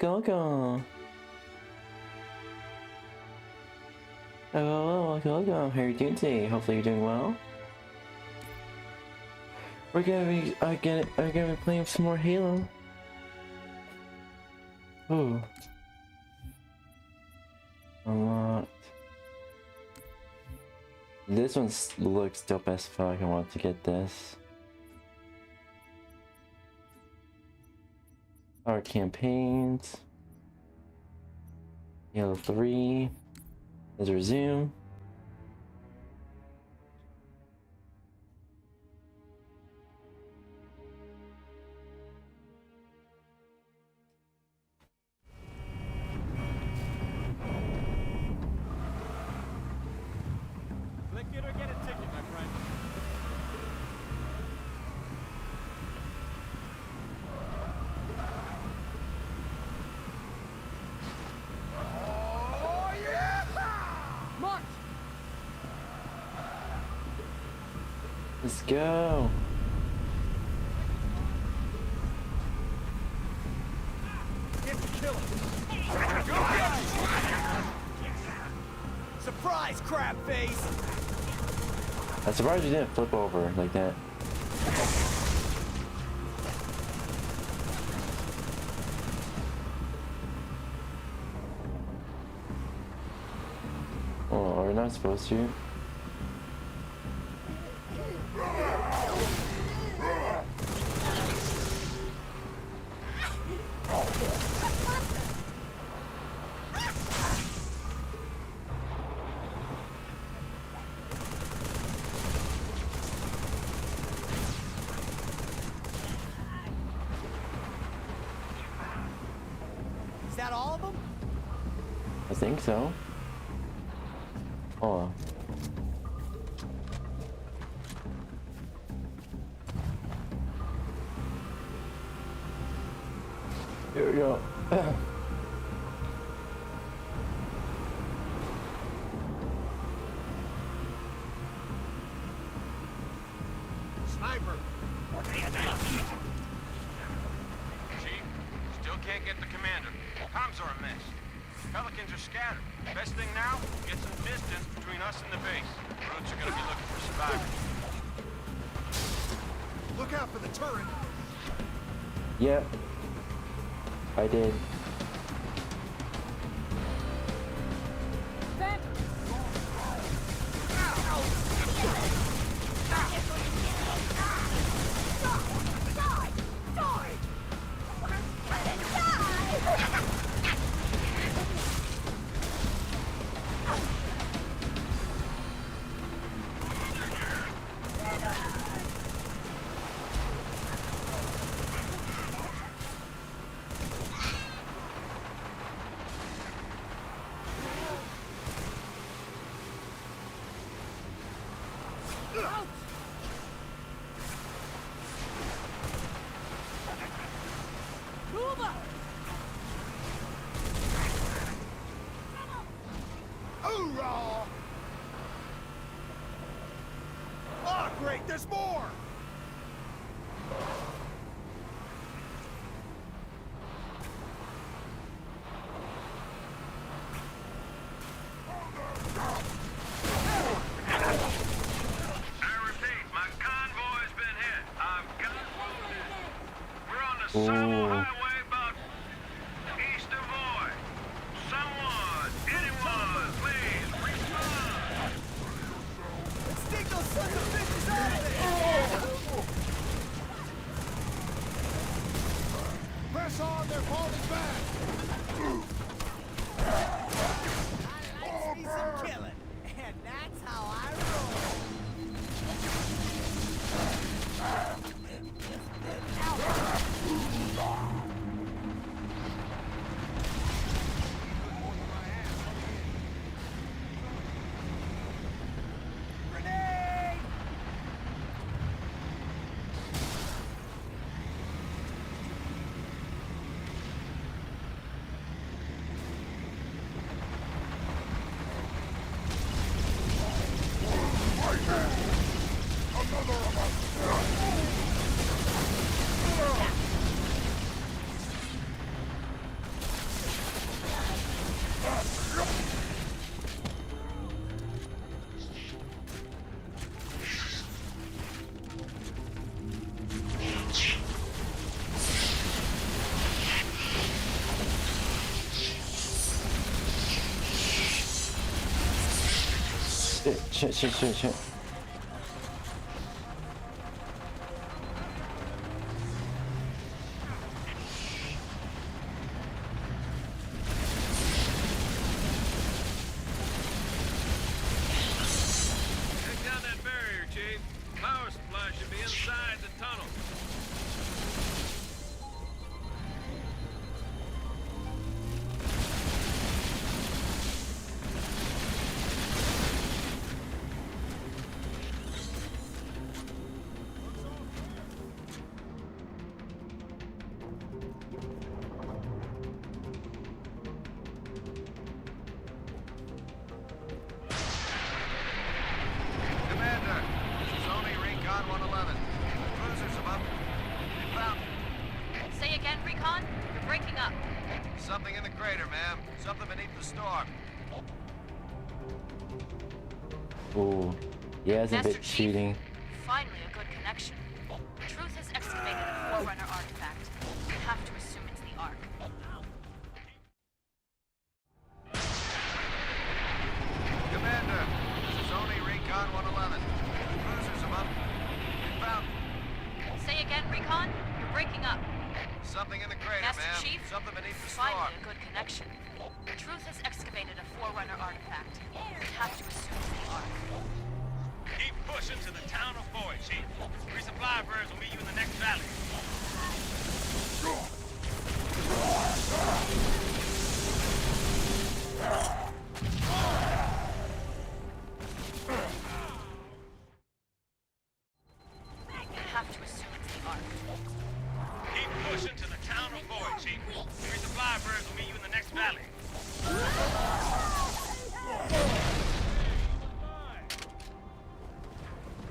welcome, welcome. Hello, welcome, welcome. How are you doing today? Hopefully you're doing well. We're gonna be playing some more Halo. Ooh. Unlocked. This one looks dope as fuck. I want to get this. Our campaigns. Halo 3. Let's resume. Click it or get a ticket, my friend. Oh yeah! March! Let's go. Get the killer! Go get him! Surprise, crab face! I'm surprised you didn't flip over like that. Oh, we're not supposed to. Is that all of them? I think so. Oh. Here we go. Sniper! Chief, still can't get the commander. Comms are a mess. Pelicans are scattered. Best thing now, get some distance between us and the base. Brutes are gonna be looking for survivors. Look out for the turret! Yep. I did. Hoorah! Oh, great, there's more! I repeat, my convoy's been hit. I've got wounded. We're on the Summer Highway about east of 𝙂𝙚. Someone, anyone, please respond. Stick those sons of bitches out of there! Press on, they're falling back! I like me some killing, and that's how I roll. Grenade! Shit. Take down that barrier, Chief. Power supply should be inside the tunnel. Commander, this is only Recon 111. Cruisers above. They found Say again, Recon? You're breaking up. something in the crater, ma'am. Something beneath the storm. Ooh, yeah, it's a Master bit Chief? cheating. Finally, a good connection. Truth has excavated a Forerunner artifact. We have to assume it's the Ark. Commander, this is only Recon 111. Cruisers above. They found Say again, Recon? You're breaking up. something in the crater, Master ma'am. Chief? Something beneath the storm. Finally, a good connection. Truth has excavated a Forerunner artifact. We have to assume it's the Ark. Keep pushing to the town of Boy, Chief. Resupply birds will meet you in the next valley. We have to assume it's the Ark. Keep pushing to the town of Boy, Chief. Resupply birds will meet you in the next valley.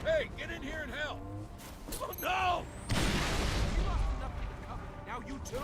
Hey, get in here and help! Oh no! You lost enough to the cover. Now you too?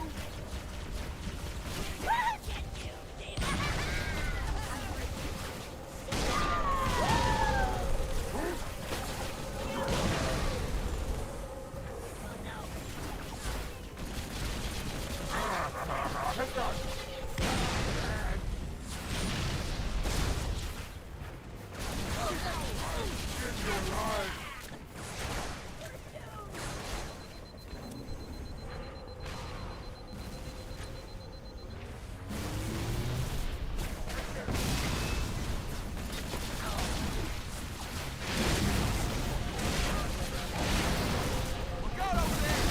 Look out over there!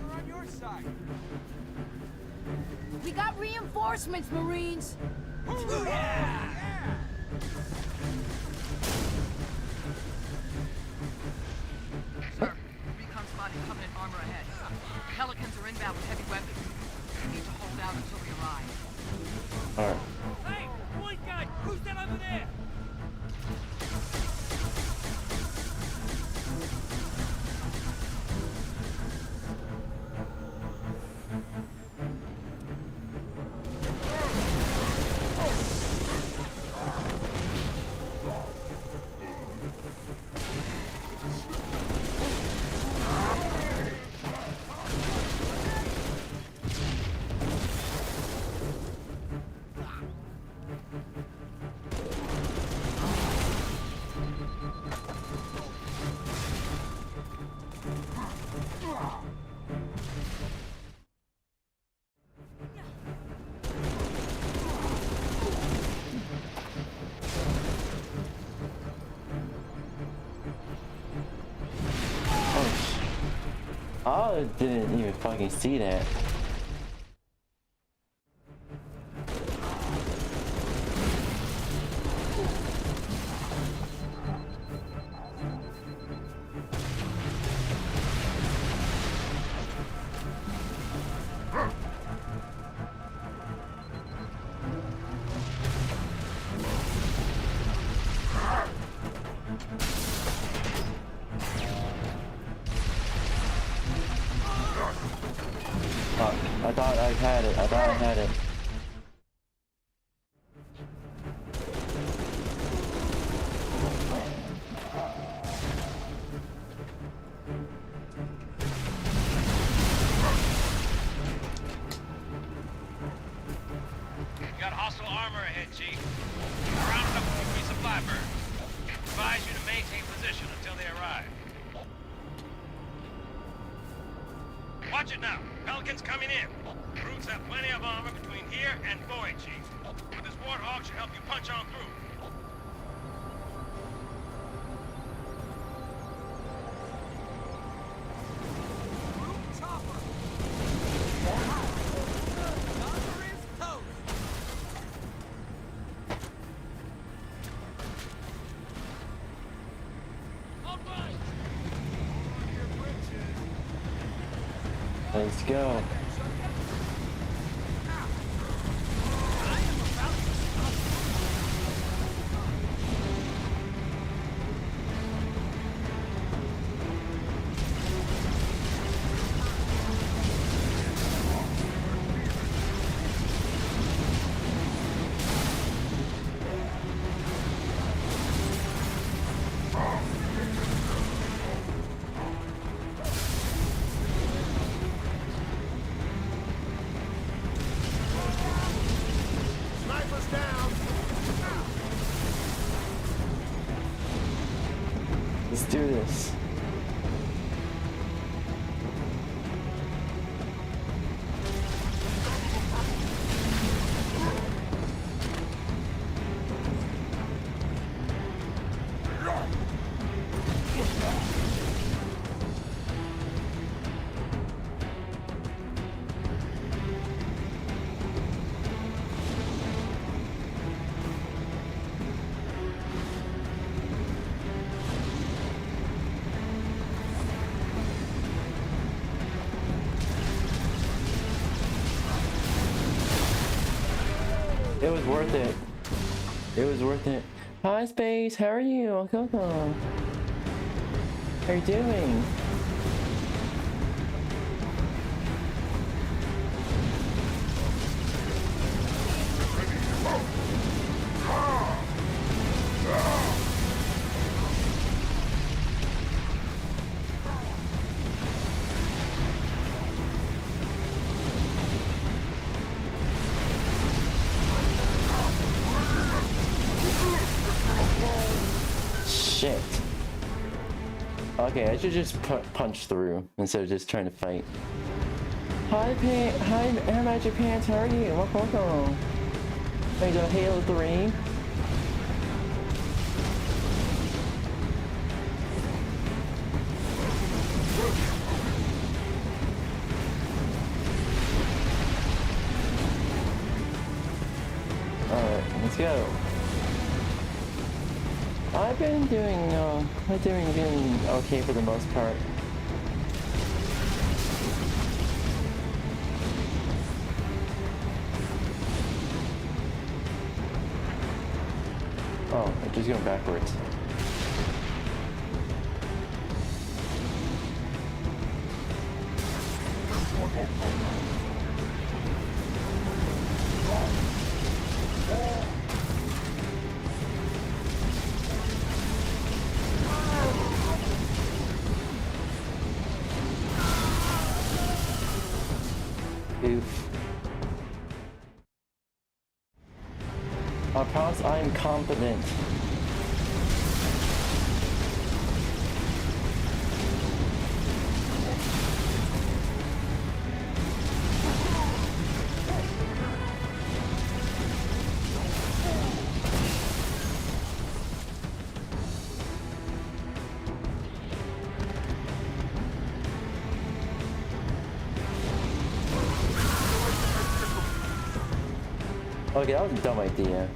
We're on your side. We got reinforcements, Marines! Sir, recon spotted Covenant armor ahead. Pelicans are inbound with heavy weapons. We need to hold out until we arrive. Alright. Hey, point guy! Who's that over there? I didn't even fucking see that. thought I had it. I thought I had it. Got hostile armor ahead, Chief. Round up a few resupply birds. Advise you to maintain position until they arrive. Watch it now. Pelicans coming in. Brutes have plenty of armor between here and Boy, Chief. But this warthog should help you punch on through. Chopper! Chopper is toast! All right! On your britches! Let's go. I am about to stop. Snipers down! Let's do this. It was worth it. It was worth it. Hi, Space. How are you? Welcome. How are you doing? Shit. Okay, I should just punch through instead of just trying to fight. Hi, Air Magic Pants. How are you? Welcome. Are you doing Halo 3? Alright, let's go. I've been doing okay for the most part. Oh, I'm just going backwards. Oof. I promise I am confident. Okay, that was a dumb idea.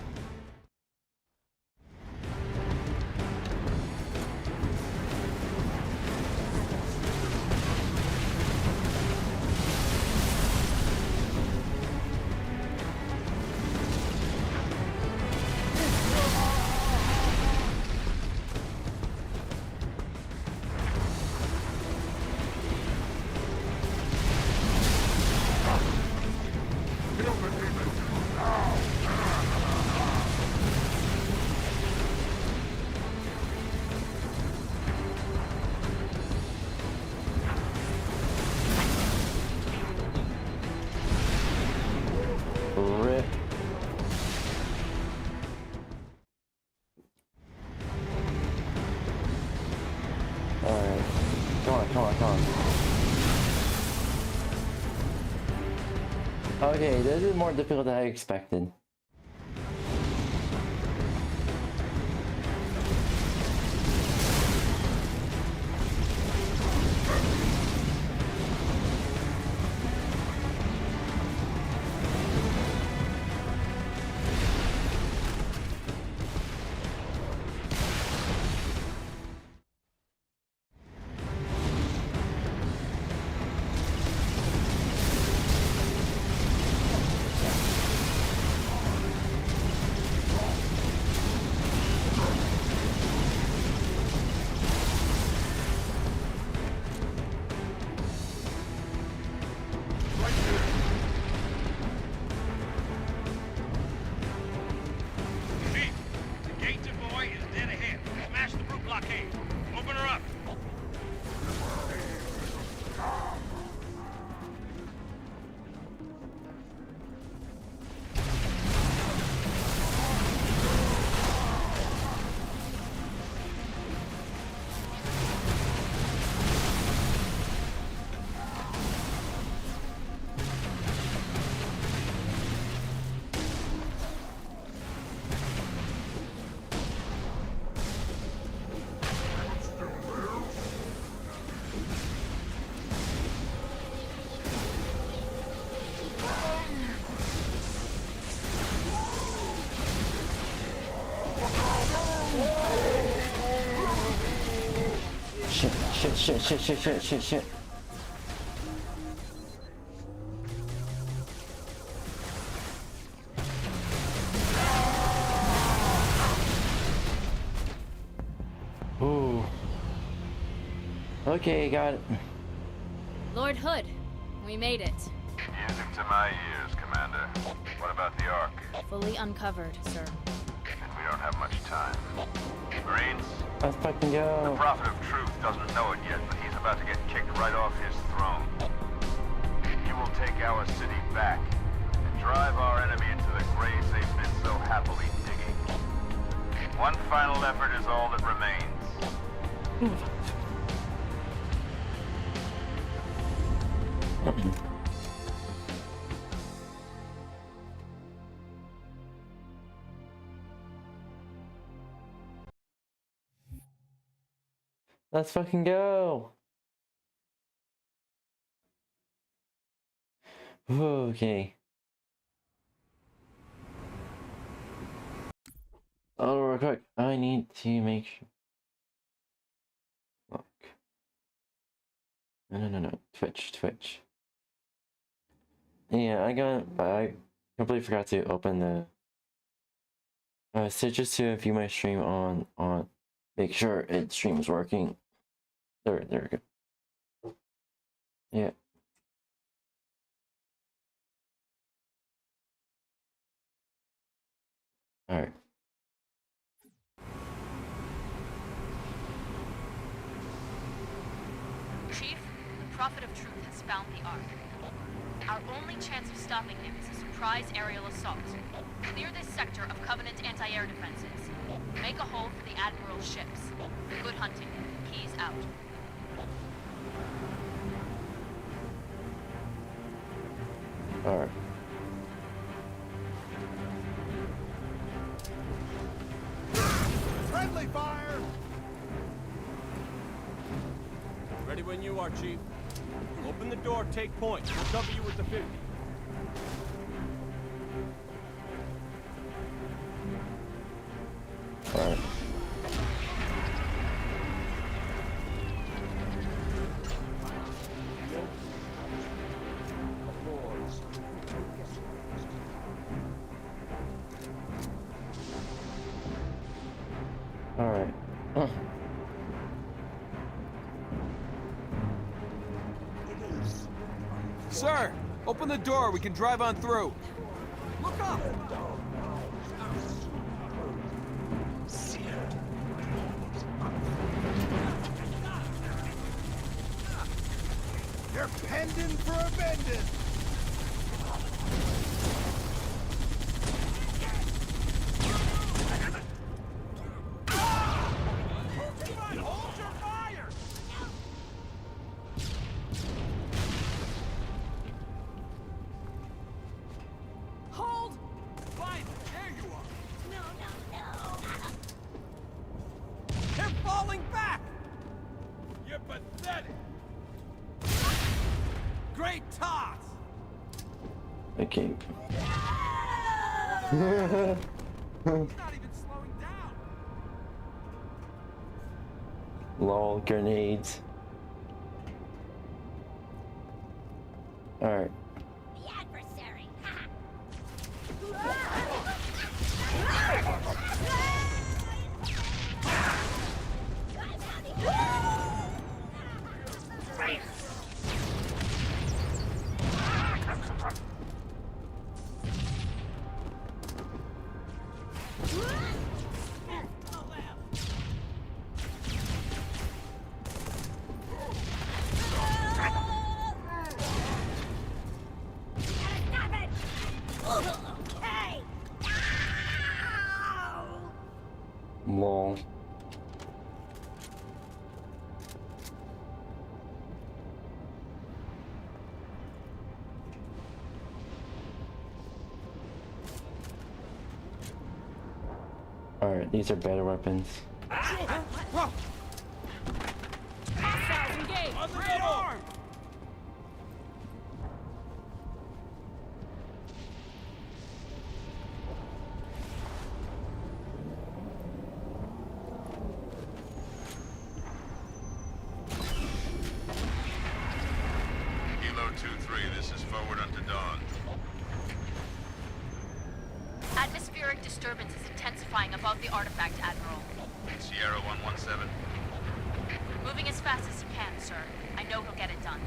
Okay, this is more difficult than I expected. Chief, the gate to 𝙂𝙚 is dead ahead. Smash the route blockade. Open her up. Shit. Ooh. Okay, got it. Lord Hood, we made it. Music to my ears, Commander. What about the Ark? Fully uncovered, sir. And we don't have much time. Marines, Let's fucking the go. Prophet of Truth doesn't know it yet, but he's about to get kicked right off his throne. He will take our city back and drive our enemy into the graves they've been so happily digging. One final effort is all that remains. Let's fucking go. Okay. Oh, real quick. I need to make sure. Look. No. Twitch. Yeah, I completely forgot to open the Stitches to view my stream on make sure it streams working. There we go. Yeah. Alright. Chief, the Prophet of Truth has found the Ark. Our only chance of stopping him is a surprise aerial assault. Clear this sector of Covenant anti-air defenses. Make a hole for the Admiral's ships. Good hunting. Keys out. Alright. Friendly fire! Ready when you are, Chief. Open the door, take point. We'll cover you with the 50. Alright. Alright. Sir, open the door. We can drive on through. Look up! You're pending for a bending! Hold your fire! Great toss! Okay. He's not even slowing down. Lol, grenades. Alright. The adversary. Lol. Alright, these are better weapons. Hostiles engaged! On the double! Arm! Kilo 2-3, this is forward unto dawn. Atmospheric disturbance is intensifying above the artifact, Admiral. Sierra 117. Moving as fast as he can, sir. I know he'll get it done.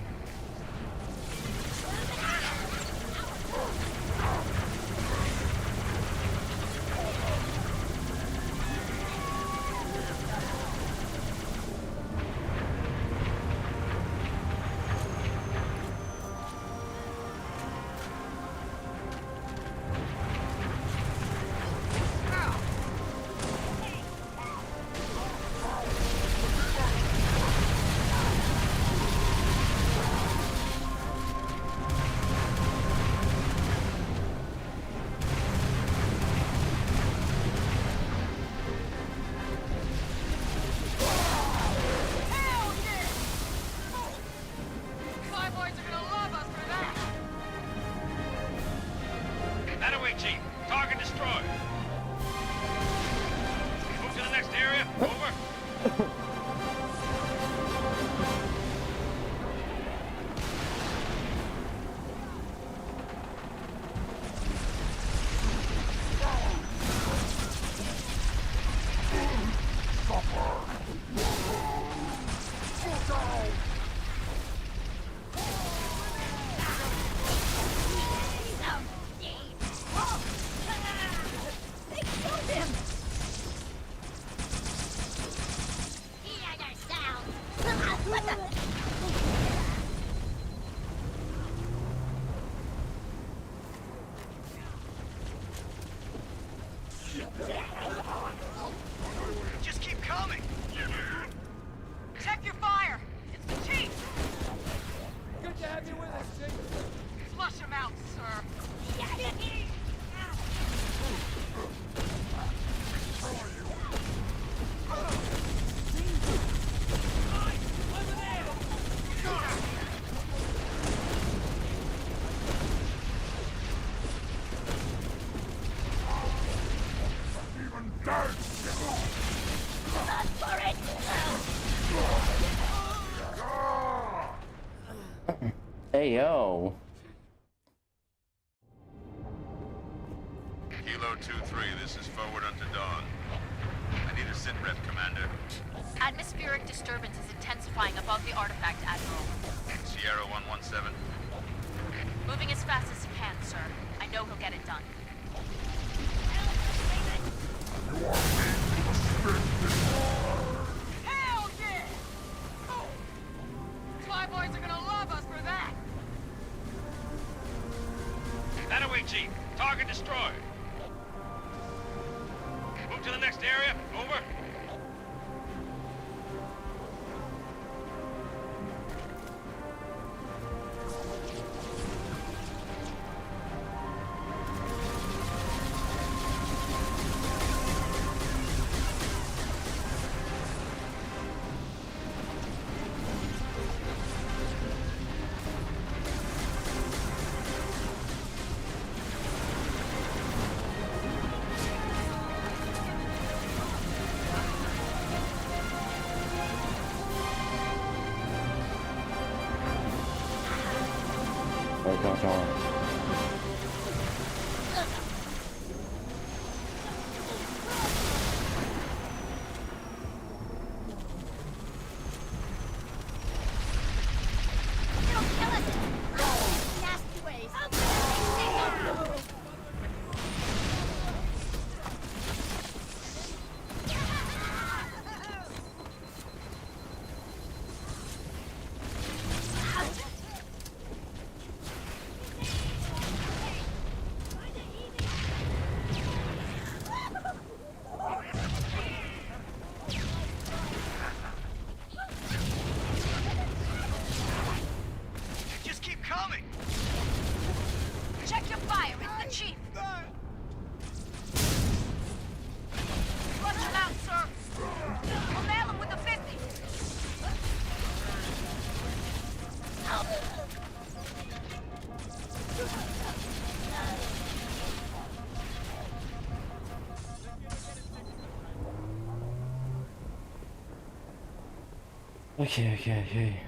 Cyborgs are gonna love us for that! That away, Chief. Target destroyed. Move to the next area. Over. They killed him! Hear their sound! What the? Just keep coming. Check your fire! It's the chief! Good to have you with us, Chief. Flush him out, sir. Hey yo. Kilo 2-3, this is forward unto dawn. I need a sit rep, Commander. Atmospheric disturbance is intensifying above the artifact, Admiral. Sierra 117. Moving as fast as he can, sir. I know he'll get it done. Hell yeah! Cyborgs are gonna love us for that! That away, Chief. Target destroyed. Move to the next area. Over. Alright, come on. It'll kill us! Nasty ways! Just keep coming. Check your fire, it's the chief. Flush him out, sir. We'll nail him with the 50. Okay.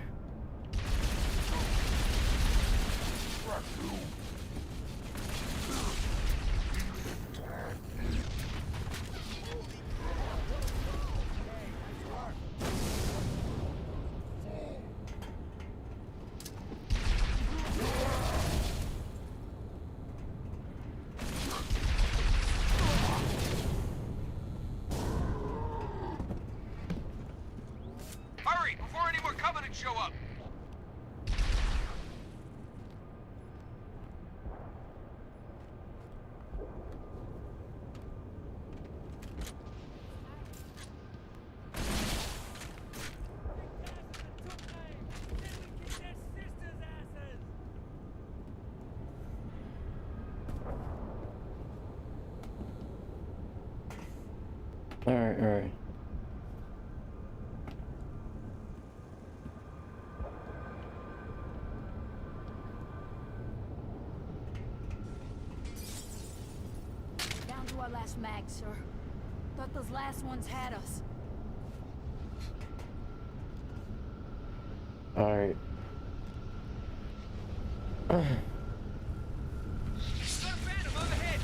Hurry, before any more Covenant show up! Alright. Down to our last mag, sir. Thought those last ones had us. Alright. Phantom overhead!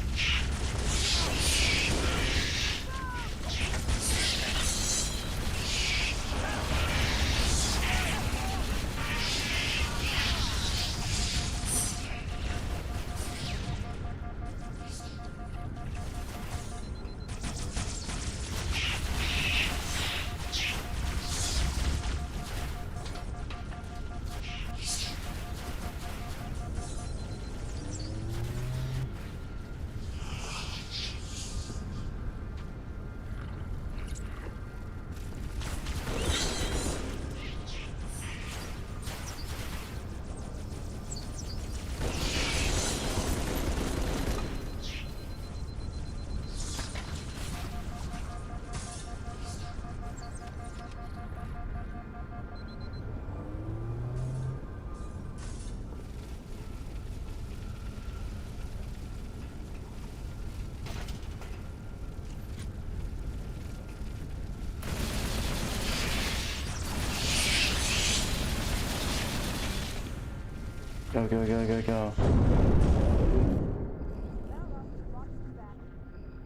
Go.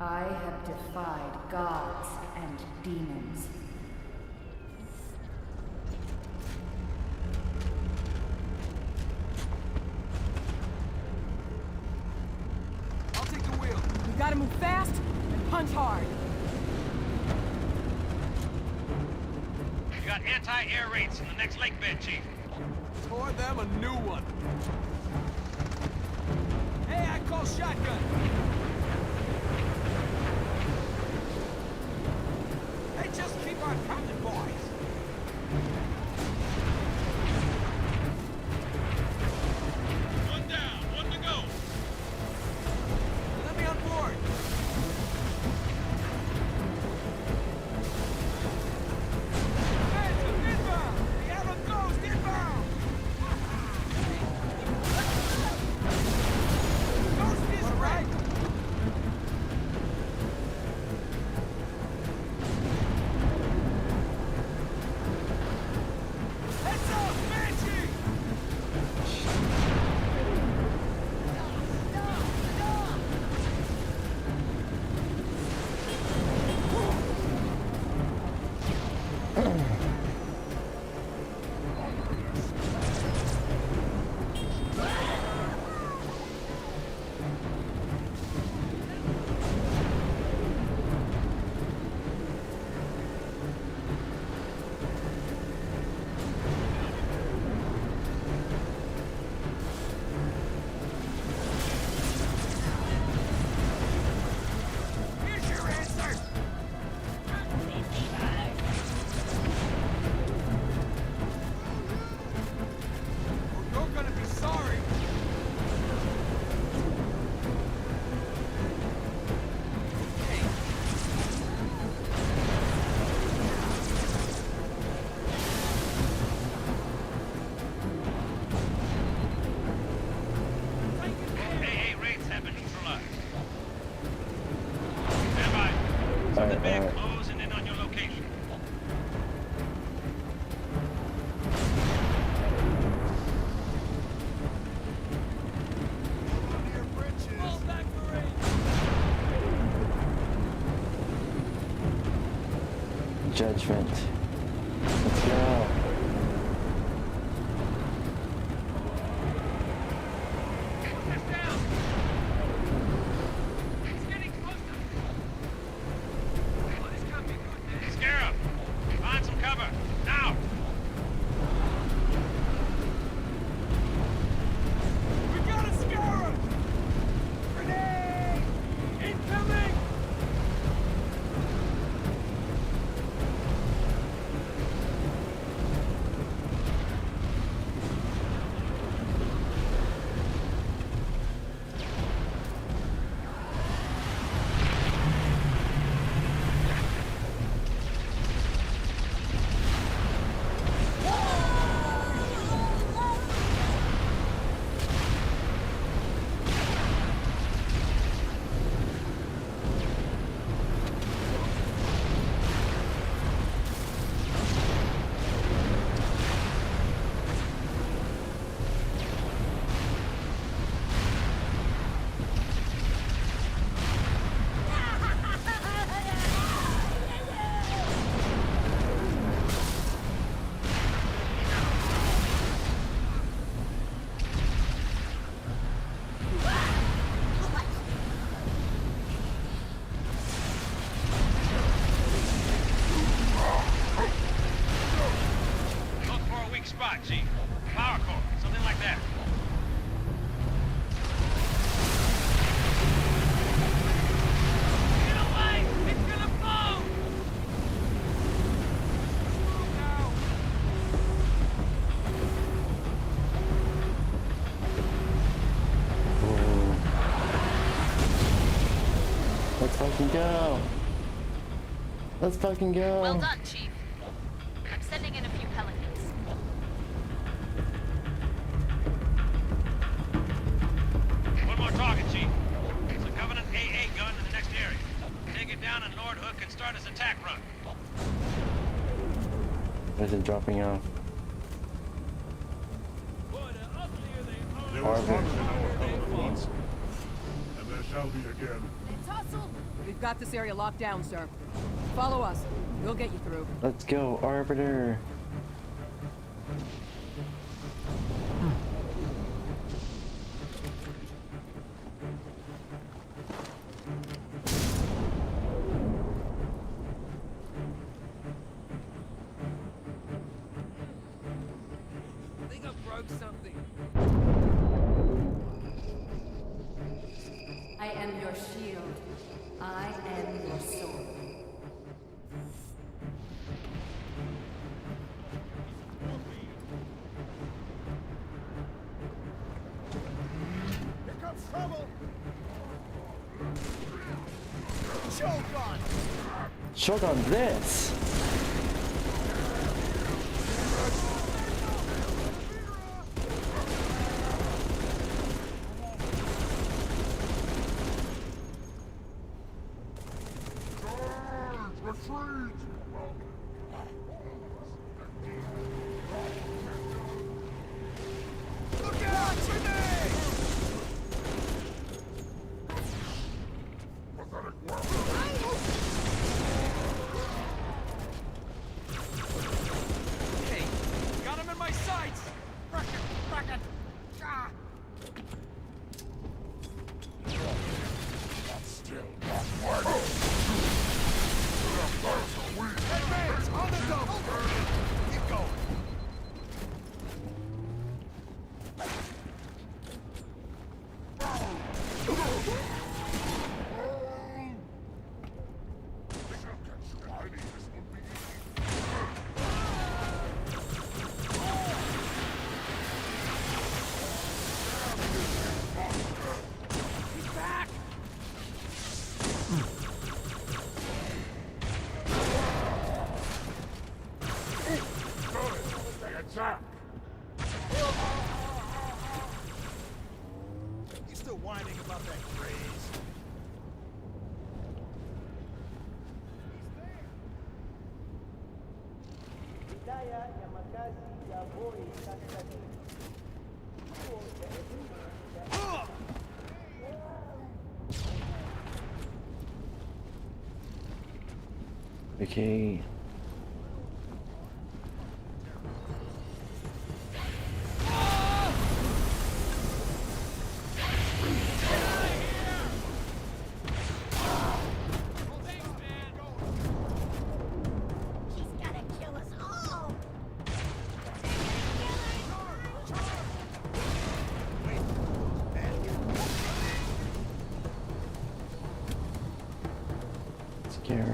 I have defied gods and demons. I'll take the wheel. We gotta move fast and punch hard. You got anti-air raids in the next lake bed, Chief. Pour them a new one. Hey, I call shotgun. Hey, just keep on coming, boys. One down, one to go. Let me on board. Phantom, inbound! The arrow goes inbound! Ghost is right! judgment. Let's go. Scarab, find some cover, now! We got a scarab! Grenade! Incoming! Look for a weak spot, G. Power core, something like that. Get away! It's gonna blow! Now! Ooh. Let's fucking go. Let's fucking go. Well done, Chief. I'm sending in a few pelicans. One more target, Chief. It's a Covenant AA gun in the next area. Take it down and Lord Hook can start his attack run. Where's it dropping off? There was was once once an hour once, and there shall be again. Let's hustle! We've got this area locked down, sir. Follow us. We'll get you through. Let's go, Arbiter. I think I broke something. I am your shield. I am your sword. Here comes trouble! Shogun! Shogun this! Retreat! Look out! Grenade! Pathetic world. Hey, got him in my sights! Bracket! Bracket! Ah! Still not working. Advance on the double! Keep going. He's back! Attack! You still whining about that craze? Wilaya ya makazi ya Voi Kaskazini. Kituo cha elimu ya Okay.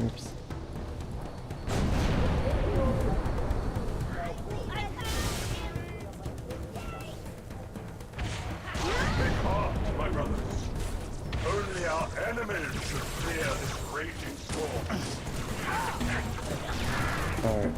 nerves. Take heart, my brothers. Only our enemies should fear this raging storm. Alright.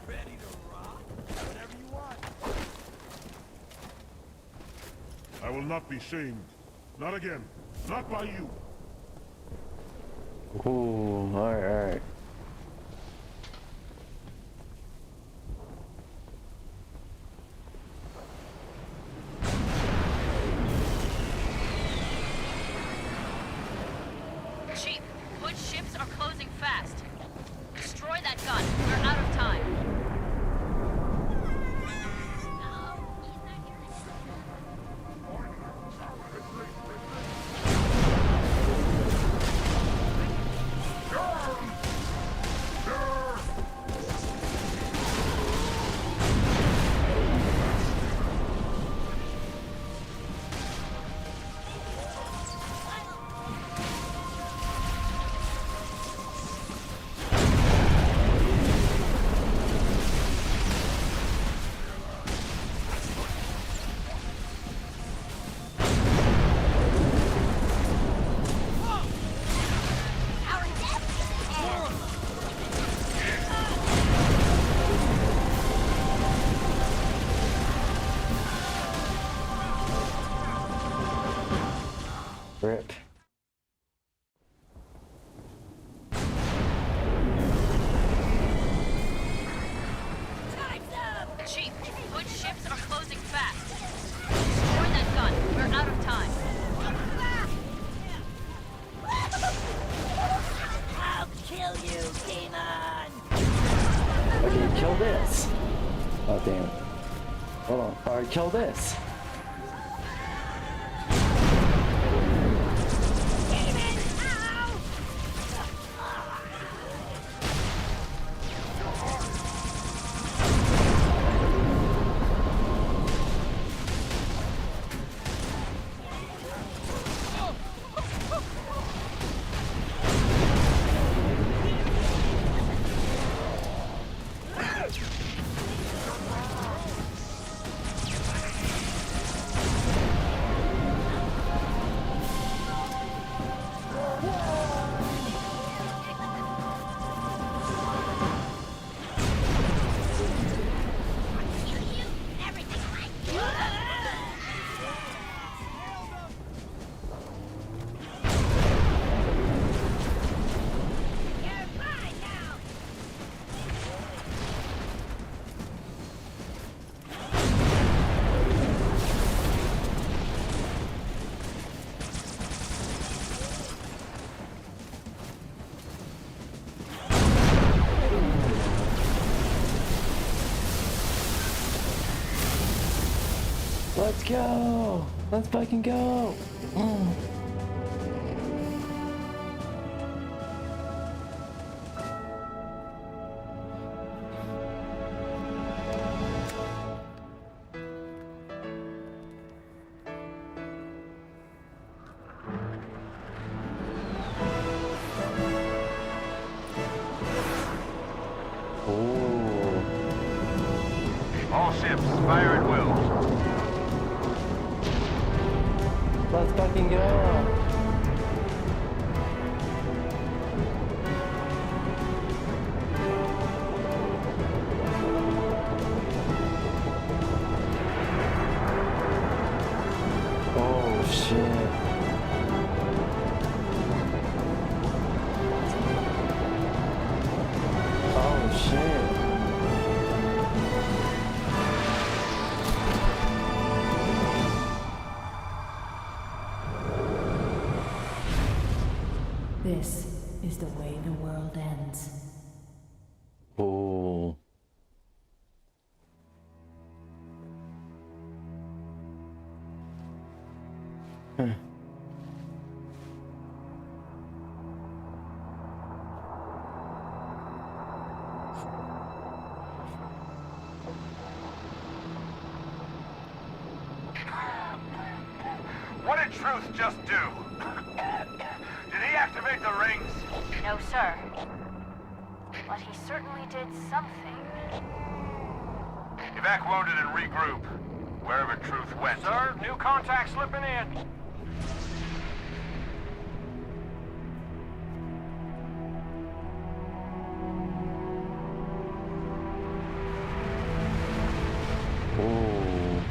Ready to rock? Whatever you want. I will not be shamed. Not again. Not by you. Ooh, alright. Chief, Hood ships are closing fast. Destroy that gun. We're out of time. Rip. Chief, Hood ships are closing fast. Destroy that gun. We're out of time. I'll kill you, demon! Okay, kill this. Oh, damn it. Hold on. Alright, kill this. Demon! Ow! Let's go! Let's fucking go! Ooh. All ships, fire at will. Let's fucking go! Oh shit. Oh shit. This is the way the world ends. Ooh. did Truth just do? Did he activate the rings? No, sir. But he certainly did something. Evac wounded and regroup. Wherever Truth went. Sir, new contact slipping in. Ooh.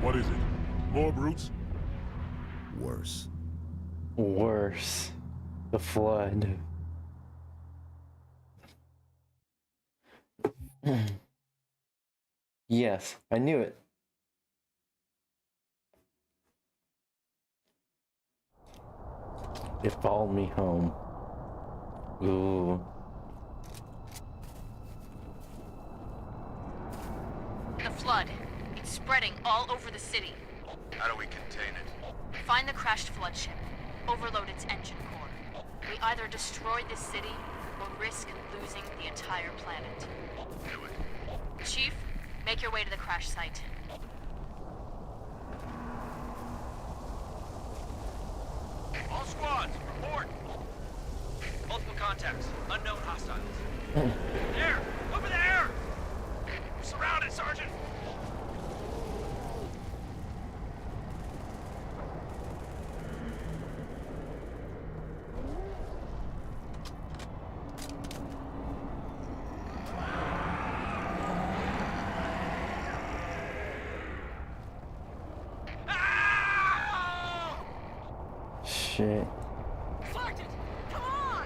What is it? More brutes? Worse. Worse. The flood. Yes, I knew it. It followed me home. Ooh. The flood. It's spreading all over the city. How do we contain it? Find the crashed flood ship. Overload its engine core. We either destroy this city or risk losing the entire planet. Do it. Chief, make your way to the crash site. All squads, report. Multiple contacts. Unknown hostiles. There! Over there! We're surrounded, Sergeant! Shit. Sergeant! Come on!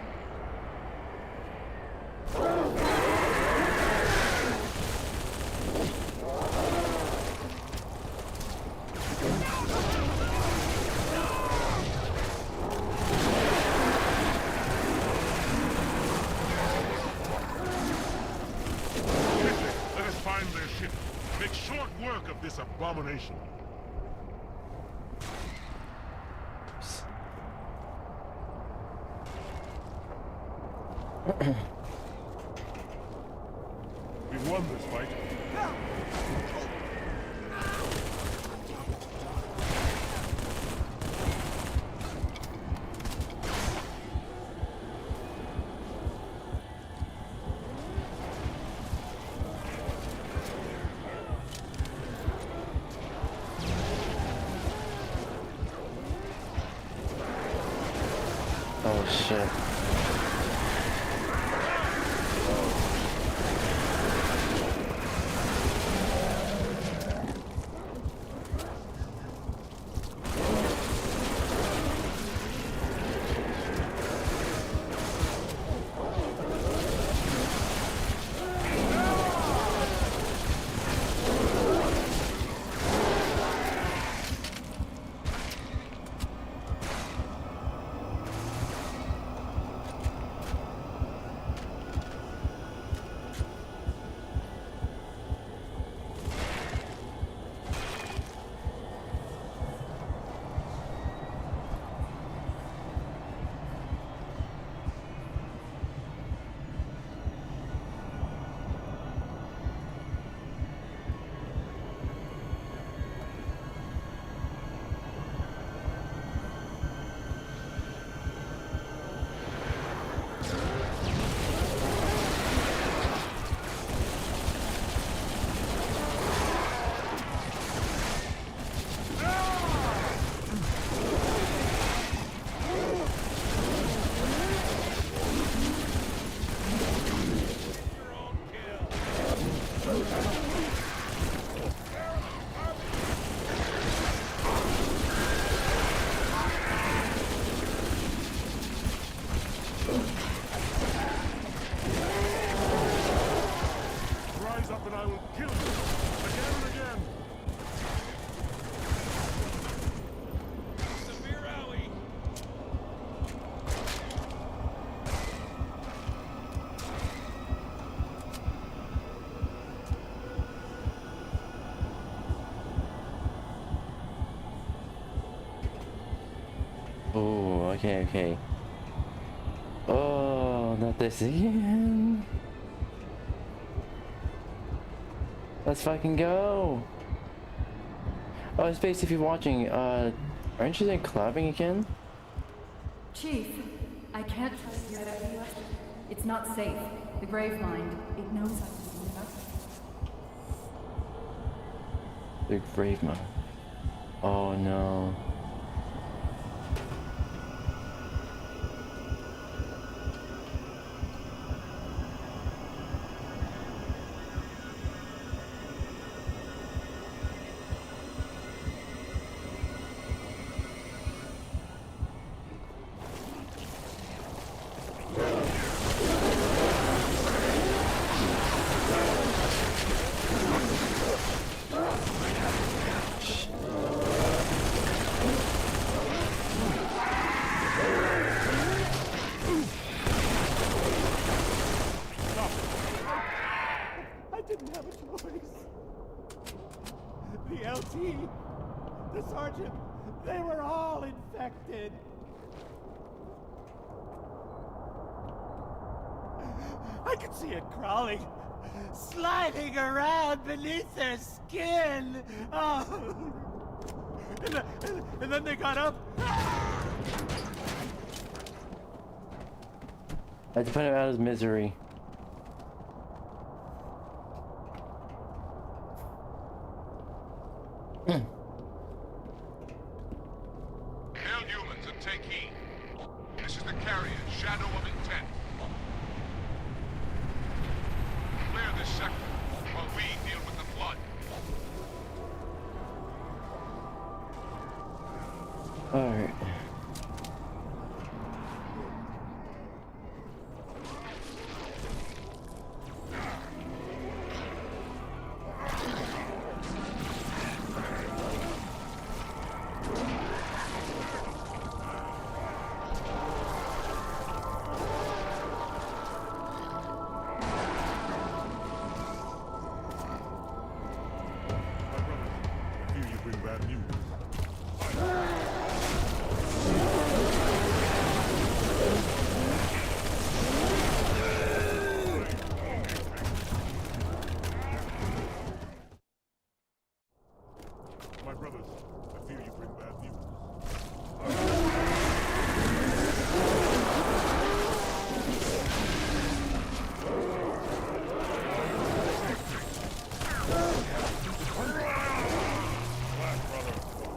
Let us find their ship. Make short work of this abomination. We've won this fight. Oh shit. Rise up and I will kill you again and again. Severe alley. Oh, okay, okay. Oh, not this again. Let's fucking go. Oh, Space, if you're watching, aren't you collabing again? Chief, I can't trust you. It's not safe. The grave mind, it knows I'm doing nothing. The grave mind. Oh no. I didn't have a choice. The LT, the sergeant, they were all infected. I could see it crawling, sliding around beneath their skin. Oh. And then they got up. I had to put him out of his misery. Hail humans and take heed. This is the carrier, Shadow of Intent. Clear this sector while we deal with the flood. Alright. I hear you bring bad news. My brothers, I fear you bring bad news. Black brother, run.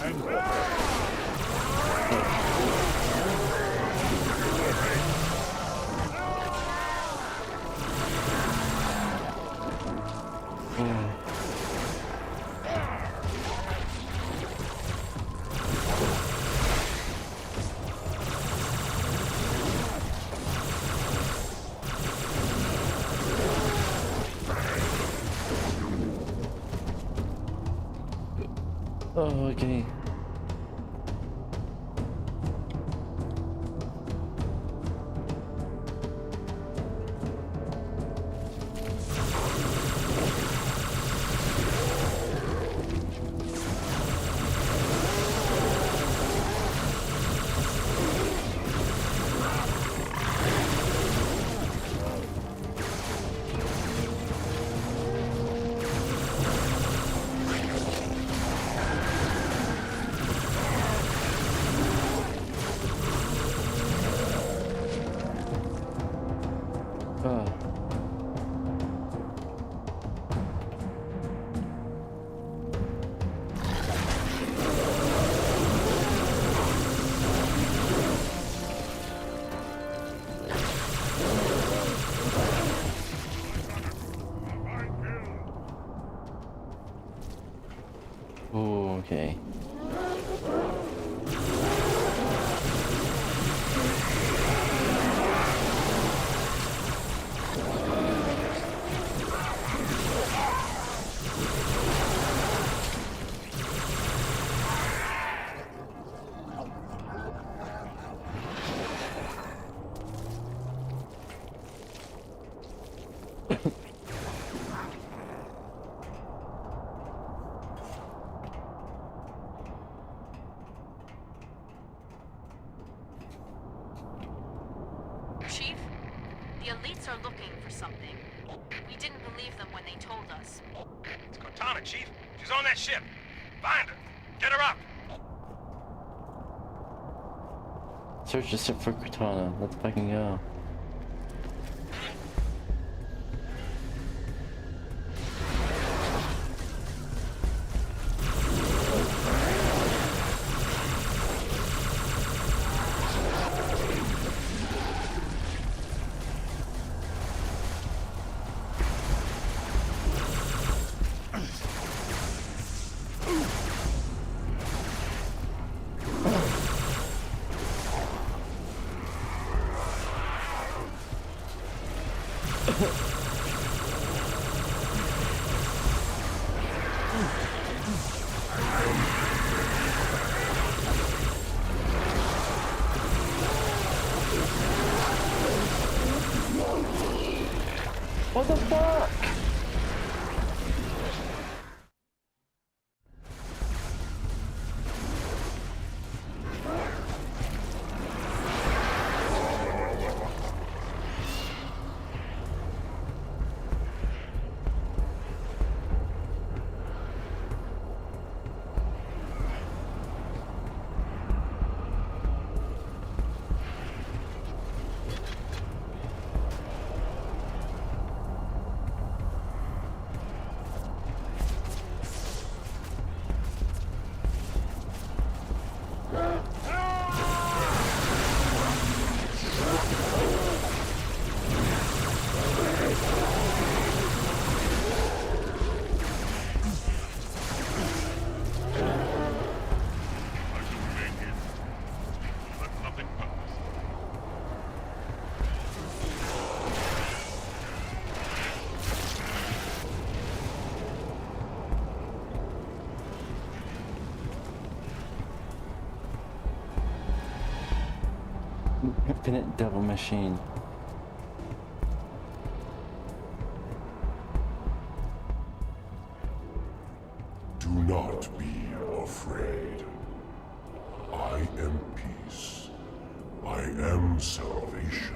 And go. Savior and Oh, okay. Oh, okay. It's Cortana, Chief. She's on that ship. Find her. Get her up. Search the ship for Cortana. Let's fucking go. What the fuck? Infinite double machine. Do not be afraid. I am peace. I am salvation.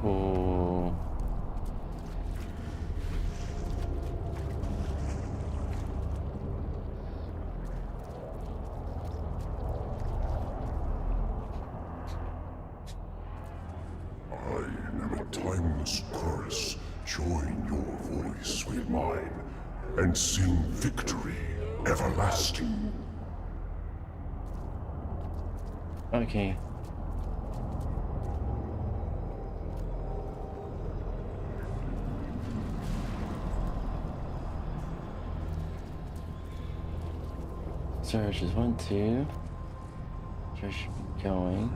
Oh. I am a timeless chorus. Join your voice with mine and sing victory everlasting. Okay. Search is 1, 2. Search going.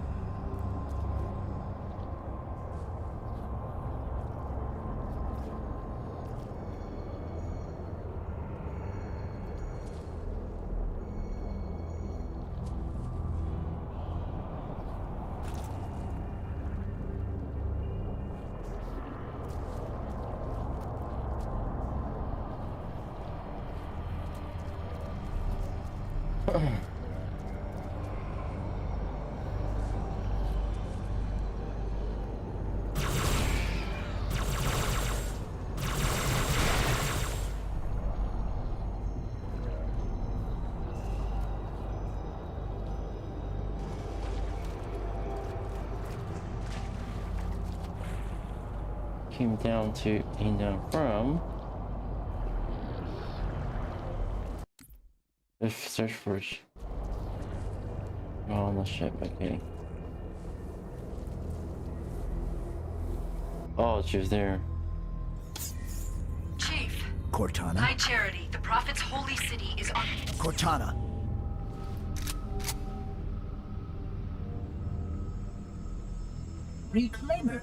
Came down to from. If search for on the ship, okay. Oh, she was there. Chief. Cortana? High Charity, the Prophet's holy city is on... Cortana. Reclaimer.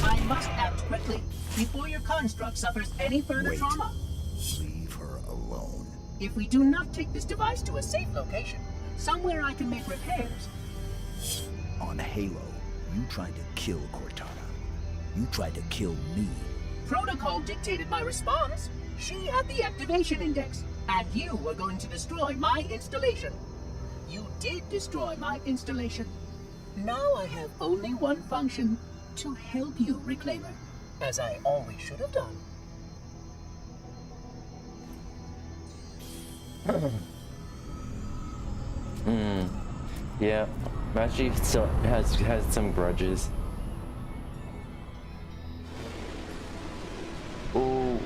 I must act quickly before your construct suffers any further trauma. Leave her alone. If we do not take this device to a safe location, somewhere I can make repairs, On Halo, you tried to kill Cortana. You tried to kill me. Protocol dictated my response. She had the activation index, and you were going to destroy my installation. You did destroy my installation. Now I have only one function, to help you, Reclaimer, as I always should have done. Yeah, Master Chief still has some grudges. Ooh.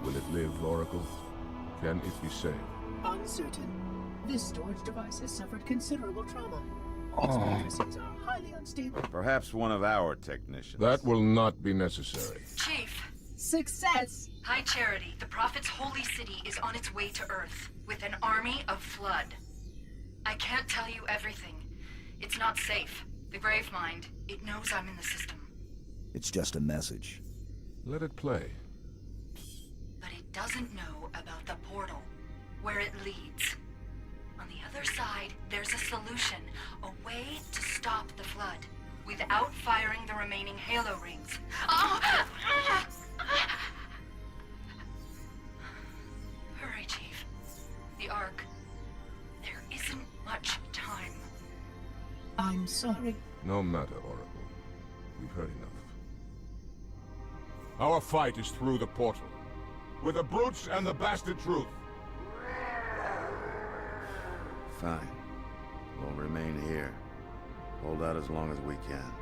Will it live, Oracle? Can it be saved? Uncertain. This storage device has suffered considerable trauma. Its matrices are highly unstable. Perhaps one of our technicians. That will not be necessary. Chief. Success! High Charity, the Prophet's holy city is on its way to Earth, with an army of Flood. I can't tell you everything. It's not safe. The Gravemind, it knows I'm in the system. It's just a message. Let it play. But it doesn't know about the portal, where it leads. On the other side, there's a solution, a way to stop the Flood, without firing the remaining Halo rings. Hurry, Chief. The Ark. There isn't much time. I'm sorry. No matter, Oracle. We've heard enough. Our fight is through the portal, with the brutes and the bastard truth. Fine. We'll remain here. Hold out as long as we can.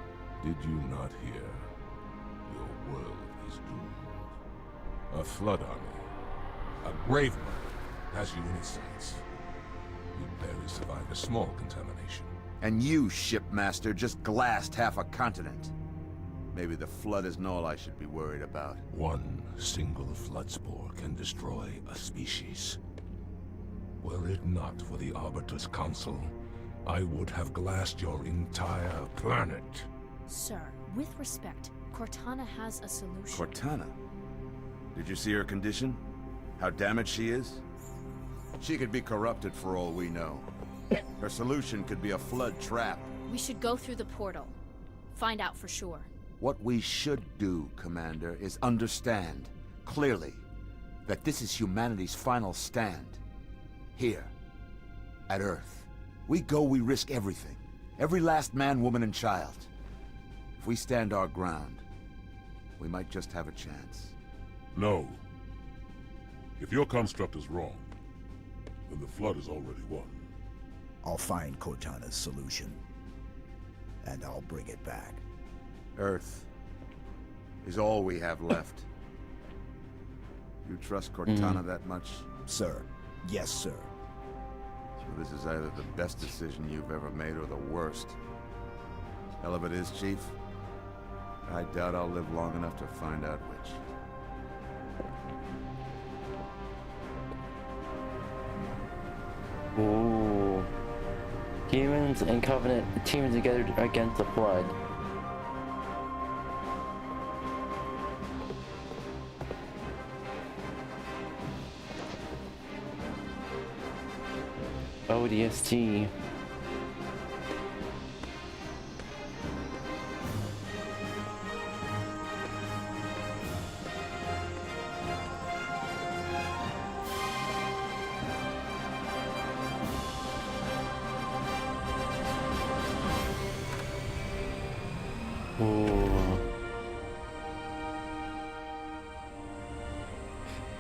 Did you not hear? Your world is doomed. A Flood army, a Gravemind, has you in its sights. You barely survived a small contamination. And you, shipmaster, just glassed half a continent. Maybe the Flood isn't all I should be worried about. One single Flood spore can destroy a species. Were it not for the Arbiter's Council, I would have glassed your entire planet. Sir, with respect, Cortana has a solution. Cortana? Did you see her condition? How damaged she is? She could be corrupted for all we know. Her solution could be a Flood trap. We should go through the portal. Find out for sure. What we should do, Commander, is understand, clearly, that this is humanity's final stand. Here, at Earth. We go, we risk everything. Every last man, woman, and child. If we stand our ground, we might just have a chance. No. If your construct is wrong, then the Flood is already won. I'll find Cortana's solution. And I'll bring it back. Earth is all we have left. You trust Cortana that much? Sir. Yes, sir. So this is either the best decision you've ever made or the worst. Hell of it is, Chief. I doubt I'll live long enough to find out which. Ooh. Humans and Covenant teaming together against the Flood. ODST. Ooh.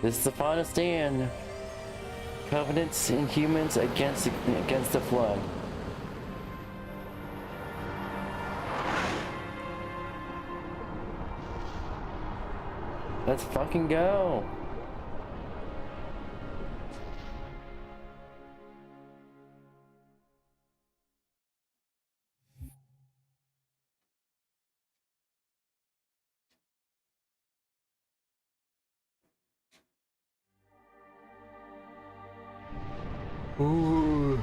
This is the final stand. Covenants and humans against the Flood. Let's fucking go. Ooh.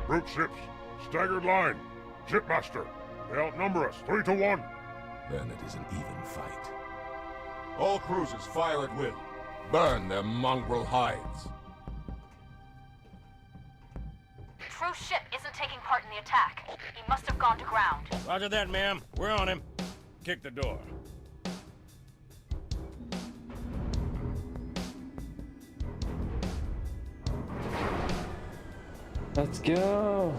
Brute ships. Staggered line. Shipmaster. They outnumber us 3 to 1. Then it is an even fight. All cruisers fire at will. Burn their mongrel hides. True ship isn't taking part in the attack. He must have gone to ground. Roger that, ma'am. We're on him. Kick the door. Let's go.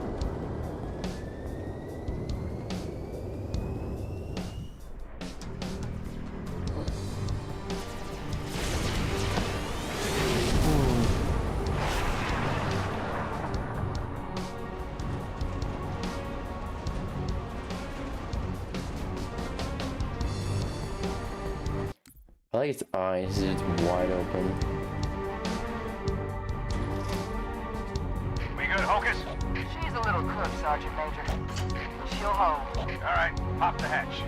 I like its eyes, it's wide open. We good, Hocus? She's a little crook, Sergeant Major. She'll hold. All right, pop the hatch.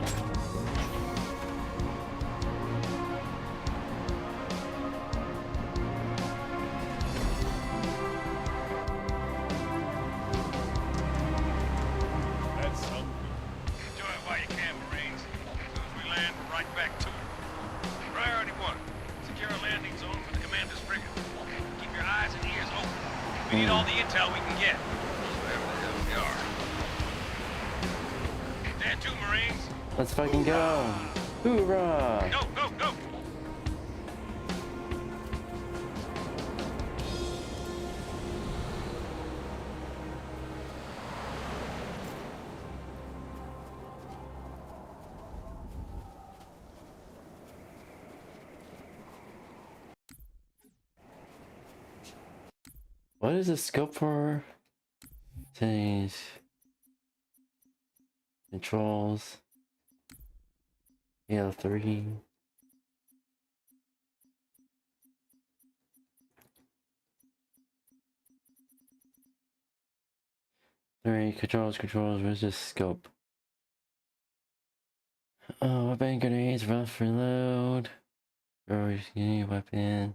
That's something. Do it while you can, Marines. As soon as we land, we're right back to it. Priority 1. Secure a landing zone for the commander's frigate. Keep your eyes and ears open. We need all the intel we can get. Wherever the hell we are. Stand to, Marines. Let's fucking go. Hoorah! Go, go, go! What is the scope for? Settings. Controls. L3. Controls, where's the scope? Oh, weapon grenades, rough reload. Or any weapon.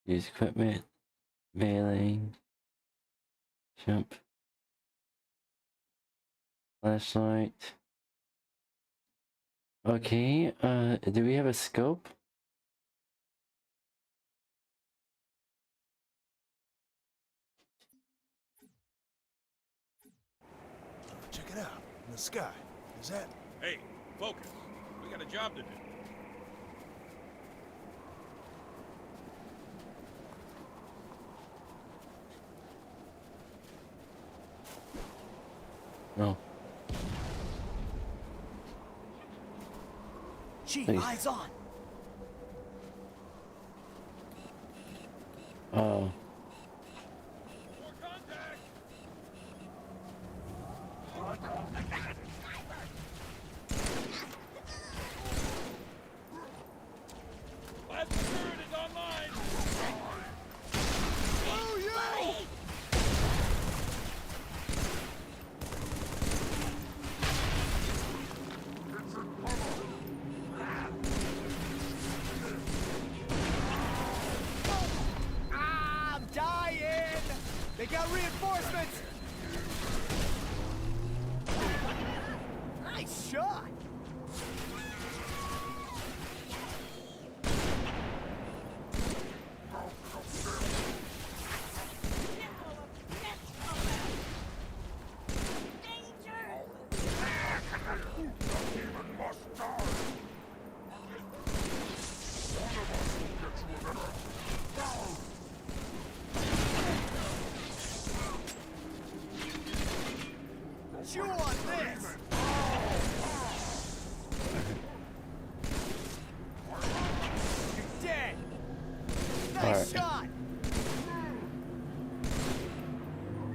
Use equipment. Melee. Jump. Flashlight. Okay, do we have a scope? Check it out. In the sky. Is that... Hey, focus. We got a job to do. No. Chief, Please. eyes on. Oh. Last turret is online. Oh, you! Ah, I'm dying! They got reinforcements! Nice shot! Chew on this! You're dead! Nice Alright. shot!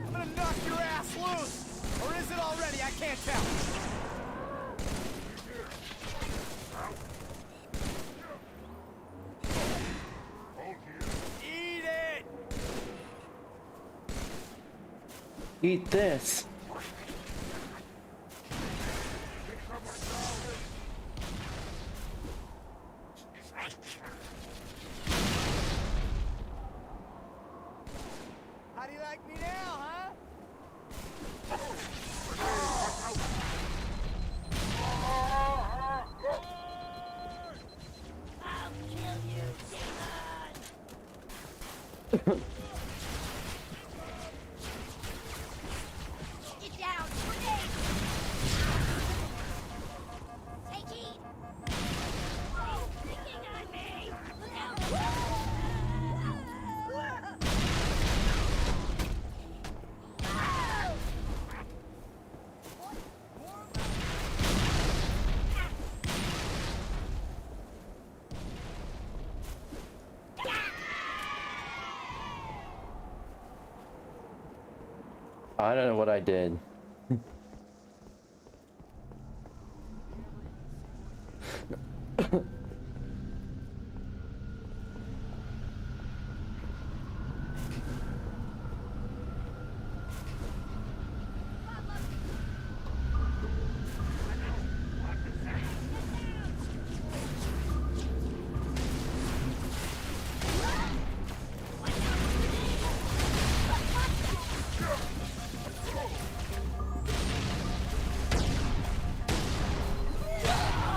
I'm gonna knock your ass loose! Or is it already? I can't tell! Eat it! Eat this! How do you like me now, huh? I'll kill you, demon! Get down! Grenade! Take heed! Picking on me! Look out! I don't know what I did.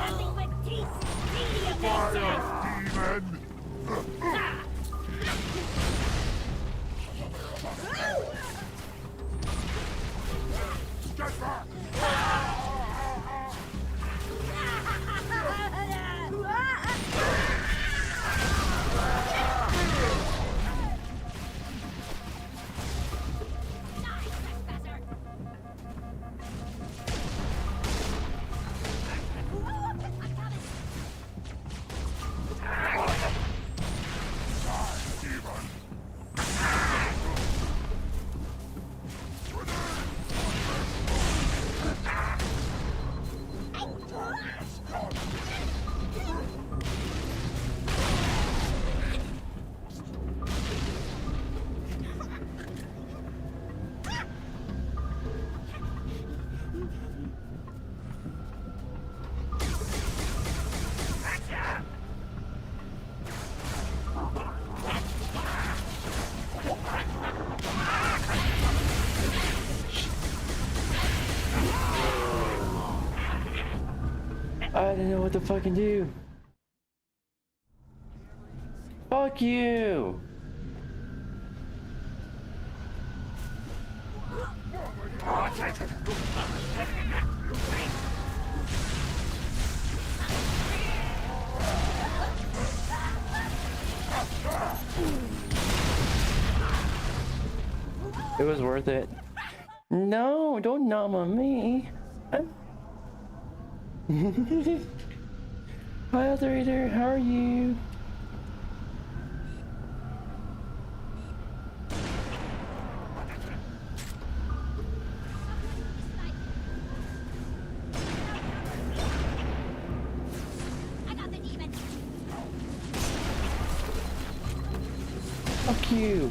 Nothing but medium I didn't know what to fucking do. Fuck you! It was worth it. No, don't nom on me. Hi, Operator, how are you? I got the demon! Fuck you!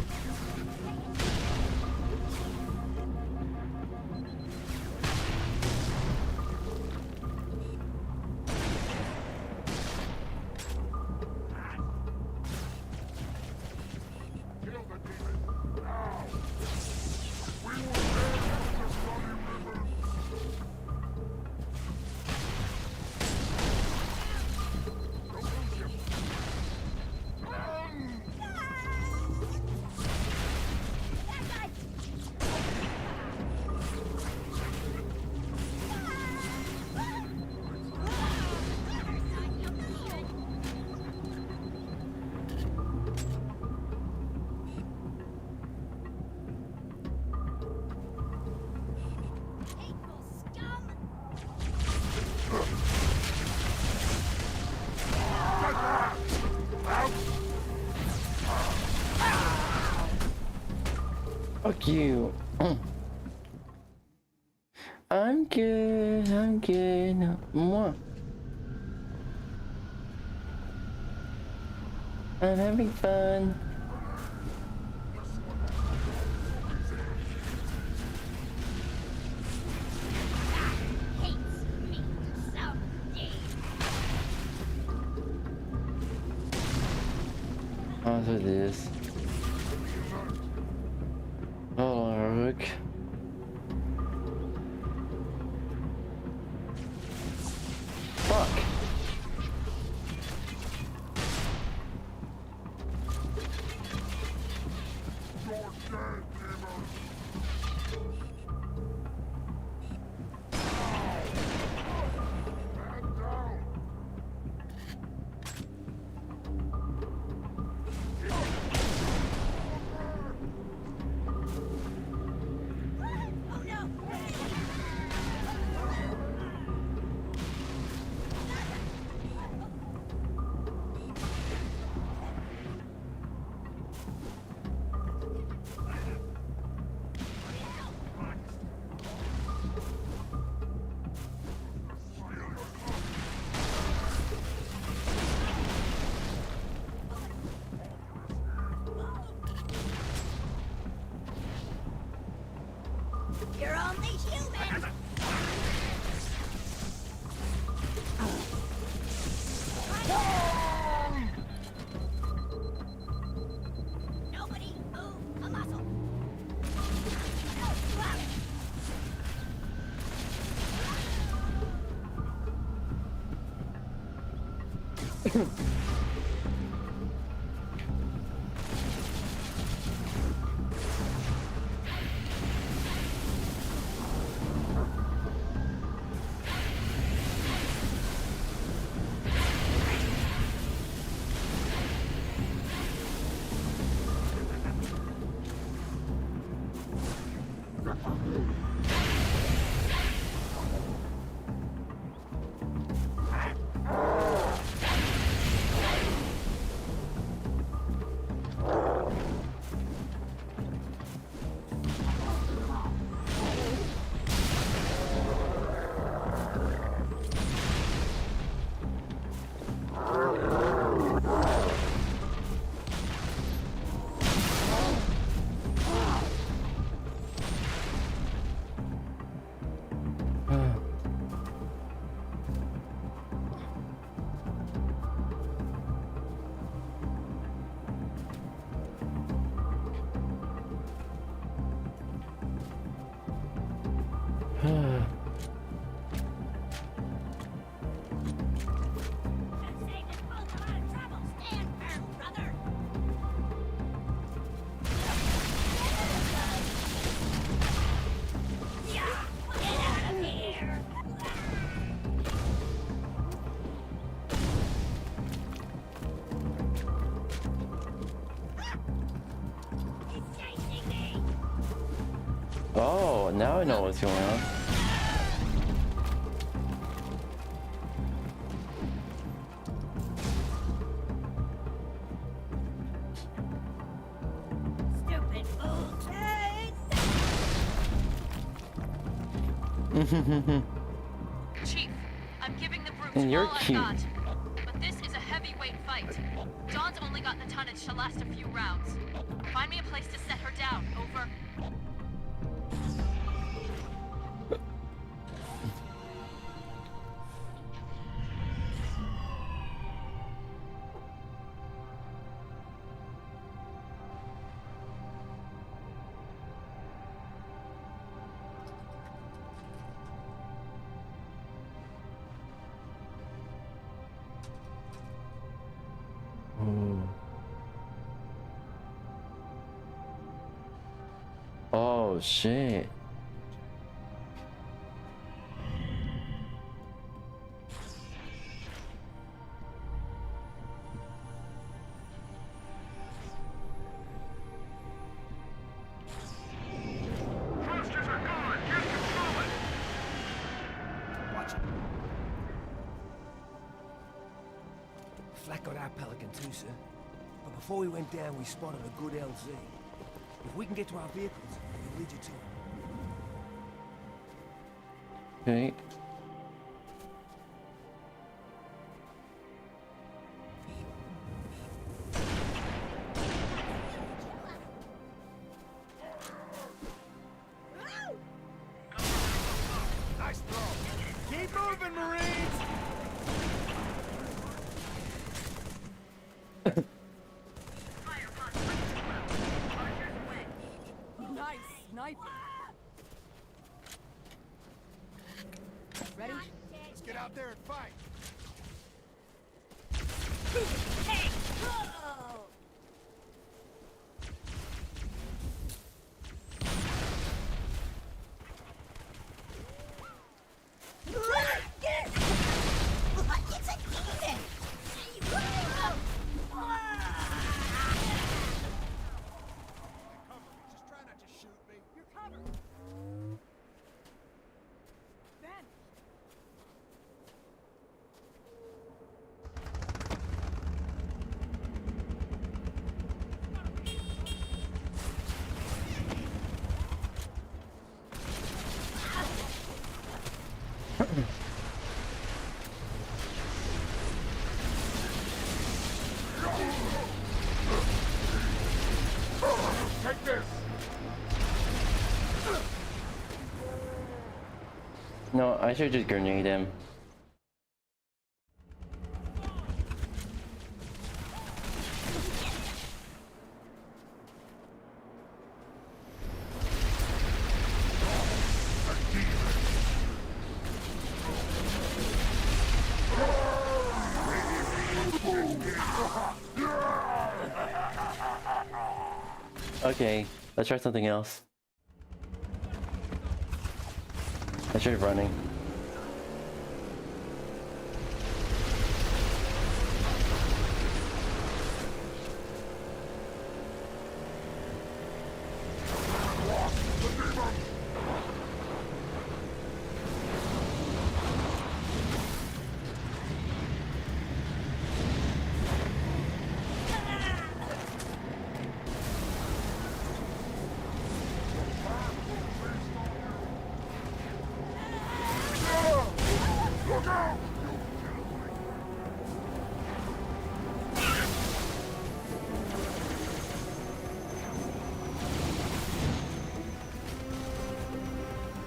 Fuck you. I'm good. I'm good. Mwah. I'm having fun. Oh, so this. Hold on real quick. Fuck. You're only human! Nobody move a muscle! Oh, now I know what's going on. Stupid bullshit! Chief, I'm giving the brutes And you're all cute. I've got. But this is a heavyweight fight. Dawn's only got the tonnage to last a few rounds. Find me a place to set her down. Over. Oh shit. Thrusters are gone. Get control it. Watch it. Flak got our Pelican too, sir. But before we went down, we spotted a good LZ. If we can get to our vehicles, we'll lead you to it. Okay. Nice throw. Keep moving, Marines! Nice. sniper. Ready? Let's get out there and fight. Hey! Whoa! It's a demon! Cover me. Just try not to shoot me. You're covered. Ben. Take this! No, I should just grenade him. Okay, let's try something else. I tried running.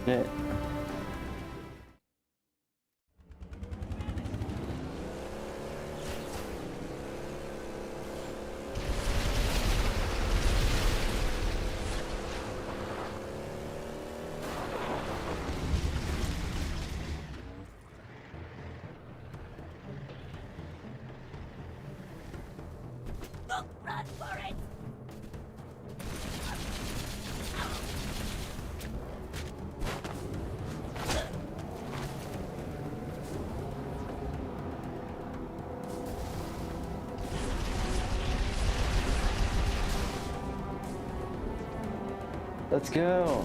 Shit. Look, run for it! Let's go.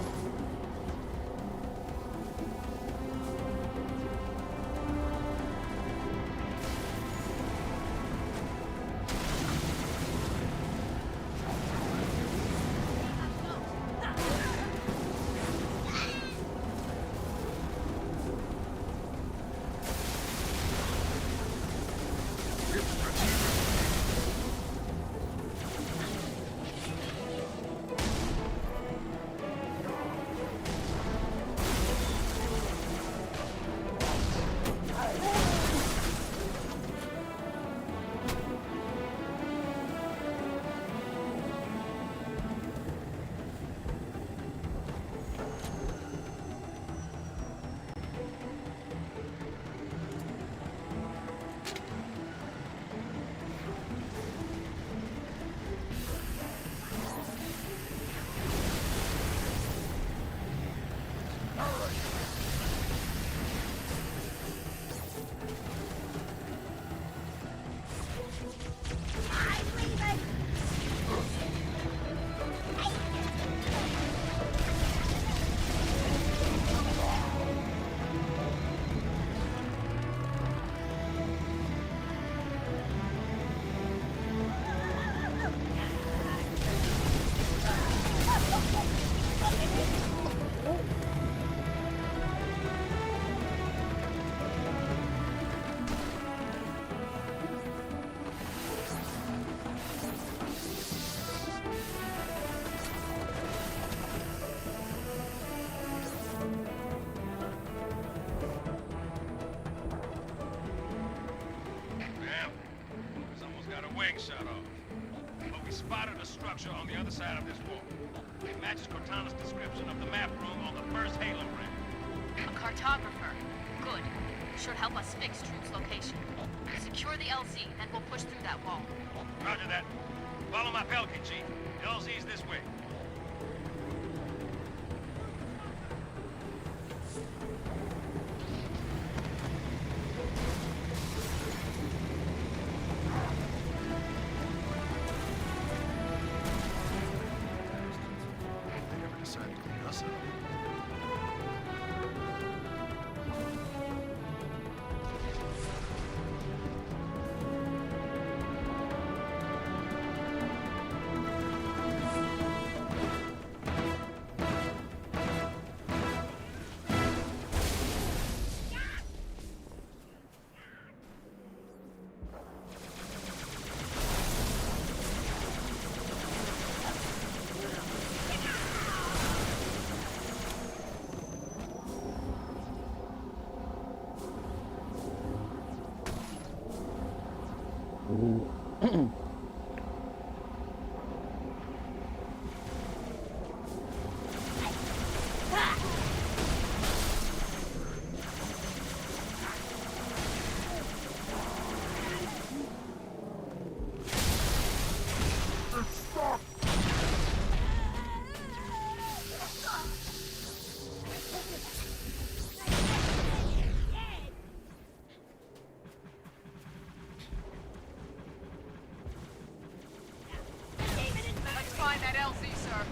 Damn. He's almost got a wing shut off. But we spotted a structure signature on the other side of this wall. It matches Cortana's description of the map room on the first Halo ring. A cartographer. Good. Should help us fix Truth's location. Secure the LZ, and we'll push through that wall. Roger that. Follow my Pelican, Chief. The LZ's this way. Let's find that LZ, sir.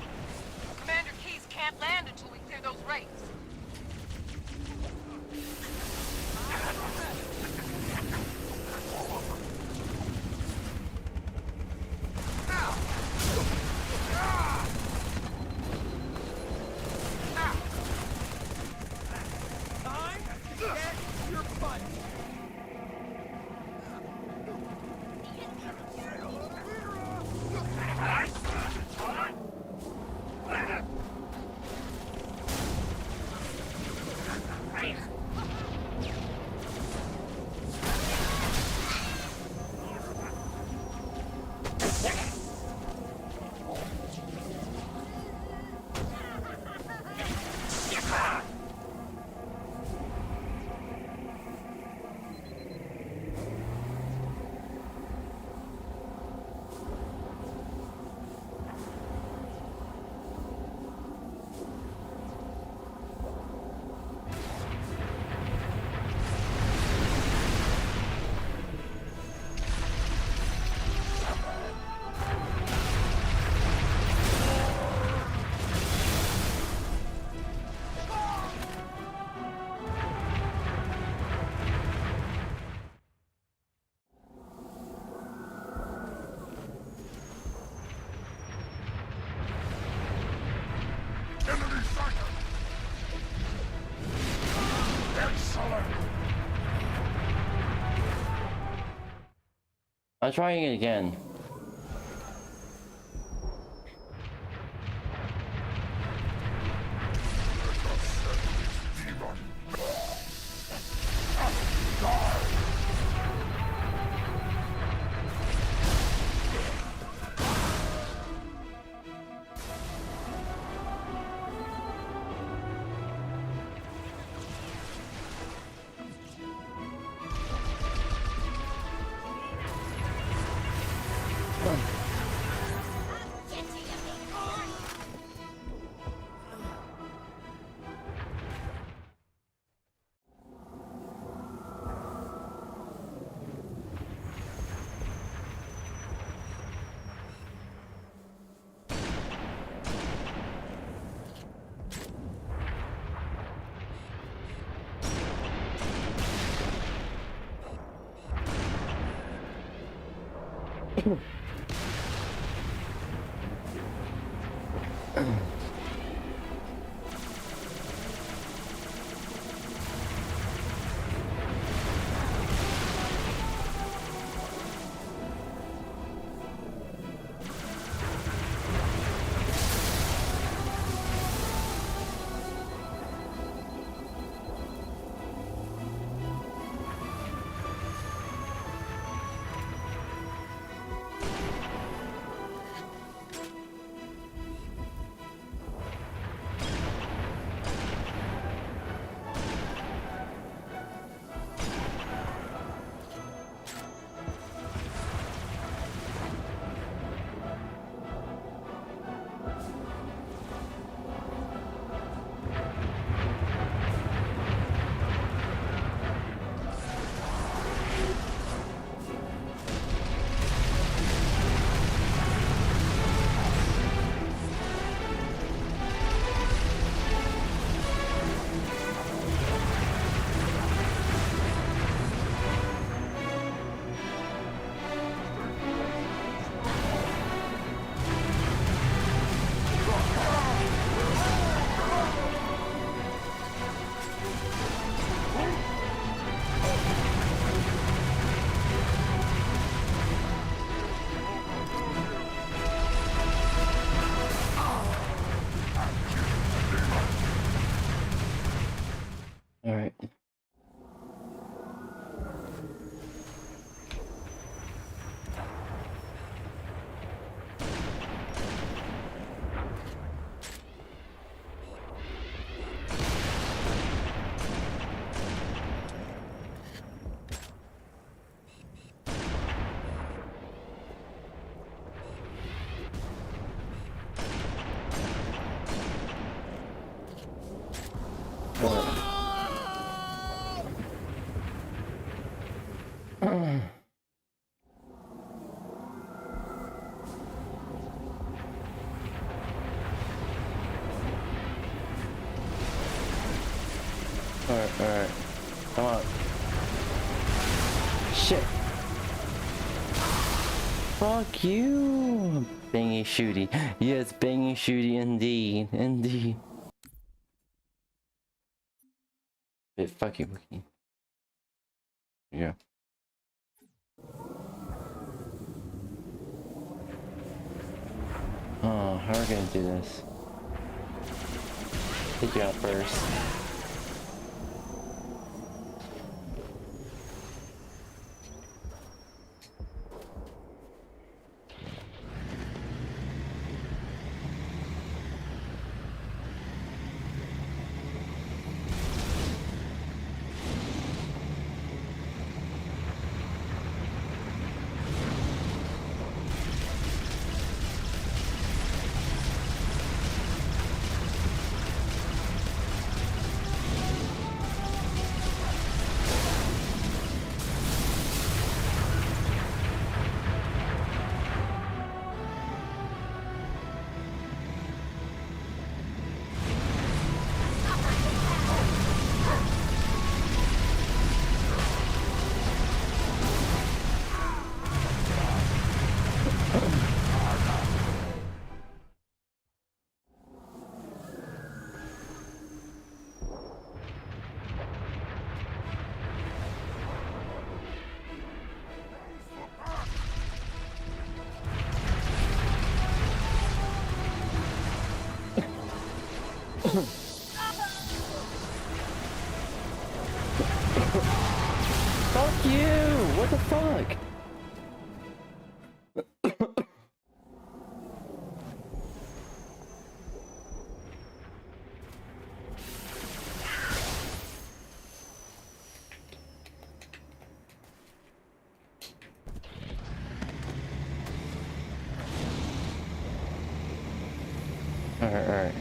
Commander Keyes can't land until we clear those rates. Time to get your butt. Enemy sighted! Excellent! I'm trying it again. Alright. Come on. Shit. Fuck you. Bangy shooty. Yes, bangy shooty indeed. Indeed. But fuck you, Wiki. Yeah. Oh, how are we gonna do this? Take you out first. Fuck you! What the fuck? Alright.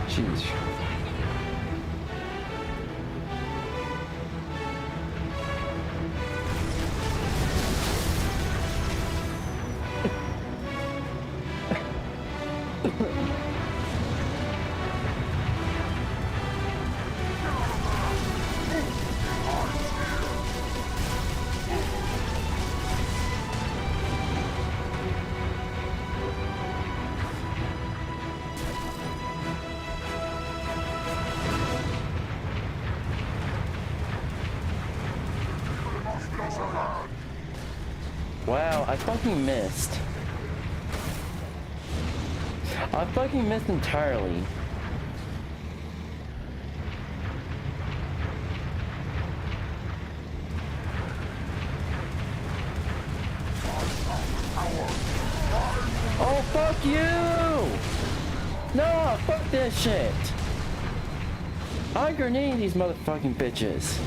Jeez. Wow, I fucking missed. I fucking missed entirely. Oh, fuck you! No, fuck this shit! I grenade these motherfucking bitches.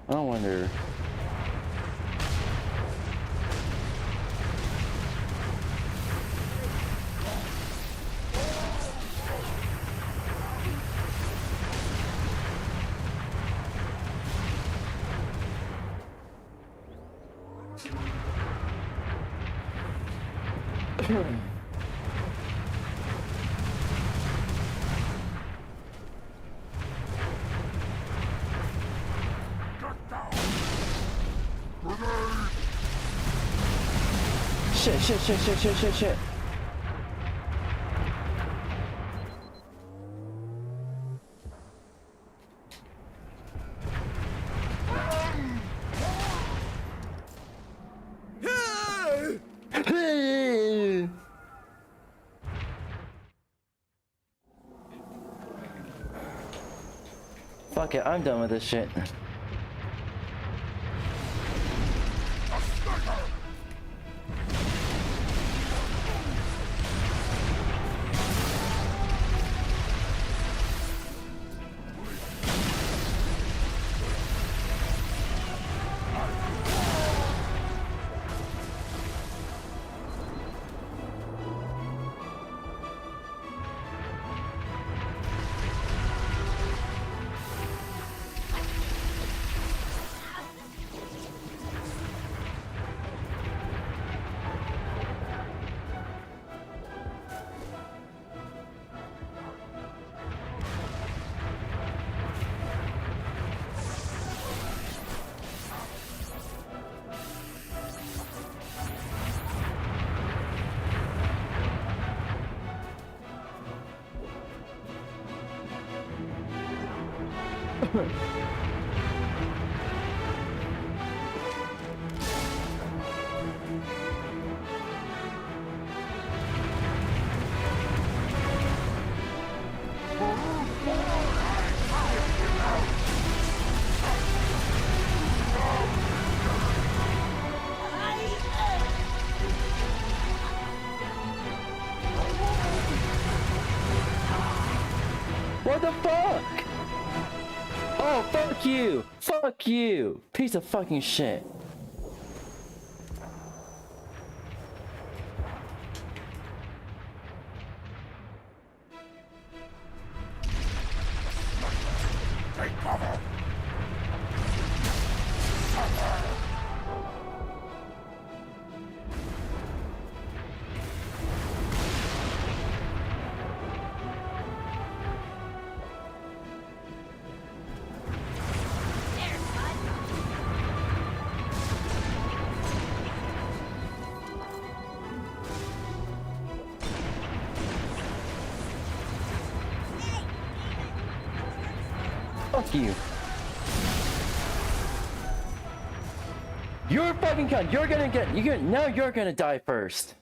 I wonder. Shit. Fuck it, I'm done with this shit. What the fuck? Oh, fuck you! Fuck you! Piece of fucking shit. Take cover! Fuck you. You're a fucking cunt. Now you're gonna die first.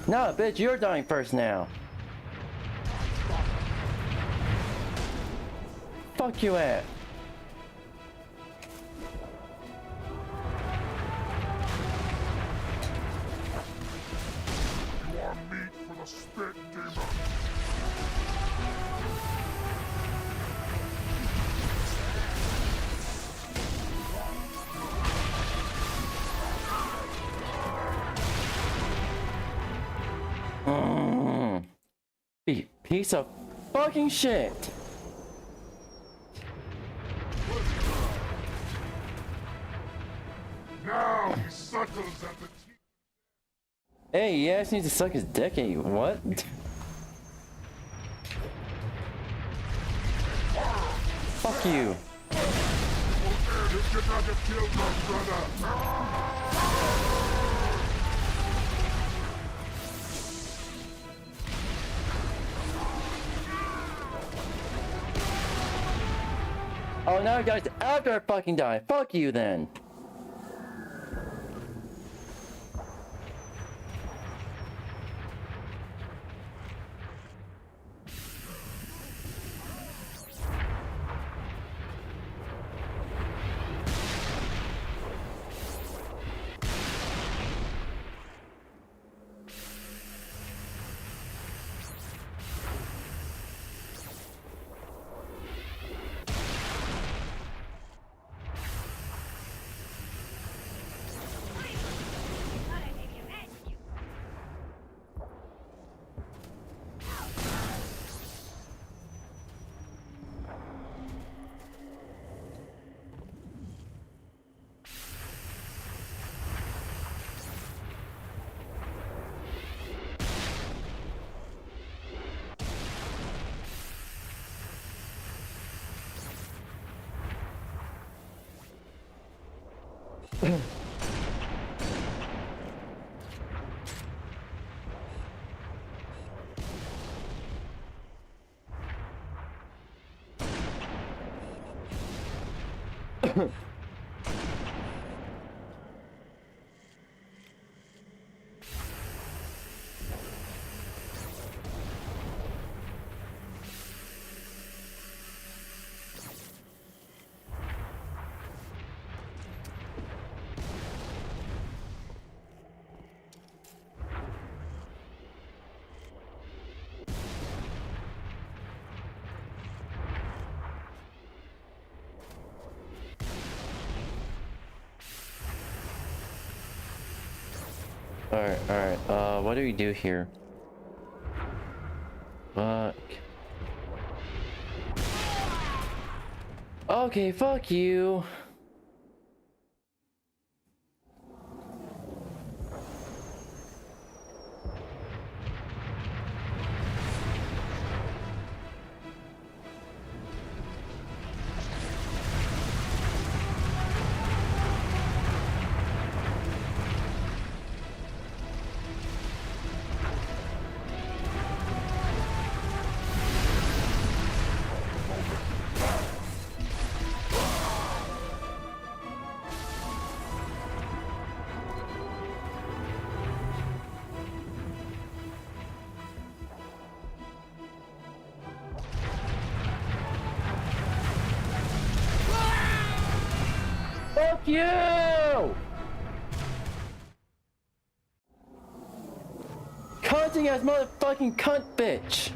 No, bitch, you're dying first now. Fuck you at. You are meat for the spit demon! Piece of fucking shit. Now he suckles at the teeth. Hey, he asked me to suck his dick at you. What? Fuck you. You cannot have killed my brother! Oh, now guys, after I fucking die. Fuck you then. Alright, what do we do here? Fuck. Okay, fuck you. Fuck you! Cunting ass motherfucking cunt bitch!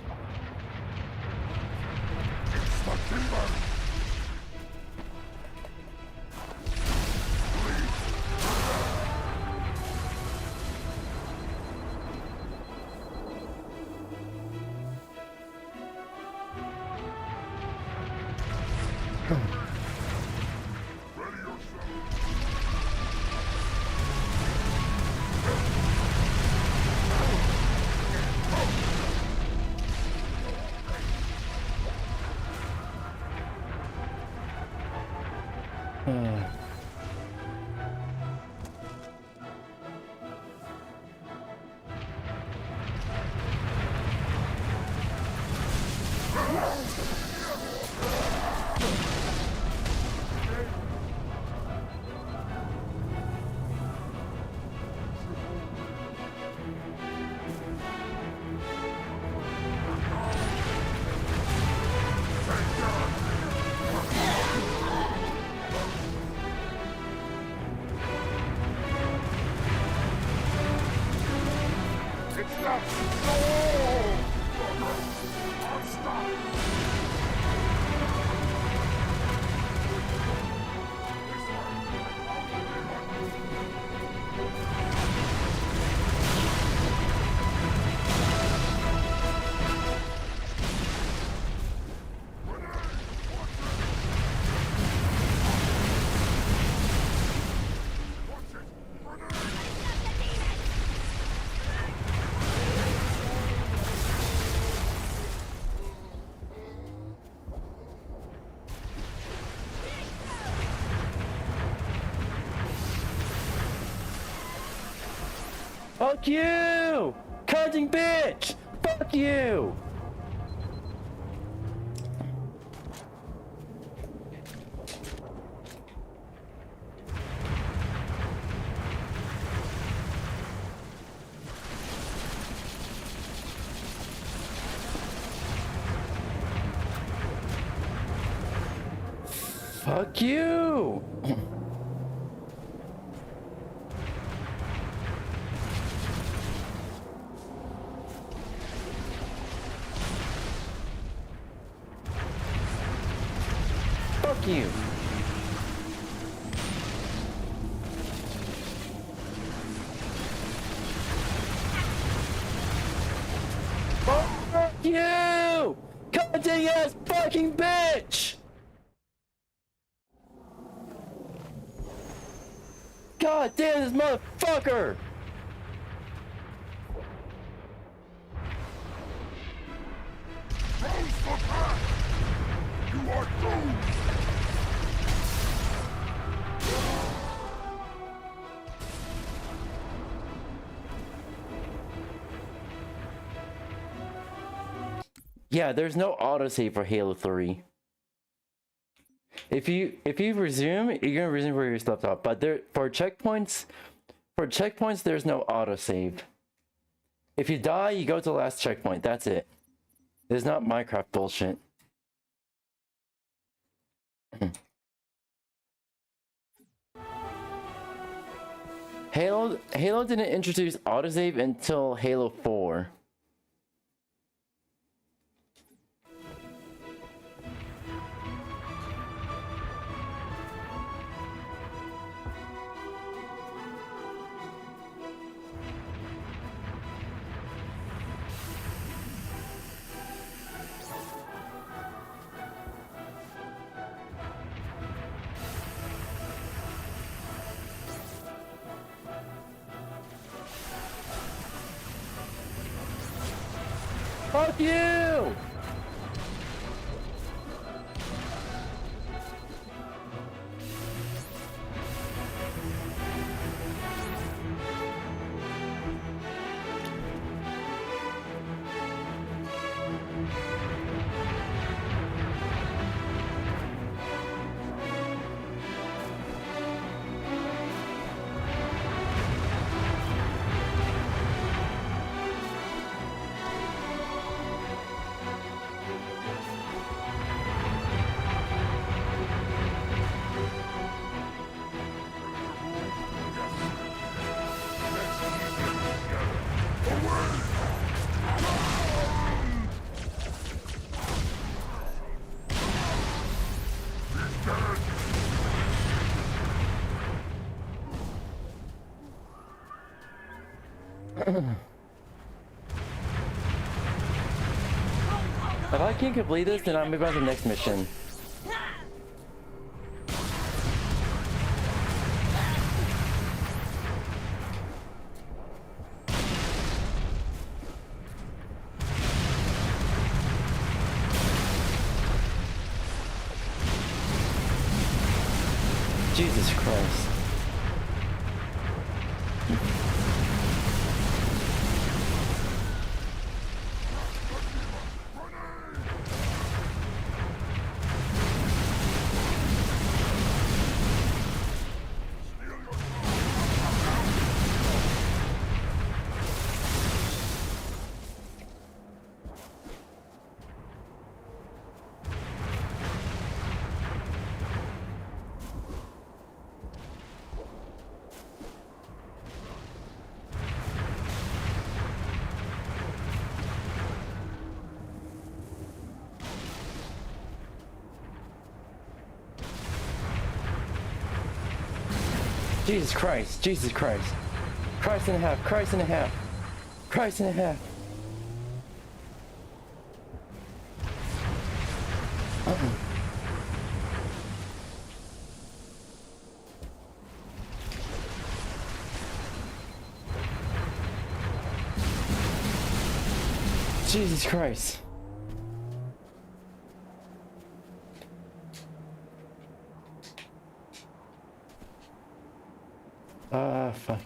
Fuck you! Cunting bitch! Fuck you! Fuck you! Fuck you! Fuck you! Cunting ass fucking bitch! God damn this motherfucker! Close the path! You are doomed! Yeah, there's no autosave for Halo 3. If you resume, you're gonna resume where you left off. But for checkpoints, there's no autosave. If you die, you go to the last checkpoint. That's it. It's not Minecraft bullshit. Halo didn't introduce autosave until Halo 4. Fuck you! If I can't complete this, then I'll move on to the next mission. Jesus Christ. Jesus Christ, Jesus Christ. Christ and a half, Christ and a half. Christ and a half. Jesus Christ. Fuck.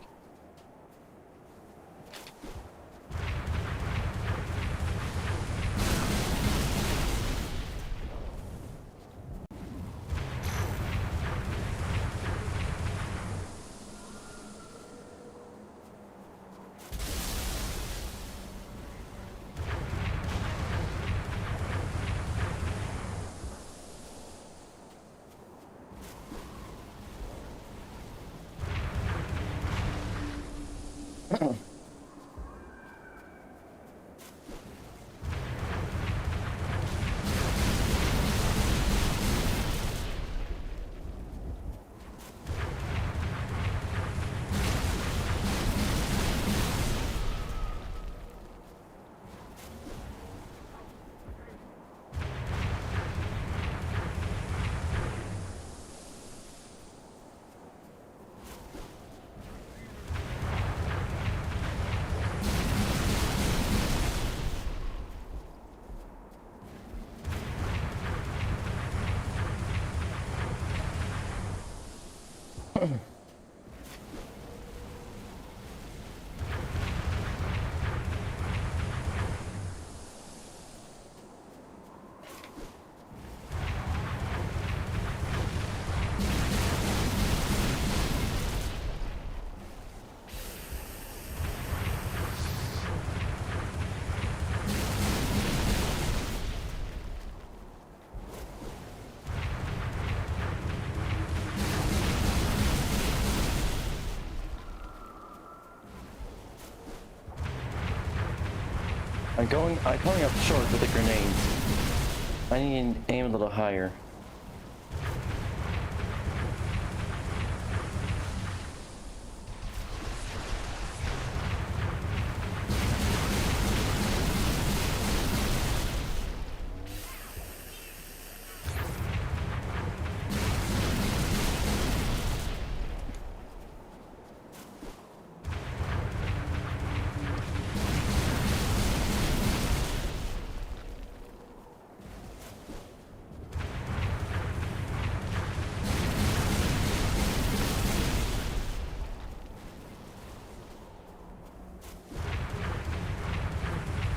I'm coming up short with the grenades. I need to aim a little higher.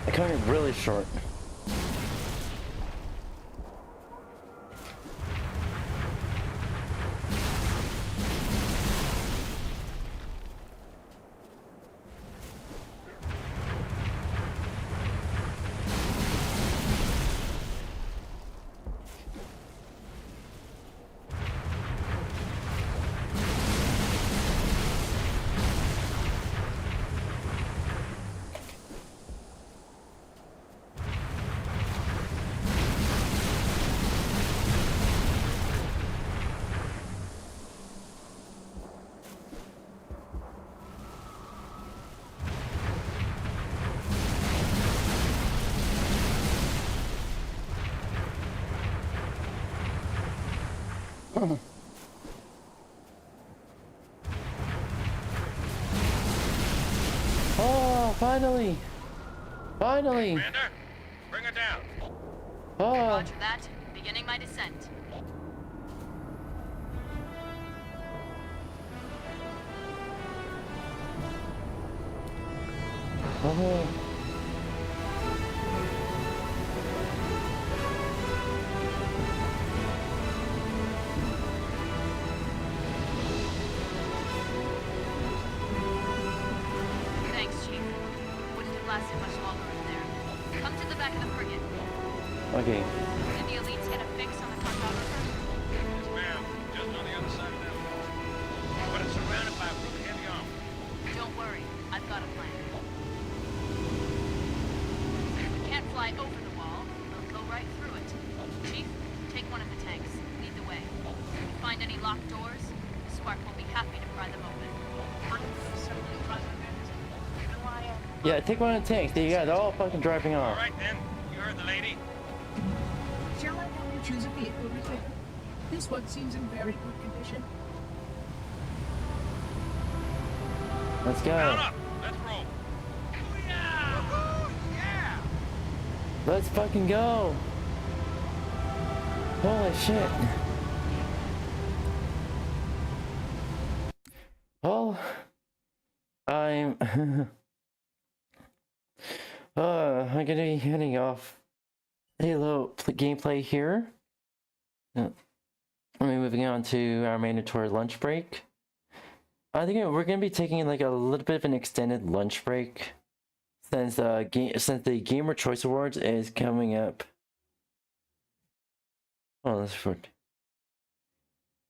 I'm coming really short. Oh, finally! Finally! Commander, bring her down. Oh. Roger that. Beginning my descent. Oh. Thanks, Chief. Wouldn't have lasted much longer in there. Come to the back of the frigate. Okay. Did the elites get a fix on the Cartographer? Yes, ma'am. Just on the other side of that wall. But it's surrounded by a really heavy armor. Don't worry. I've got a plan. We can't fly over the wall. We'll go right through it. Chief, take one of the tanks. Lead the way. If you find any locked doors, the Spark will be happy to pry them open. Yeah, take one of the tanks. Yeah, they're all fucking driving off. All right, then. You heard the lady. Shall I help you choose a vehicle, Richard? This one seems in very good condition. Let's go. Mount up. Let's roll. Yeah! Let's fucking go. Holy shit. Well, I'm I'm gonna be heading off Halo gameplay here. I'm moving on to our mandatory lunch break. I think we're gonna be taking like a little bit of an extended lunch break since the Gamer Choice Awards is coming up. Oh, that's for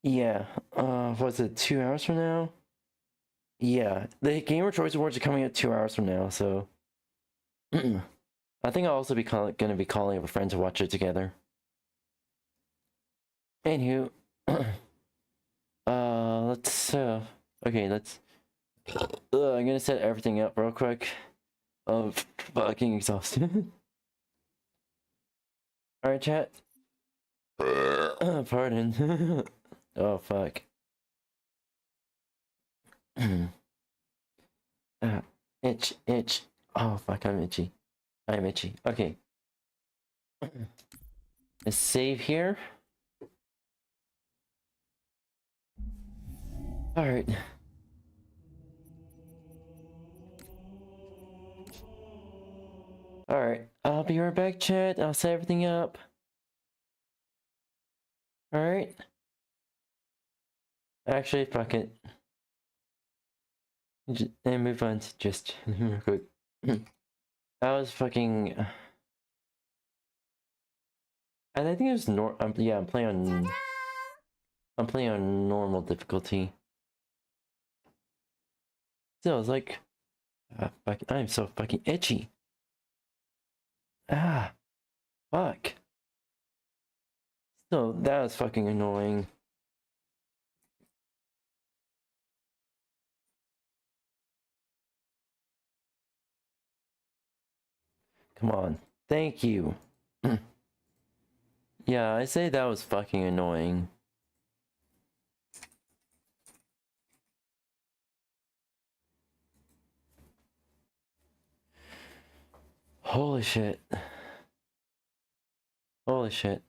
yeah. Was it 2 hours from now? Yeah, the Gamer Choice Awards are coming up 2 hours from now, so I think I'll also be gonna be calling up a friend to watch it together. Anywho, let's okay, let's. I'm gonna set everything up real quick. I'm fucking exhausted. All right, chat. Pardon. Oh fuck. Itch. Oh fuck, I'm itchy. I'm itchy. Okay. Let's save here. Alright. Alright, I'll be right back, chat. I'll set everything up. Alright. Actually, fuck it. And move on to just real quick. I was fucking. And I think it was yeah, I'm playing on normal difficulty. Still, it's like, fuck, I'm so fucking itchy. Ah, fuck. So that was fucking annoying. Come on. Thank you. Yeah, I say that was fucking annoying. Holy shit. Holy shit.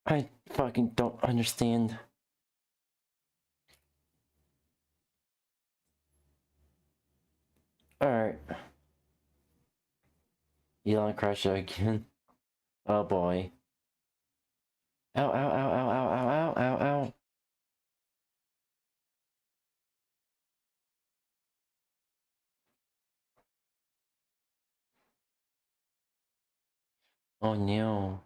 I fucking don't understand. Alright. Elon crashed again. Oh boy. Ow, ow, ow, ow, ow, ow, ow, ow, ow. Oh no.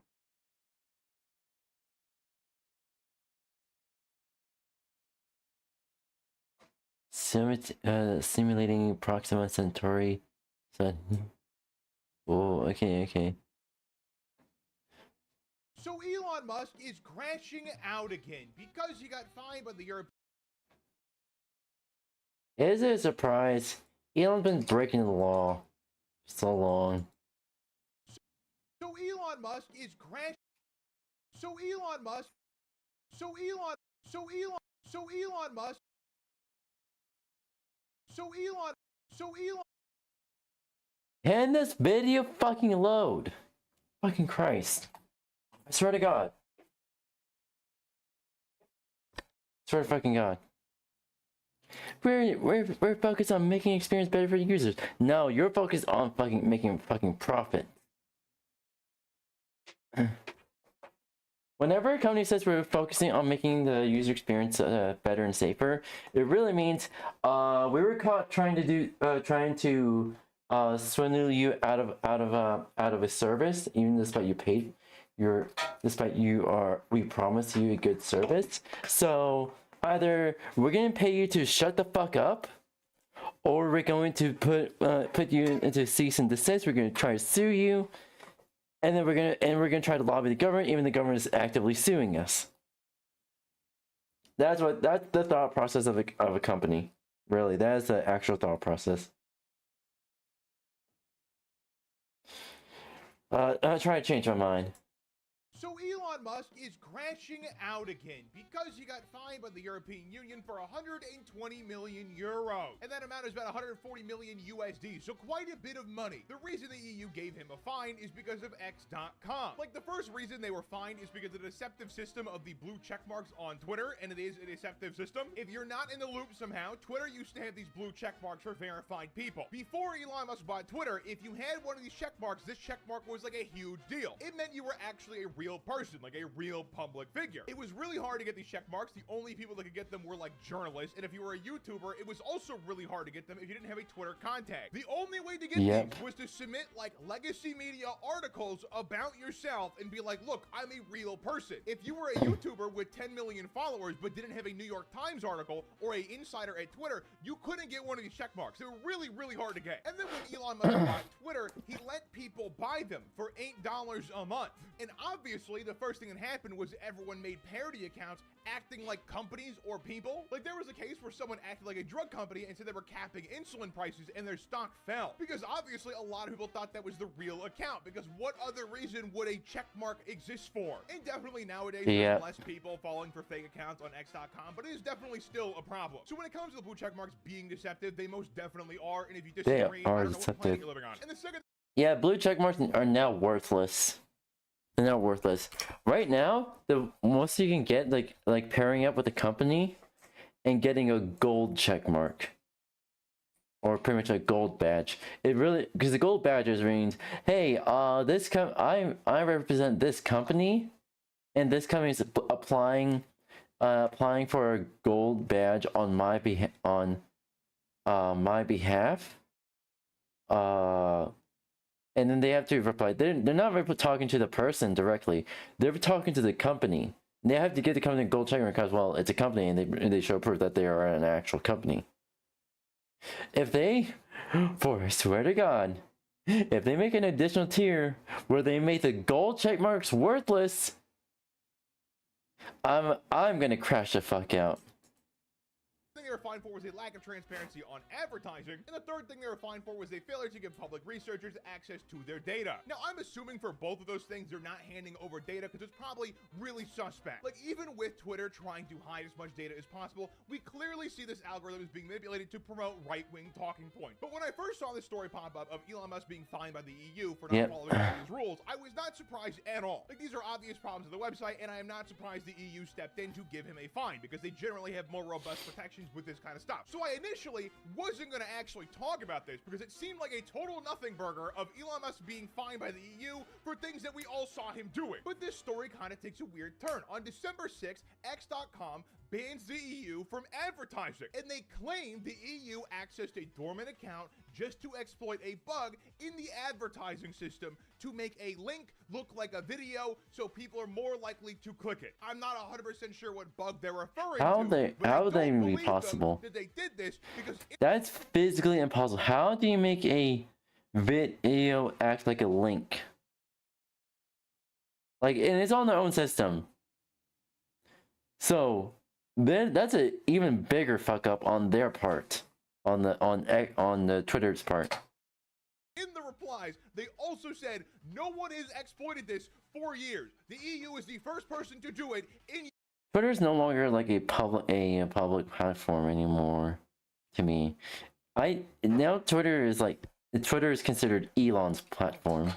Simulating Proxima Centauri. Oh, okay, okay. So Elon Musk is crashing out again because he got fined by the European. Is it a surprise? Elon's been breaking the law for so long. So Elon Musk is crashing. So Elon Musk. So Elon. So Elon. So Elon Musk. So Elon. So Elon. Can this video fucking load? Fucking Christ. I swear to God. Swear to fucking God. We're focused on making experience better for users. No, you're focused on fucking making fucking profit. Whenever a company says we're focusing on making the user experience better and safer, it really means we were caught trying to swindle you out of a service, even despite you paid we promised you a good service. So either we're gonna pay you to shut the fuck up, or we're going to put you into cease and desist. We're gonna try to sue you, and then we're gonna try to lobby the government, even the government is actively suing us. That's the thought process of a company. Really, that is the actual thought process. I'll try to change my mind. So Elon Musk is crashing out again because he got fined by the European Union for 120 million euros. And that amount is about 140 million USD, so quite a bit of money. The reason the EU gave him a fine is because of X.com. Like, the first reason they were fined is because of the deceptive system of the blue check marks on Twitter, and it is a deceptive system. If you're not in the loop somehow, Twitter used to have these blue check marks for verified people. Before Elon Musk bought Twitter, if you had one of these check marks, this check mark was like a huge deal. It meant you were actually a real person, like a real public figure. It was really hard to get these check marks. The only people that could get them were like journalists, and if you were a YouTuber, it was also really hard to get them if you didn't have a Twitter contact. The only way to get these was to submit like legacy media articles about yourself and be like, look, I'm a real person. If you were a YouTuber with 10 million followers but didn't have a New York Times article or a insider at Twitter, you couldn't get one of these check marks. They were really, really hard to get. And then when Elon Musk bought Twitter, he let people buy them for $8 a month. And obviously, the first thing that happened was everyone made parody accounts acting like companies or people. Like, there was a case where someone acted like a drug company and said they were capping insulin prices and their stock fell. Because obviously a lot of people thought that was the real account, because what other reason would a check mark exist for? And definitely nowadays there's less people falling for fake accounts on X.com, but it is definitely still a problem. So when it comes to the blue check marks being deceptive, they most definitely are, and if you disagree, I don't know what planet you're living on. And the second— yeah, blue check marks are now worthless. They're not worthless. Right now, the most you can get, like pairing up with a company and getting a gold check mark, or pretty much a gold badge. It really, because the gold badges means, hey, I represent this company, and this company is applying for a gold badge on my behalf. And then they have to reply. They're not talking to the person directly. They're talking to the company. They have to get the company a gold check mark because, well, it's a company, and they show proof that they are an actual company. If they, for I swear to God, if they make an additional tier where they make the gold check marks worthless, I'm gonna crash the fuck out. The thing they were fined for was a lack of transparency on advertising, and the third thing they were fined for was a failure to give public researchers access to their data. Now, I'm assuming for both of those things, they're not handing over data because it's probably really suspect. Like, even with Twitter trying to hide as much data as possible, we clearly see this algorithm is being manipulated to promote right-wing talking points. But when I first saw this story pop up of Elon Musk being fined by the EU for not following these rules, I was not surprised at all. Like, these are obvious problems with the website, and I am not surprised the EU stepped in to give him a fine because they generally have more robust protections with this kind of stuff. So I initially wasn't going to actually talk about this because it seemed like a total nothing burger of Elon Musk being fined by the EU for things that we all saw him doing. But this story kind of takes a weird turn. On December 6th, X.com bans the EU from advertising, and they claim the EU accessed a dormant account just to exploit a bug in the advertising system to make a link look like a video so people are more likely to click it. I'm not 100% sure what bug they're referring to. How would that even be possible? That they did this because that's physically impossible. How do you make a video act like a link? Like, and it's on their own system. So then that's an even bigger fuck up on their part, on the Twitter's part. In the replies, they also said no one has exploited this for years. The EU is the first person to do it in. Twitter's no longer like a public platform anymore to me. Now Twitter is considered Elon's platform.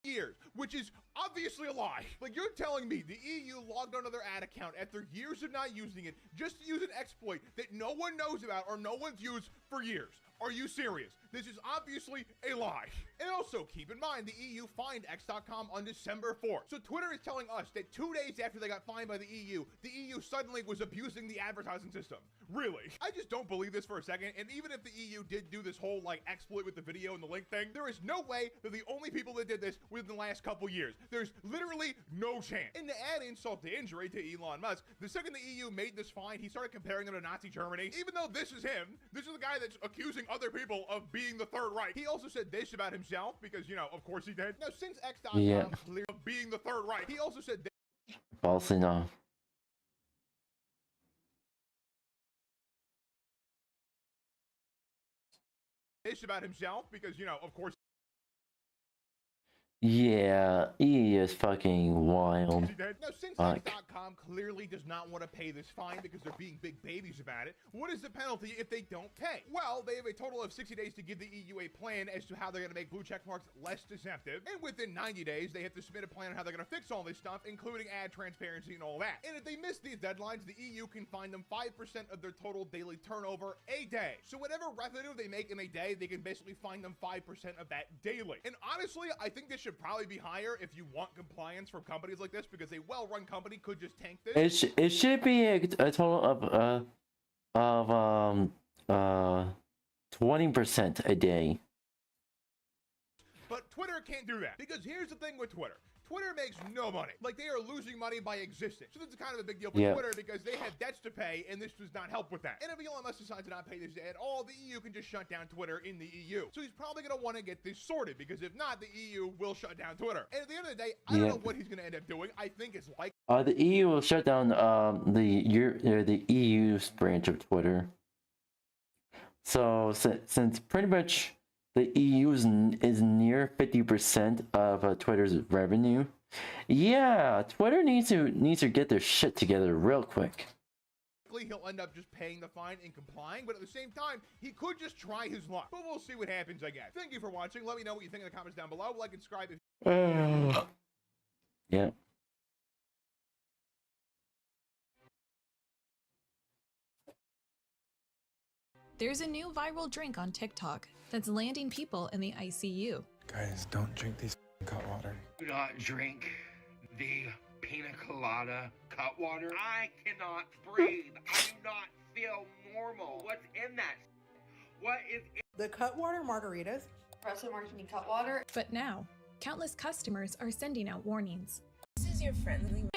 Years, which is obviously a lie. Like, you're telling me the EU logged onto their ad account after years of not using it just to use an exploit that no one knows about or no one's used for years. Are you serious? This is obviously a lie. And also, keep in mind, the EU fined X.com on December 4th. So Twitter is telling us that 2 days after they got fined by the EU suddenly was abusing the advertising system. Really? I just don't believe this for a second, and even if the EU did do this whole, like, exploit with the video and the link thing, there is no way that the only people that did this within the last couple years. There's literally no chance. And to add insult to injury to Elon Musk, the second the EU made this fine, he started comparing them to Nazi Germany. Even though this is him, this is the guy that's accusing other people of being the Third Reich. He also said this about himself, because, you know, of course he did. Now, since X.com clearly of being the Third Reich, he also said this. False enough. This about himself, because, you know, of course. Yeah, he is fucking wild. Now, since X.com clearly does not want to pay this fine because they're being big babies about it, what is the penalty if they don't pay? Well, they have a total of 60 days to give the EU a plan as to how they're going to make blue check marks less deceptive, and within 90 days, they have to submit a plan on how they're going to fix all this stuff, including ad transparency and all that. And if they miss these deadlines, the EU can fine them 5% of their total daily turnover a day. So whatever revenue they make in a day, they can basically fine them 5% of that daily. And honestly, I think this should probably be higher if you want compliance from companies like this, because a well-run company could just tank this. It should be a total of 20% a day. But Twitter can't do that, because here's the thing with Twitter. Twitter makes no money. Like, they are losing money by existing. So this is kind of a big deal for Twitter, because they have debts to pay, and this does not help with that. And if Elon Musk decides to not pay this at all, the EU can just shut down Twitter in the EU. So he's probably going to want to get this sorted, because if not, the EU will shut down Twitter. And at the end of the day, I don't know what he's going to end up doing. I think it's like... the EU will shut down the EU's branch of Twitter. So since pretty much the EU is near 50% of Twitter's revenue, yeah, Twitter needs to get their shit together real quick. He'll end up just paying the fine and complying, but at the same time, he could just try his luck. But we'll see what happens, I guess. Thank you for watching. Let me know what you think in the comments down below. Like and subscribe if yeah. There's a new viral drink on TikTok that's landing people in the ICU. Guys, don't drink these cut water. Do not drink the pina colada cut water. I cannot breathe. I do not feel normal. What's in that? What is in the cut water margaritas? Espresso martini cut water. But now, countless customers are sending out warnings. This is your friendly.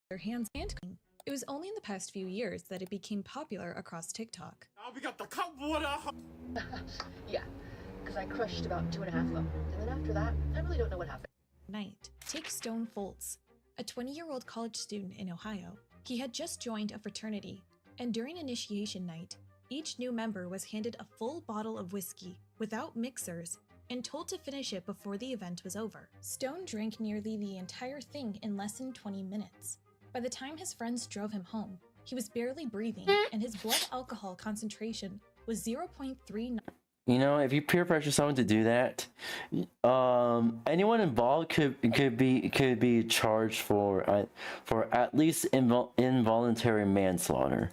Their hands and clean. It was only in the past few years that it became popular across TikTok. we got the cut water. Yeah, because I crushed about 2.5 of them. And then after that, I really don't know what happened. Night. Take Stone Foltz, a 20-year-old college student in Ohio. He had just joined a fraternity, and during initiation night, each new member was handed a full bottle of whiskey without mixers and told to finish it before the event was over. Stone drank nearly the entire thing in less than 20 minutes. By the time his friends drove him home, he was barely breathing, and his blood alcohol concentration was 0.39. You know, if you peer pressure someone to do that, anyone involved could be charged for at least involuntary manslaughter.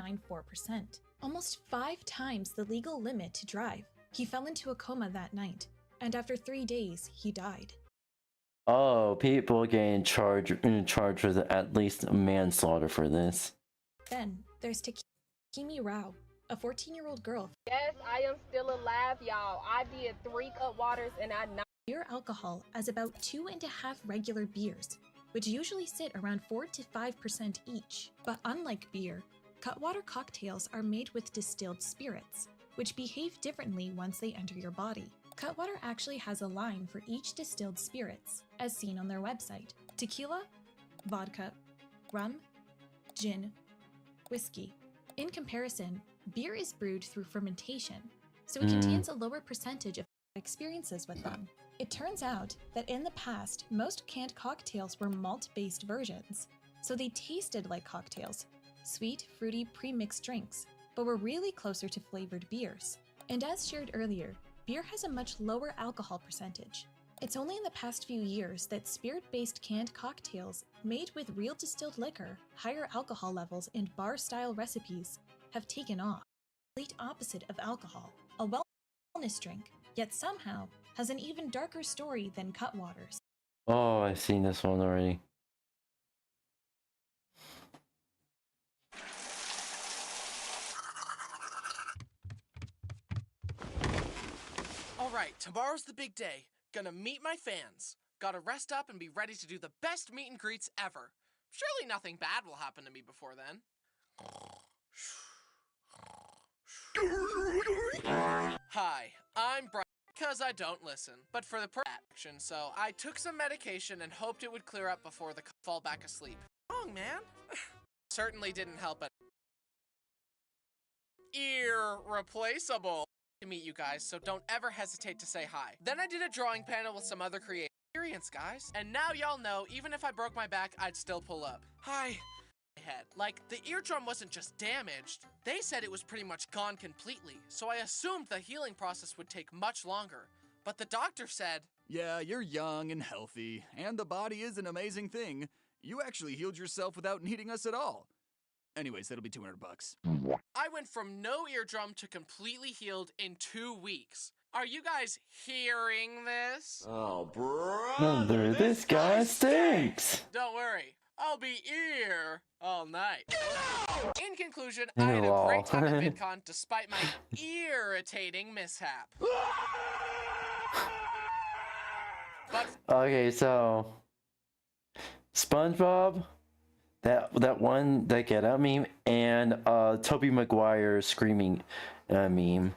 94%, almost 5 times the legal limit to drive. He fell into a coma that night, and after 3 days, he died. Oh, people getting charged with at least manslaughter for this. Then there's Takimi Rao, a 14-year-old girl. Yes, I am still alive, y'all. I did 3 cut waters and I know. Beer alcohol as about 2.5 regular beers, which usually sit around 4 to 5% each. But unlike beer, cutwater cocktails are made with distilled spirits, which behave differently once they enter your body. Cutwater actually has a line for each distilled spirits, as seen on their website. Tequila, vodka, rum, gin, whiskey. In comparison, beer is brewed through fermentation, so it contains a lower percentage of experiences with them. It turns out that in the past, most canned cocktails were malt-based versions, so they tasted like cocktails, sweet, fruity, pre-mixed drinks, but were really closer to flavored beers. And as shared earlier, beer has a much lower alcohol percentage. It's only in the past few years that spirit-based canned cocktails made with real distilled liquor, higher alcohol levels, and bar-style recipes have taken off. The complete opposite of alcohol, a wellness drink, yet somehow has an even darker story than Cutwaters. Oh, I've seen this one already. Alright, tomorrow's the big day. Gonna meet my fans. Gotta rest up and be ready to do the best meet and greets ever. Surely nothing bad will happen to me before then. Hi, I'm Brian, because I don't listen, but for the action, so I took some medication and hoped it would clear up before the fall back asleep. Wrong, man. Certainly didn't help it. Irreplaceable to meet you guys, so don't ever hesitate to say hi. Then I did a drawing panel with some other creative experience, guys. And now y'all know, even if I broke my back, I'd still pull up. Hi. Head. Like, the eardrum wasn't just damaged, they said it was pretty much gone completely, so I assumed the healing process would take much longer. But the doctor said, yeah, you're young and healthy, and the body is an amazing thing. You actually healed yourself without needing us at all. Anyways, that'll be $200. I went from no eardrum to completely healed in 2 weeks. Are you guys hearing this? Oh, brother, this guy stinks! Don't worry, I'll be ear all night. In conclusion, I had a great time at VidCon despite my irritating mishap. Okay, so SpongeBob, that one, that Get Out meme, and Tobey Maguire screaming meme.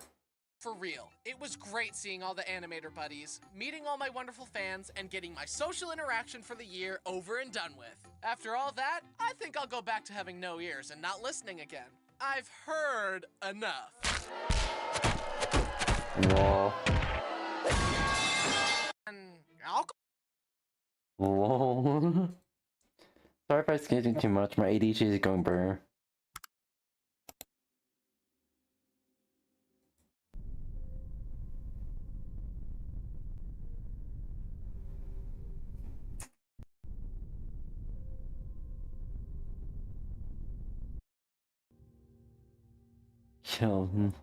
For real, it was great seeing all the animator buddies, meeting all my wonderful fans, and getting my social interaction for the year over and done with. After all that, I think I'll go back to having no ears and not listening again. I've heard enough. Lol. Lol. Sorry if I skipped too much, my ADHD is going burr. Kill him.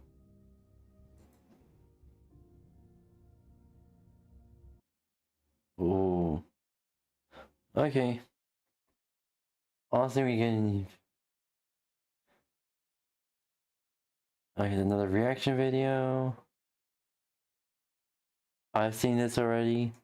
Ooh. Okay. Also, we can. Okay, another reaction video. I've seen this already.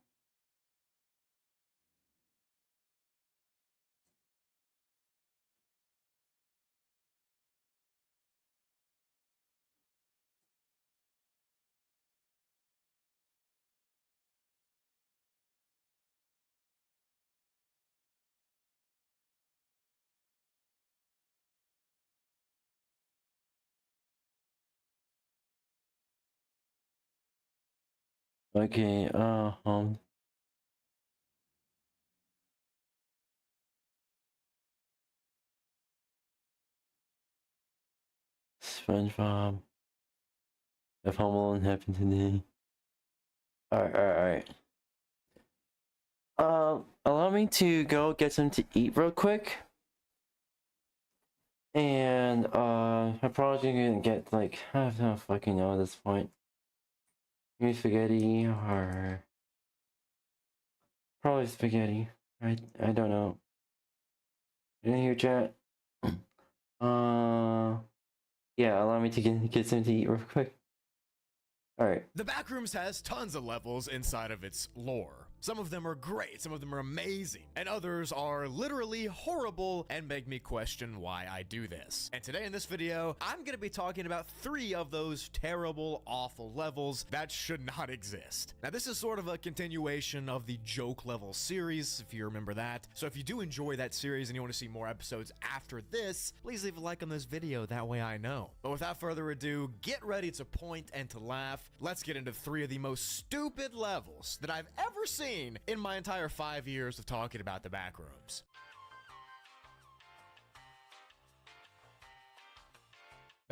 Okay, SpongeBob. If Home Alone happened today. Alright. Allow me to go get something to eat real quick. And, I'm probably gonna get, like, I don't fucking know at this point. Maybe spaghetti, or... Probably spaghetti. I don't know. Didn't hear chat. Yeah, allow me to get something to eat real quick. Alright. The Backrooms has tons of levels inside of its lore. Some of them are great, some of them are amazing, and others are literally horrible and make me question why I do this. And today in this video, I'm gonna be talking about 3 of those terrible, awful levels that should not exist. Now this is sort of a continuation of the joke level series, if you remember that. So if you do enjoy that series and you want to see more episodes after this, please leave a like on this video, that way I know. But without further ado, get ready to point and to laugh. Let's get into 3 of the most stupid levels that I've ever seen in my entire 5 years of talking about the Backrooms.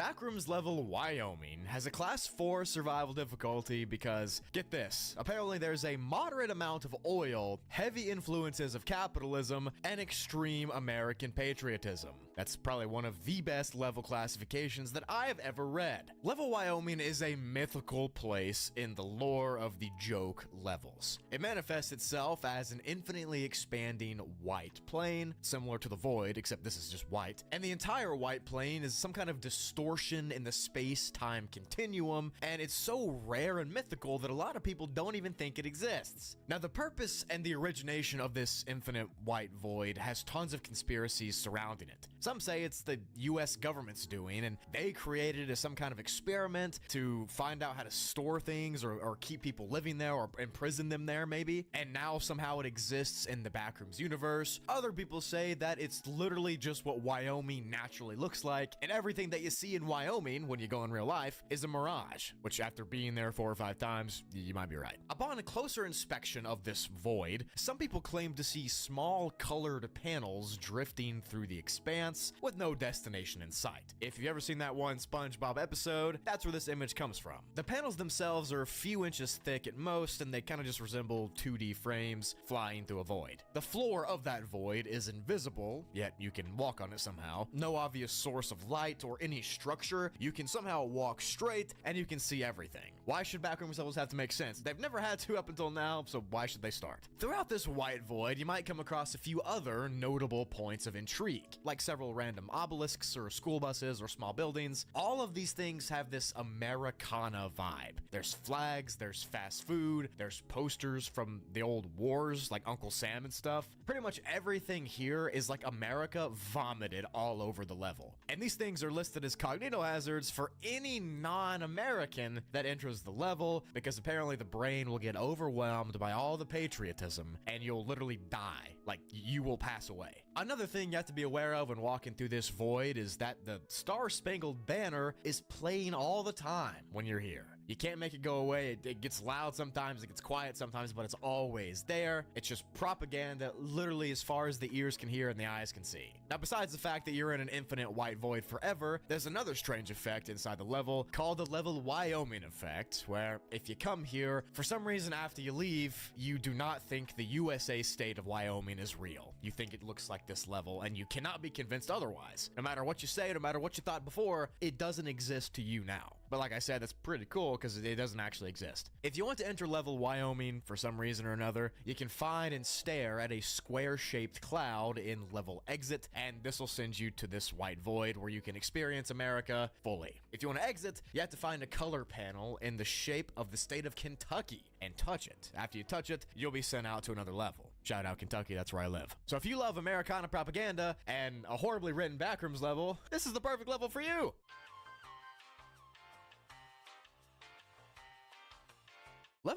Backrooms level Wyoming has a class 4 survival difficulty because, get this, apparently there's a moderate amount of oil, heavy influences of capitalism, and extreme American patriotism. That's probably one of the best level classifications that I have ever read. Level Wyoming is a mythical place in the lore of the joke levels. It manifests itself as an infinitely expanding white plane, similar to the Void, except this is just white, and the entire white plane is some kind of distortion in the space-time continuum, and it's so rare and mythical that a lot of people don't even think it exists. Now, the purpose and the origination of this infinite white void has tons of conspiracies surrounding it. Some say it's the US government's doing, and they created it as some kind of experiment to find out how to store things or keep people living there or imprison them there, maybe, and now somehow it exists in the Backrooms universe. Other people say that it's literally just what Wyoming naturally looks like, and everything that you see in Wyoming when you go in real life is a mirage, which after being there 4 or 5 times, you might be right. Upon a closer inspection of this void, some people claim to see small colored panels drifting through the expanse with no destination in sight. If you've ever seen that one SpongeBob episode, that's where this image comes from. The panels themselves are a few inches thick at most, and they kind of just resemble 2D frames flying through a void. The floor of that void is invisible, yet you can walk on it somehow. No obvious source of light or any structure. You can somehow walk straight and you can see everything. Why should Backrooms levels have to make sense? They've never had to up until now, so why should they start? Throughout this white void, you might come across a few other notable points of intrigue, like several random obelisks or school buses or small buildings. All of these things have this Americana vibe. There's flags, there's fast food, there's posters from the old wars like Uncle Sam and stuff. Pretty much everything here is like America vomited all over the level. And these things are listed as cognitohazards for any non-American that enters the level, because apparently the brain will get overwhelmed by all the patriotism and you'll literally die. Like, you will pass away. Another thing you have to be aware of when walking through this void is that the Star-Spangled Banner is playing all the time when you're here. You can't make it go away. It gets loud sometimes, it gets quiet sometimes, but it's always there. It's just propaganda literally as far as the ears can hear and the eyes can see. Now, besides the fact that you're in an infinite white void forever, there's another strange effect inside the level called the level Wyoming effect, where if you come here, for some reason after you leave, you do not think the USA state of Wyoming is real. You think it looks like this level, and you cannot be convinced otherwise. No matter what you say, no matter what you thought before, it doesn't exist to you now. But like I said, that's pretty cool because it doesn't actually exist. If you want to enter level Wyoming for some reason or another, you can find and stare at a square-shaped cloud in level exit, and this will send you to this white void where you can experience America fully. If you want to exit, you have to find a color panel in the shape of the state of Kentucky and touch it. After you touch it, you'll be sent out to another level. Shout out Kentucky, that's where I live. So if you love Americana propaganda and a horribly written Backrooms level, this is the perfect level for you.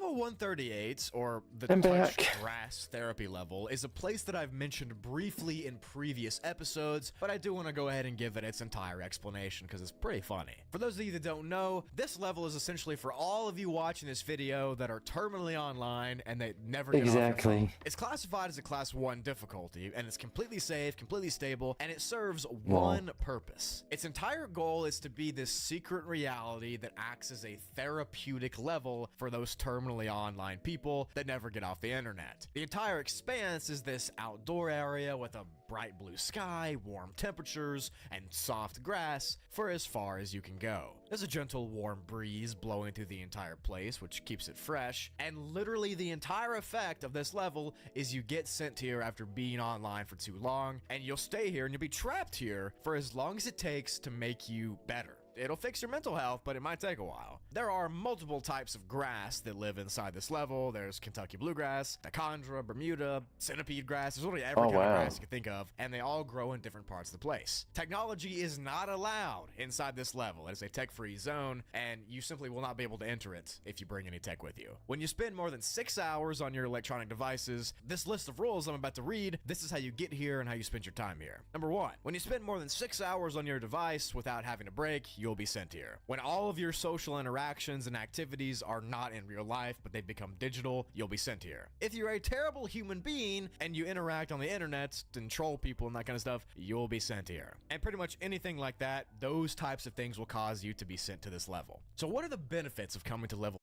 Level 138, or the I'm touch back. grass therapy level, is a place that I've mentioned briefly in previous episodes, but I do want to go ahead and give it its entire explanation because it's pretty funny. For those of you that don't know, this level is essentially for all of you watching this video that are terminally online and they never get off your phone. It's classified as a class 1 difficulty, and it's completely safe, completely stable, and it serves one purpose. Its entire goal is to be this secret reality that acts as a therapeutic level for those terminally online people that never get off the internet. The entire expanse is this outdoor area with a bright blue sky, warm temperatures, and soft grass for as far as you can go. There's a gentle warm breeze blowing through the entire place, which keeps it fresh, and literally the entire effect of this level is you get sent here after being online for too long, and you'll stay here and you'll be trapped here for as long as it takes to make you better. It'll fix your mental health, but it might take a while. There are multiple types of grass that live inside this level. There's Kentucky bluegrass, Dichondra, Bermuda, centipede grass. There's literally every kind of grass you can think of, and they all grow in different parts of the place. Technology is not allowed inside this level. It is a tech-free zone, and you simply will not be able to enter it if you bring any tech with you. When you spend more than 6 hours on your electronic devices, this list of rules I'm about to read, this is how you get here and how you spend your time here. Number 1, when you spend more than 6 hours on your device without having a break, you'll be sent here. When all of your social interactions and activities are not in real life, but they become digital, you'll be sent here. If you're a terrible human being and you interact on the internet and troll people and that kind of stuff, you'll be sent here. And pretty much anything like that, those types of things will cause you to be sent to this level. So what are the benefits of coming to level?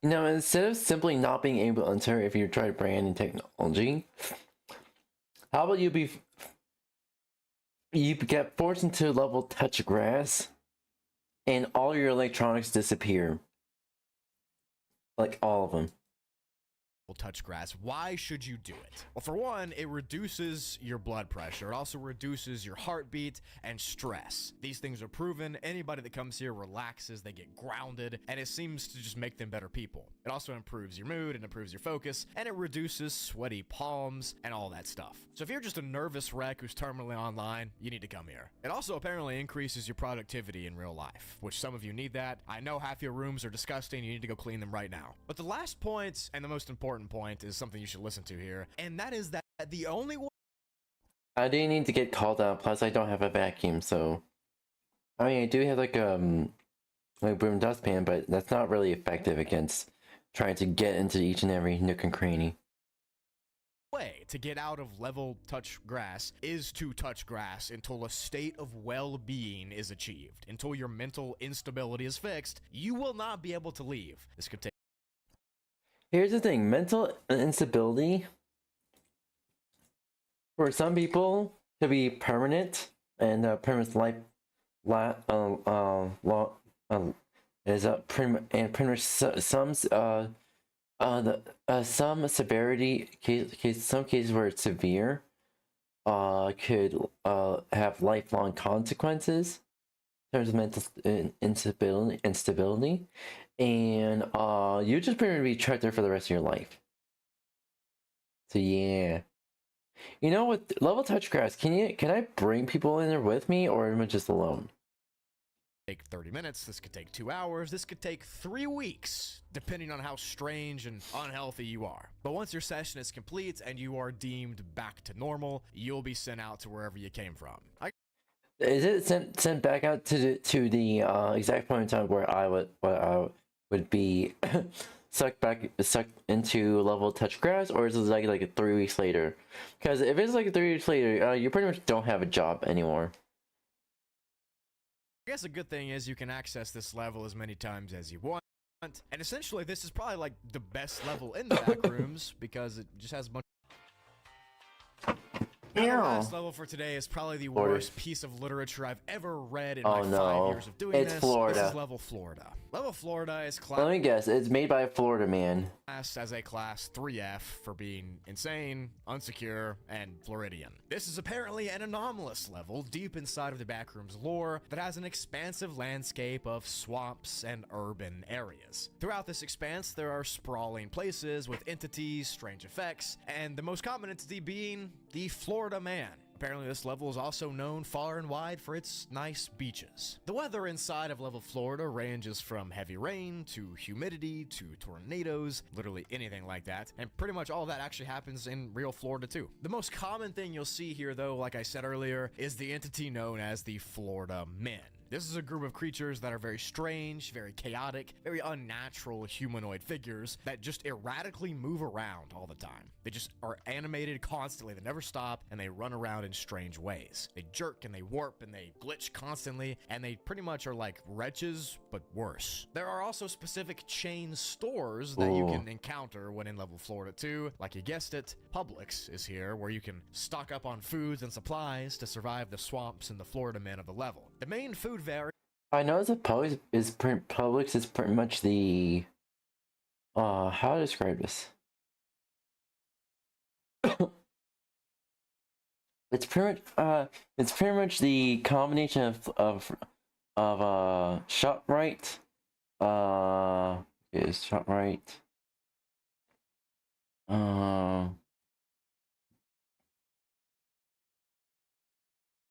You know, instead of simply not being able to enter if you try to bring any technology, how about you get forced into level touch grass and all your electronics disappear. Like all of them. Touch grass. Why should you do it? Well, for one, it reduces your blood pressure. It also reduces your heartbeat and stress. These things are proven. Anybody that comes here relaxes, they get grounded, and it seems to just make them better people. It also improves your mood and improves your focus, and it reduces sweaty palms and all that stuff. So if you're just a nervous wreck who's terminally online, you need to come here. It also apparently increases your productivity in real life, which some of you need that. I know half your rooms are disgusting. You need to go clean them right now. But the last point, and the most important point, is something you should listen to here, and that is that the only way I do need to get called out, plus I don't have a vacuum, so I mean I do have like broom dustpan, but that's not really effective against trying to get into each and every nook and cranny. Way to get out of level touch grass is to touch grass until a state of well-being is achieved. Until your mental instability is fixed, you will not be able to leave. This could take. Here's the thing, mental instability for some people could be permanent, and pretty much pretty much some severity some cases where it's severe could have lifelong consequences in terms of mental instability. And you just pretty much be trapped there for the rest of your life. So yeah. You know, with level touch grass, can I bring people in there with me, or am I just alone? Take 30 minutes, this could take 2 hours, this could take 3 weeks, depending on how strange and unhealthy you are. But once your session is complete and you are deemed back to normal, you'll be sent out to wherever you came from. Is it sent back out to the exact point in time where I would be sucked into level touch grass, or is it like 3 weeks later? Because if it's like 3 weeks later, you pretty much don't have a job anymore. I guess a good thing is you can access this level as many times as you want, and essentially this is probably like the best level in the back rooms because it just has a bunch. Now, the last level for today is probably the worst piece of literature I've ever read in my 5 years of doing this. Florida. This is level Florida. Level Florida is Let me guess, it's made by a Florida man. Classed as a class 3F for being insane, unsecure, and Floridian. This is apparently an anomalous level deep inside of the Backroom's lore that has an expansive landscape of swamps and urban areas. Throughout this expanse, there are sprawling places with entities, strange effects, and the most common entity being the Florida man. Apparently this level is also known far and wide for its nice beaches. The weather inside of level Florida ranges from heavy rain to humidity to tornadoes, literally anything like that, and pretty much all of that actually happens in real Florida too. The most common thing you'll see here though, like I said earlier, is the entity known as the Florida Men. This is a group of creatures that are very strange, very chaotic, very unnatural humanoid figures that just erratically move around all the time. They just are animated constantly, they never stop, and they run around in strange ways. They jerk and they warp and they glitch constantly, and they pretty much are like wretches, but worse. There are also specific chain stores that you can encounter when in level Florida 2. Like you guessed it, Publix is here, where you can stock up on foods and supplies to survive the swamps and the Florida Men of the level. The main food I know that Publix is pretty much the how to describe this. It's pretty much the combination of ShopRite, is ShopRite,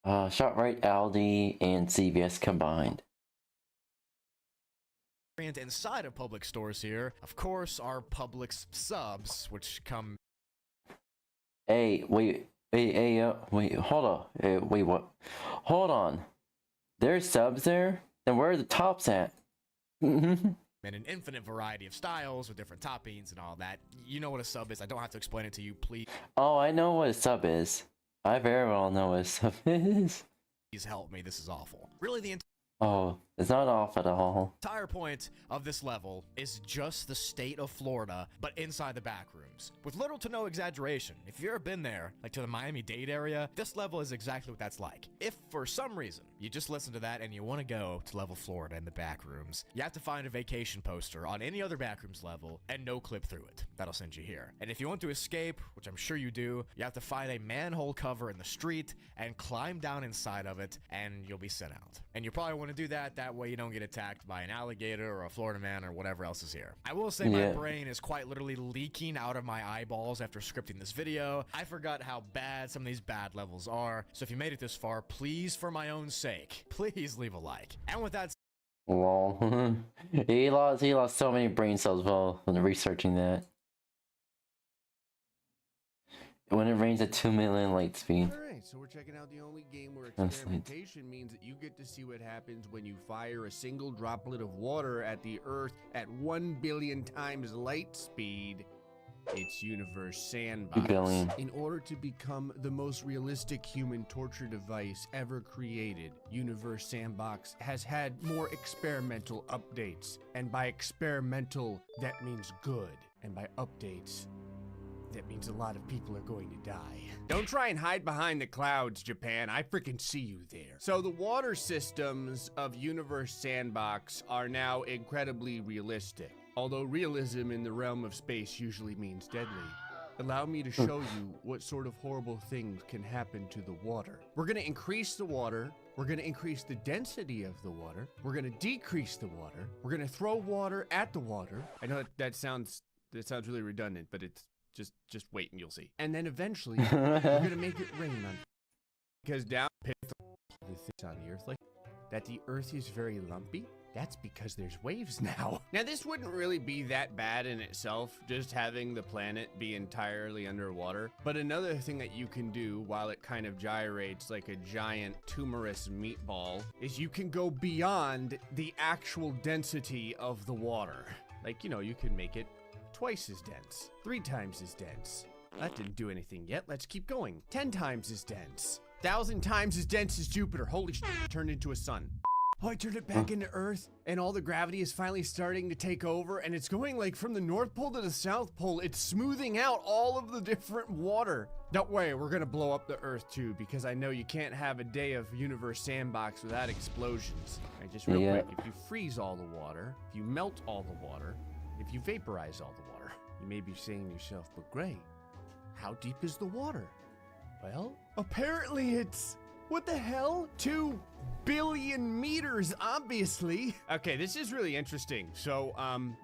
ShopRite, Aldi, and CVS combined. Inside of Publix stores here, of course, are Publix subs, which come. Hey, wait, hold on. Wait, what? Hold on. There's subs there? Then where are the tops at? And an infinite variety of styles with different toppings and all that. You know what a sub is. I don't have to explain it to you, please. Oh, I know what a sub is. I very well know what a sub is. Please help me. This is awful. Really, the Oh, it's not off at all. entire point of this level is just the state of Florida, but inside the back rooms. With little to no exaggeration, if you've ever been there, like to the Miami-Dade area, this level is exactly what that's like. If for some reason you just listen to that and you want to go to level Florida in the back rooms, you have to find a vacation poster on any other backrooms level and no clip through it. That'll send you here. And if you want to escape, which I'm sure you do, you have to find a manhole cover in the street and climb down inside of it, and you'll be sent out. And you probably want to do that way you don't get attacked by an alligator or a Florida man or whatever else is here. I will say my brain is quite literally leaking out of my eyeballs after scripting this video. I forgot how bad some of these bad levels are, so if you made it this far, please, for my own sake, please leave a like. And with that, lol. he lost so many brain cells while researching that. When it rains at 2 million light speed. Alright, so we're checking out the only game where experimentation means that you get to see what happens when you fire a single droplet of water at the Earth at 1 billion times light speed. It's Universe Sandbox. In order to become the most realistic human torture device ever created, Universe Sandbox has had more experimental updates. And by experimental, that means good. And by updates, that means a lot of people are going to die. Don't try and hide behind the clouds, Japan. I freaking see you there. So the water systems of Universe Sandbox are now incredibly realistic. Although realism in the realm of space usually means deadly. Allow me to show you what sort of horrible things can happen to the water. We're gonna increase the water. We're gonna increase the density of the water. We're gonna decrease the water. We're gonna throw water at the water. I know that sounds really redundant, but it's just wait and you'll see. And then eventually, we're gonna make it rain on. Because down the things on the Earth, like that, the Earth is very lumpy. That's because there's waves now. Now this wouldn't really be that bad in itself, just having the planet be entirely underwater. But another thing that you can do while it kind of gyrates like a giant tumorous meatball is you can go beyond the actual density of the water. Like, you know, you can make it twice as dense, 3 times as dense. That didn't do anything yet. Let's keep going. 10 times as dense. 1,000 times as dense as Jupiter. Holy shit, turned into a sun. Oh, I turned it back into Earth, and all the gravity is finally starting to take over, and it's going like from the North Pole to the South Pole. It's smoothing out all of the different water. Don't worry, we're gonna blow up the Earth too, because I know you can't have a day of Universe Sandbox without explosions. All right, just real quick, if you freeze all the water, if you melt all the water, if you vaporize all the water, you may be saying to yourself, but Gray, how deep is the water? Well, apparently it's, what the hell? 2 billion meters, obviously. Okay, this is really interesting. So,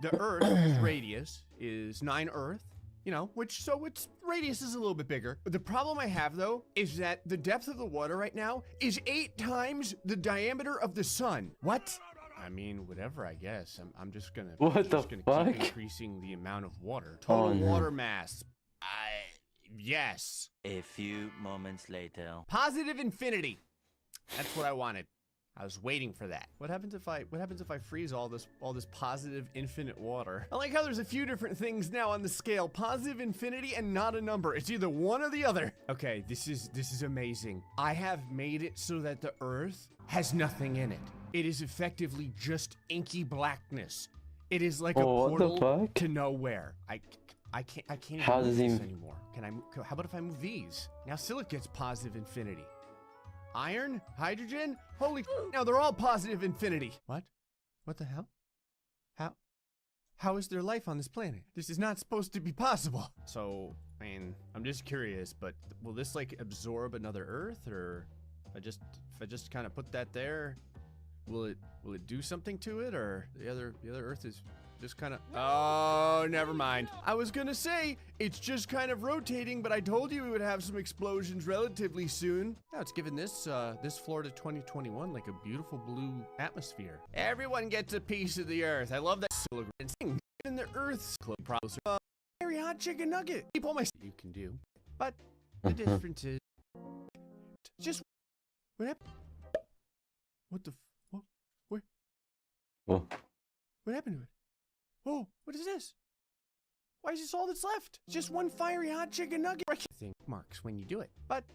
the Earth's radius is 9 Earth. You know, so its radius is a little bit bigger. But the problem I have, though, is that the depth of the water right now is 8 times the diameter of the sun. What? I mean, whatever, I guess. I'm just gonna, keep increasing the amount of water. Total water mass. Yes. A few moments later. Positive infinity. That's what I wanted. I was waiting for that. What happens if I freeze all this positive infinite water? I like how there's a few different things now on the scale. Positive infinity and not a number. It's either one or the other. Okay, this is amazing. I have made it so that the Earth has nothing in it. It is effectively just inky blackness. It is like a portal to nowhere. I can't even move this anymore. How about if I move these? Now Silic gets positive infinity. Iron? Hydrogen? Holy now they're all positive infinity. What? What the hell? How is there life on this planet? This is not supposed to be possible. So, I mean, I'm just curious, but will this like absorb another Earth, or if I just kind of put that there, will it do something to it, or the other Earth is just kind of, oh, never mind. I was gonna say, it's just kind of rotating, but I told you we would have some explosions relatively soon. Now it's giving this Florida 2021 like a beautiful blue atmosphere. Everyone gets a piece of the Earth. I love that thing. In the Earth's club problems. Very hot chicken nugget. Keep all my you can do. But the difference is just what happened? What the what? Where? What happened to it? Oh, what is this? Why is this all that's left? It's just one fiery hot chicken nugget. Thing marks when you do it. But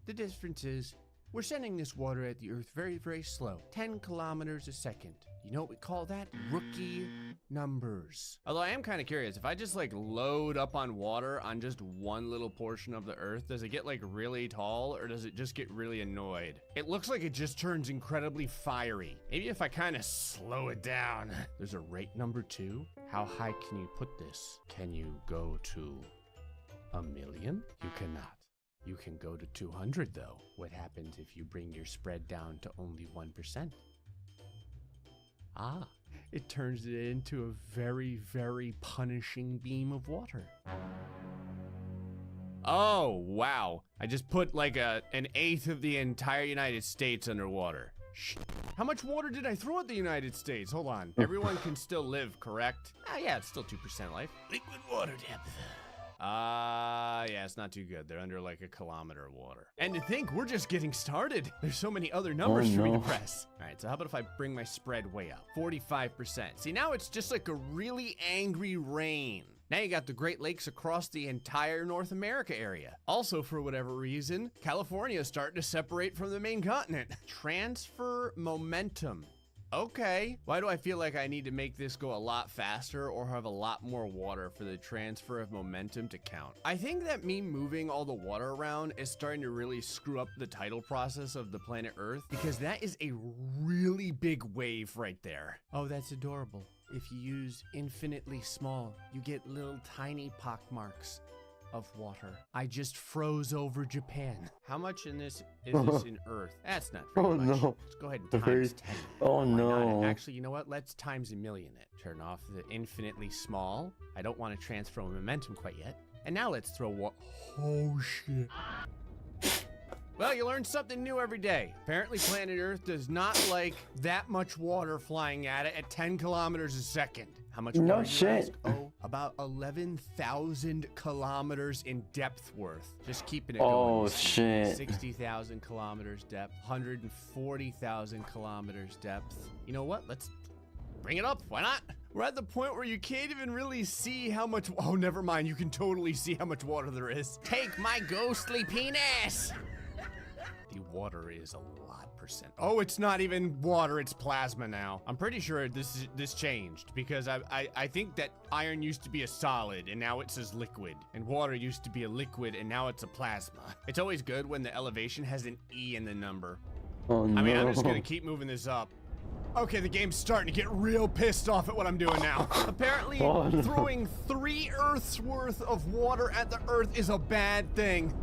the difference is we're sending this water at the Earth very, very slow. 10 kilometers a second. You know what we call that? Rookie numbers. Although I am kind of curious, if I just like load up on water on just one little portion of the Earth, does it get like really tall, or does it just get really annoyed? It looks like it just turns incredibly fiery. Maybe if I kind of slow it down. There's a rate number 2. How high can you put this? Can you go to 1 million? You cannot. You can go to 200 though. What happens if you bring your spread down to only 1%? Ah, it turns it into a very, very punishing beam of water. Oh, wow. I just put like an 1/8 of the entire United States underwater. How much water did I throw at the United States? Hold on. Everyone can still live, correct? Ah, yeah, it's still 2% life. Liquid water depth. Yeah, it's not too good. They're under like 1 kilometer of water. And to think, we're just getting started. There's so many other numbers for me to press. All right, so how about if I bring my spread way up? 45%. See, now it's just like a really angry rain. Now you got the Great Lakes across the entire North America area. Also, for whatever reason, California is starting to separate from the main continent. Transfer momentum. Okay. Why do I feel like I need to make this go a lot faster or have a lot more water for the transfer of momentum to count? I think that me moving all the water around is starting to really screw up the tidal process of the planet Earth, because that is a really big wave right there. Oh, that's adorable. If you use infinitely small, you get little tiny pock marks of water. I just froze over Japan. How much in this is this in Earth? That's not very much. No. Let's go ahead and times 10. Oh Why no. not? Actually, you know what? Let's times 1,000,000 it. Turn off the infinitely small. I don't want to transfer momentum quite yet. And now let's throw what? Oh shit. Well, you learn something new every day. Apparently planet Earth does not like that much water flying at it at 10 kilometers a second. How much water, No you shit. ask? Oh, about 11,000 kilometers in depth worth. Just keeping it going. Oh You see. shit. 60,000 kilometers depth, 140,000 kilometers depth. You know what? Let's bring it up. Why not? We're at the point where you can't even really see how much. Oh, never mind. You can totally see how much water there is. Take my ghostly penis. The water is a lot percent. Oh, it's not even water, it's plasma now. I'm pretty sure this changed, because I think that iron used to be a solid and now it says liquid, and water used to be a liquid and now it's a plasma. It's always good when the elevation has an E in the number. Oh no. I mean, I'm just gonna keep moving this up. Okay, the game's starting to get real pissed off at what I'm doing now. Apparently, Oh, no. throwing 3 Earths worth of water at the Earth is a bad thing.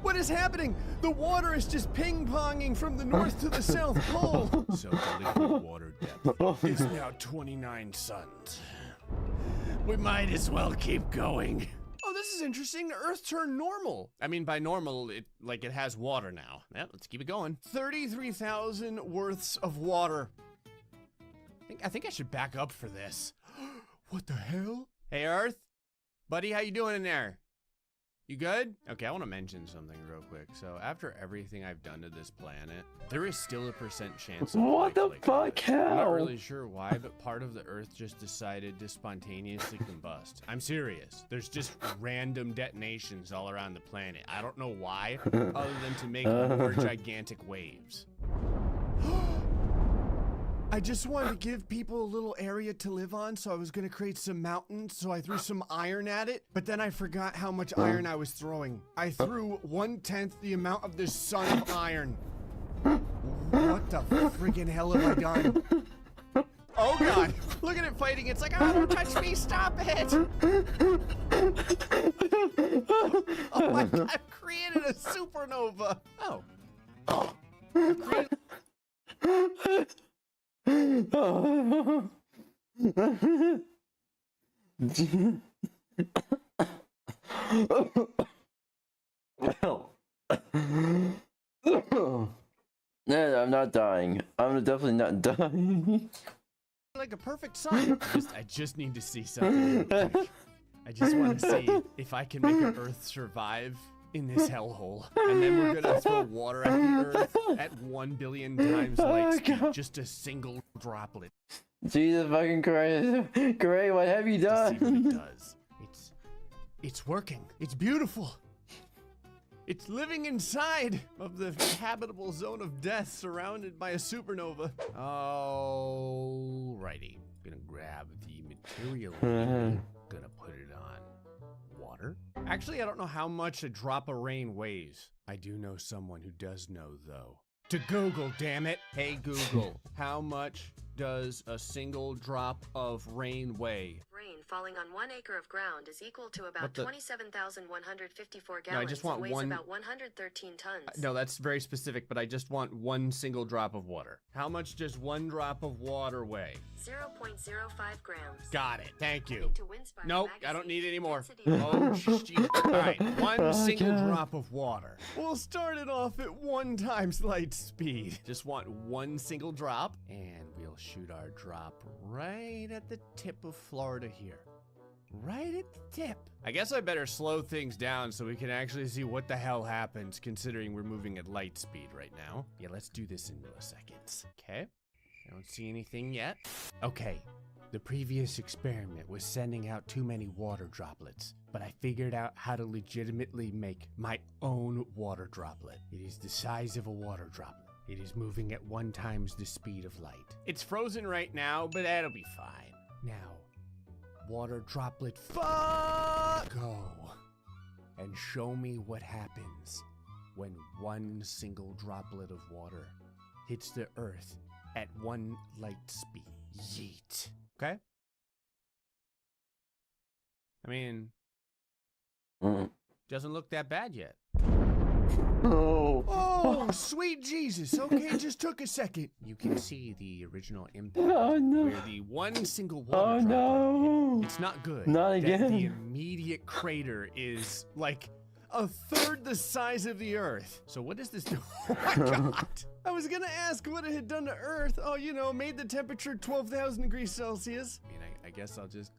What is happening? The water is just ping-ponging from the north to the south pole. So the liquid water depth is now 29 suns. We might as well keep going. Oh, interesting. The Earth turned normal. I mean, by normal, it has water now. Yeah, let's keep it going. 33,000 worths of water. I think I should back up for this. What the hell? Hey, Earth. Buddy, how you doing in there? You good? Okay, I want to mention something real quick. So after everything I've done to this planet, there is still a % chance of What the life fuck? I'm not How? really sure why, but part of the Earth just decided to spontaneously combust. I'm serious. There's just random detonations all around the planet. I don't know why, other than to make more gigantic waves. I just wanted to give people a little area to live on, so I was gonna create some mountains, so I threw some iron at it, but then I forgot how much iron I was throwing. I threw 1/10 the amount of this son of iron. What the friggin' hell have I done? Oh god, look at it fighting. It's like, oh, don't touch me, stop it. Oh my god, I've created a supernova. Oh. I've created... No, I'm not dying. I'm definitely not dying. Like a perfect sun. I just need to see something real quick. I just want to see if I can make an Earth survive in this hellhole. And then we're gonna throw water at the Earth at 1 billion times light speed. Just a single droplet. Jesus fucking Christ. Great, what have you done? To see what it does. It's working. It's beautiful. It's living inside of the habitable zone of death, surrounded by a supernova. Alrighty. Gonna grab the material. Gonna put it on water. Actually, I don't know how much a drop of rain weighs. I do know someone who does know, though. To Google, damn it. Hey, Google, how much does a single drop of rain weigh? Rain falling on 1 acre of ground is equal to about 27,154 gallons. No, I just want and weighs one... about 113 tons. No, that's very specific, but I just want one single drop of water. How much does one drop of water weigh? 0.05 grams. Got it. Thank you. Nope, I don't need any more. Density- Oh, jeez. All right, one single drop of water. We'll start it off at 1 times light speed. Just want one single drop, and we'll shoot our drop right at the tip of Florida here. Right at the tip. I guess I better slow things down so we can actually see what the hell happens, considering we're moving at light speed right now. Yeah, let's do this in milliseconds. Okay. I don't see anything yet. Okay. The previous experiment was sending out too many water droplets, but I figured out how to legitimately make my own water droplet. It is the size of a water droplet. It is moving at 1 times the speed of light. It's frozen right now, but that'll be fine. Now, water droplet go and show me what happens when 1 single droplet of water hits the Earth at 1 light speed. Yeet. Okay? I mean, doesn't look that bad yet. Oh, sweet Jesus. Okay, just took a second. You can see the original impact where the 1 single water droplet hit. It's not good. Not again. The immediate crater is like 1/3 the size of the Earth. So what does this do? Oh my God. I was gonna ask what it had done to Earth. Oh, you know, made the temperature 12,000 degrees Celsius. I mean, I guess I'll just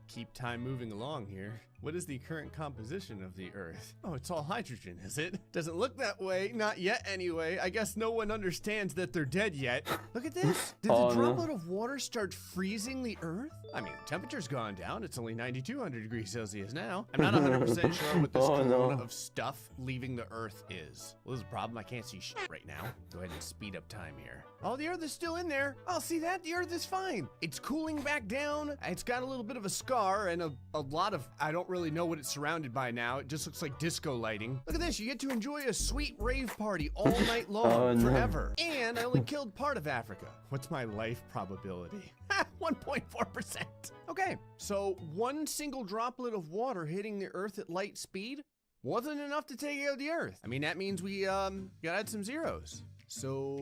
keep time moving along here. What is the current composition of the Earth? Oh, it's all hydrogen, is it? Doesn't look that way. Not yet, anyway. I guess no one understands that they're dead yet. Look at this. Did the droplet of water start freezing the Earth? I mean, temperature's gone down. It's only 9,200 degrees Celsius now. I'm not 100% sure what this corona of stuff leaving the Earth is. Well, there's a problem. I can't see shit right now. Go ahead and speed up time here. Oh, the Earth is still in there. Oh, see that? The Earth is fine. It's cooling back down. It's got a little bit of a scar and a lot of, I don't really know what it's surrounded by now. It just looks like disco lighting. Look at this. You get to enjoy a sweet rave party all night long, forever. And I only killed part of Africa. What's my life probability? 1.4%. Okay, so 1 single droplet of water hitting the Earth at light speed wasn't enough to take out the Earth. I mean, that means we gotta add some zeros. So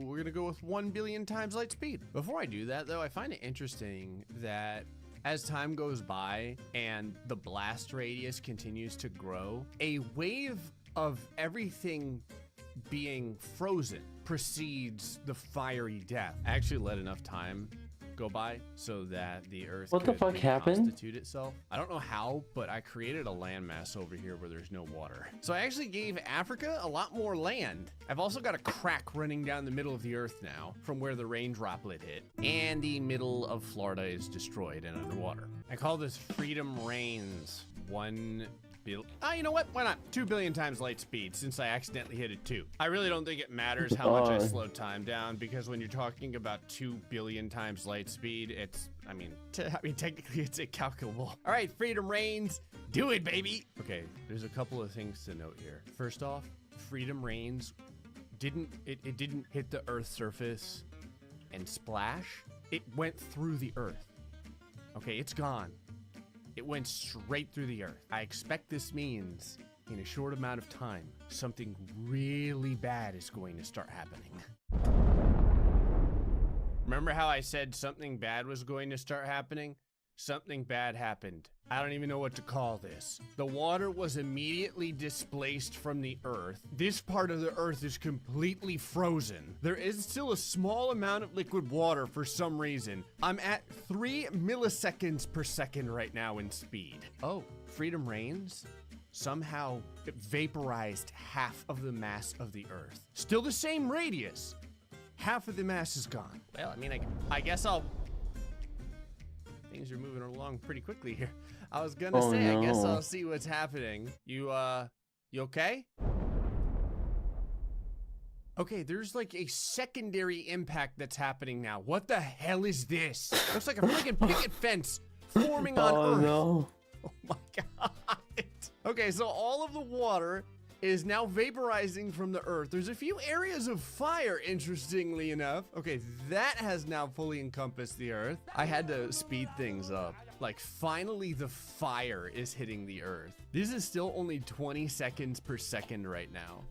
we're gonna go with 1 billion times light speed. Before I do that, though, I find it interesting that As time goes by and the blast radius continues to grow, a wave of everything being frozen precedes the fiery death. I actually let enough time go by so that the Earth What the could fuck happened? reconstitute itself. I don't know how, but I created a landmass over here where there's no water. So I actually gave Africa a lot more land. I've also got a crack running down the middle of the Earth now from where the rain droplet hit. And the middle of Florida is destroyed and underwater. I call this Freedom Reigns 1 billion. You know what? Why not? 2 billion times light speed, since I accidentally hit it 2. I really don't think it matters how much I slow time down, because when you're talking about 2 billion times light speed, it's, I mean, technically it's incalculable. All right, Freedom Reigns, do it, baby. Okay, there's a couple of things to note here. First off, Freedom Reigns didn't hit the Earth's surface and splash. It went through the Earth. Okay, it's gone. It went straight through the Earth. I expect this means, in a short amount of time, something really bad is going to start happening. Remember how I said something bad was going to start happening? Something bad happened. I don't even know what to call this. The water was immediately displaced from the Earth. This part of the Earth is completely frozen. There is still a small amount of liquid water for some reason. I'm at 3 milliseconds per second right now in speed. Oh, Freedom Reigns somehow vaporized half of the mass of the Earth. Still the same radius. Half of the mass is gone. Well, I mean, I guess I'll... Things are moving along pretty quickly here. I was gonna say, no. I guess I'll see what's happening. You okay? Okay, there's like a secondary impact that's happening now. What the hell is this? Looks like a freaking picket fence forming on Earth. No. Oh my God. Okay, so all of the water is now vaporizing from the Earth. There's a few areas of fire, interestingly enough. Okay, that has now fully encompassed the Earth. I had to speed things up. Like, finally the fire is hitting the Earth. This is still only 20 seconds per second right now.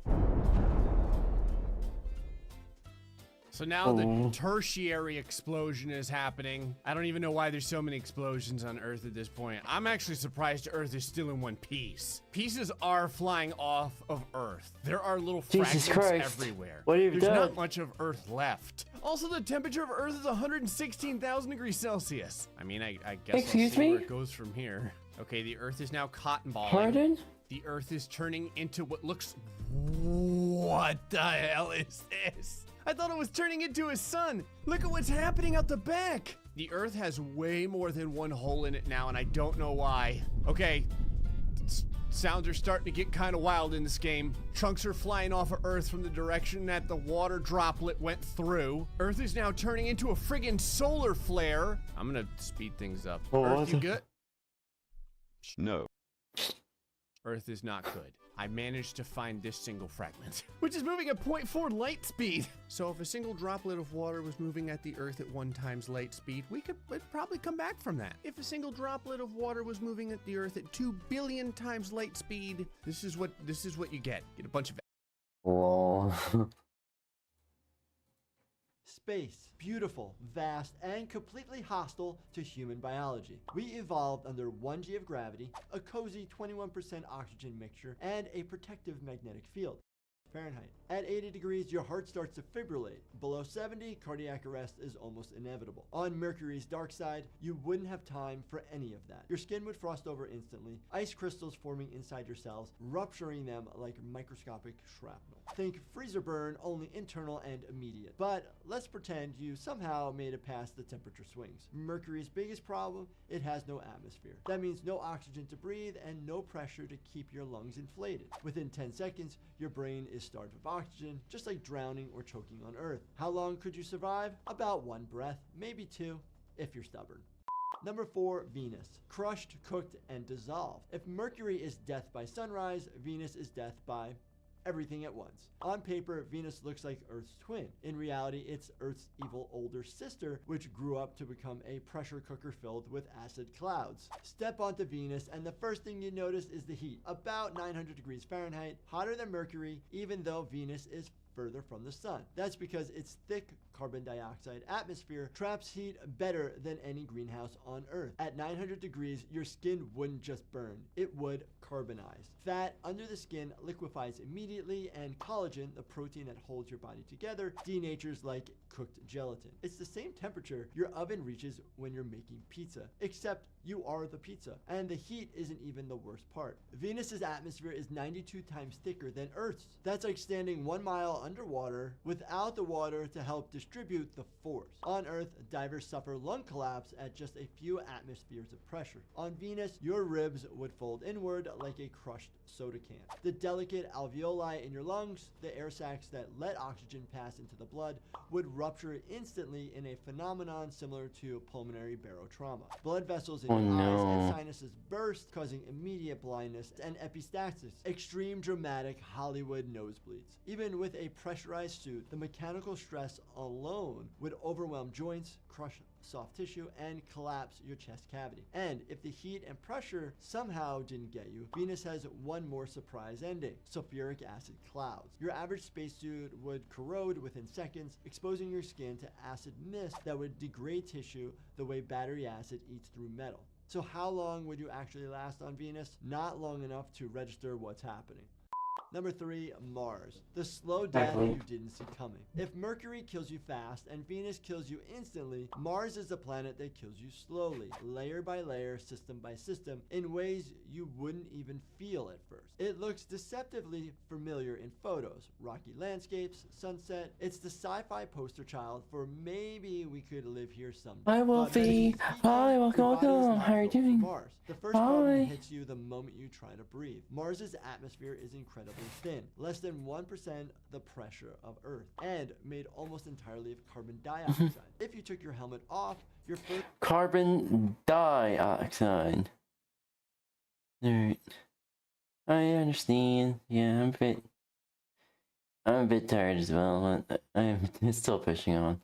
So now the tertiary explosion is happening. I don't even know why there's so many explosions on Earth at this point. I'm actually surprised Earth is still in one piece. Pieces are flying off of Earth. There are little fragments everywhere. What have you There's done? not much of Earth left. Also, the temperature of Earth is 116,000 degrees Celsius. I mean, I guess Excuse I'll see me? where it goes from here. Okay, the Earth is now cotton balling. Pardon? The Earth is turning into what looks... What the hell is this? I thought it was turning into a sun. Look at what's happening out the back. The Earth has way more than one hole in it now, and I don't know why. Okay, sounds are starting to get kind of wild in this game. Chunks are flying off of Earth from the direction that the water droplet went through. Earth is now turning into a friggin' solar flare. I'm gonna speed things up. Earth, you good? No. Earth is not good. I managed to find this single fragment, which is moving at 0.4 light speed. So if a single droplet of water was moving at the Earth at 1 times light speed, we'd probably come back from that. If a single droplet of water was moving at the Earth at 2 billion times light speed, this is what you get. Get a bunch of... Lol. Space, beautiful, vast, and completely hostile to human biology. We evolved under 1 g of gravity, a cozy 21% oxygen mixture, and a protective magnetic field. Fahrenheit. At 80 degrees, your heart starts to fibrillate. Below 70, cardiac arrest is almost inevitable. On Mercury's dark side, you wouldn't have time for any of that. Your skin would frost over instantly, ice crystals forming inside your cells, rupturing them like microscopic shrapnel. Think freezer burn, only internal and immediate. But let's pretend you somehow made it past the temperature swings. Mercury's biggest problem, it has no atmosphere. That means no oxygen to breathe and no pressure to keep your lungs inflated. Within 10 seconds, your brain is starved of oxygen, just like drowning or choking on Earth. How long could you survive? About 1 breath, maybe 2, if you're stubborn. Number 4, Venus. Crushed, cooked, and dissolved. If Mercury is death by sunrise, Venus is death by everything at once. On paper, Venus looks like Earth's twin. In reality, it's Earth's evil older sister, which grew up to become a pressure cooker filled with acid clouds. Step onto Venus, and the first thing you notice is the heat. About 900 degrees Fahrenheit, hotter than Mercury, even though Venus is further from the sun. That's because its thick carbon dioxide atmosphere traps heat better than any greenhouse on Earth. At 900 degrees, your skin wouldn't just burn, it would carbonize. Fat under the skin liquefies immediately, and collagen, the protein that holds your body together, denatures like cooked gelatin. It's the same temperature your oven reaches when you're making pizza, except you are the pizza, and the heat isn't even the worst part. Venus's atmosphere is 92 times thicker than Earth's. That's like standing 1 mile underwater without the water to help distribute the force. On Earth, divers suffer lung collapse at just a few atmospheres of pressure. On Venus, your ribs would fold inward like a crushed soda can. The delicate alveoli in your lungs, the air sacs that let oxygen pass into the blood, would rupture instantly in a phenomenon similar to pulmonary barotrauma. Blood vessels in your eyes and sinuses burst, causing immediate blindness and epistaxis, extreme dramatic Hollywood nosebleeds. Even with a pressurized suit, the mechanical stress alone would overwhelm joints, crush soft tissue, and collapse your chest cavity. And if the heat and pressure somehow didn't get you, Venus has one more surprise ending: sulfuric acid clouds. Your average spacesuit would corrode within seconds, exposing your skin to acid mist that would degrade tissue the way battery acid eats through metal. So how long would you actually last on Venus? Not long enough to register what's happening. Number 3, Mars. The slow death you didn't see coming. If Mercury kills you fast and Venus kills you instantly, Mars is the planet that kills you slowly, layer by layer, system by system, in ways you wouldn't even feel at first. It looks deceptively familiar in photos, rocky landscapes, sunset. It's the sci-fi poster child for maybe we could live here someday. Hi, Wolfie. Hi, welcome. How are you doing? Mars. The first problem hits you the moment you try to breathe. Mars's atmosphere is incredibly thin, less than 1% the pressure of Earth, and made almost entirely of carbon dioxide. If you took your helmet off, your first carbon dioxide. Alright. I understand. Yeah, I'm a bit tired as well, but I'm still pushing on.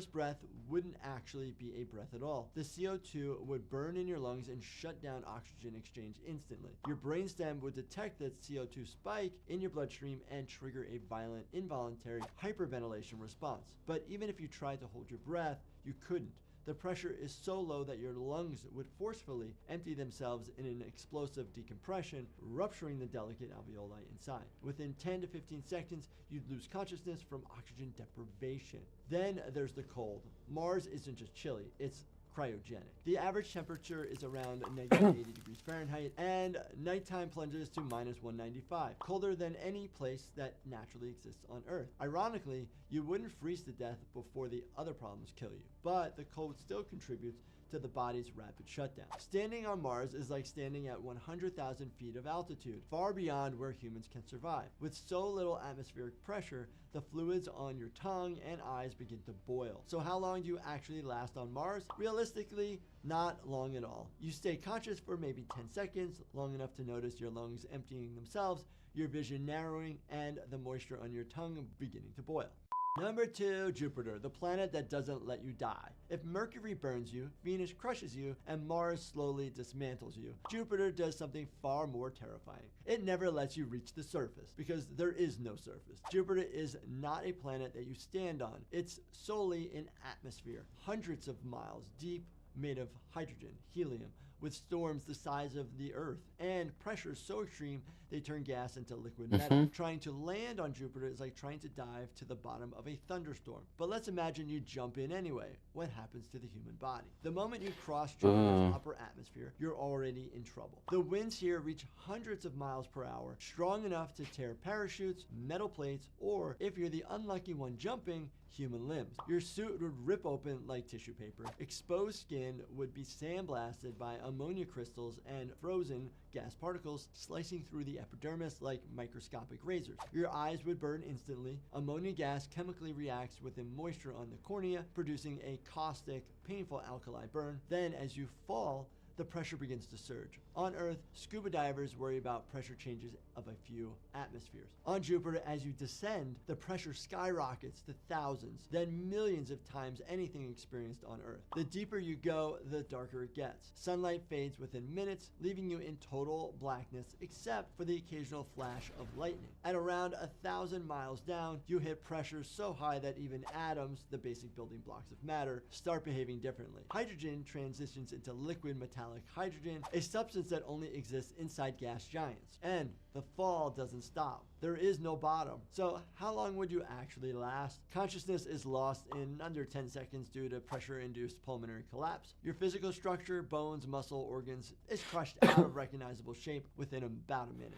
breath wouldn't actually be a breath at all. The CO2 would burn in your lungs and shut down oxygen exchange instantly. Your brainstem would detect that CO2 spike in your bloodstream and trigger a violent involuntary hyperventilation response. But even if you tried to hold your breath, you couldn't. The pressure is so low that your lungs would forcefully empty themselves in an explosive decompression, rupturing the delicate alveoli inside. Within 10 to 15 seconds, you'd lose consciousness from oxygen deprivation. Then there's the cold. Mars isn't just chilly, it's cryogenic. The average temperature is around -80 degrees Fahrenheit, and nighttime plunges to -195, colder than any place that naturally exists on Earth. Ironically, you wouldn't freeze to death before the other problems kill you, but the cold still contributes to the body's rapid shutdown. Standing on Mars is like standing at 100,000 feet of altitude, far beyond where humans can survive. With so little atmospheric pressure, the fluids on your tongue and eyes begin to boil. So how long do you actually last on Mars? Realistically, not long at all. You stay conscious for maybe 10 seconds, long enough to notice your lungs emptying themselves, your vision narrowing, and the moisture on your tongue beginning to boil. Number 2, Jupiter, the planet that doesn't let you die. If Mercury burns you, Venus crushes you, and Mars slowly dismantles you, Jupiter does something far more terrifying. It never lets you reach the surface, because there is no surface. Jupiter is not a planet that you stand on. It's solely an atmosphere, hundreds of miles deep, made of hydrogen, helium, with storms the size of the Earth, and pressure so extreme they turn gas into liquid metal. Trying to land on Jupiter is like trying to dive to the bottom of a thunderstorm. But let's imagine you jump in anyway. What happens to the human body? The moment you cross Jupiter's upper atmosphere, you're already in trouble. The winds here reach hundreds of miles per hour, strong enough to tear parachutes, metal plates, or if you're the unlucky one jumping, human limbs. Your suit would rip open like tissue paper. Exposed skin would be sandblasted by ammonia crystals and frozen gas particles slicing through the epidermis like microscopic razors. Your eyes would burn instantly. Ammonia gas chemically reacts with the moisture on the cornea, producing a caustic, painful alkali burn. Then, as you fall, the pressure begins to surge. On Earth, scuba divers worry about pressure changes of a few atmospheres. On Jupiter, as you descend, the pressure skyrockets to thousands, then millions of times anything experienced on Earth. The deeper you go, the darker it gets. Sunlight fades within minutes, leaving you in total blackness except for the occasional flash of lightning. At around 1,000 miles down, you hit pressures so high that even atoms, the basic building blocks of matter, start behaving differently. Hydrogen transitions into liquid metallic hydrogen, a substance that only exists inside gas giants. And the fall doesn't stop. There is no bottom. So how long would you actually last? Consciousness is lost in under 10 seconds due to pressure-induced pulmonary collapse. Your physical structure, bones, muscle, organs, is crushed out of recognizable shape within about a minute.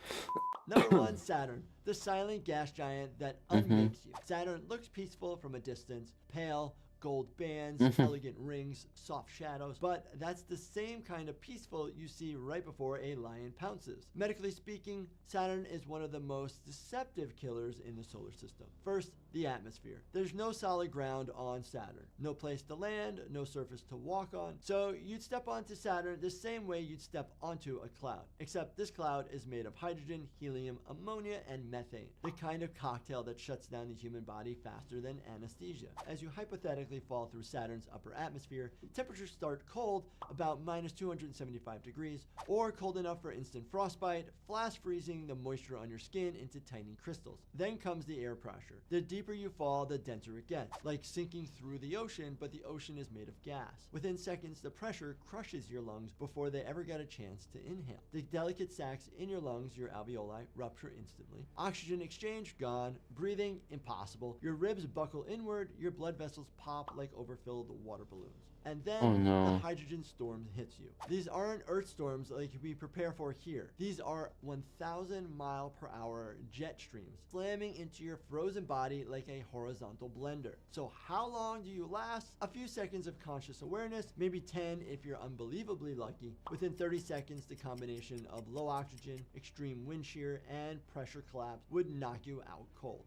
Number 1, Saturn, the silent gas giant that unmakes you. Saturn looks peaceful from a distance, pale, gold bands, elegant rings, soft shadows, but that's the same kind of peaceful you see right before a lion pounces. Medically speaking, Saturn is one of the most deceptive killers in the solar system. First, the atmosphere. There's no solid ground on Saturn. No place to land, no surface to walk on, so you'd step onto Saturn the same way you'd step onto a cloud, except this cloud is made of hydrogen, helium, ammonia, and methane, the kind of cocktail that shuts down the human body faster than anesthesia. As you hypothetically fall through Saturn's upper atmosphere, temperatures start cold, about minus 275 degrees, or cold enough for instant frostbite, flash freezing the moisture on your skin into tiny crystals. Then comes the air pressure. The deeper you fall, the denser it gets, like sinking through the ocean, but the ocean is made of gas. Within seconds, the pressure crushes your lungs before they ever get a chance to inhale. The delicate sacs in your lungs, your alveoli, rupture instantly. Oxygen exchange gone, breathing impossible. Your ribs buckle inward, your blood vessels pop like overfilled water balloons. And then the hydrogen storm hits you. These aren't Earth storms like we prepare for here. These are 1,000 mile per hour jet streams slamming into your frozen body like a horizontal blender. So how long do you last? A few seconds of conscious awareness, maybe 10 if you're unbelievably lucky. Within 30 seconds, the combination of low oxygen, extreme wind shear, and pressure collapse would knock you out cold.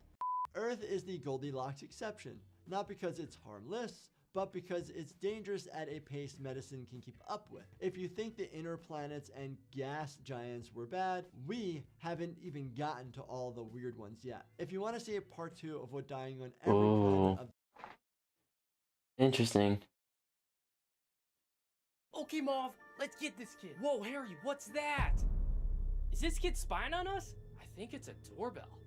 Earth is the Goldilocks exception, not because it's harmless, but because it's dangerous at a pace medicine can keep up with. If you think the inner planets and gas giants were bad, we haven't even gotten to all the weird ones yet. If you want to see a part 2 of what dying on every planet of... Interesting. Okay, Mauve, let's get this kid. Whoa, Harry, what's that? Is this kid spying on us? I think it's a doorbell.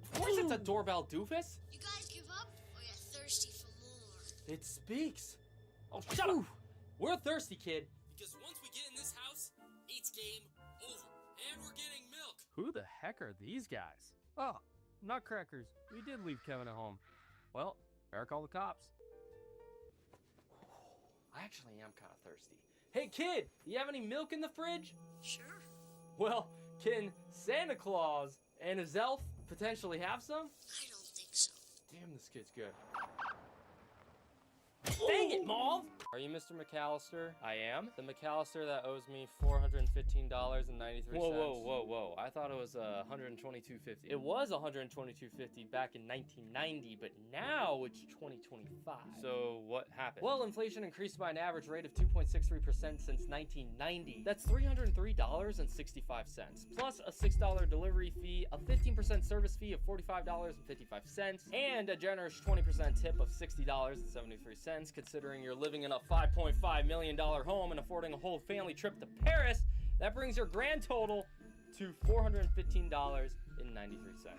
Of course it's a doorbell, doofus. You guys give up, or you're thirsty for more? It speaks. Oh, shut up. We're thirsty, kid. Because once we get in this house, it's game over. And we're getting milk. Who the heck are these guys? Oh, nutcrackers. We did leave Kevin at home. Well, better call the cops. I actually am kind of thirsty. Hey, kid, do you have any milk in the fridge? Sure. Well, can Santa Claus and his elf potentially have some? I don't think so. Damn, this kid's good. Dang it, Mauve! Are you Mr. McAllister? I am. The McAllister that owes me $415.93. Whoa. I thought it was $122.50. It was $122.50 back in 1990, but now it's 2025. So what happened? Well, inflation increased by an average rate of 2.63% since 1990. That's $303.65, plus a $6 delivery fee, a 15% service fee of $45.55, and a generous 20% tip of $60.73, considering you're living in a $5.5 million home and affording a whole family trip to Paris. That brings your grand total to $415.93.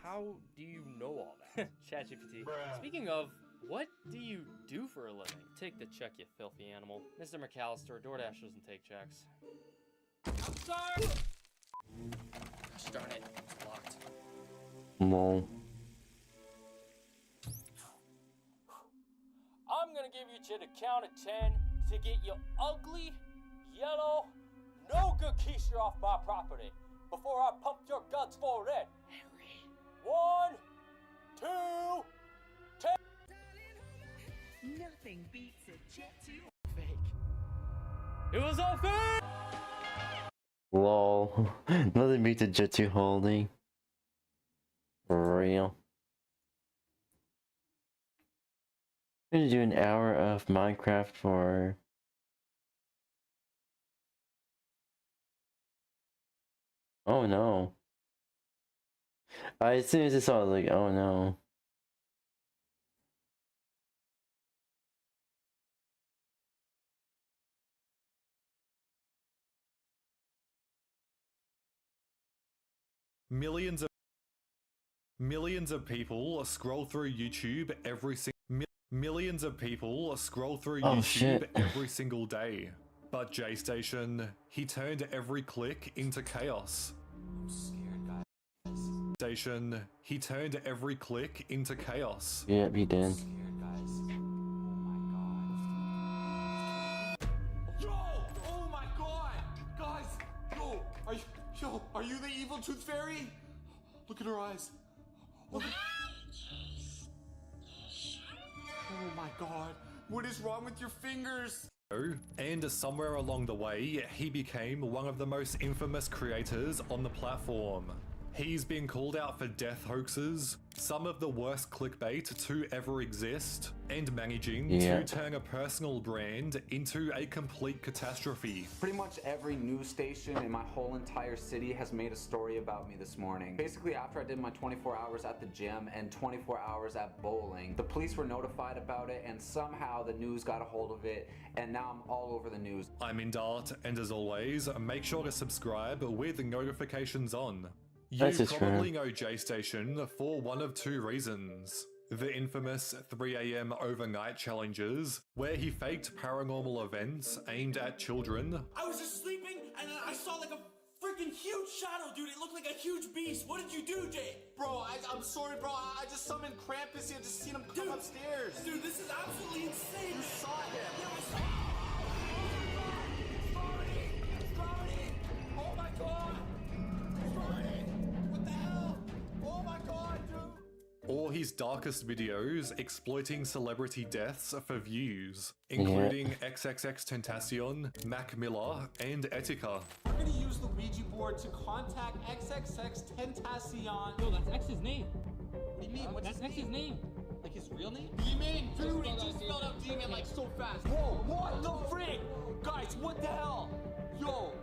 How do you know all that? ChatGPT. Speaking of, what do you do for a living? Take the check, you filthy animal. Mr. McAllister, DoorDash doesn't take checks. I'm sorry! Gosh darn it, it's locked. Lol. I'm gonna give you to the count of 10 to get your ugly, yellow, no good keister off my property before I pump your guts full of it. Harry. 1, 2, 10. Nothing beats a Jet 2. Fake. It was all fake! Lol. Nothing beats a Jet 2 holding. For real. I'm gonna do an hour of Minecraft for Oh no. As soon as I saw it, I was like, oh no. Millions of people scroll through YouTube every single day. But J-Station, he turned every click into chaos. I'm scared, guys. He turned every click into chaos. Yep, he did. I'm scared, guys. Oh my god! Guys! Are you the evil tooth fairy? Look at her eyes. Oh my god. What is wrong with your fingers? And somewhere along the way, he became one of the most infamous creators on the platform. He's been called out for death hoaxes, some of the worst clickbait to ever exist, and managing to turn a personal brand into a complete catastrophe. Pretty much every news station in my whole entire city has made a story about me this morning. Basically, after I did my 24 hours at the gym and 24 hours at bowling, the police were notified about it, and somehow the news got a hold of it, and now I'm all over the news. I'm 𝙂𝙚𝙣𝙚, and as always, make sure to subscribe with the notifications on. You probably know J-Station for one of two reasons. The infamous 3 AM overnight challenges, where he faked paranormal events aimed at children. I was just sleeping and then I saw like a freaking huge shadow, dude. It looked like a huge beast. What did you do, Jay? Bro, I'm sorry, bro. I just summoned Krampus here. I just seen him come upstairs. Dude, this is absolutely insane. You saw him. Yeah, I saw him. Oh my god. Or his darkest videos exploiting celebrity deaths for views, including XXXTentacion, Mac Miller, and Etika. We're gonna use the Ouija board to contact XXXTentacion. Yo, that's X's name. What do you mean? What's X's name? Like his real name? Demon! Dude, he just spelled out demon like so fast. Whoa, what the frick? Guys, what the hell? Yo!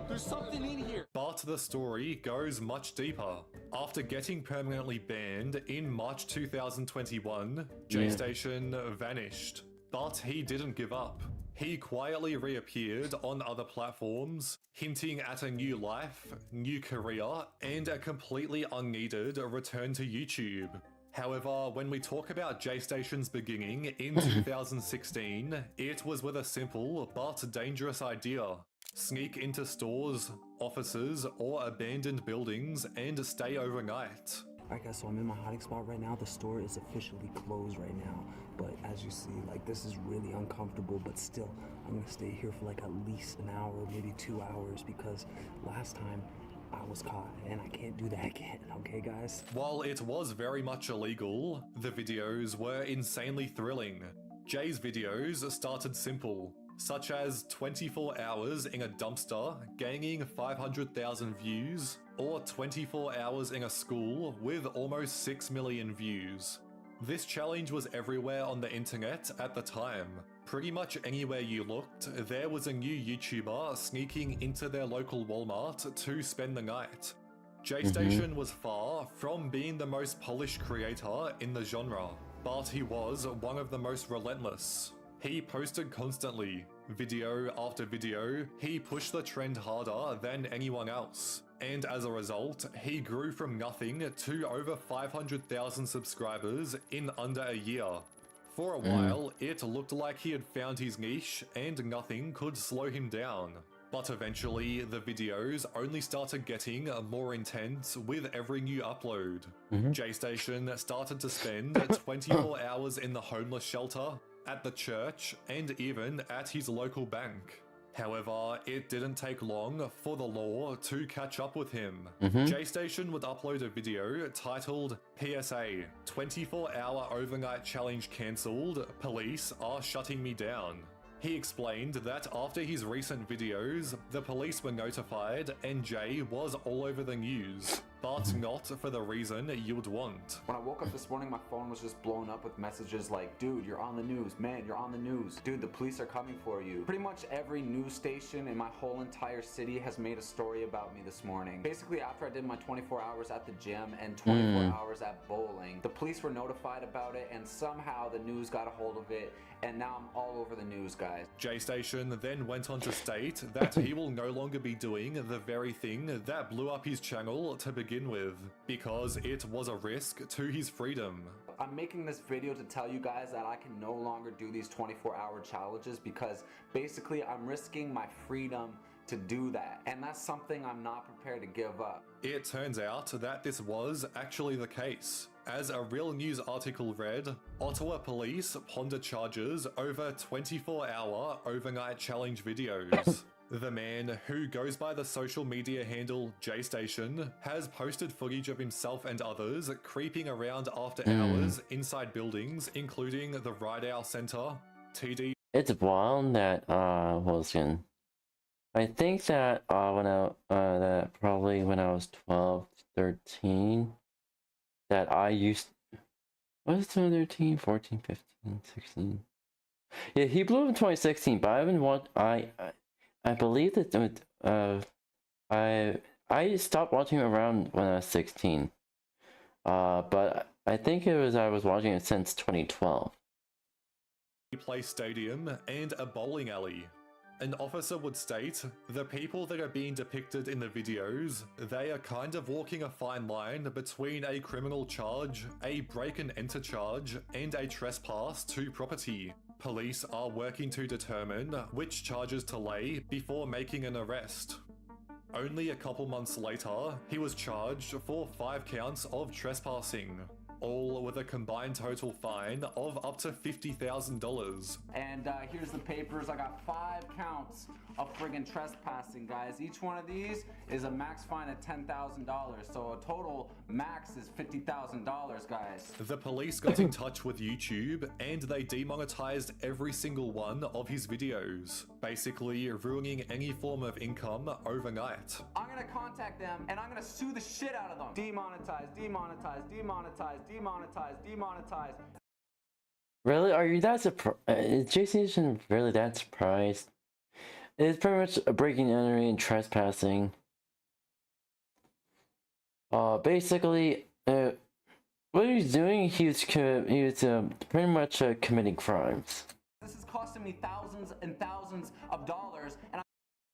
There's something in here. But the story goes much deeper. After getting permanently banned in March 2021, J-Station vanished. But he didn't give up. He quietly reappeared on other platforms, hinting at a new life, new career, and a completely unneeded return to YouTube. However, when we talk about J-Station's beginning in 2016, it was with a simple but dangerous idea. Sneak into stores, offices, or abandoned buildings and stay overnight. Alright guys, so I'm in my hiding spot right now. The store is officially closed right now, but as you see, like, this is really uncomfortable, but still, I'm gonna stay here for like at least an hour, maybe 2 hours, because last time I was caught and I can't do that again, okay guys? While it was very much illegal, the videos were insanely thrilling. Jay's videos started simple, such as 24 hours in a dumpster gaining 500,000 views, or 24 hours in a school with almost 6 million views. This challenge was everywhere on the internet at the time. Pretty much anywhere you looked, there was a new YouTuber sneaking into their local Walmart to spend the night. J-Station was far from being the most polished creator in the genre, but he was one of the most relentless. He posted constantly, video after video. He pushed the trend harder than anyone else, and as a result, he grew from nothing to over 500,000 subscribers in under a year. For a while, it looked like he had found his niche and nothing could slow him down. But eventually, the videos only started getting more intense with every new upload. J-Station started to spend 24 hours in the homeless shelter, at the church, and even at his local bank. However, it didn't take long for the law to catch up with him. J-Station would upload a video titled PSA, 24-hour overnight challenge cancelled, police are shutting me down. He explained that after his recent videos, the police were notified and Jay was all over the news. but not for the reason you'd want. When I woke up this morning, my phone was just blown up with messages like, dude, you're on the news, man, you're on the news. Dude, the police are coming for you. Pretty much every news station in my whole entire city has made a story about me this morning. Basically, after I did my 24 hours at the gym and 24 hours at bowling, the police were notified about it and somehow the news got a hold of it, and now I'm all over the news, guys. 𝙬𝙬 then went on to state that he will no longer be doing the very thing that blew up his channel to begin with, because it was a risk to his freedom. I'm making this video to tell you guys that I can no longer do these 24-hour challenges because basically I'm risking my freedom to do that, and that's something I'm not prepared to give up. It turns out that this was actually the case. As a real news article read, Ottawa police ponder charges over 24-hour overnight challenge videos. The man, who goes by the social media handle 𝙬𝙬, has posted footage of himself and others creeping around after hours inside buildings, including the Rideout Centre, TD. It's wild that Wilson. I think that that probably when I was 12, 13, that I used, was it 13, 14, 15, 16? Yeah, he blew up in 2016, but I haven't watched, I believe that I stopped watching it around when I was 16. But I think it was I was watching it since 2012. Play stadium and a bowling alley. An officer would state, the people that are being depicted in the videos, they are kind of walking a fine line between a criminal charge, a break and enter charge, and a trespass to property. Police are working to determine which charges to lay before making an arrest. Only a couple months later, he was charged for 5 counts of trespassing, all with a combined total fine of up to $50,000. And here's the papers. I got 5 counts of friggin' trespassing, guys. Each one of these is a max fine of $10,000, so a total max is $50,000, guys. The police got in touch with YouTube and they demonetized every single one of his videos, basically ruining any form of income overnight. I'm gonna contact them and I'm gonna sue the shit out of them. Demonetize, demonetize, demonetize, demonetize, demonetize. Really? Are you that surprised? Is 𝙬𝙬 really that surprised? It's pretty much a breaking and entering and trespassing. Basically, what he's doing, he was pretty much committing crimes. This is costing me thousands and thousands of dollars, and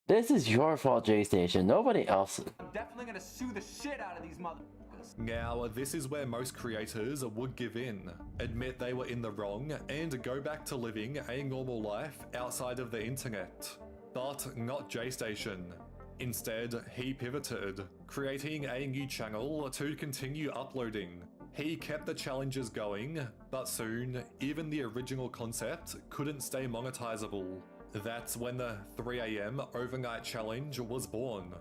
this is your fault, 𝙬𝙬. Nobody else's. I'm definitely gonna sue the shit out of these motherfuckers. Now, this is where most creators would give in, admit they were in the wrong, and go back to living a normal life outside of the internet. But not 𝙬𝙬. Instead, he pivoted, creating a new channel to continue uploading. He kept the challenges going, but soon, even the original concept couldn't stay monetizable. That's when the 3 AM overnight challenge was born.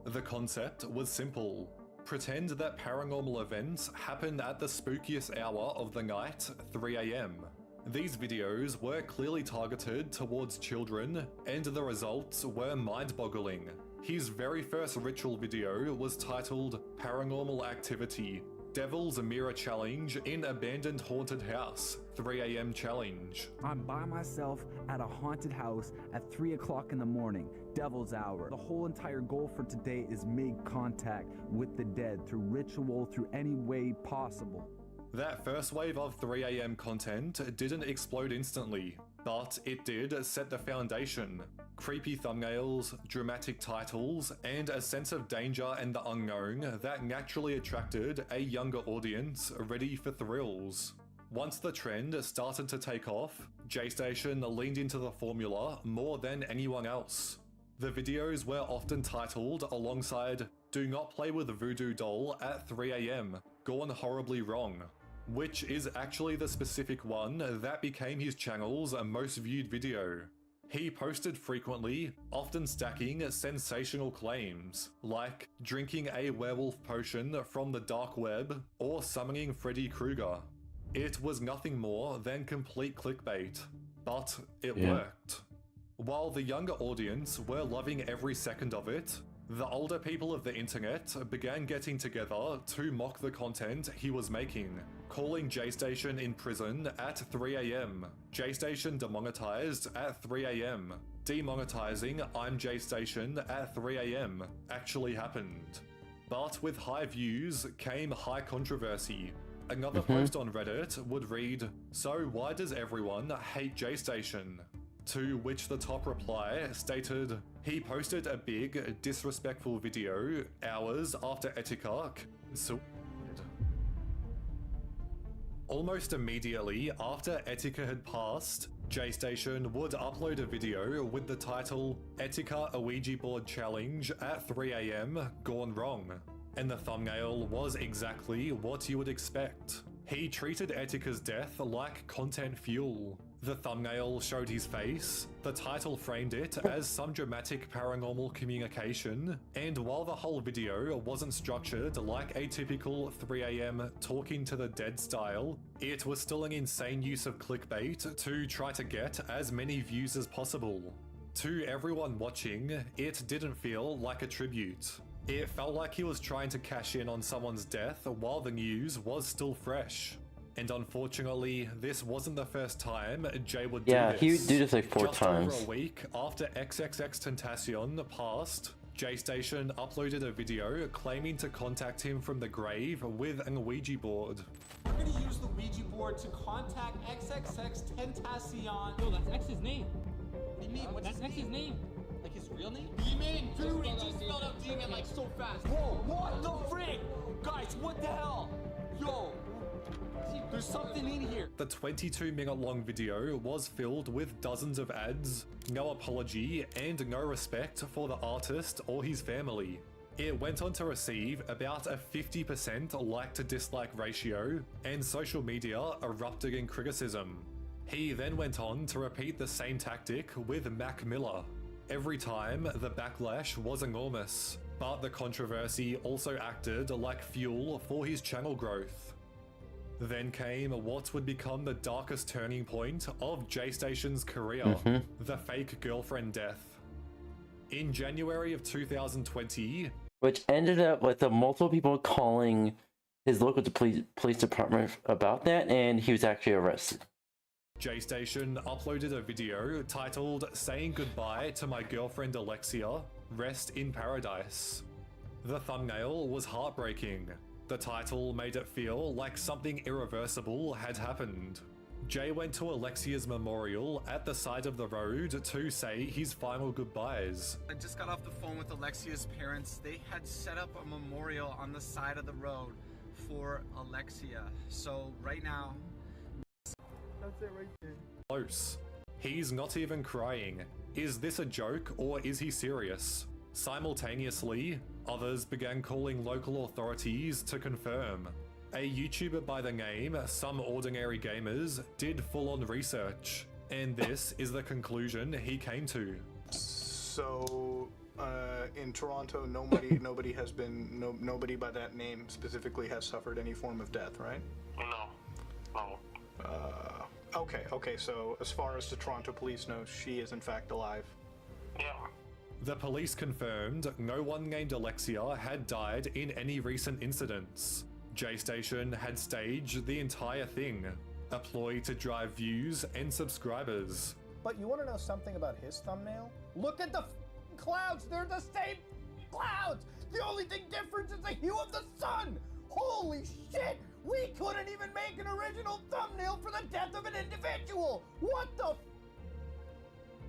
The concept was simple. Pretend that paranormal events happen at the spookiest hour of the night, 3 AM. These videos were clearly targeted towards children, and the results were mind-boggling. His very first ritual video was titled Paranormal Activity, Devil's Mirror Challenge in Abandoned Haunted House, 3 AM Challenge. I'm by myself at a haunted house at 3 o'clock in the morning, Devil's Hour. The whole entire goal for today is make contact with the dead through ritual, through any way possible. That first wave of 3 AM content didn't explode instantly, but it did set the foundation. Creepy thumbnails, dramatic titles, and a sense of danger and the unknown that naturally attracted a younger audience ready for thrills. Once the trend started to take off, 𝙬𝙬 leaned into the formula more than anyone else. The videos were often titled alongside "Do not play with a voodoo doll at 3 AM, gone horribly wrong," which is actually the specific one that became his channel's most viewed video. He posted frequently, often stacking sensational claims, like drinking a werewolf potion from the dark web or summoning Freddy Krueger. It was nothing more than complete clickbait, but it worked. While the younger audience were loving every second of it, The older people of the internet began getting together to mock the content he was making, calling 𝘖𝙬 in prison at 3 AM, 𝘖𝙬 demonetized at 3 AM, demonetizing 𝙂𝙬 at 3 AM actually happened. But with high views came high controversy. Another post on Reddit would read, "So why does everyone hate 𝘖𝙬?" To which the top reply stated, he posted a big, disrespectful video hours after Etika sued. Almost immediately after Etika had passed, 𝘖𝙬 would upload a video with the title Etika a Ouija board challenge at 3 AM gone wrong. And the thumbnail was exactly what you would expect. He treated Etika's death like content fuel. The thumbnail showed his face, the title framed it as some dramatic paranormal communication, and while the whole video wasn't structured like a typical 3 AM talking to the dead style, it was still an insane use of clickbait to try to get as many views as possible. To everyone watching, it didn't feel like a tribute. It felt like he was trying to cash in on someone's death while the news was still fresh. And unfortunately, this wasn't the first time Jay would do this. Yeah, he would do this like 4 times. Just over a week after 𝑋XXTentacion passed, 𝘖𝙬 uploaded a video claiming to contact him from the grave with an Ouija board. We're gonna use the Ouija board to contact 𝑋XXTentacion. Yo, that's X's name. What do you mean? What's X's name? Like his real name? Demon! Dude, he just spelled out demon like so fast. Whoa, what the frick? Guys, what the hell? Yo! There's something in here. The 22-minute long video was filled with dozens of ads, no apology, and no respect for the artist or his family. It went on to receive about a 50% like to dislike ratio, and social media erupted in criticism. He then went on to repeat the same tactic with Mac Miller. Every time, the backlash was enormous, but the controversy also acted like fuel for his channel growth. Then came what would become the darkest turning point of 𝘖𝙬's career, the fake girlfriend death. In January of 2020, which ended up with multiple people calling his local police department about that, and he was actually arrested. 𝘖𝙬 uploaded a video titled "Saying Goodbye to My Girlfriend Alexia, Rest in Paradise." The thumbnail was heartbreaking. The title made it feel like something irreversible had happened. Jay went to Alexia's memorial at the side of the road to say his final goodbyes. I just got off the phone with Alexia's parents. They had set up a memorial on the side of the road for Alexia. So right now, that's it right there. Close. He's not even crying. Is this a joke or is he serious? Simultaneously, others began calling local authorities to confirm. A YouTuber by the name Some Ordinary Gamers did full-on research, and this is the conclusion he came to. So, in Toronto, nobody has been, nobody by that name specifically has suffered any form of death, right? No. Okay, so as far as the Toronto police know, she is in fact alive. Yeah. The police confirmed no one named Alexia had died in any recent incidents. 𝘖𝙬 had staged the entire thing, a ploy to drive views and subscribers. But you want to know something about his thumbnail? Look at the clouds! They're the same clouds! The only thing different is the hue of the sun! Holy shit! We couldn't even make an original thumbnail for the death of an individual! What the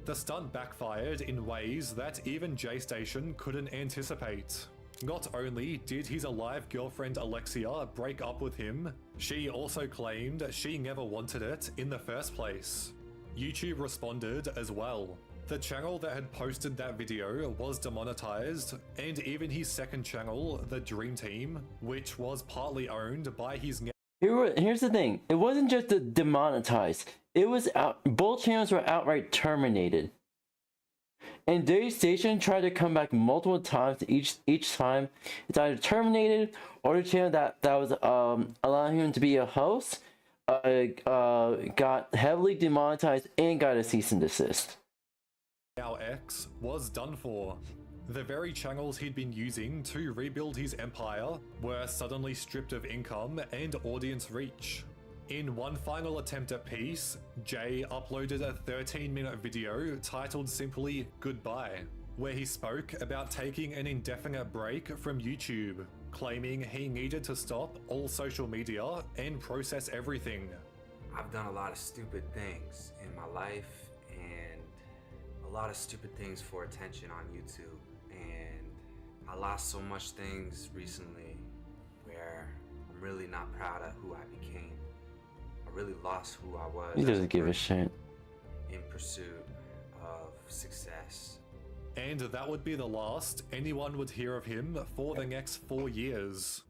The stunt backfired in ways that even 𝘖𝙬 couldn't anticipate. Not only did his alive girlfriend Alexia break up with him, she also claimed she never wanted it in the first place. YouTube responded as well. The channel that had posted that video was demonetized, and even his second channel, The Dream Team, which was partly owned by his... Here's the thing, it wasn't just demonetized, it was both channels were outright terminated. And 𝘖𝙬 tried to come back multiple times. Each time it's either terminated or the channel that was allowing him to be a host got heavily demonetized and got a cease and desist. Our ex was done for. The very channels he'd been using to rebuild his empire were suddenly stripped of income and audience reach. In one final attempt at peace, Jay uploaded a 13-minute video titled simply Goodbye, where he spoke about taking an indefinite break from YouTube, claiming he needed to stop all social media and process everything. I've done a lot of stupid things in my life and a lot of stupid things for attention on YouTube, and I lost so much things recently where I'm really not proud of who I became. I really lost who I was. He doesn't give a shit. In pursuit of success. And that would be the last anyone would hear of him for the next 4 years.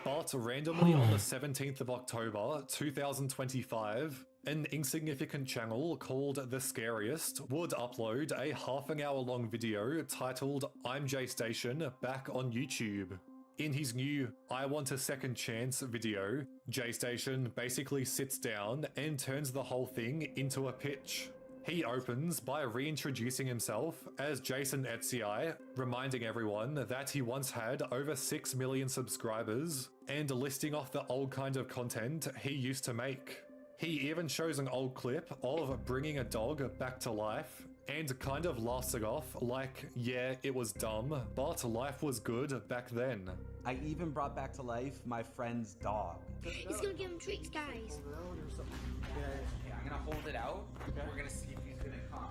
But randomly on the 17th of October 2025, an insignificant channel called The Scariest would upload a half-an-hour-long video titled I'm 𝙂𝙬 back on YouTube. In his new I Want a Second Chance video, 𝙂𝙬 basically sits down and turns the whole thing into a pitch. He opens by reintroducing himself as Jason 𝙂𝙬, reminding everyone that he once had over 6 million subscribers, and listing off the old kind of content he used to make. He even shows an old clip of bringing a dog back to life, and kind of laughs it off like, yeah, it was dumb, but life was good back then. I even brought back to life my friend's dog. He's gonna give him treats, guys. Okay, I'm gonna hold it out. Okay. We're gonna see if he's gonna come.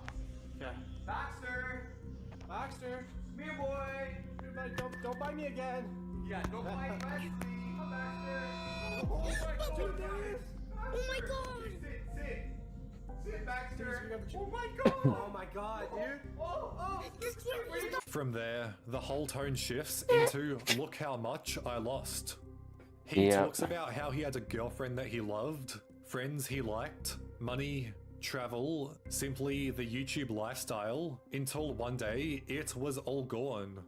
Okay. Baxter! Baxter! Come here, boy! Don't bite me again. Yeah, don't bite Wesley. Come, Baxter! Oh my god! Sit, Baxter! Oh my god! Oh my god, dude! Oh! From there, the whole tone shifts into look how much I lost. He talks about how he had a girlfriend that he loved, friends he liked, money, travel, simply the YouTube lifestyle, until one day it was all gone.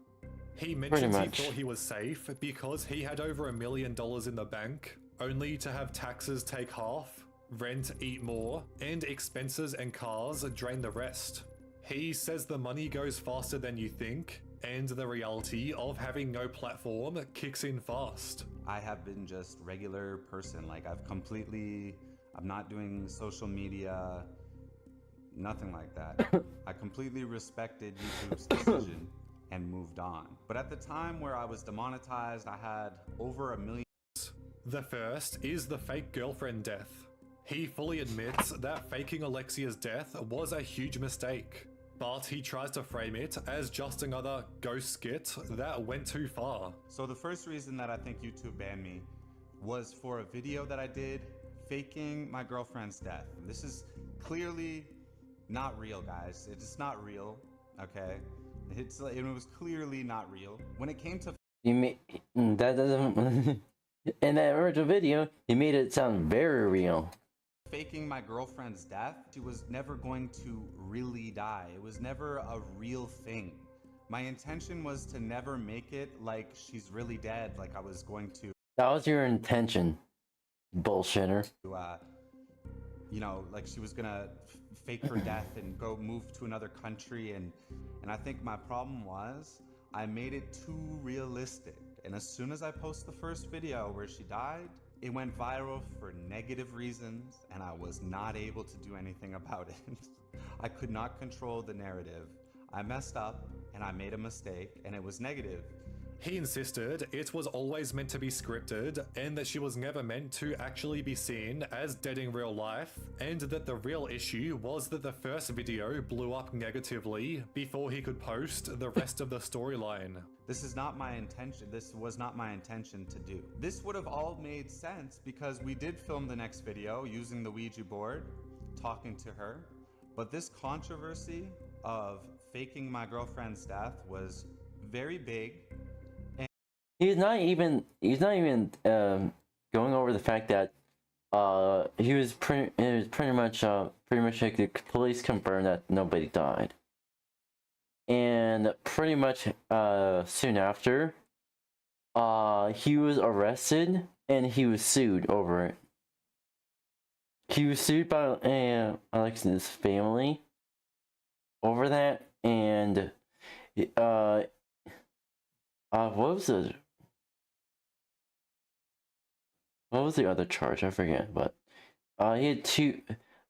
He mentions he thought he was safe because he had over $1 million in the bank, only to have taxes take half, rent eat more, and expenses and cars drain the rest. He says the money goes faster than you think, and the reality of having no platform kicks in fast. I have been just regular person. Like I'm not doing social media, nothing like that. I completely respected YouTube's decision and moved on. But at the time where I was demonetized, I had over 1 million. The first is the fake girlfriend death. He fully admits that faking Alexia's death was a huge mistake, but he tries to frame it as just another ghost skit that went too far. So the first reason that I think YouTube banned me was for a video that I did faking my girlfriend's death. This is clearly not real, guys. It's not real, okay? It was clearly not real. When it came to that doesn't in that original video, he made it sound very real. Faking my girlfriend's death, she was never going to really die. It was never a real thing. My intention was to never make it like she's really dead, like I was going to. That was your intention, bullshitter. You know, like she was gonna fake her death and go move to another country, and I think my problem was I made it too realistic. And as soon as I post the first video where she died, it went viral for negative reasons, and I was not able to do anything about it. I could not control the narrative. I messed up, and I made a mistake, and it was negative. He insisted it was always meant to be scripted, and that she was never meant to actually be seen as dead in real life, and that the real issue was that the first video blew up negatively before he could post the rest of the storyline. This is not my intention. This was not my intention to do. This would have all made sense because we did film the next video using the Ouija board, talking to her, but this controversy of faking my girlfriend's death was very big. He's not even going over the fact that it was pretty much like the police confirmed that nobody died, and pretty much soon after he was arrested and he was sued over it. He was sued by Alexia's family over that, and What was the other charge? I forget, but he had two.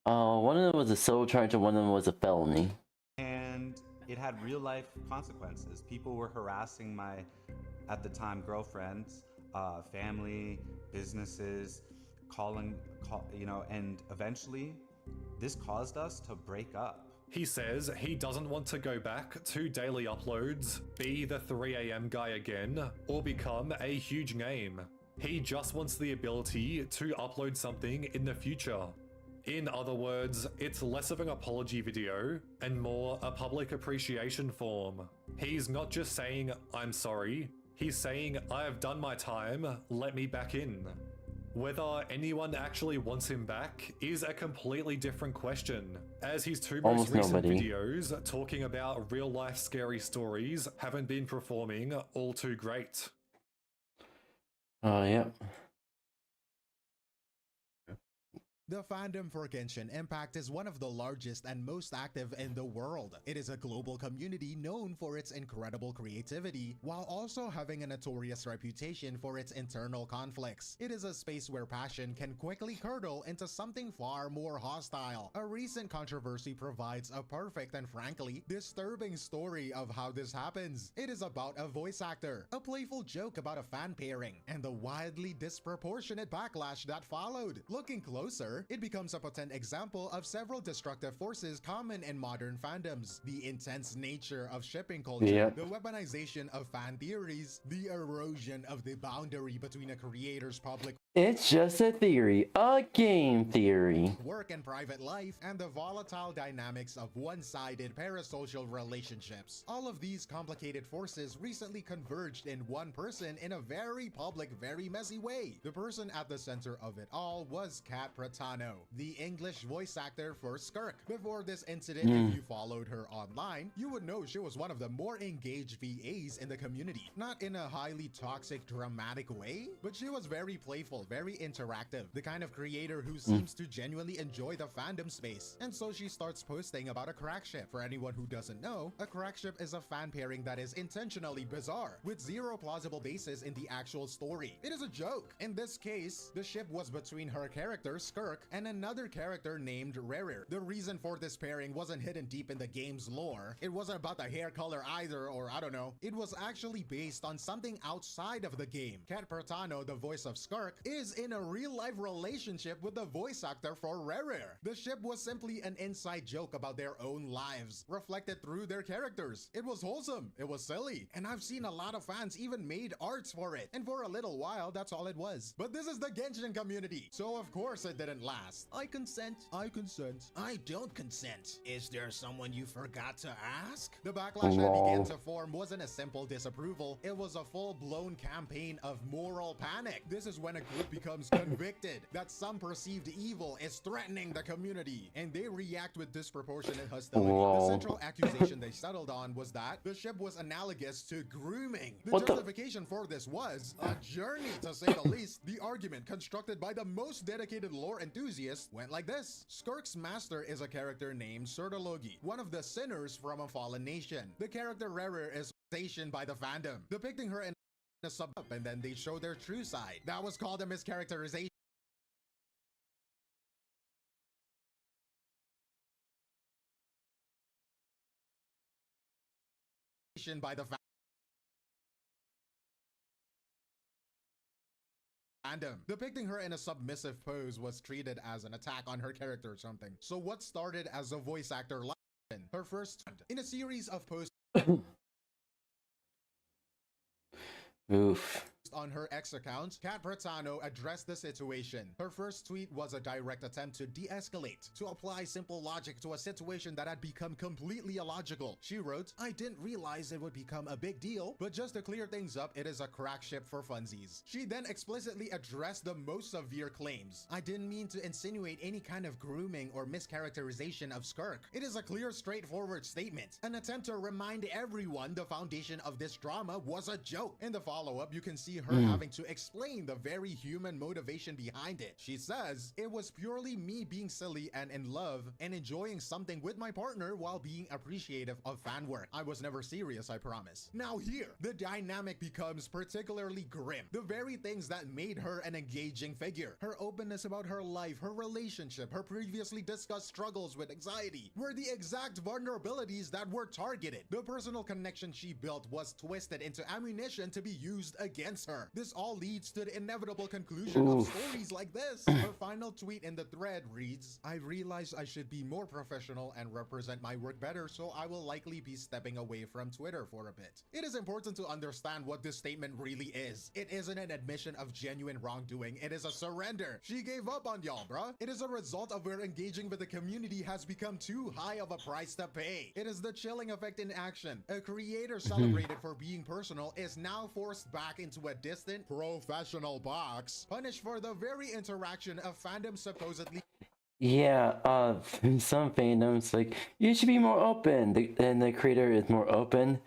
One of them was a civil charge and one of them was a felony. And it had real life consequences. People were harassing my, at the time, girlfriends, family, businesses, and eventually this caused us to break up. He says he doesn't want to go back to daily uploads, be the 3 AM guy again, or become a huge name. He just wants the ability to upload something in the future. In other words, it's less of an apology video and more a public appreciation form. He's not just saying, "I'm sorry," he's saying, "I have done my time, let me back in." Whether anyone actually wants him back is a completely different question, as his two most recent videos talking about real life scary stories haven't been performing all too great. Yep. The fandom for Genshin Impact is one of the largest and most active in the world. It is a global community known for its incredible creativity, while also having a notorious reputation for its internal conflicts. It is a space where passion can quickly curdle into something far more hostile. A recent controversy provides a perfect and frankly disturbing story of how this happens. It is about a voice actor, a playful joke about a fan pairing, and the wildly disproportionate backlash that followed. Looking closer, it becomes a potent example of several destructive forces common in modern fandoms. The intense nature of shipping culture, the weaponization of fan theories, the erosion of the boundary between a creator's public It's just a theory, a game theory. work and private life, and the volatile dynamics of one-sided parasocial relationships. All of these complicated forces recently converged in one person in a very public, very messy way. The person at the center of it all was Kat Pratano, the English voice actor for Skirk. Before this incident, if you followed her online, you would know she was one of the more engaged VAs in the community. Not in a highly toxic, dramatic way, but she was very playful, very interactive, the kind of creator who seems to genuinely enjoy the fandom space. And so she starts posting about a crack ship. For anyone who doesn't know, a crack ship is a fan pairing that is intentionally bizarre, with zero plausible basis in the actual story. It is a joke. In this case, the ship was between her character, Skirk, and another character named Rarer. The reason for this pairing wasn't hidden deep in the game's lore. It wasn't about the hair color either, or I don't know. It was actually based on something outside of the game. Kat Pratano, the voice of Skirk, is in a real-life relationship with the voice actor for Rarer. The ship was simply an inside joke about their own lives, reflected through their characters. It was wholesome, it was silly, and I've seen a lot of fans even made arts for it. And for a little while, that's all it was. But this is the Genshin community, so of course it didn't last. I consent. I consent. I don't consent. Is there someone you forgot to ask? The backlash that began to form wasn't a simple disapproval. It was a full-blown campaign of moral panic. This is when a group becomes convicted that some perceived evil is threatening the community, and they react with disproportionate hostility. The central accusation they settled on was that the ship was analogous to grooming. The justification for this was a journey, to say the least. The argument, constructed by the most dedicated lore enthusiasts, went like this. Skirk's master is a character named 𝙬𝙬𝙧𝙖, one of the sinners from a fallen nation. The character Rarer is stationed by the fandom, depicting her in a sub, and then they show their true side. That was called a mischaracterization by the fandom. Depicting her in a submissive pose was treated as an attack on her character or something. So what started as a voice actor lesson, her first in a series of posts on her X account, Kat Pratano addressed the situation. Her first tweet was a direct attempt to de-escalate, to apply simple logic to a situation that had become completely illogical. She wrote, "I didn't realize it would become a big deal, but just to clear things up, it is a crack ship for funsies." She then explicitly addressed the most severe claims. "I didn't mean to insinuate any kind of grooming or mischaracterization of Skirk. It is a clear, straightforward statement, an attempt to remind everyone the foundation of this drama was a joke." In the follow-up, you can see her having to explain the very human motivation behind it. She says, "It was purely me being silly and in love and enjoying something with my partner while being appreciative of fan work. I was never serious, I promise." Now here, the dynamic becomes particularly grim. The very things that made her an engaging figure, her openness about her life, her relationship, her previously discussed struggles with anxiety, were the exact vulnerabilities that were targeted. The personal connection she built was twisted into ammunition to be used against her. This all leads to the inevitable conclusion of stories like this. Her final tweet in the thread reads, "I realize I should be more professional and represent my work better, so I will likely be stepping away from Twitter for a bit." It is important to understand what this statement really is. It isn't an admission of genuine wrongdoing, it is a surrender. She gave up on y'all, bruh. It is a result of where engaging with the community has become too high of a price to pay. It is the chilling effect in action. A creator celebrated for being personal is now forced back into a distant, professional box, punished for the very interaction of fandom supposedly. Yeah, some fandoms like, you should be more open, and the creator is more open,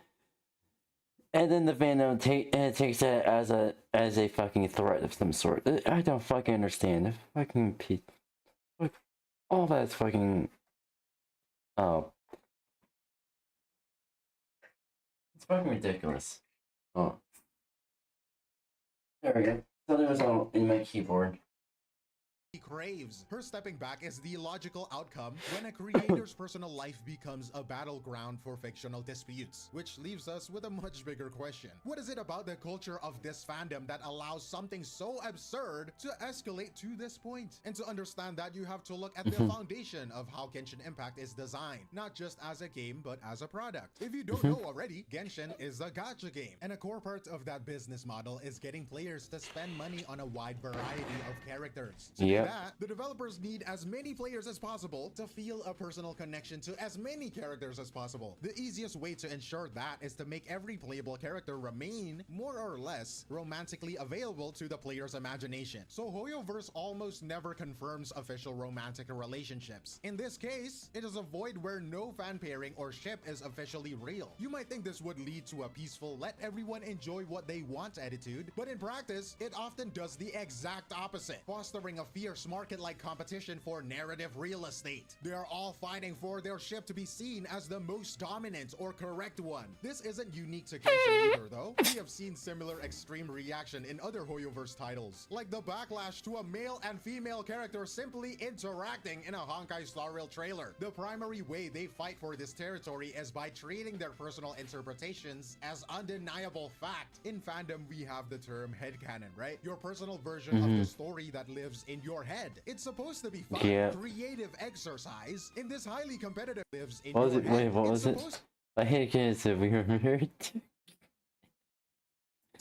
and then the fandom takes that as a fucking threat of some sort. I don't fucking understand. Fucking all that's fucking, oh, it's fucking ridiculous. Oh, there we go. Something was all in my keyboard. Craves. Her stepping back is the logical outcome when a creator's personal life becomes a battleground for fictional disputes, which leaves us with a much bigger question. What is it about the culture of this fandom that allows something so absurd to escalate to this point? And to understand that, you have to look at the foundation of how Genshin Impact is designed, not just as a game, but as a product. If you don't know already, Genshin is a gacha game, and a core part of that business model is getting players to spend money on a wide variety of characters. To do that, the developers need as many players as possible to feel a personal connection to as many characters as possible. The easiest way to ensure that is to make every playable character remain, more or less, romantically available to the player's imagination. So Hoyoverse almost never confirms official romantic relationships. In this case, it is a void where no fan pairing or ship is officially real. You might think this would lead to a peaceful, let everyone enjoy what they want attitude, but in practice, it often does the exact opposite, fostering a fierce market-like competition for narrative real estate. They are all fighting for their ship to be seen as the most dominant or correct one. This isn't unique to Genshin either, though. We have seen similar extreme reaction in other Hoyoverse titles, like the backlash to a male and female character simply interacting in a Honkai Star Rail trailer. The primary way they fight for this territory is by treating their personal interpretations as undeniable fact. In fandom, we have the term headcanon, right? Your personal version of the story that lives in your head. It's supposed to be fun, creative exercise. In this highly competitive lives in your head. Wait, what was it? I hate kids if we remembered.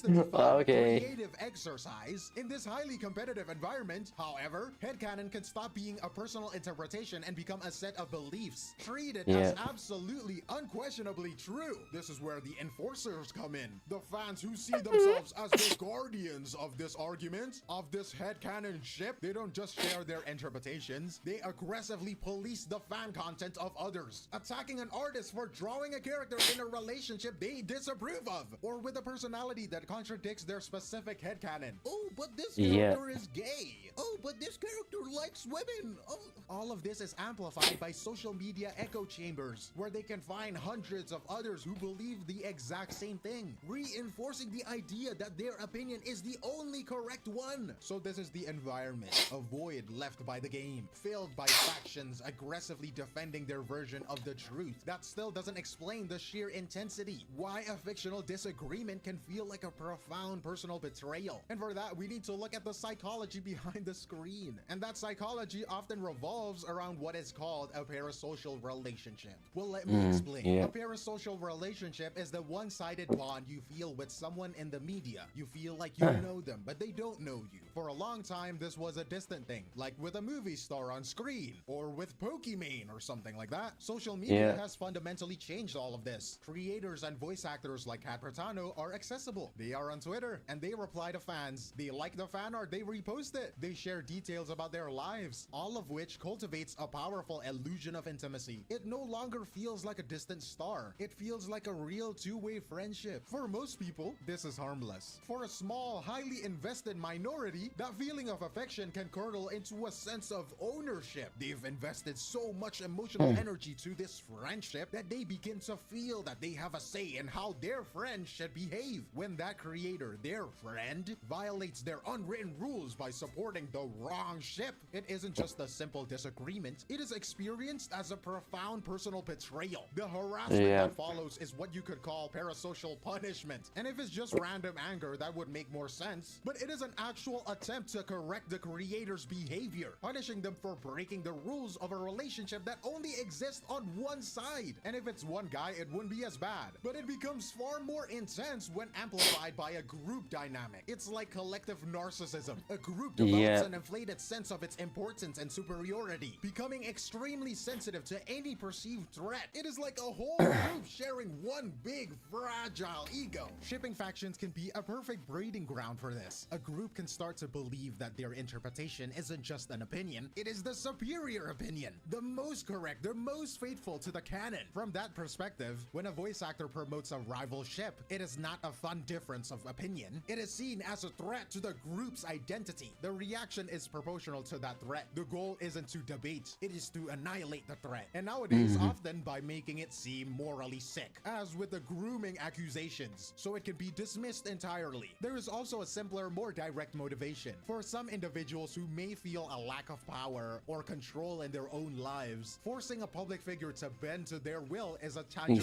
Creative exercise. In this highly competitive environment, however, headcanon can stop being a personal interpretation and become a set of beliefs, treated as absolutely unquestionably true. This is where the enforcers come in. The fans who see themselves as the guardians of this argument, of this headcanon ship. They don't just share their interpretations, they aggressively police the fan content of others, attacking an artist for drawing a character in a relationship they disapprove of, or with a personality that contradicts their specific headcanon. Oh, but this character is gay. Oh, but this character likes women. Oh. All of this is amplified by social media echo chambers, where they can find hundreds of others who believe the exact same thing, reinforcing the idea that their opinion is the only correct one. So this is the environment, a void left by the game, filled by factions aggressively defending their version of the truth. That still doesn't explain the sheer intensity, why a fictional disagreement can feel like a profound personal betrayal. And for that, we need to look at the psychology behind the screen. And that psychology often revolves around what is called a parasocial relationship. Well, let me explain. A parasocial relationship is the one-sided bond you feel with someone in the media. You feel like you know them, but they don't know you. For a long time, this was a distant thing, like with a movie star on screen, or with Pokemon or something like that. Social media has fundamentally changed all of this. Creators and voice actors like Kat Pratano are accessible. They are on Twitter, and they reply to fans. They like the fan art, they repost it. They share details about their lives, all of which cultivates a powerful illusion of intimacy. It no longer feels like a distant star. It feels like a real two-way friendship. For most people, this is harmless. For a small, highly invested minority, that feeling of affection can curdle into a sense of ownership. They've invested so much emotional energy to this friendship that they begin to feel that they have a say in how their friend should behave. When that creator, their friend, violates their unwritten rules by supporting the wrong ship, it isn't just a simple disagreement. It is experienced as a profound personal betrayal. The harassment that follows is what you could call parasocial punishment. And if it's just random anger, that would make more sense. But it is an actual attempt to correct the creator's behavior, punishing them for breaking the rules of a relationship that only exists on one side. And if it's one guy, it wouldn't be as bad. But it becomes far more intense when amplified by a group dynamic. It's like collective narcissism. A group develops an inflated sense of its importance and superiority, becoming extremely sensitive to any perceived threat. It is like a whole group sharing one big fragile ego. Shipping factions can be a perfect breeding ground for this. A group can start to believe that their interpretation isn't just an opinion, it is the superior opinion, the most correct, the most faithful to the canon. From that perspective, when a voice actor promotes a rival ship, it is not a fun difference of opinion. It is seen as a threat to the group's identity. The reaction is proportional to that threat. The goal isn't to debate, it is to annihilate the threat. And nowadays, often by making it seem morally sick, as with the grooming accusations, so it can be dismissed entirely. There is also a simpler, more direct motivation. For some individuals who may feel a lack of power or control in their own lives, forcing a public figure to bend to their will is a tangible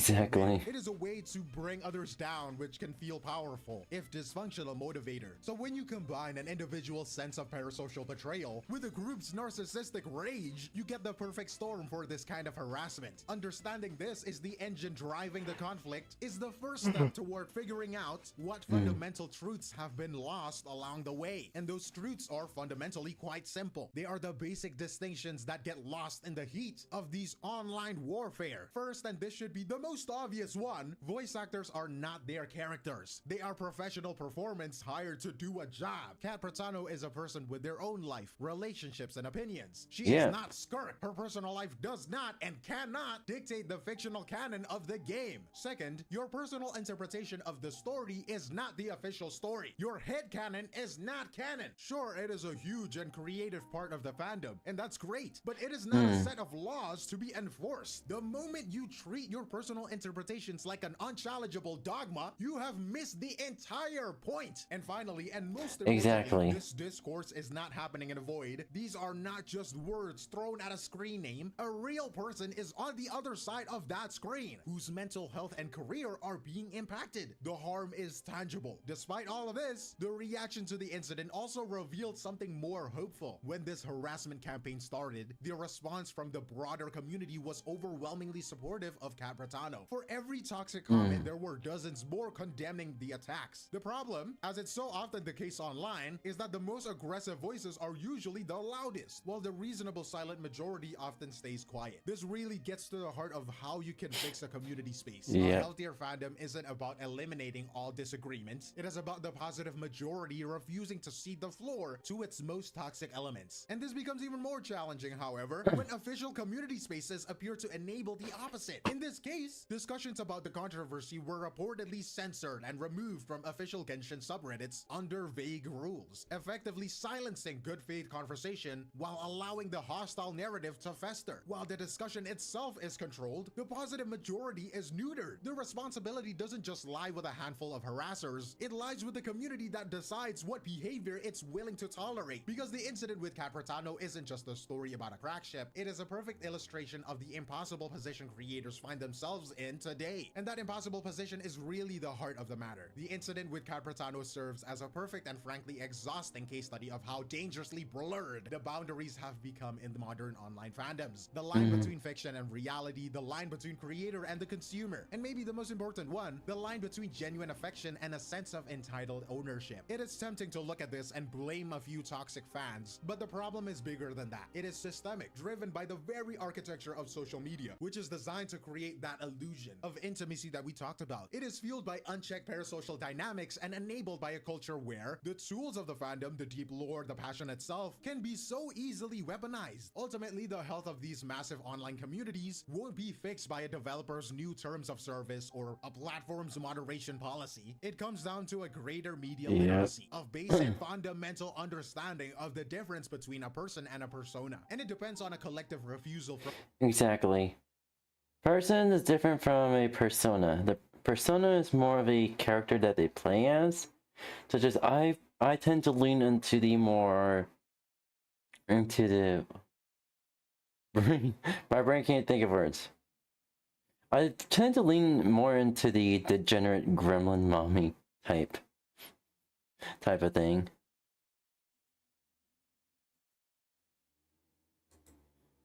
way. It is a way to bring others down, which can feel powerful, if dysfunctional motivator. So when you combine an individual's sense of parasocial betrayal with a group's narcissistic rage, you get the perfect storm for this kind of harassment. Understanding this is the engine driving the conflict is the first step toward figuring out what fundamental truths have been lost along the way. And those truths are fundamentally quite simple. They are the basic distinctions that get lost in the heat of these online warfare. First, and this should be the most obvious one, voice actors are not their characters. They are professional performance hired to do a job. Kat Pratano is a person with their own life, relationships, and opinions. She is not Skirk. Her personal life does not and cannot dictate the fictional canon of the game. Second, your personal interpretation of the story is not the official story. Your head canon is not canon. Sure, it is a huge and creative part of the fandom, and that's great, but it is not a set of laws to be enforced. The moment you treat your personal interpretations like an unchallengeable dogma, you have missed the entire point. And finally, and most importantly, this discourse is not happening in a void. These are not just words thrown at a screen name. A real person is on the other side of that screen, whose mental health and career are being impacted. The harm is tangible. Despite all of this, the reaction to the incident also revealed something more hopeful. When this harassment campaign started, the response from the broader community was overwhelmingly supportive of Kat Pratano. For every toxic comment, there were dozens more condemning the attacks. The problem, as it's so often the case online, is that the most aggressive voices are usually the loudest, while the reasonable silent majority often stays quiet. This really gets to the heart of how you can fix a community space. A healthier fandom isn't about eliminating all disagreements. It is about the positive majority refusing to cede the floor to its most toxic elements. And this becomes even more challenging, however, when official community spaces appear to enable the opposite. In this case, discussions about the controversy were reportedly censored and removed from official Genshin subreddits under vague rules, effectively silencing good faith conversation while allowing the hostile narrative to fester. While the discussion itself is controlled, the positive majority is neutered. The responsibility doesn't just lie with a handful of harassers, it lies with the community that decides what behavior it's willing to tolerate. Because the incident with Kat Pratano isn't just a story about a crack ship, it is a perfect illustration of the impossible position creators find themselves in today. And that impossible position is really the heart of the matter. The incident with Kat Pratano serves as a perfect and frankly exhausting case study of how dangerously blurred the boundaries have become in the modern online fandoms. The line between fiction and reality, the line between creator and the consumer, and maybe the most important one, the line between genuine affection and a sense of entitled ownership. It is tempting to look at this and blame a few toxic fans, but the problem is bigger than that. It is systemic, driven by the very architecture of social media, which is designed to create that illusion of intimacy that we talked about. It is fueled by unchecked parasocial social dynamics and enabled by a culture where the tools of the fandom, the deep lore, the passion itself, can be so easily weaponized. Ultimately, the health of these massive online communities won't be fixed by a developer's new terms of service or a platform's moderation policy. It comes down to a greater media literacy of basic fundamental understanding of the difference between a person and a persona. And it depends on a collective refusal from— Exactly. Person is different from a persona. The persona is more of a character that they play as. Such as I tend to lean into the my brain can't think of words. I tend to lean more into the degenerate gremlin mommy type of thing.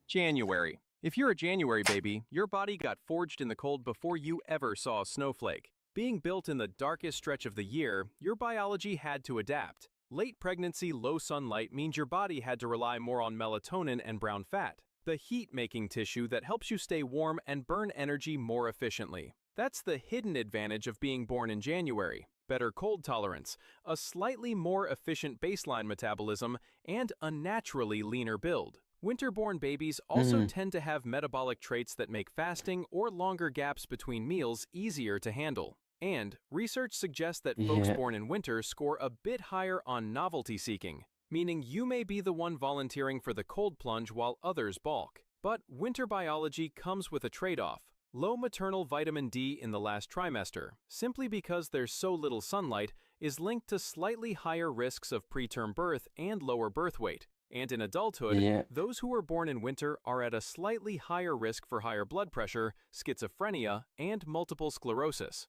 January. If you're a January baby, your body got forged in the cold before you ever saw a snowflake. Being built in the darkest stretch of the year, your biology had to adapt. Late pregnancy, low sunlight means your body had to rely more on melatonin and brown fat, the heat-making tissue that helps you stay warm and burn energy more efficiently. That's the hidden advantage of being born in January. Better cold tolerance, a slightly more efficient baseline metabolism, and a naturally leaner build. Winter-born babies also tend to have metabolic traits that make fasting or longer gaps between meals easier to handle. And research suggests that folks born in winter score a bit higher on novelty seeking, meaning you may be the one volunteering for the cold plunge while others balk. But winter biology comes with a trade-off: low maternal vitamin D in the last trimester, simply because there's so little sunlight, is linked to slightly higher risks of preterm birth and lower birth weight. And in adulthood, those who are born in winter are at a slightly higher risk for higher blood pressure, schizophrenia, and multiple sclerosis.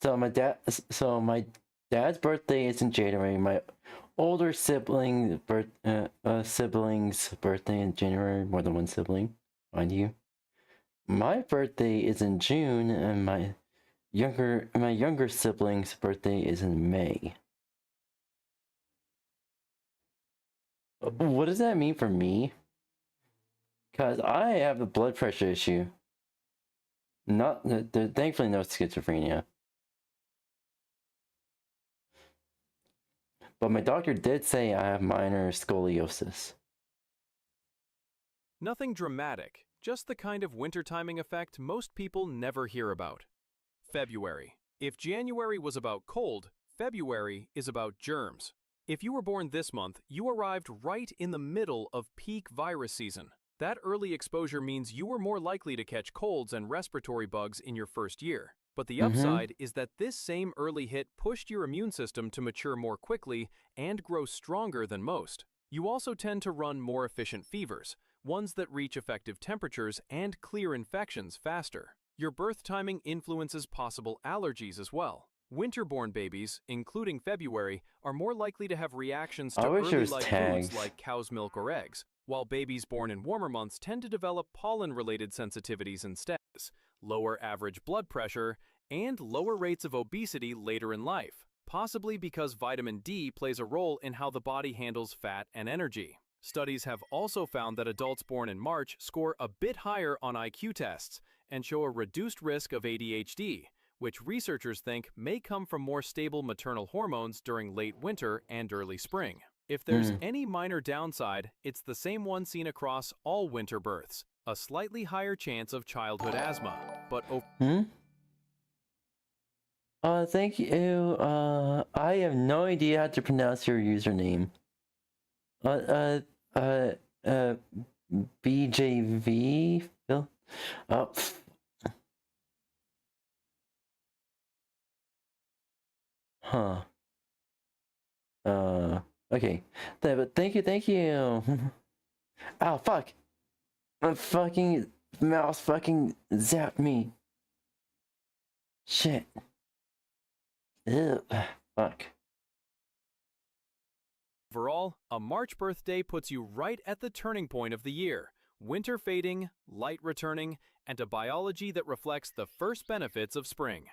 So my dad's birthday is in January. My older sibling's birthday in January. More than one sibling, mind you. My birthday is in June, and my younger sibling's birthday is in May. What does that mean for me? Because I have a blood pressure issue. Thankfully no schizophrenia. But my doctor did say I have minor scoliosis. Nothing dramatic, just the kind of winter timing effect most people never hear about. February. If January was about cold, February is about germs. If you were born this month, you arrived right in the middle of peak virus season. That early exposure means you were more likely to catch colds and respiratory bugs in your first year. But the upside is that this same early hit pushed your immune system to mature more quickly and grow stronger than most. You also tend to run more efficient fevers, ones that reach effective temperatures and clear infections faster. Your birth timing influences possible allergies as well. Winter-born babies, including February, are more likely to have reactions to early life foods like cow's milk or eggs, while babies born in warmer months tend to develop pollen-related sensitivities instead, lower average blood pressure, and lower rates of obesity later in life, possibly because vitamin D plays a role in how the body handles fat and energy. Studies have also found that adults born in March score a bit higher on IQ tests and show a reduced risk of ADHD, which researchers think may come from more stable maternal hormones during late winter and early spring. If there's any minor downside, it's the same one seen across all winter births, a slightly higher chance of childhood asthma. But thank you. I have no idea how to pronounce your username. BJV? Phil? Huh. Okay. But thank you. Ow, fuck. My fucking mouse fucking zapped me. Shit. Ew. Fuck. overall, a March birthday puts you right at the turning point of the year. Winter fading, light returning, and a biology that reflects the first benefits of spring.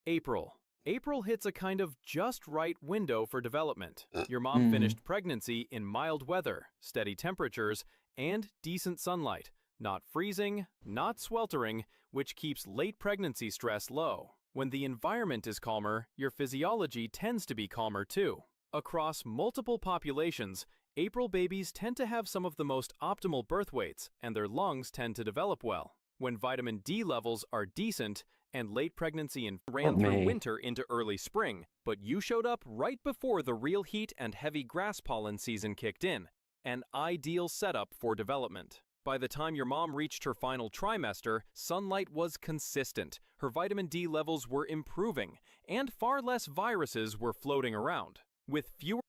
April. April hits a kind of just right window for development. Your mom finished pregnancy in mild weather, steady temperatures, and decent sunlight. Not freezing, not sweltering, which keeps late pregnancy stress low. When the environment is calmer, your physiology tends to be calmer too. Across multiple populations, April babies tend to have some of the most optimal birth weights, and their lungs tend to develop well. When vitamin D levels are decent, and late pregnancy and ran through winter into early spring, but you showed up right before the real heat and heavy grass pollen season kicked in, an ideal setup for development. By the time your mom reached her final trimester, sunlight was consistent, her vitamin D levels were improving, and far less viruses were floating around. With fewer...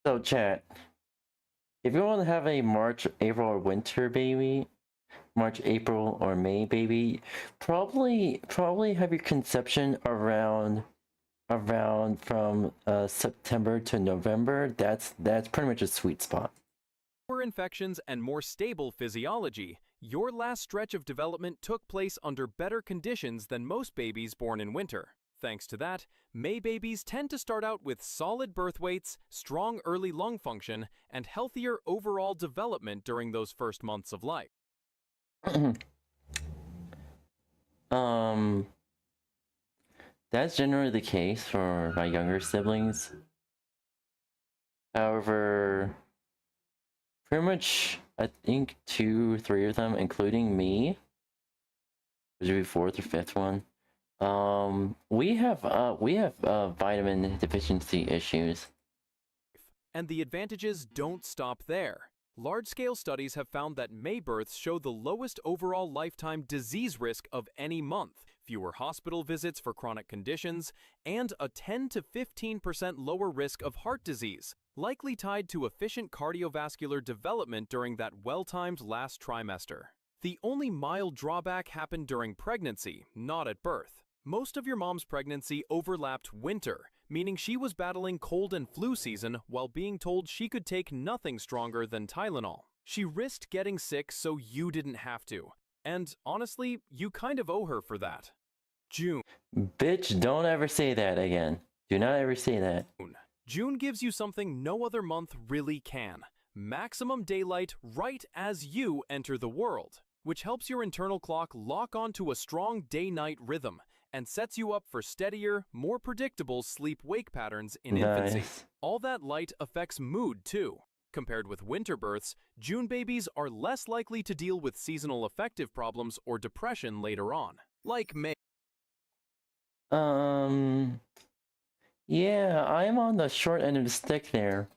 So chat, if you want to have a March, April, or winter baby, March, April, or May baby, probably have your conception around from September to November. That's pretty much a sweet spot. Fewer infections and more stable physiology, your last stretch of development took place under better conditions than most babies born in winter. Thanks to that, May babies tend to start out with solid birth weights, strong early lung function, and healthier overall development during those first months of life. That's generally the case for my younger siblings. However, pretty much, I think 2 or 3 of them, including me, which would be 4th or 5th one, we have vitamin deficiency issues. And the advantages don't stop there. Large-scale studies have found that May births show the lowest overall lifetime disease risk of any month, fewer hospital visits for chronic conditions, and a 10 to 15% lower risk of heart disease, likely tied to efficient cardiovascular development during that well-timed last trimester. The only mild drawback happened during pregnancy, not at birth. Most of your mom's pregnancy overlapped winter, meaning she was battling cold and flu season while being told she could take nothing stronger than Tylenol. She risked getting sick so you didn't have to. And honestly, you kind of owe her for that. June. Bitch, don't ever say that again. Do not ever say that. June gives you something no other month really can. Maximum daylight right as you enter the world, which helps your internal clock lock onto a strong day-night rhythm and sets you up for steadier, more predictable sleep-wake patterns in infancy. All that light affects mood too. Compared with winter births, June babies are less likely to deal with seasonal affective problems or depression later on, like May. Yeah, I'm on the short end of the stick there.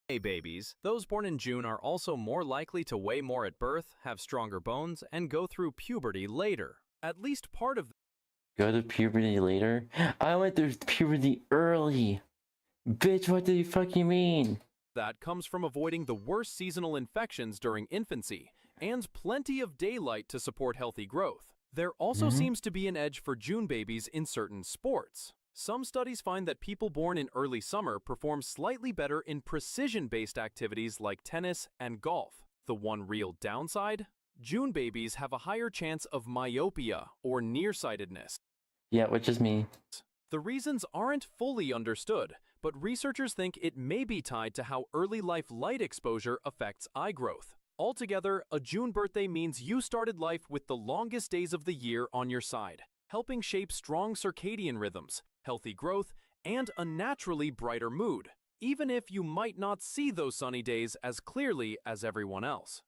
May babies, those born in June, are also more likely to weigh more at birth, have stronger bones, and go through puberty later. At least part of Go to puberty later? I went through puberty early. Bitch, what do you fucking mean? that comes from avoiding the worst seasonal infections during infancy, and plenty of daylight to support healthy growth. There also seems to be an edge for June babies in certain sports. Some studies find that people born in early summer perform slightly better in precision-based activities like tennis and golf. The one real downside? June babies have a higher chance of myopia or nearsightedness. Yeah, which is me. The reasons aren't fully understood, but researchers think it may be tied to how early life light exposure affects eye growth. Altogether, a June birthday means you started life with the longest days of the year on your side, helping shape strong circadian rhythms, healthy growth, and a naturally brighter mood, even if you might not see those sunny days as clearly as everyone else.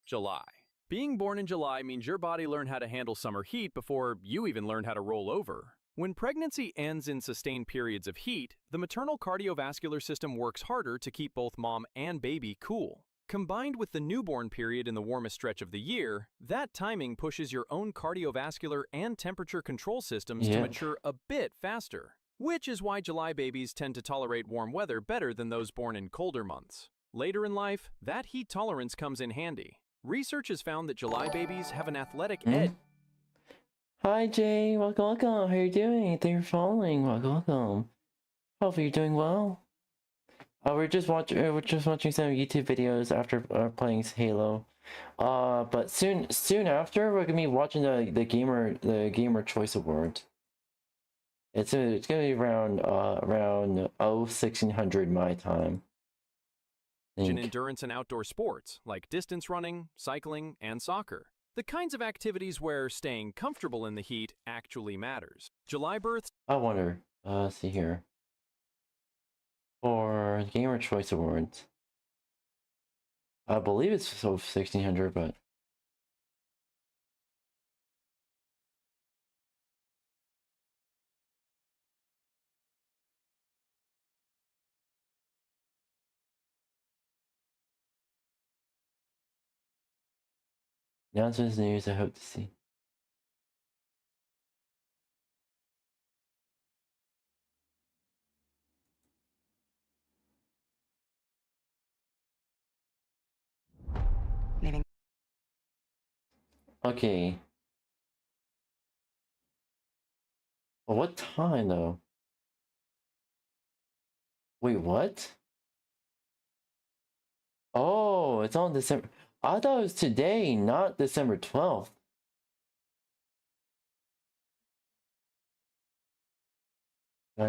July. Being born in July means your body learned how to handle summer heat before you even learned how to roll over. When pregnancy ends in sustained periods of heat, the maternal cardiovascular system works harder to keep both mom and baby cool. Combined with the newborn period in the warmest stretch of the year, that timing pushes your own cardiovascular and temperature control systems to mature a bit faster, which is why July babies tend to tolerate warm weather better than those born in colder months. Later in life, that heat tolerance comes in handy. Research has found that July babies have an athletic edge. Hi Jay, welcome. How you doing? Thanks for following. Welcome. Hopefully you're doing well. We're just watching some YouTube videos after playing Halo. But soon after we're gonna be watching the Gamer Choice Award. It's gonna be around 1600 my time. in endurance and outdoor sports like distance running, cycling, and soccer. The kinds of activities where staying comfortable in the heat actually matters. July births. I wonder. Let's see here. For Gamer Choice Awards, I believe it's so 1600, but announcements news I hope to see. Okay. Well, what time though? Wait, what? Oh, it's on December. I thought it was today, not December 12th.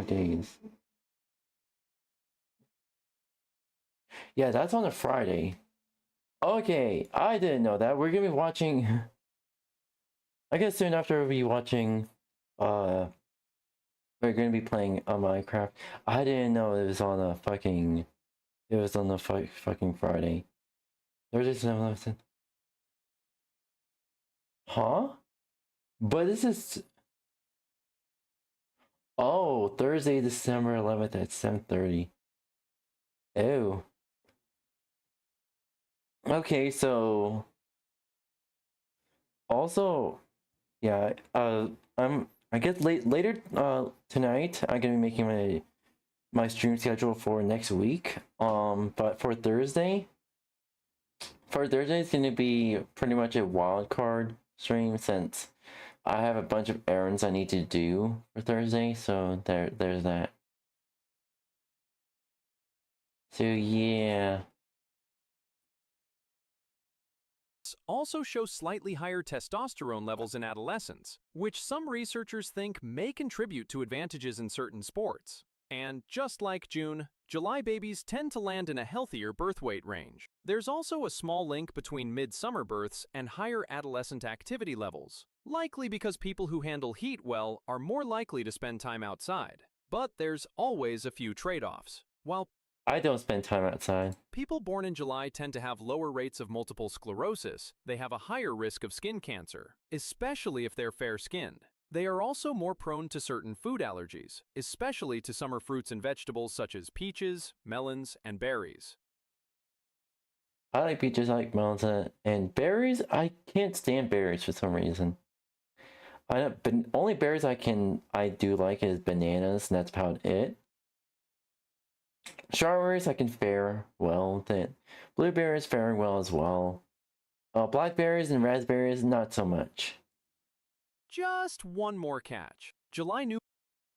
Days. Yeah, that's on a Friday. Okay, I didn't know that. We're gonna be watching. I guess soon after we'll be watching. We're gonna be playing Minecraft. I didn't know it was on a fucking. It was on the fucking Friday. Thursday, 11th. Huh? But this is. Oh, Thursday, December 11th at 7:30. Oh. Okay, so also, yeah, I guess later tonight I'm gonna be making my stream schedule for next week. But for Thursday it's gonna be pretty much a wild card stream since I have a bunch of errands I need to do for Thursday, so there's that. So yeah. Also show slightly higher testosterone levels in adolescents, which some researchers think may contribute to advantages in certain sports. And just like June, July babies tend to land in a healthier birth weight range. There's also a small link between midsummer births and higher adolescent activity levels, likely because people who handle heat well are more likely to spend time outside. But there's always a few trade-offs. While I don't spend time outside. people born in July tend to have lower rates of multiple sclerosis, they have a higher risk of skin cancer, especially if they're fair-skinned. They are also more prone to certain food allergies, especially to summer fruits and vegetables such as peaches, melons, and berries. I like peaches, I like melons, and berries. I can't stand berries for some reason. But only berries I do like is bananas, and that's about it. Strawberries I can fare well with it. Blueberries faring well as well. Blackberries and raspberries not so much. Just one more catch.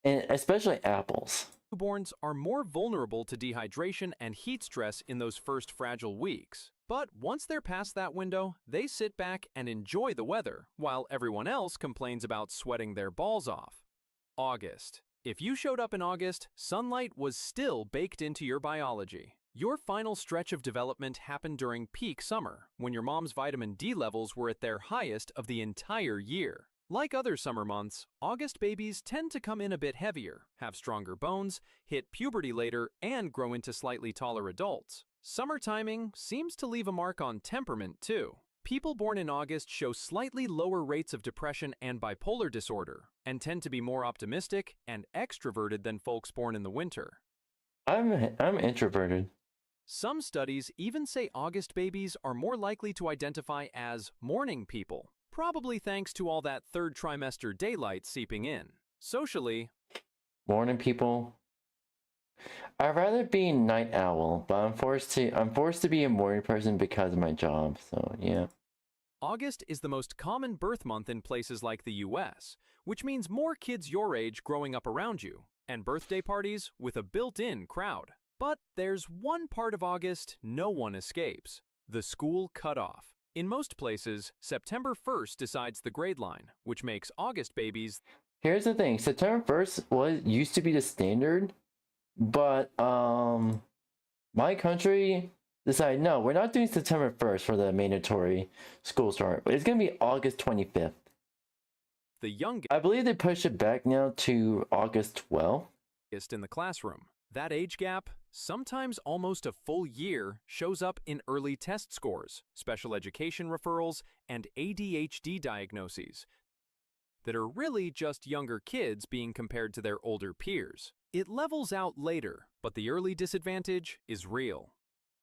And especially apples. Newborns are more vulnerable to dehydration and heat stress in those first fragile weeks. But once they're past that window, they sit back and enjoy the weather, while everyone else complains about sweating their balls off. August. If you showed up in August, sunlight was still baked into your biology. Your final stretch of development happened during peak summer, when your mom's vitamin D levels were at their highest of the entire year. Like other summer months, August babies tend to come in a bit heavier, have stronger bones, hit puberty later, and grow into slightly taller adults. Summer timing seems to leave a mark on temperament too. People born in August show slightly lower rates of depression and bipolar disorder, and tend to be more optimistic and extroverted than folks born in the winter. I'm introverted. Some studies even say August babies are more likely to identify as morning people, probably thanks to all that third trimester daylight seeping in. Socially, morning people. I'd rather be a night owl, but I'm forced to be a morning person because of my job, so yeah. August is the most common birth month in places like the US, which means more kids your age growing up around you, and birthday parties with a built-in crowd. But there's one part of August no one escapes: the school cutoff. In most places, September 1st decides the grade line, which makes August babies. Here's the thing, September 1st used to be the standard, but my country decide, no, we're not doing September 1st for the mandatory school start, but it's going to be August 25th. The youngest I believe they pushed it back now to August 12th. In the classroom. That age gap, sometimes almost a full year, shows up in early test scores, special education referrals, and ADHD diagnoses that are really just younger kids being compared to their older peers. It levels out later, but the early disadvantage is real.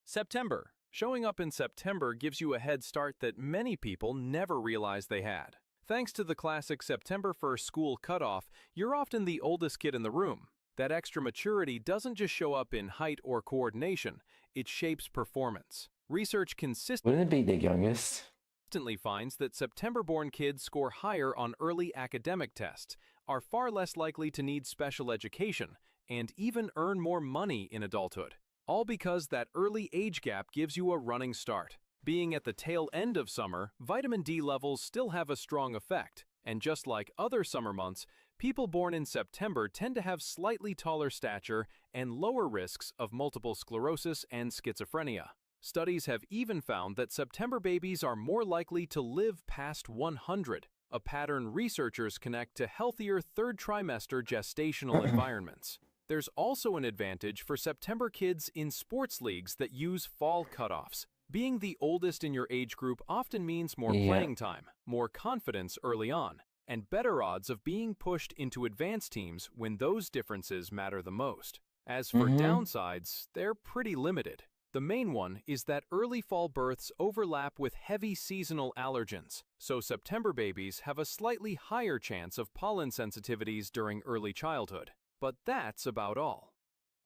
September. Showing up in September gives you a head start that many people never realized they had. Thanks to the classic September 1st school cutoff, you're often the oldest kid in the room. That extra maturity doesn't just show up in height or coordination, it shapes performance. Research Wouldn't it be the youngest? Consistently finds that September-born kids score higher on early academic tests, are far less likely to need special education, and even earn more money in adulthood. All because that early age gap gives you a running start. Being at the tail end of summer, vitamin D levels still have a strong effect, and just like other summer months, people born in September tend to have slightly taller stature and lower risks of multiple sclerosis and schizophrenia. Studies have even found that September babies are more likely to live past 100, a pattern researchers connect to healthier third trimester gestational environments. There's also an advantage for September kids in sports leagues that use fall cutoffs. Being the oldest in your age group often means more playing time, more confidence early on, and better odds of being pushed into advanced teams when those differences matter the most. As for downsides, they're pretty limited. The main one is that early fall births overlap with heavy seasonal allergens, so September babies have a slightly higher chance of pollen sensitivities during early childhood. But that's about all.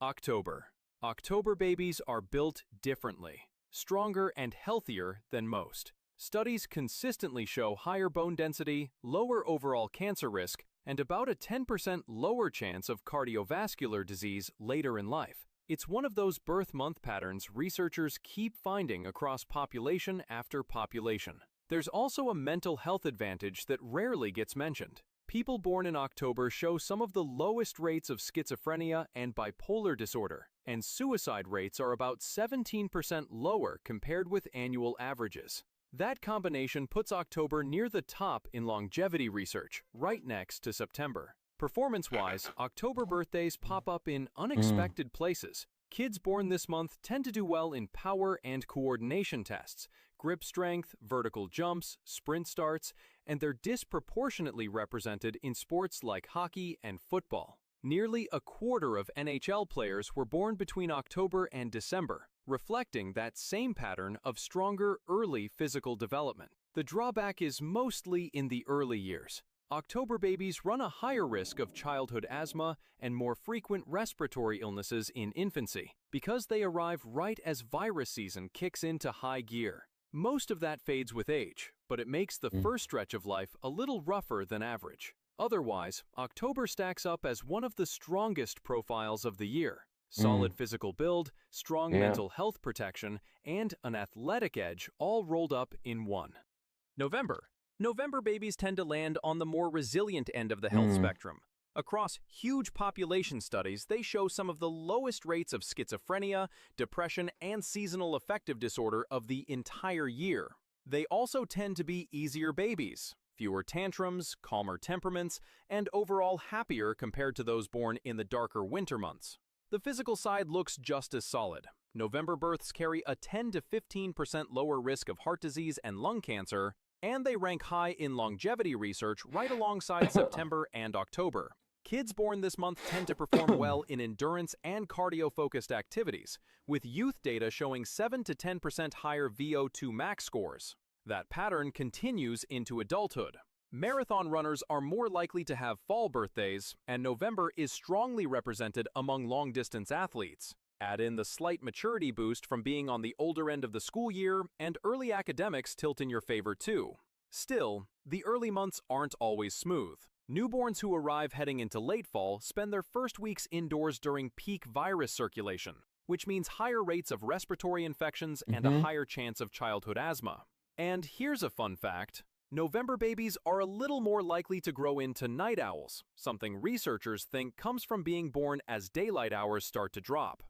October. October babies are built differently, stronger and healthier than most. Studies consistently show higher bone density, lower overall cancer risk, and about a 10% lower chance of cardiovascular disease later in life. It's one of those birth month patterns researchers keep finding across population after population. There's also a mental health advantage that rarely gets mentioned. People born in October show some of the lowest rates of schizophrenia and bipolar disorder, and suicide rates are about 17% lower compared with annual averages. That combination puts October near the top in longevity research, right next to September. Performance-wise, October birthdays pop up in unexpected places. Kids born this month tend to do well in power and coordination tests, grip strength, vertical jumps, sprint starts, and they're disproportionately represented in sports like hockey and football. Nearly a quarter of NHL players were born between October and December, reflecting that same pattern of stronger early physical development. The drawback is mostly in the early years. October babies run a higher risk of childhood asthma and more frequent respiratory illnesses in infancy because they arrive right as virus season kicks into high gear. Most of that fades with age, but it makes the first stretch of life a little rougher than average. Otherwise, October stacks up as one of the strongest profiles of the year. Solid physical build, strong mental health protection, and an athletic edge all rolled up in one. November. November babies tend to land on the more resilient end of the health spectrum. Across huge population studies, they show some of the lowest rates of schizophrenia, depression, and seasonal affective disorder of the entire year. They also tend to be easier babies, fewer tantrums, calmer temperaments, and overall happier compared to those born in the darker winter months. The physical side looks just as solid. November births carry a 10 to 15% lower risk of heart disease and lung cancer, and they rank high in longevity research right alongside September and October. Kids born this month tend to perform well in endurance and cardio-focused activities, with youth data showing 7 to 10% higher VO2 max scores. That pattern continues into adulthood. Marathon runners are more likely to have fall birthdays, and November is strongly represented among long-distance athletes. Add in the slight maturity boost from being on the older end of the school year, and early academics tilt in your favor too. Still, the early months aren't always smooth. Newborns who arrive heading into late fall spend their first weeks indoors during peak virus circulation, which means higher rates of respiratory infections and a higher chance of childhood asthma. And here's a fun fact. November babies are a little more likely to grow into night owls, something researchers think comes from being born as daylight hours start to drop.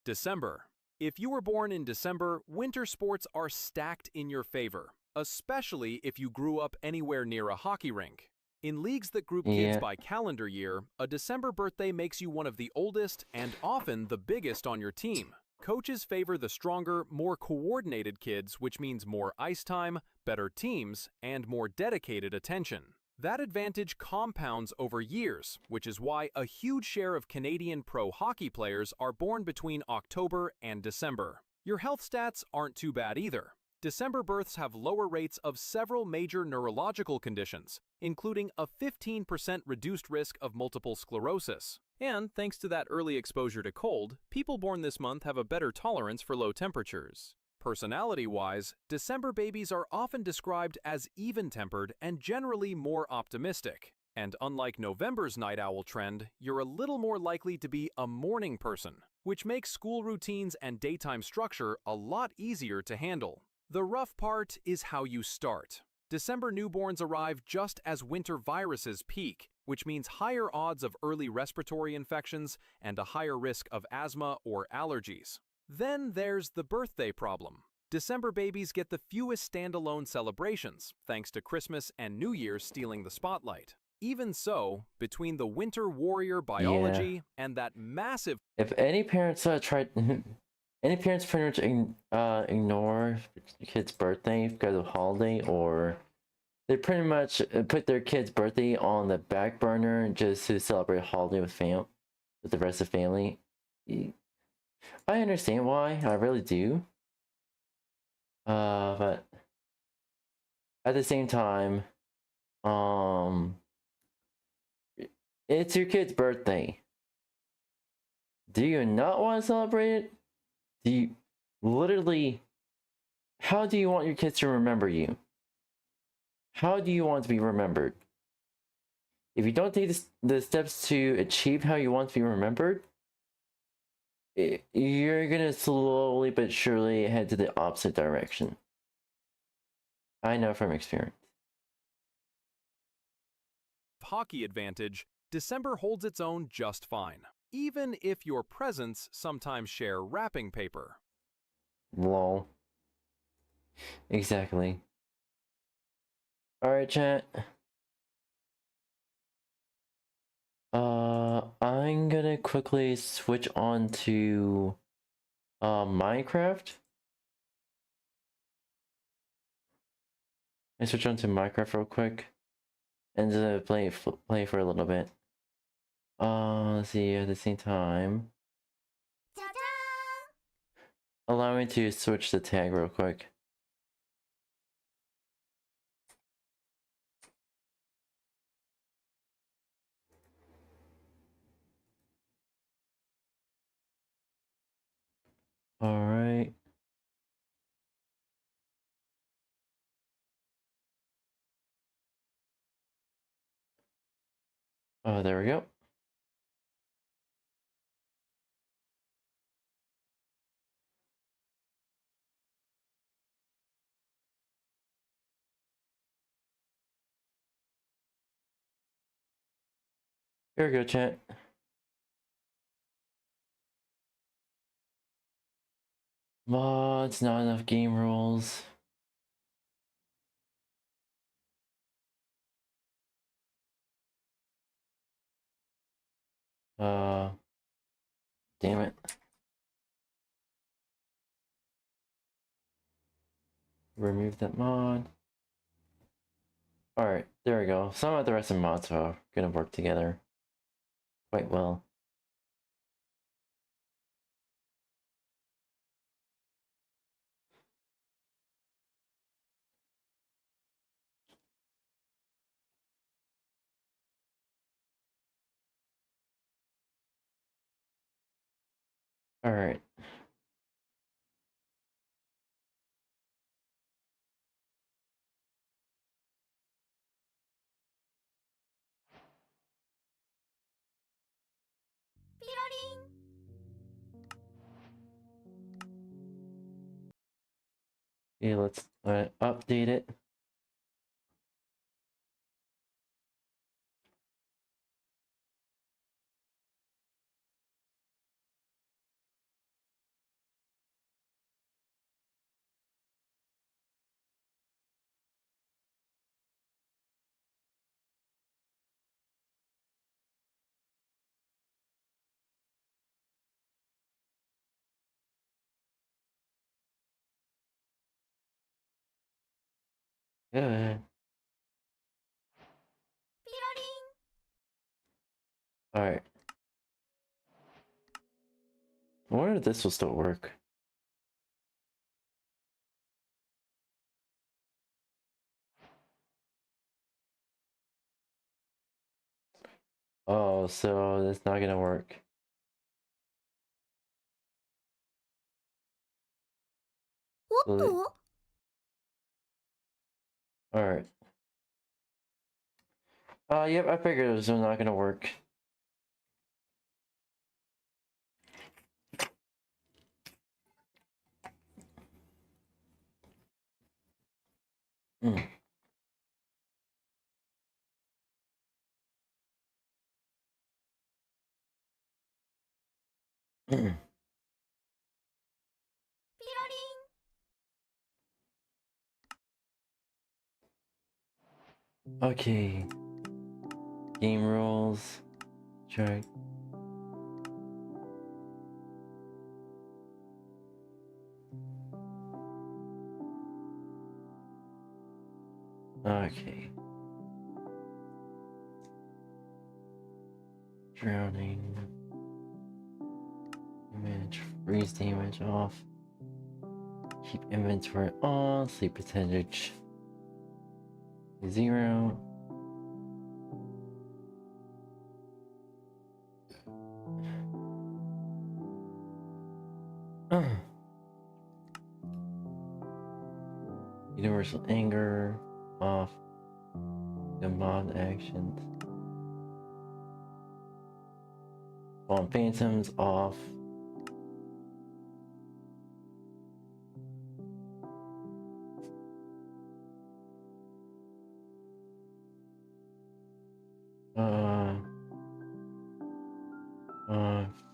December. If you were born in December, winter sports are stacked in your favor, especially if you grew up anywhere near a hockey rink. In leagues that group kids Yeah. by calendar year, a December birthday makes you one of the oldest and often the biggest on your team. Coaches favor the stronger, more coordinated kids, which means more ice time, better teams, and more dedicated attention. That advantage compounds over years, which is why a huge share of Canadian pro hockey players are born between October and December. Your health stats aren't too bad either. December births have lower rates of several major neurological conditions, including a 15% reduced risk of multiple sclerosis. And thanks to that early exposure to cold, people born this month have a better tolerance for low temperatures. Personality-wise, December babies are often described as even-tempered and generally more optimistic. And unlike November's night owl trend, you're a little more likely to be a morning person, which makes school routines and daytime structure a lot easier to handle. The rough part is how you start. December newborns arrive just as winter viruses peak, which means higher odds of early respiratory infections and a higher risk of asthma or allergies. Then there's the birthday problem. December babies get the fewest standalone celebrations, thanks to Christmas and New Year's stealing the spotlight. Even so, between the winter warrior biology and that massive... If any parents try, any parents pretty much ignore the kid's birthday because of holiday, or they pretty much put their kid's birthday on the back burner just to celebrate a holiday with the rest of the family. I understand why, I really do. But at the same time, it's your kid's birthday. Do you not want to celebrate it? Do you literally, how do you want your kids to remember you? How do you want to be remembered? If you don't take the steps to achieve how you want to be remembered, you're gonna slowly but surely head to the opposite direction. I know from experience. Hockey advantage, December holds its own just fine, even if your presents sometimes share wrapping paper. Lol. Exactly. Alright, chat. I'm gonna quickly switch on to Minecraft. I switch on to Minecraft real quick and just play for a little bit. Let's see, at the same time, allow me to switch the tag real quick. All right. Oh, there we go. Here we go, chat. Mods, not enough game rules. Damn it. Remove that mod. Alright, there we go. Some of the rest of the mods are gonna work together quite well. Alright. Okay, let's update it. Good. Alright. I wonder if this will still work. Oh, so that's not gonna work. Alright. Yep, I figured it was not gonna work. Mm. Okay. Game rules. Try. Okay. Drowning. Image. Freeze damage off. Keep inventory on. Sleep percentage 0. Universal anger off. Command actions. Spawn phantoms off.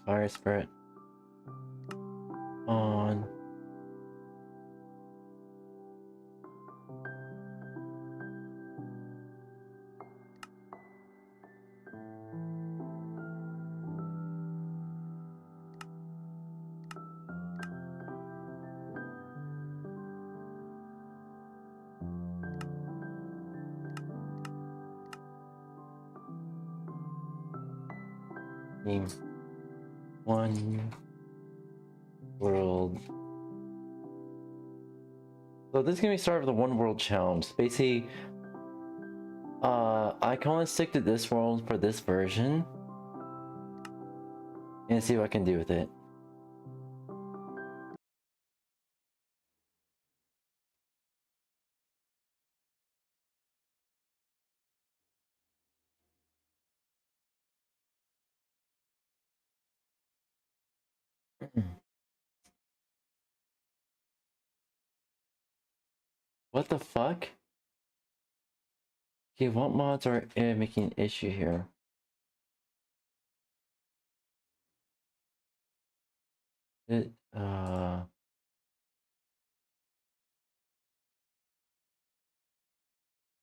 Fire spirit on. Name one world. So this is gonna be start with the one world challenge. Basically, I can only stick to this world for this version and see what I can do with it. What the fuck? Okay, what mods are making an issue here? It,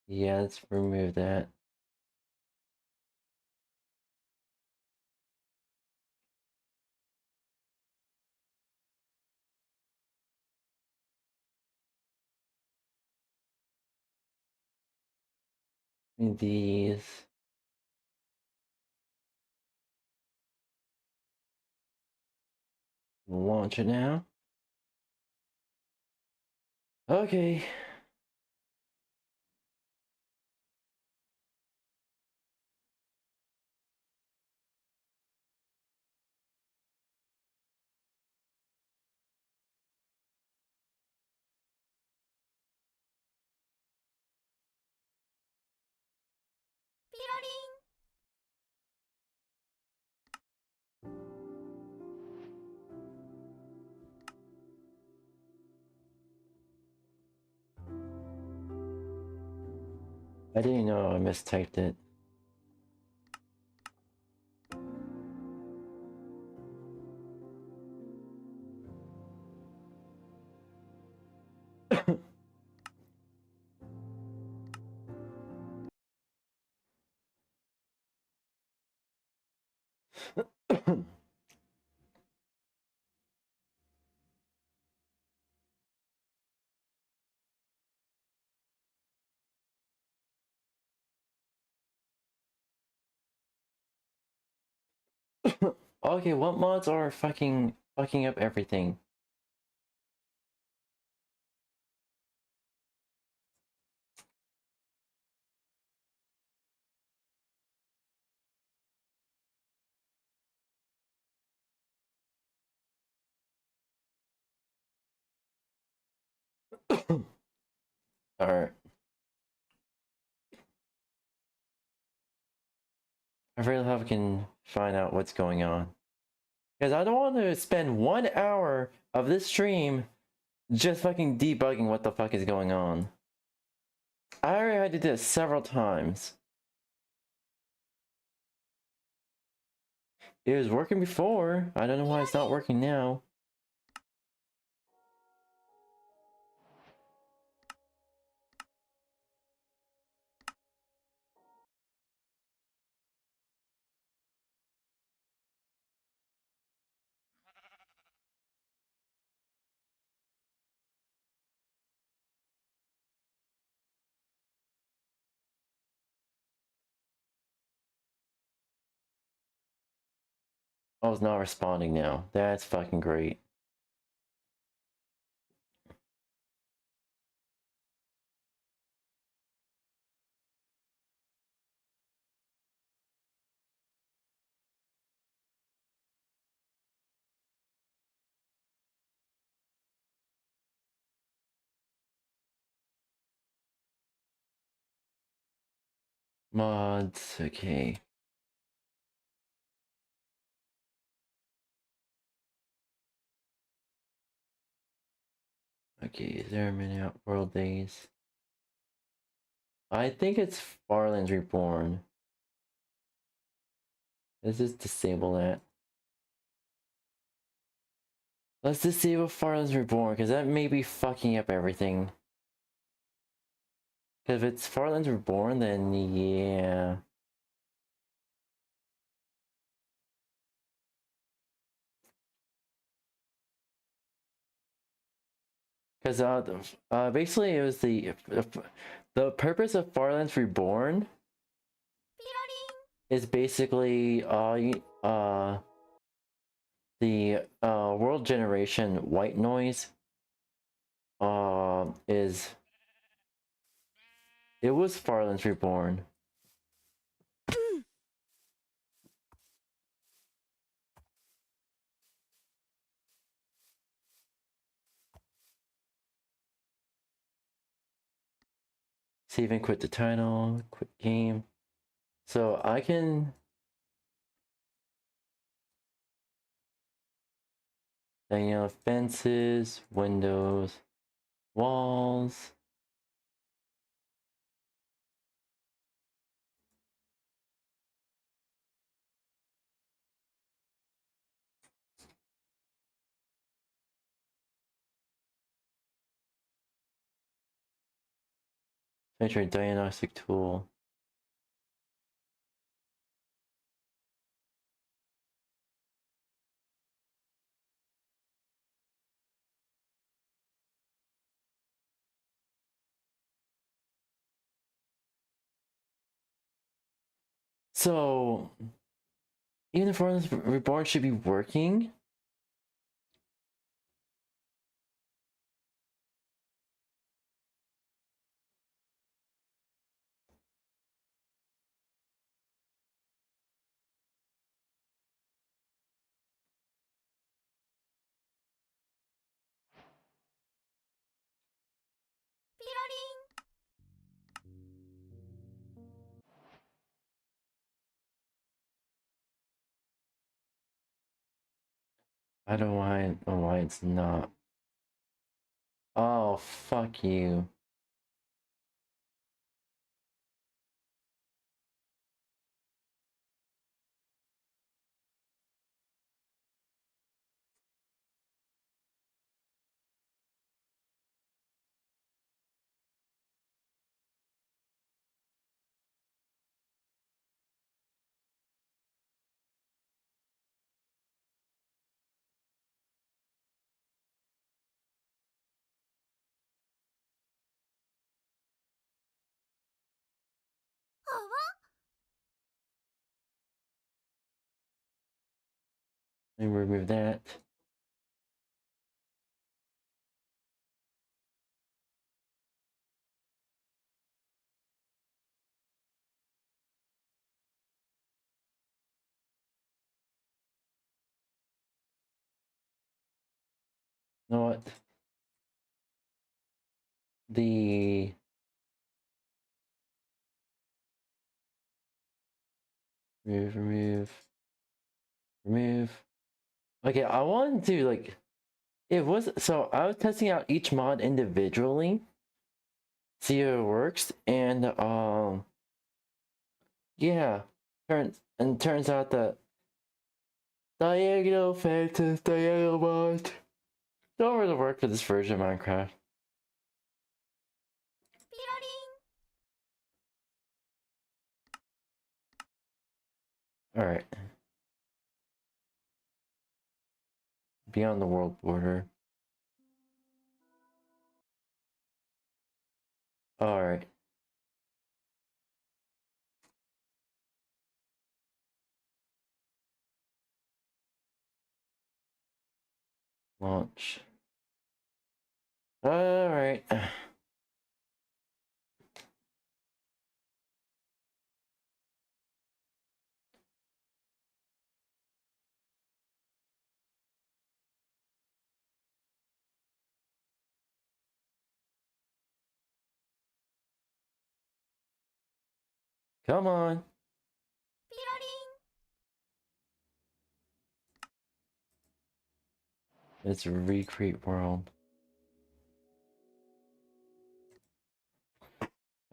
yeah, let's remove that. These. Launch it now. Okay. I didn't know I mistyped it. Okay, what mods are fucking up everything? Alright. I really hope I can find out what's going on. Because I don't want to spend 1 hour of this stream just fucking debugging what the fuck is going on. I already had to do this several times. It was working before. I don't know why it's not working now. Oh, it's not responding now. That's fucking great. Mods, okay. Okay, is there a minute out world days? I think it's Farland's Reborn. Let's just disable that. Let's disable Farland's Reborn, because that may be fucking up everything. If it's Farland's Reborn, then yeah. Because basically it was the purpose of Farland's Reborn is basically the world generation white noise is it was Farland's Reborn. Save and quit the title, quit game. So I can then, you know, fences, windows, walls. Enter a diagnostic tool. So even if Farland's Reborn should be working. I don't know why it's not. Oh, fuck you. Let me remove that. You know what? The remove. Okay, I wanted to like it was so I was testing out each mod individually, see how it works, and yeah, turns out that diagonal fences, diagonal mods don't really work for this version of Minecraft. Alright. Beyond the world border. Alright. Launch. Alright. Come on. It's a recreate world.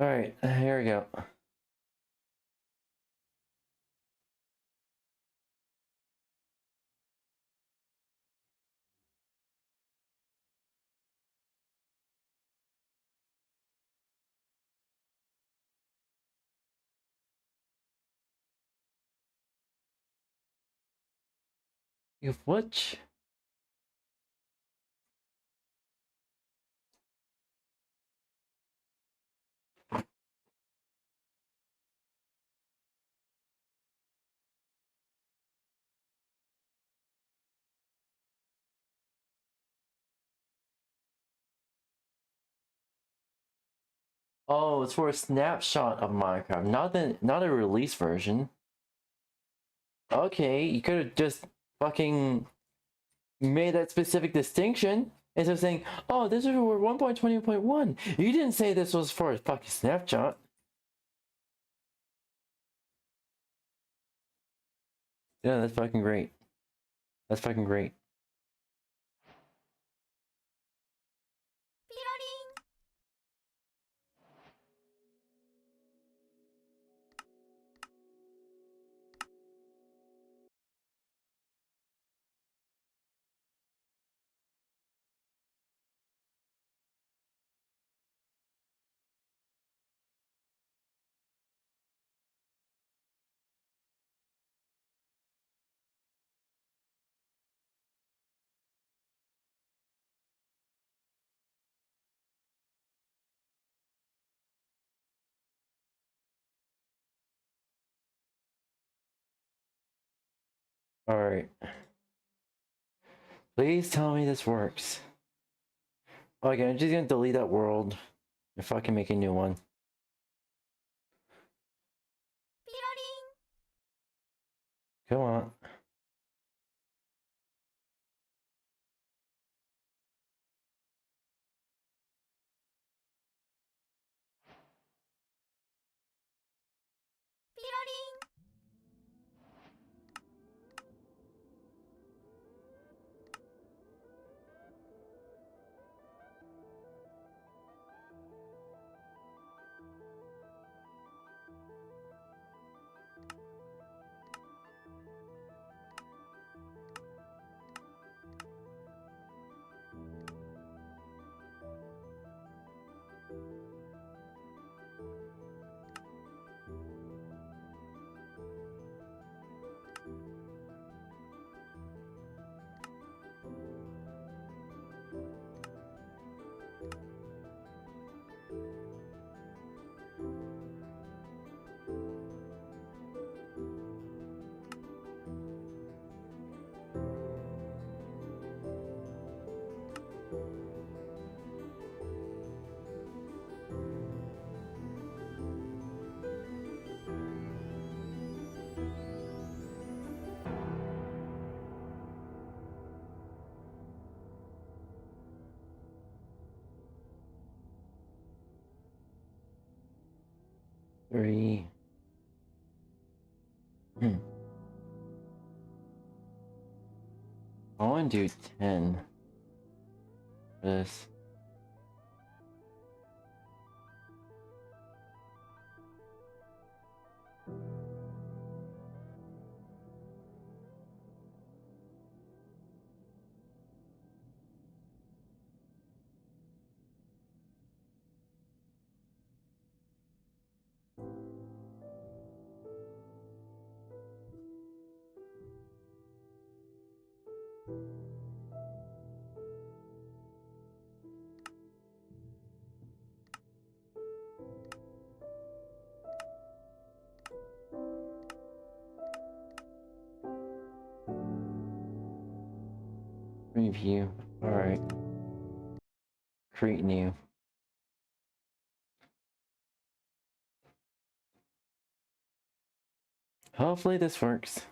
Alright, here we go. If which oh, it's for a snapshot of Minecraft, not a release version. Okay, you could have just fucking made that specific distinction instead of saying, oh, this is for 1.20.1. You didn't say this was for a fucking snapshot. Yeah, that's fucking great. That's fucking great. Alright. Please tell me this works. Okay, I'm just gonna delete that world and fucking make a new one. Come on. 3. I want to do 10 for this. Review. Alright. Create new. Hopefully this works.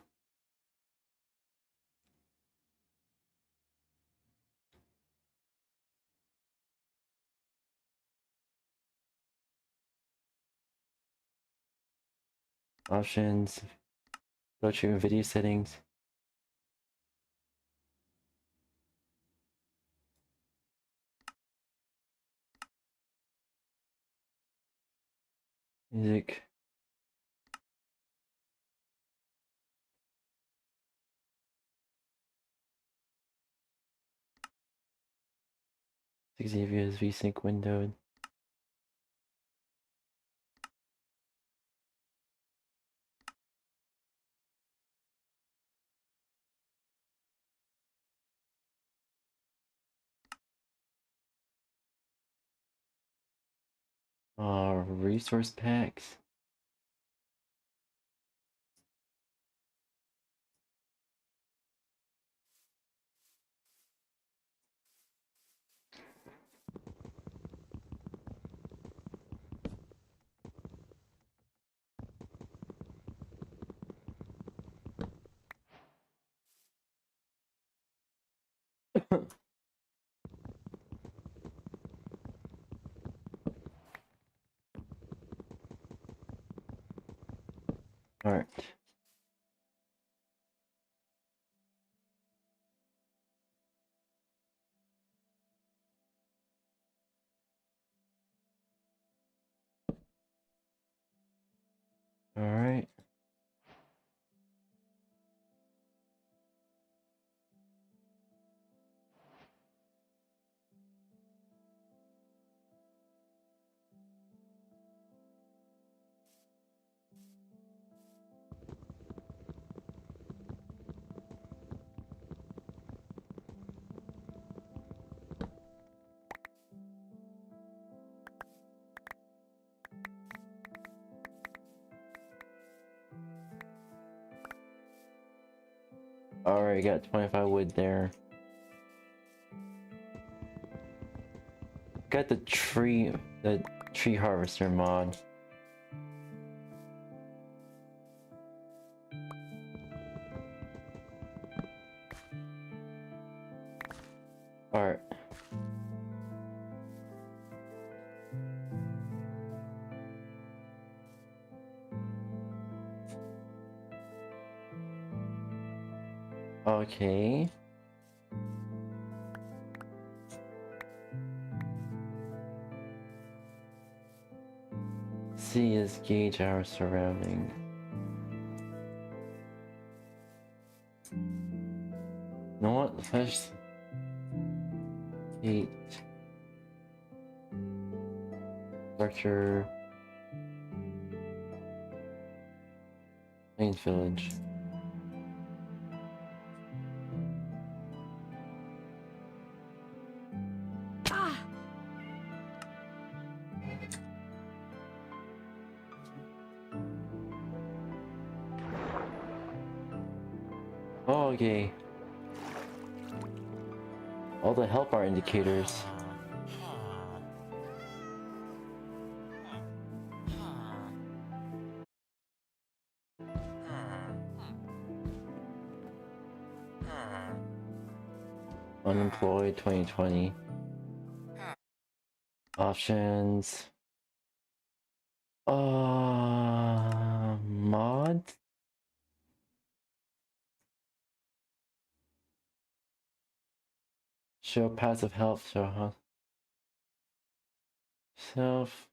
Options. Go to video settings. Music. Xavier's VSync windowed. Resource packs. Alright. Alright. Alright, got 25 wood there. Got the tree harvester mod. Alright. Okay. C is gauge our surrounding. You know what? Let's 8 structure Plains Village. Oh, okay. All the help are indicators. Unemployed 2020. Options. Mod? Show passive health, show health. Self.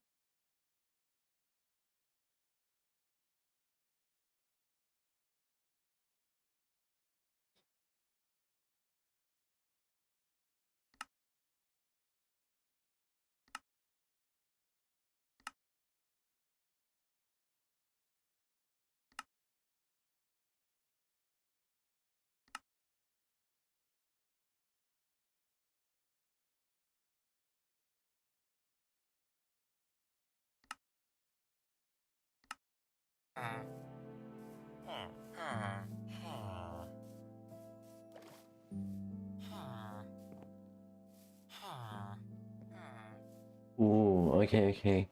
Ooh, okay, okay.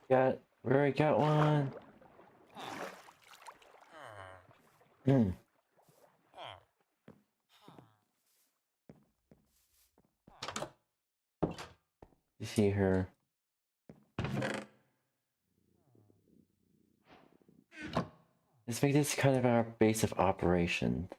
We already got one. Hmm. You see her. Let's make this kind of our base of operation.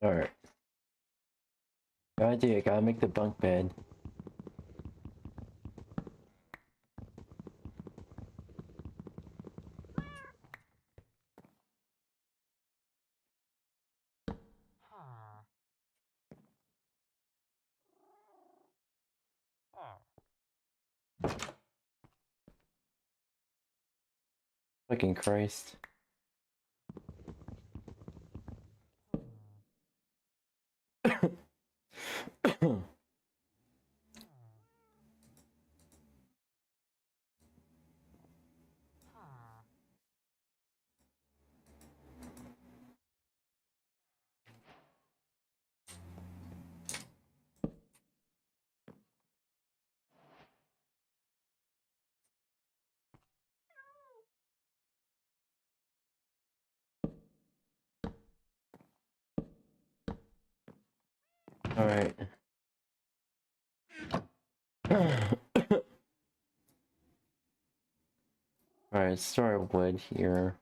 Alright. Gotta do it, gotta make the bunk bed. Fucking Christ. Alright. Alright, store our wood here.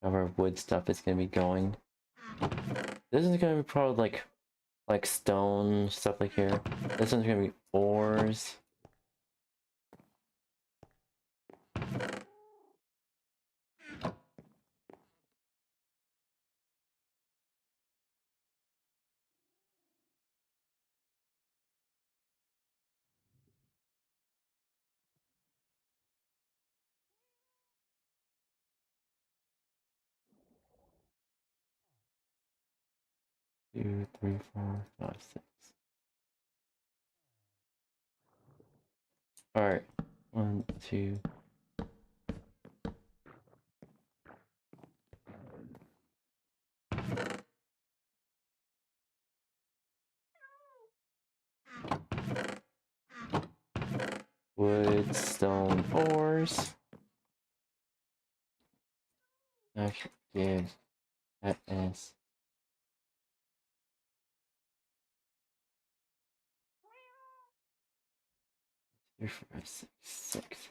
How our wood stuff is gonna be going. This is gonna be probably like stone stuff like here. This one's gonna be ores. Two, three, four, five, six. Alright. 1, 2. Wood, stone, ores. Actually, give that as 3, 4, 6, 6.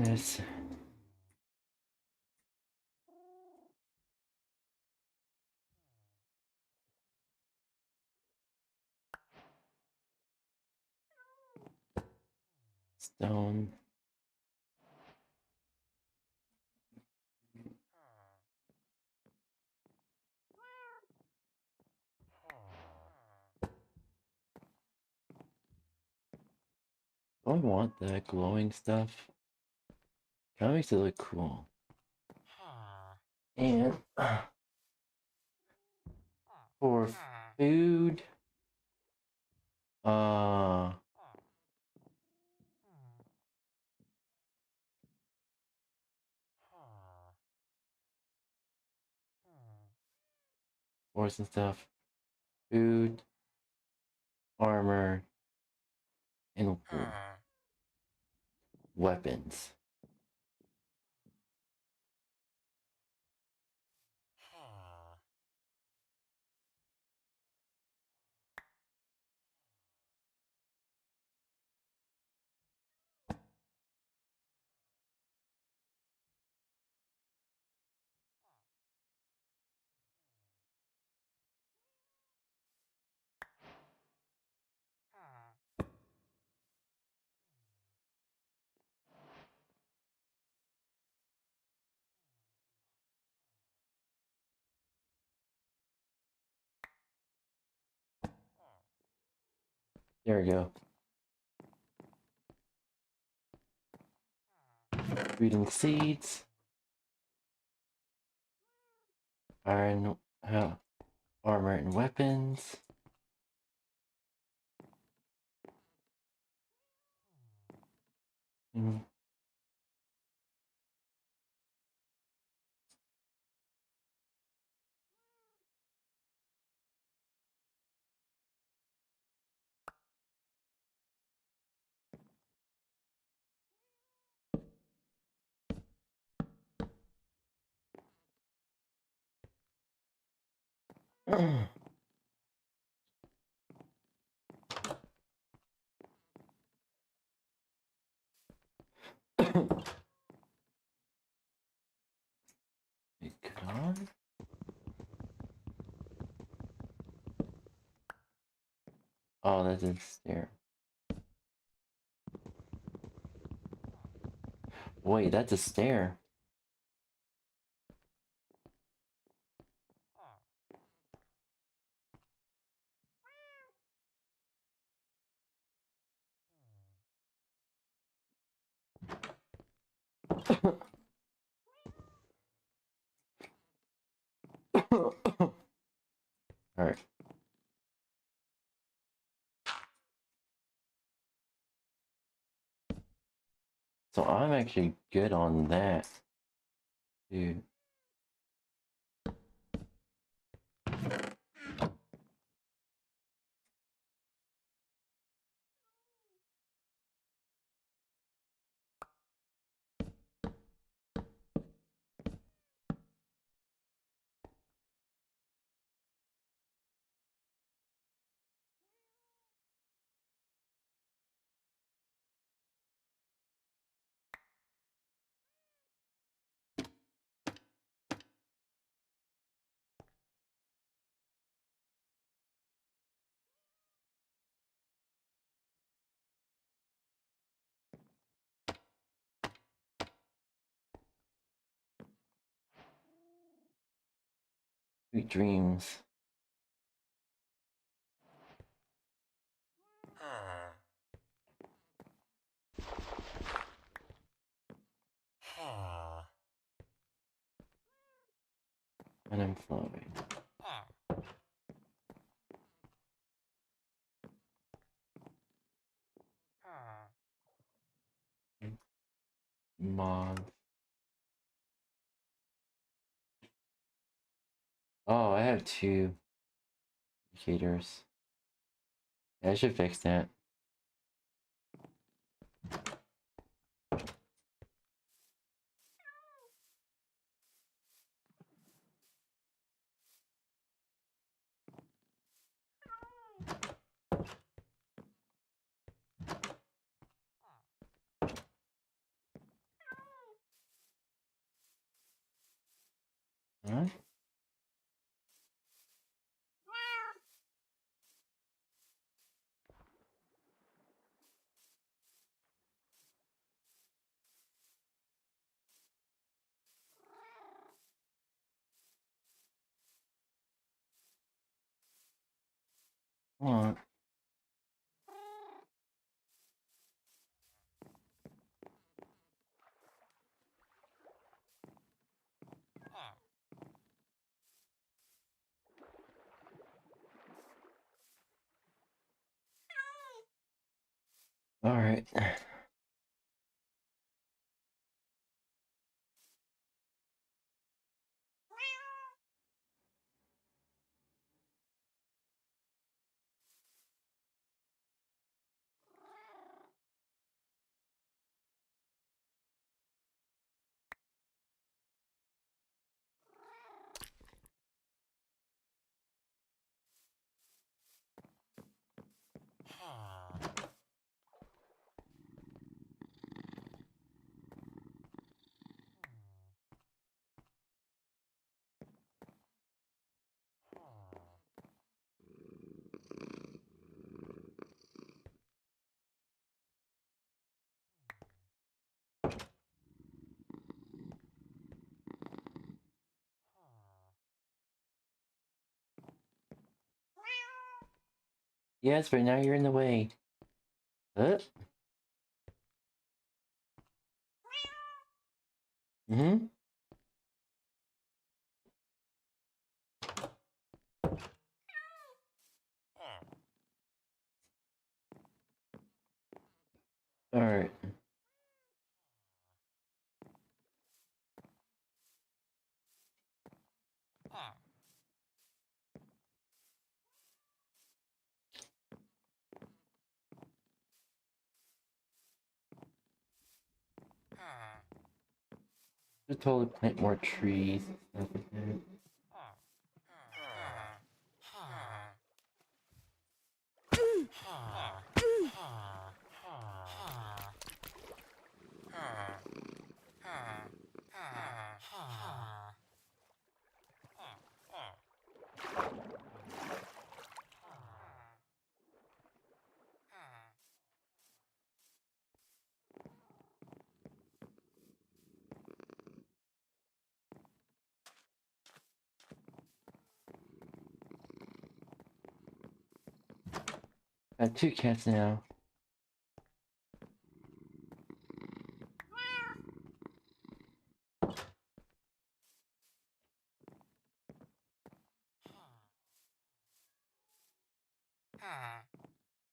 Yes. Stone. I want the glowing stuff. Kind of makes it look cool. And for food, horse and stuff, food, armor, and weapons. There we go. Breeding seeds. Iron, armor and weapons. Mm. God. Oh, that's a stair. Wait, that's a stair. Alright. So I'm actually good on that. Dude. Sweet dreams. And I'm floating. Mod. Oh, I have two indicators. I should fix that. Come on. All right. Yes, but now you're in the way. Mm-hmm. All right. Should totally plant more trees and stuff like that. I have 2 cats now.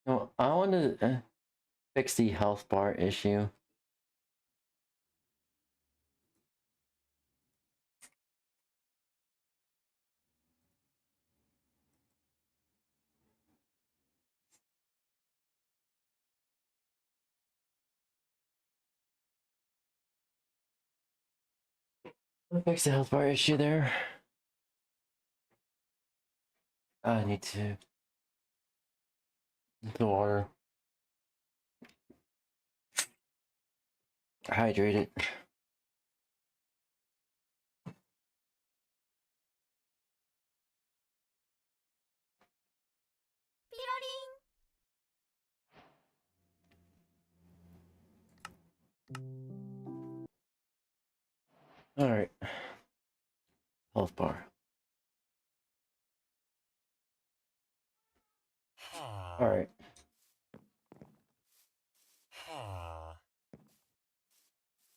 No, I want to fix the health bar issue. I'll fix the health bar issue there. I need to the water. Hydrate it. All right. Health bar. All right.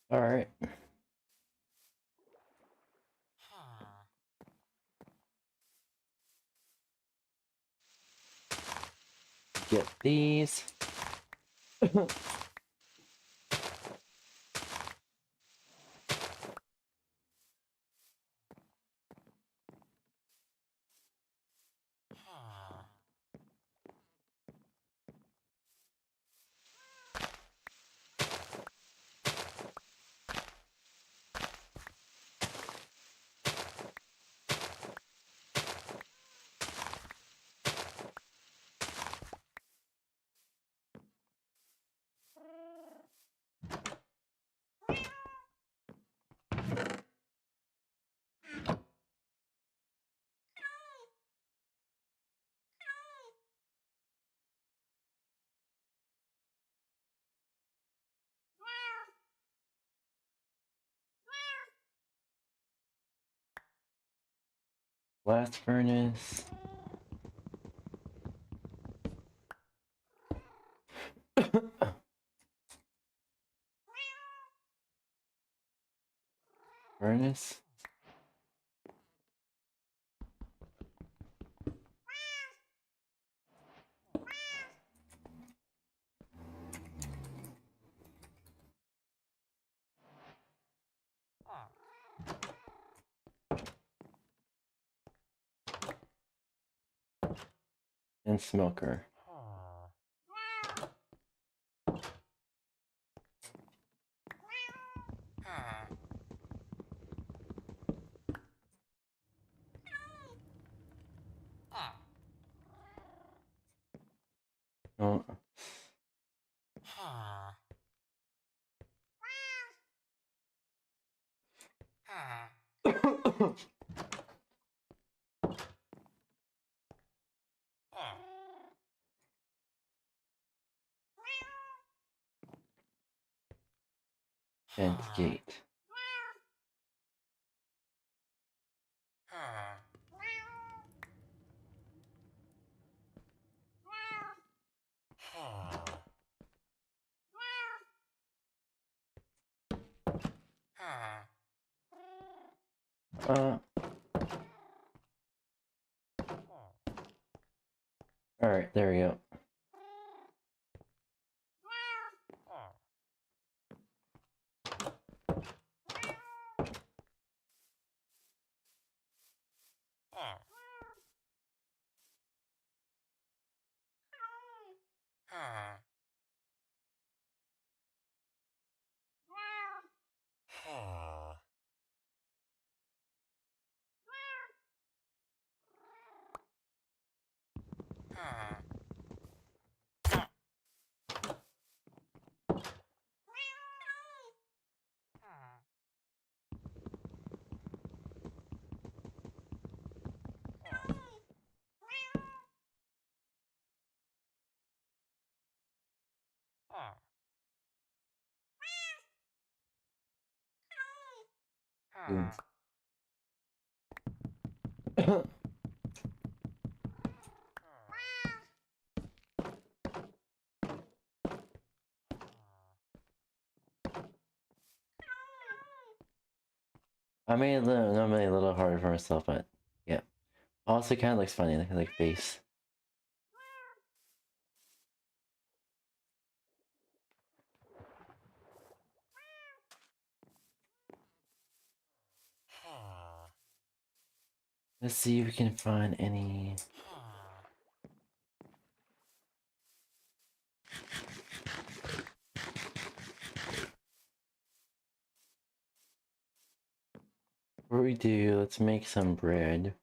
All right. Get these. Blast furnace. Furnace? And smoker. Oh. And gate. Alright, there we go. I made it normally a little harder for myself, but yeah. Also, kind of looks funny, like face. Let's see if we can find any. What we do? Let's make some bread.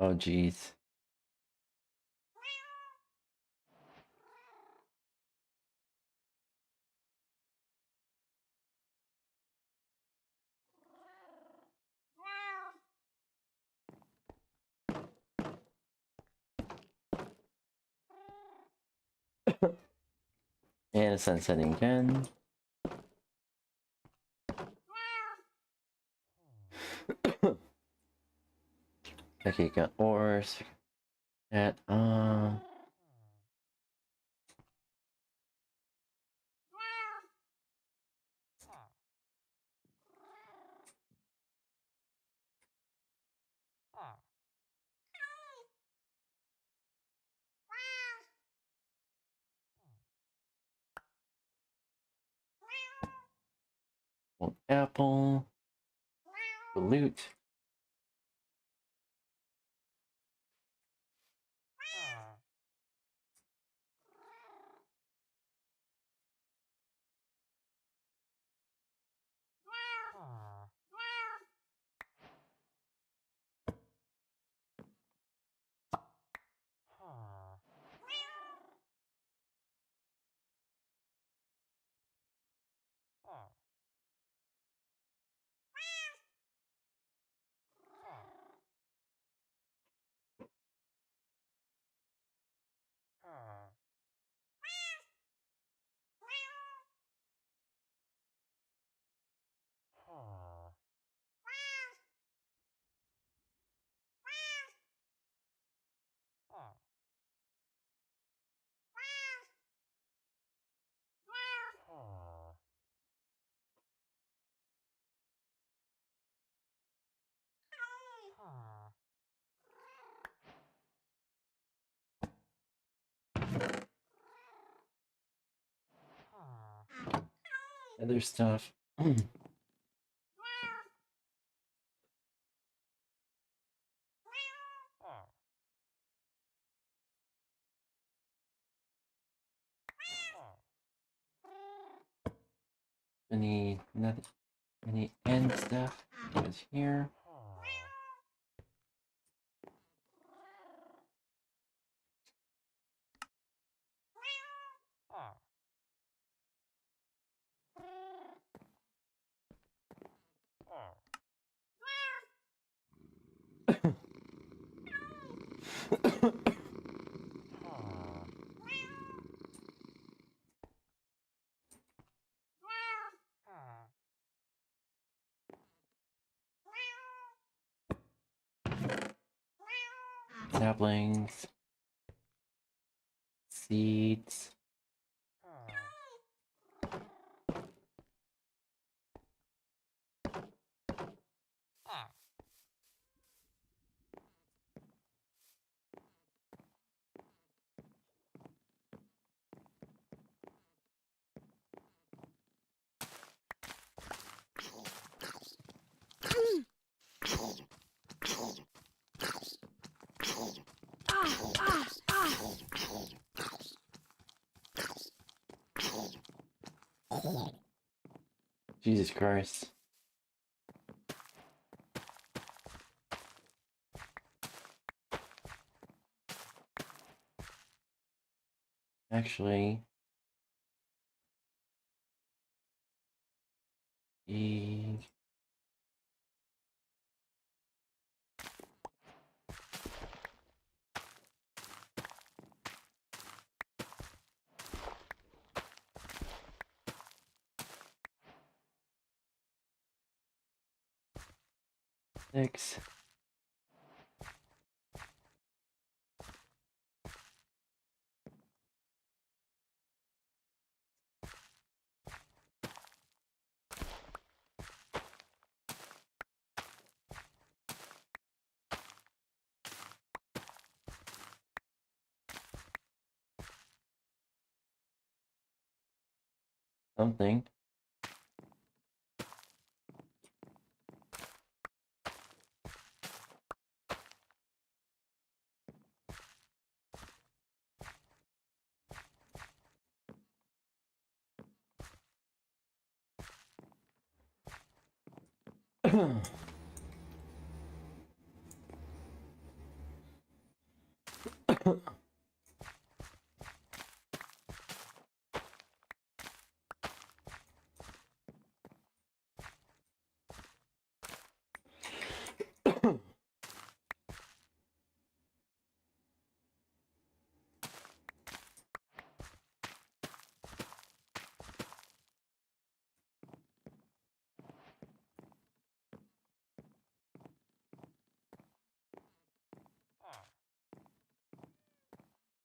Oh, geez. And it's sunsetting again. Okay, got ores. That, Old apple. Loot. other stuff. Any end stuff goes here. Saplings, seeds. Jesus Christ. Actually, six. Something.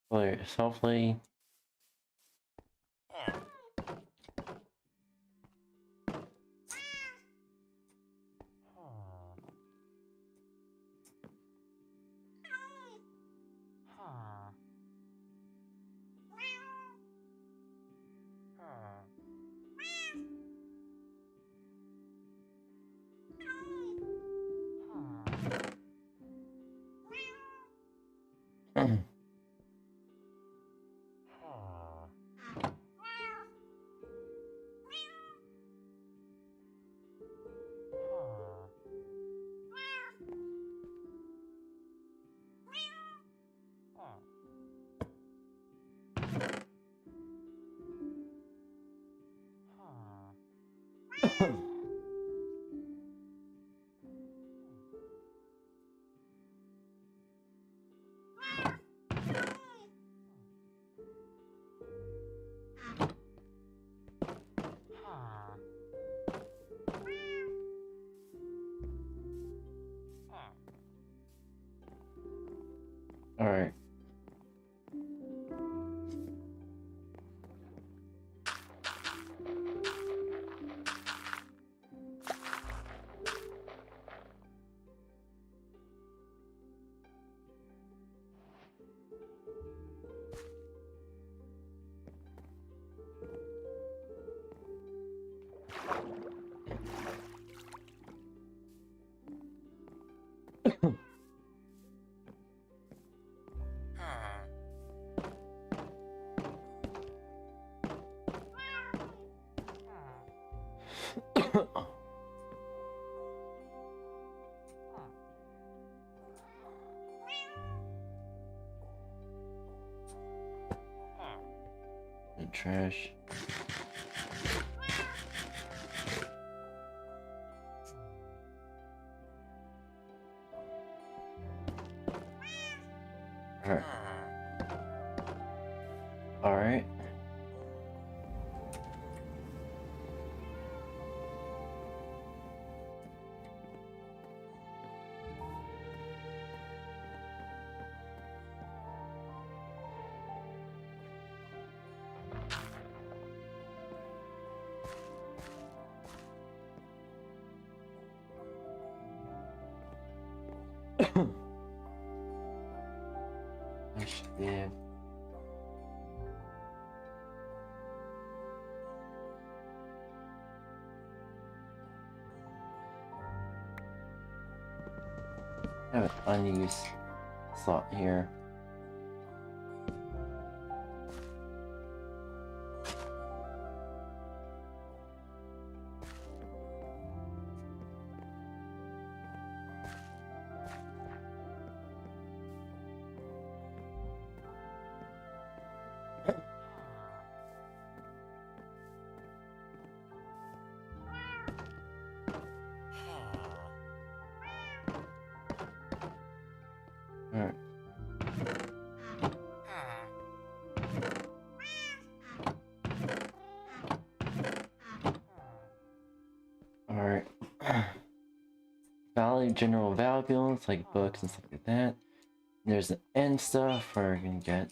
Play it softly. All right. The trash. Alright. Alright. Yeah. I have an unused slot here. Alright. Alright. Value general valuables like books and stuff like that. There's the end stuff we're gonna get.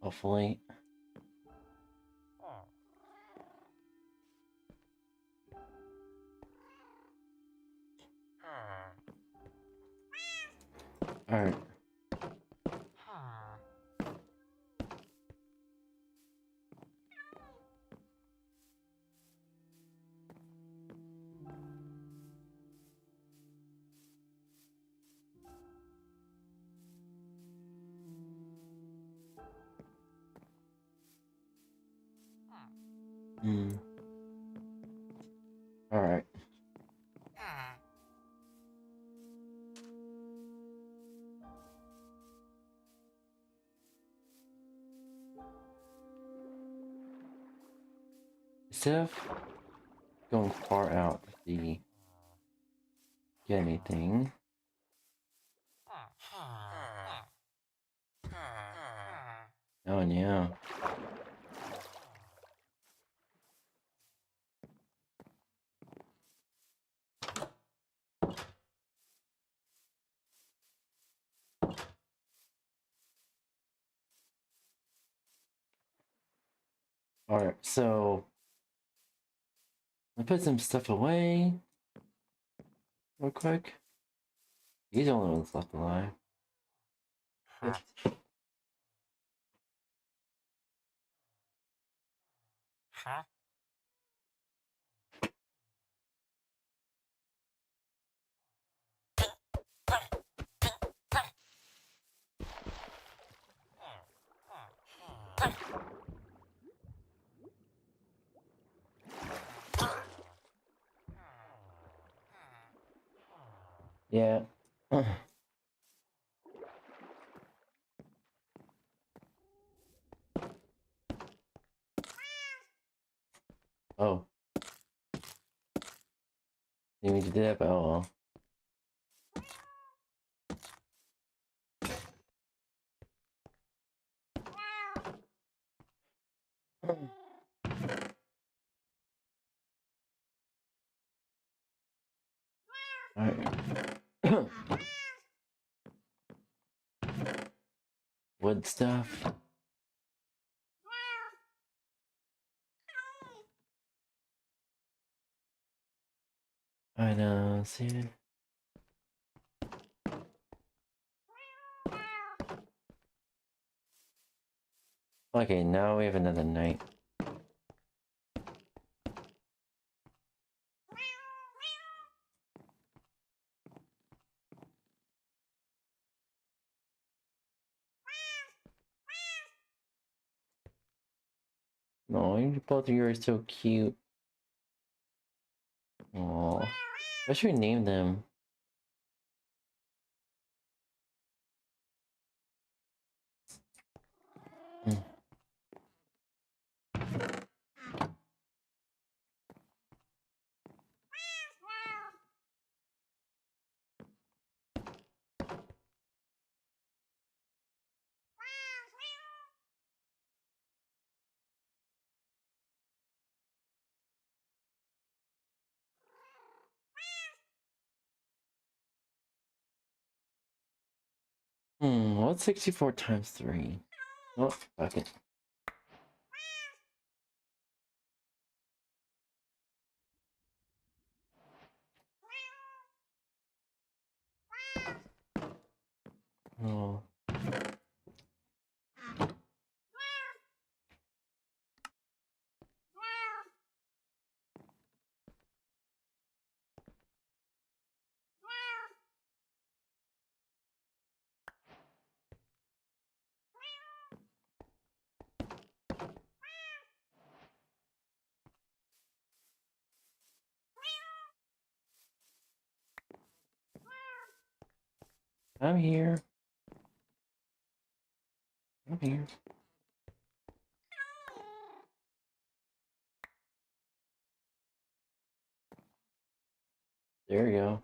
Hopefully. Alright. Alright. Instead of going far out to see get anything. Oh yeah. Alright, so I put some stuff away real quick. He's the only one's left alive. Yeah. Oh. Didn't mean to do that, but oh well. Alright. Wood stuff. I know, see it. Okay, now we have another night. No, both of you are so cute. Oh, what should we name them? What's 64 times 3? Oh, fuck it. Oh. I'm here. I'm here. There we go.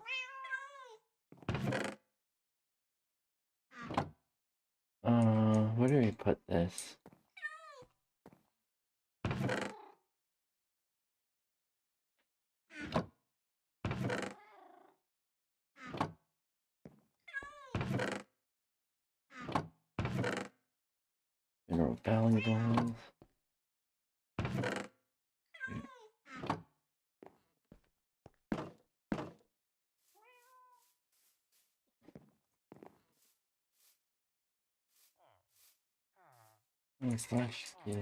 Where do we put this? General valuables. Slash give.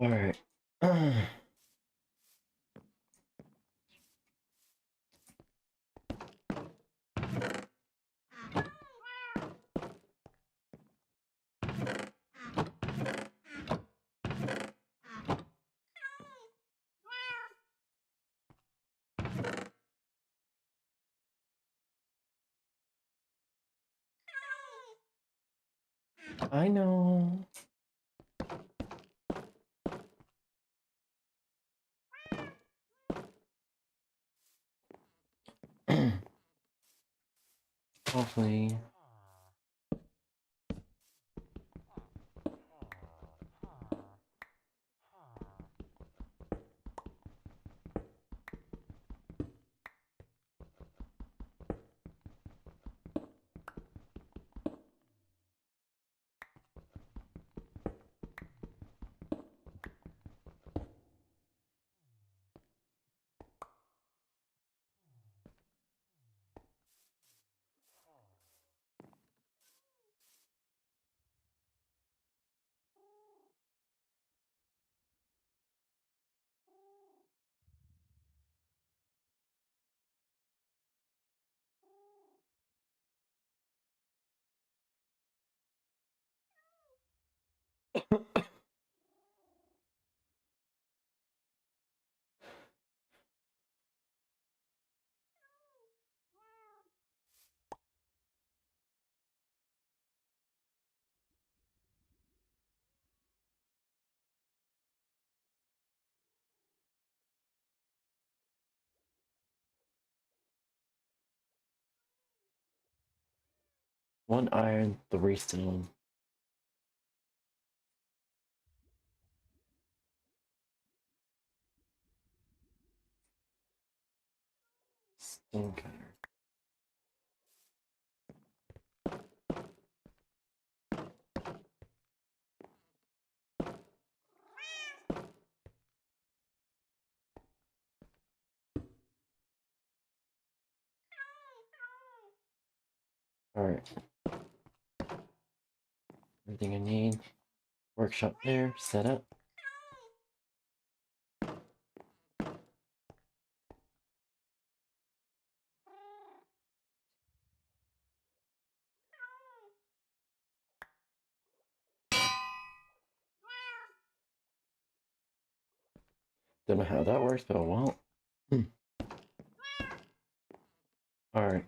All right. I know. Hopefully. One iron, 3 stone. Stone cutter. All right. Everything I need. Workshop there, set up. Don't know how that works, but well. Alright.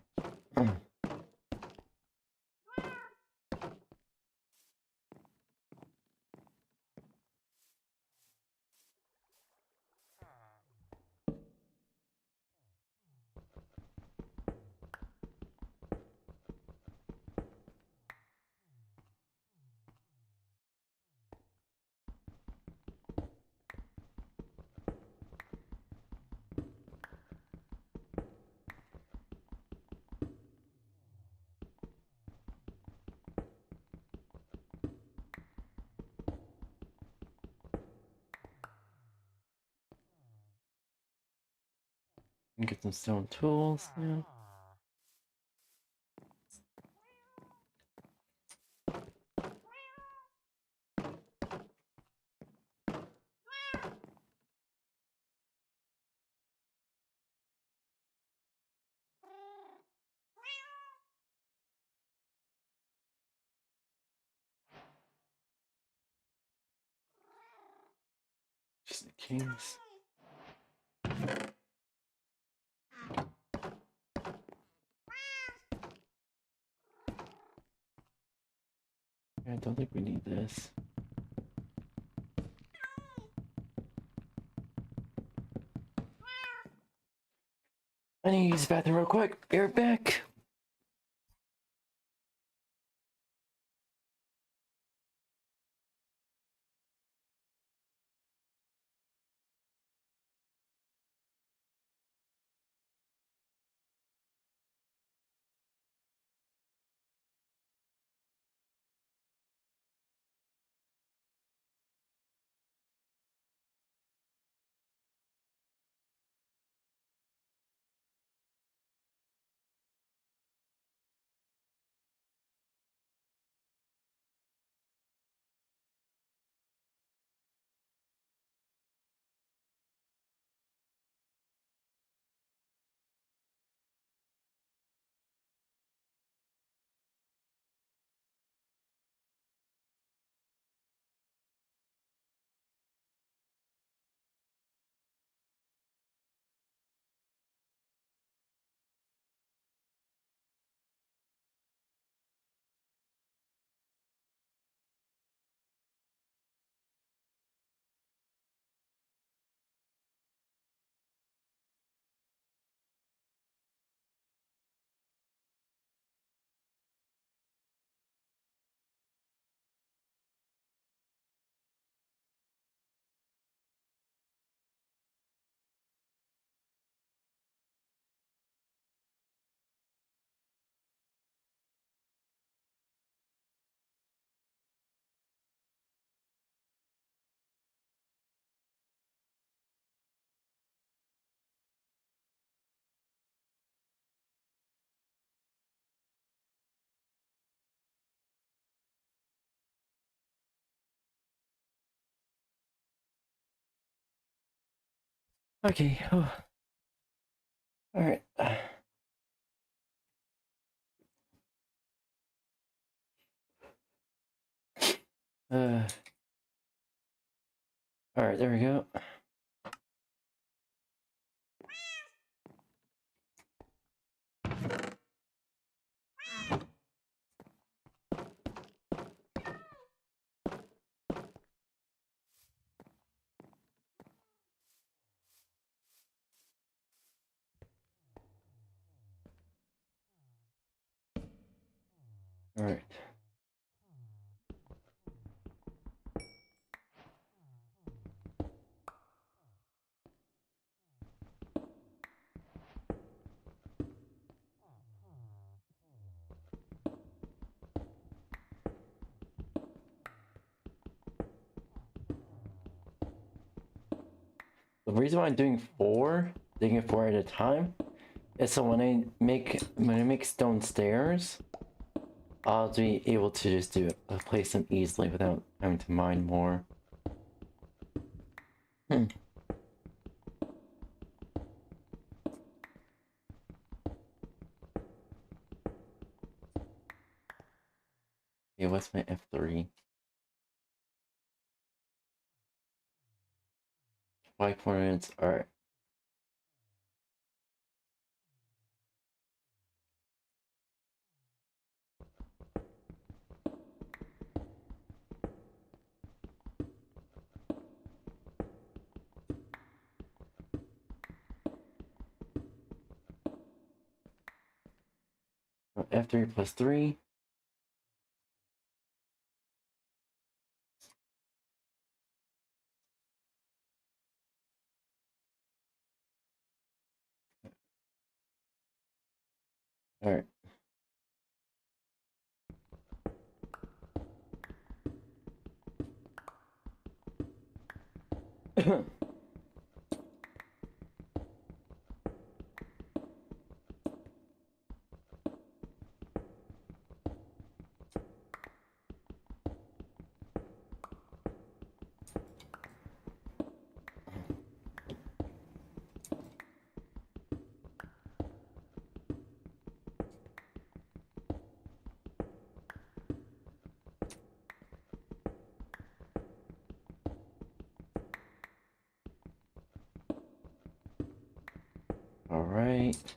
Get some stone tools now. Just the kings. I don't think we need this. I need to use the bathroom real quick. Be right back. Okay. Oh. All right. All right. There we go. All right. The reason why I'm doing digging it 4 at a time, is so when I make stone stairs, I'll be able to just place them easily without having to mine more. Okay, what's my F3? 5 points, alright. F3 plus 3. Alright. All right.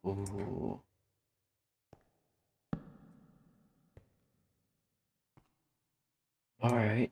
Ooh. All right.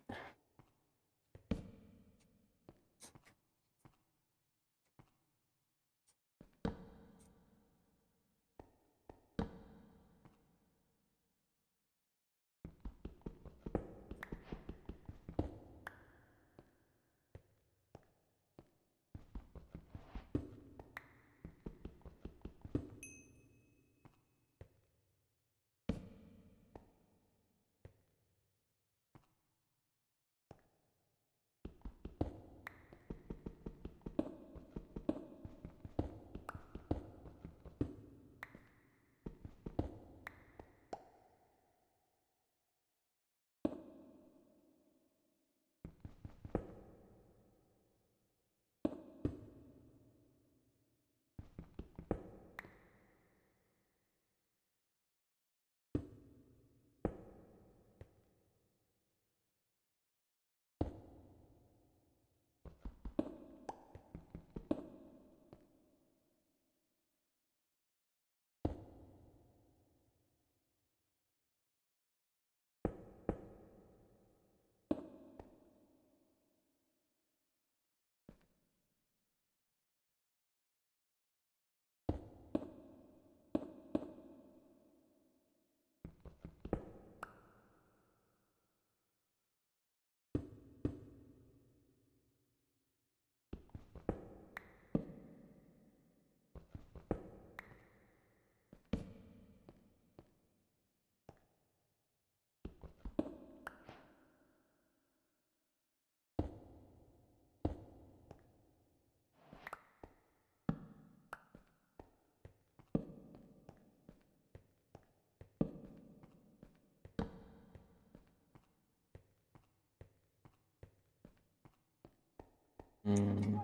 Mm.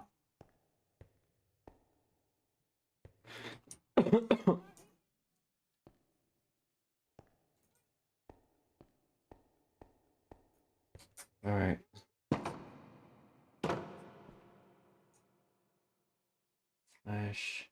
Slash.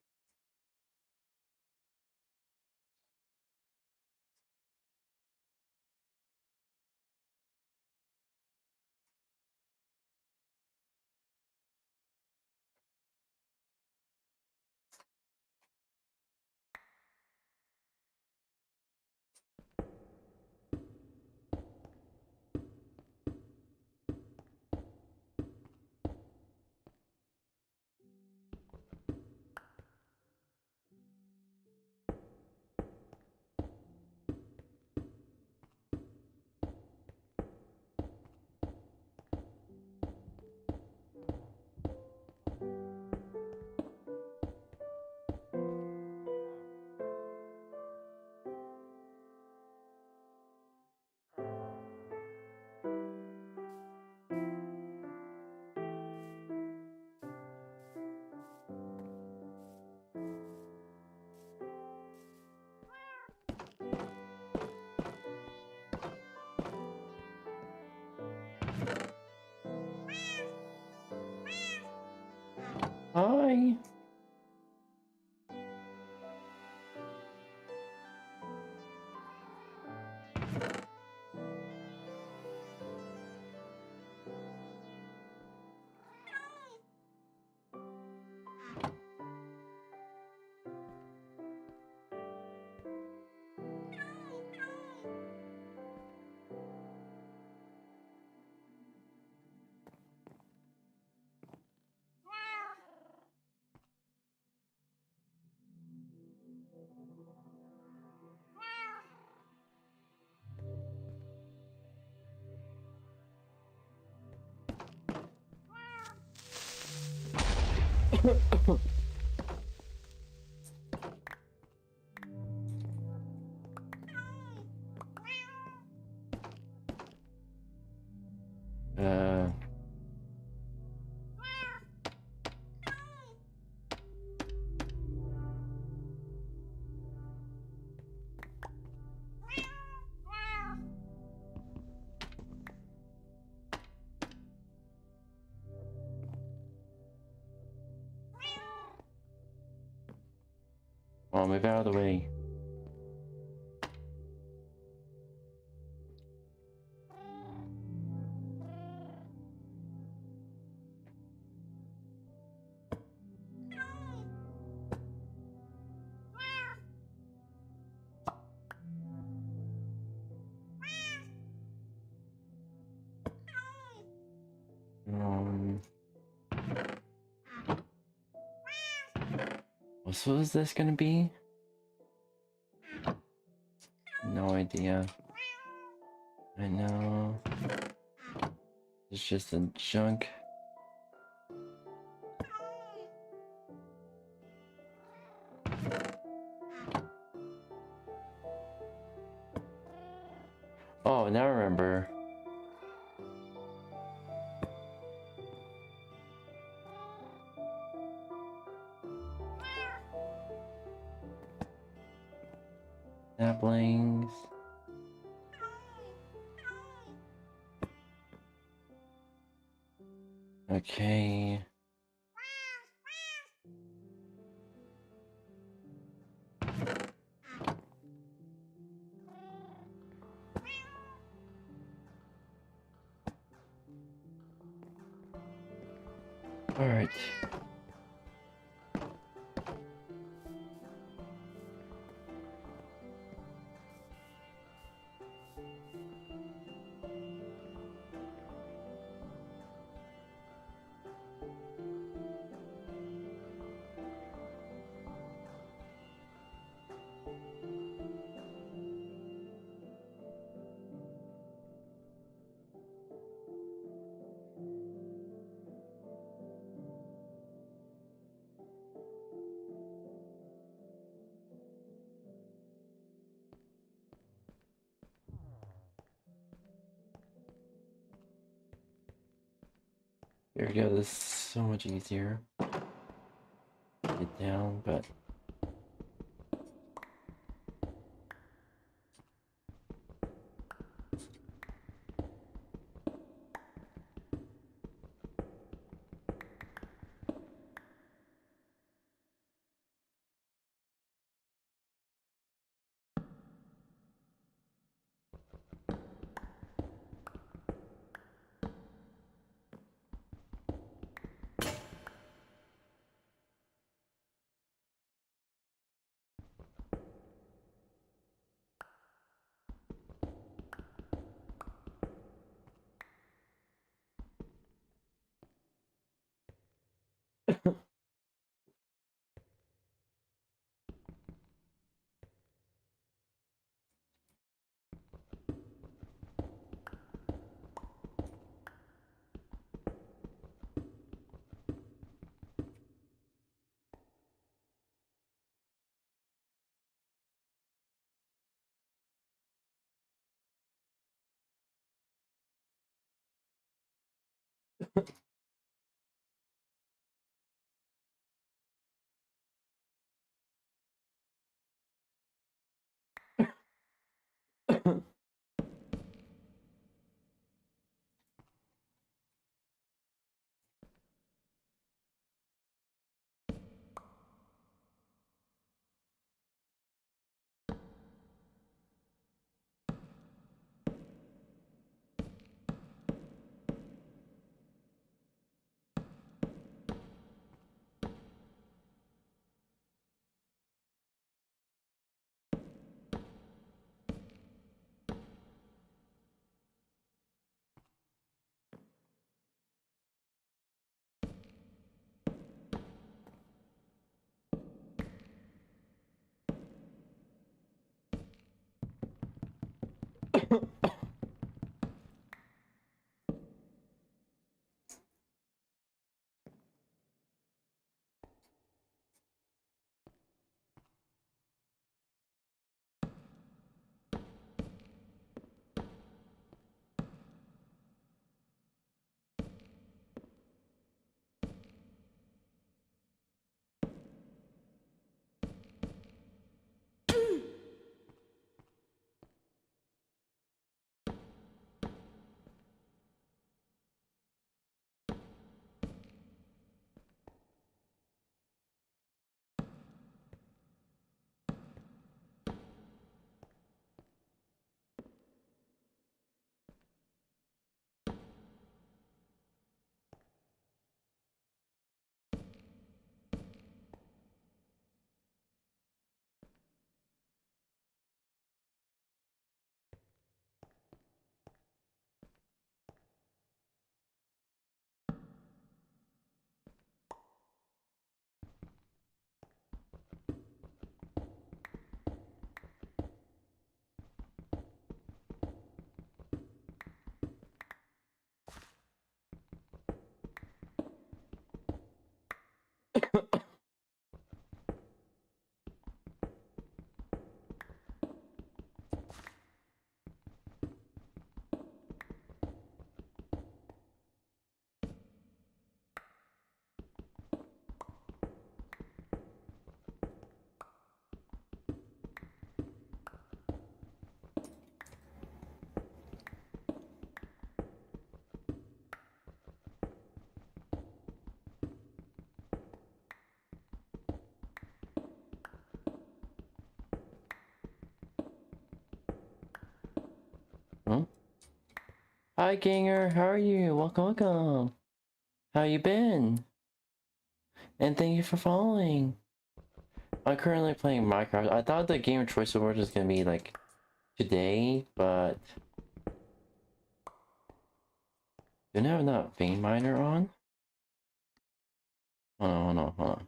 Hi. uh. Oh, move out of the way. What was this gonna be? No idea. I know. It's just a junk. Oh, now I remember. Saplings. Okay. All right. There we go, this is so much easier. Get down, but... Huh? Hi, Ganger. How are you? Welcome, welcome. How you been? And thank you for following. I'm currently playing Minecraft. I thought the Game of Choice Award was gonna be like today, but didn't have that vein miner on. Hold on, hold on, hold on.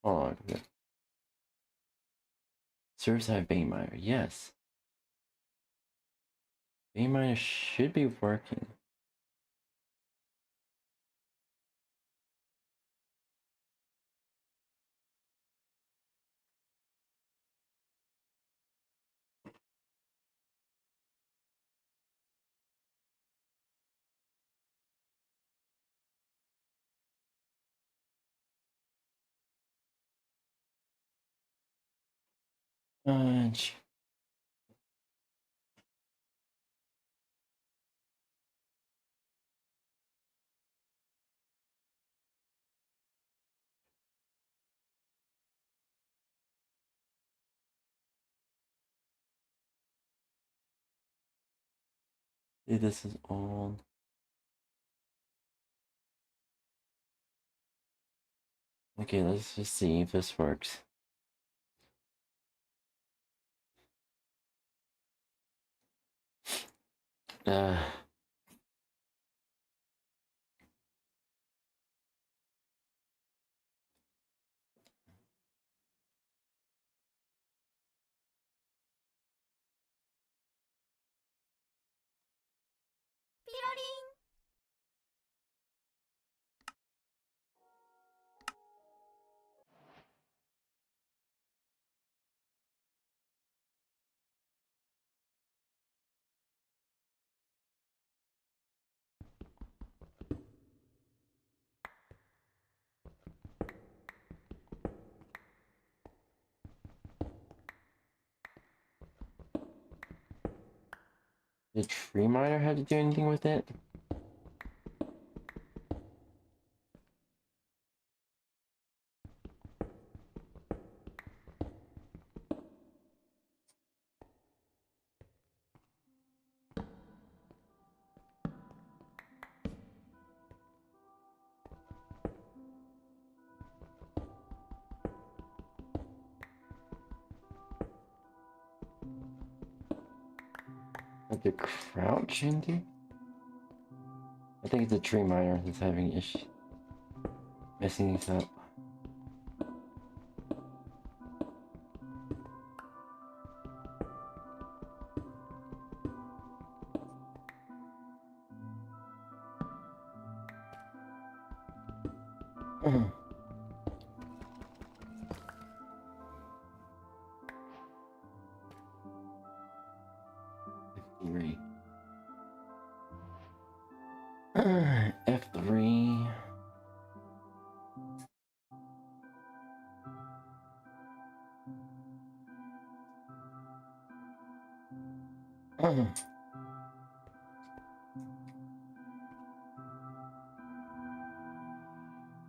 Hold on. Serves have vein miner. Yes. Vein miner should be working. Punch. This is all. Okay, let's just see if this works. Did Tree Miner have to do anything with it? Like the crouch ending? I think it's the Tree Miner that's having issues messing these up. F3.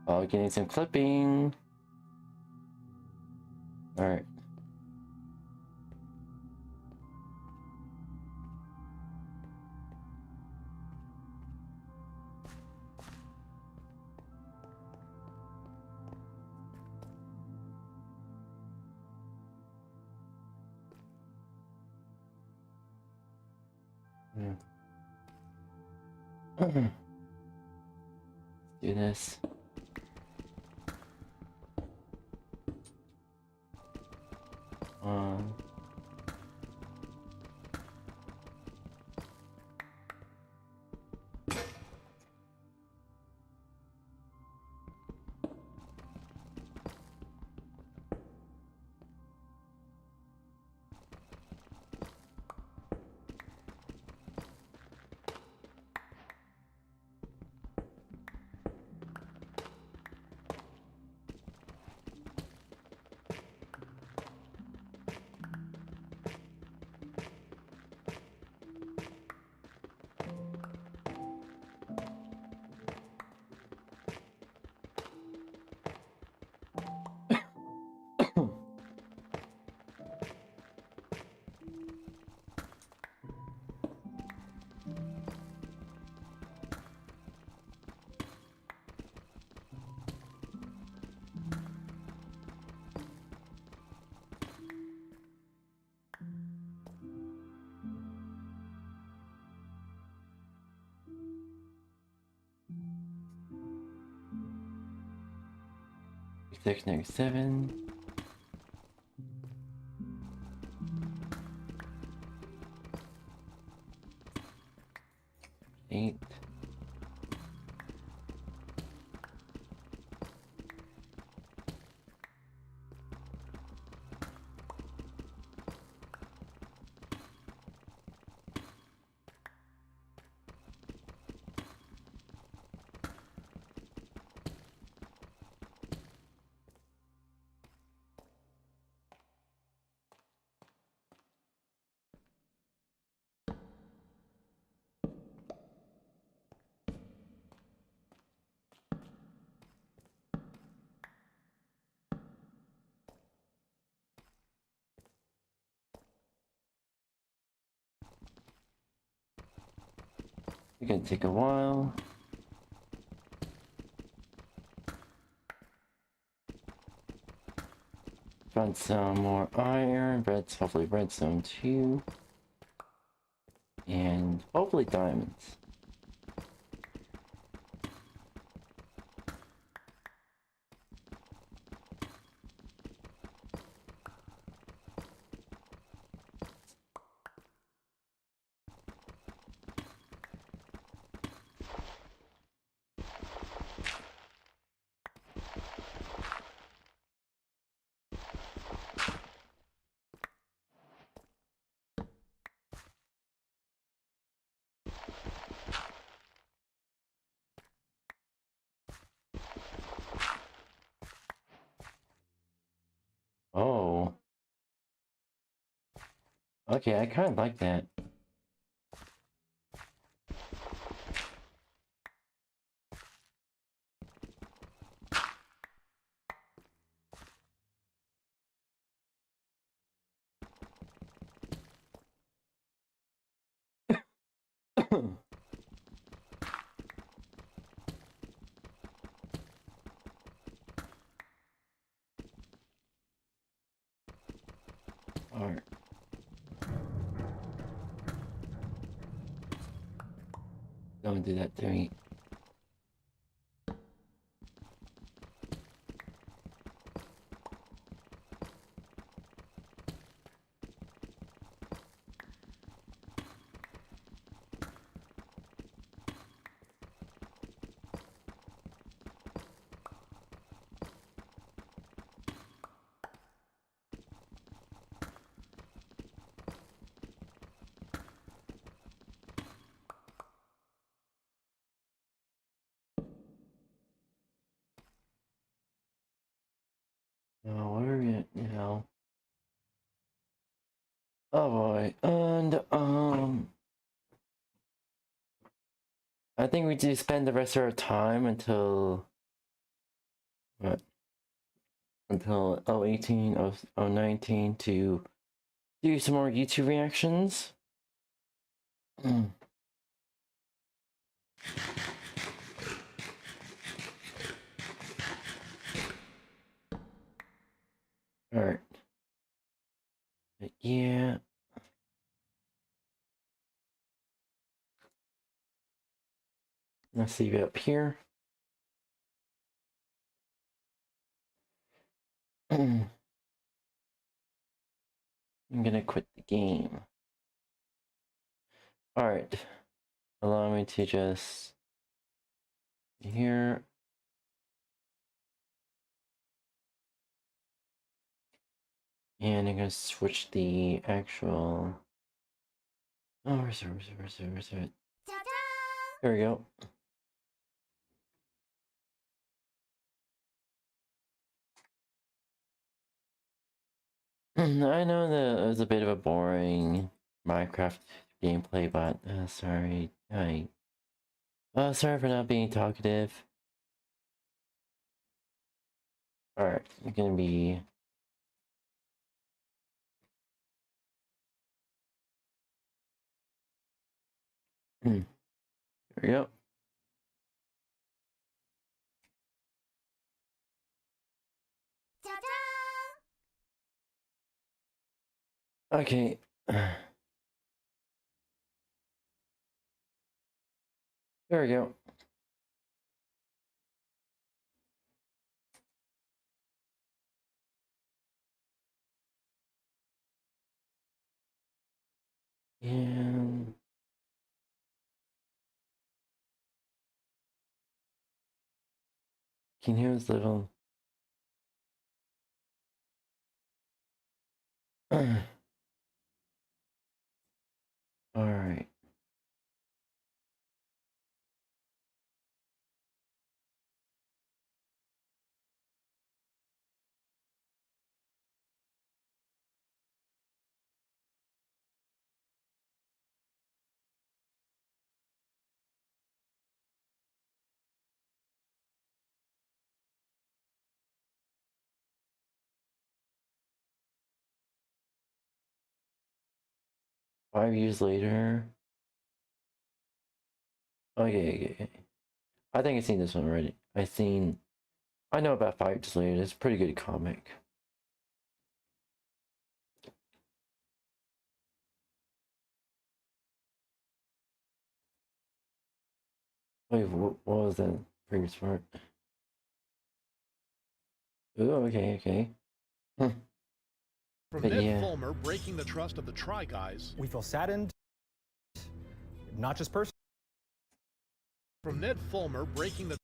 Oh, getting some clipping. All right. Do this. -7. Eight. It's gonna take a while. Found some more iron, hopefully redstone too. And hopefully diamonds. Okay, I kind of like that. Alright. Don't do that to me. Oh, what are we at now? Oh boy, and I think we do spend the rest of our time until what? Until 018, 019 to do some more YouTube reactions. Alright. Yeah. Let's see up here. I'm gonna quit the game. Alright. Allow me to just here. And I'm gonna switch the actual. Oh, where's it? There we go. I know that it was a bit of a boring Minecraft gameplay, but sorry. Sorry for not being talkative. Alright, I'm gonna be. There we go. Okay. There we go. And can you hear this little? Alright. Five years later. Okay. I think I've seen this one already. I know about 5 years later. It's a pretty good comic. Wait, what was that previous part? Oh, okay. From But Ned yeah. Fulmer breaking the trust of the Try Guys. We feel saddened, not just personally. From Ned Fulmer breaking the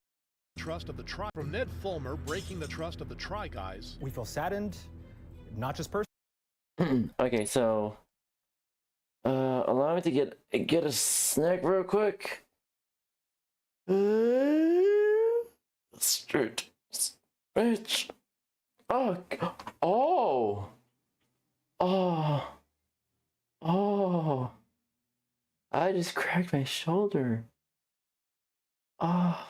trust of the Try. From Ned Fulmer breaking the trust of the Try Guys. We feel saddened, not just personally. Okay, so allow me to get a snack real quick. Stretch. Oh. Oh, I just cracked my shoulder. Oh.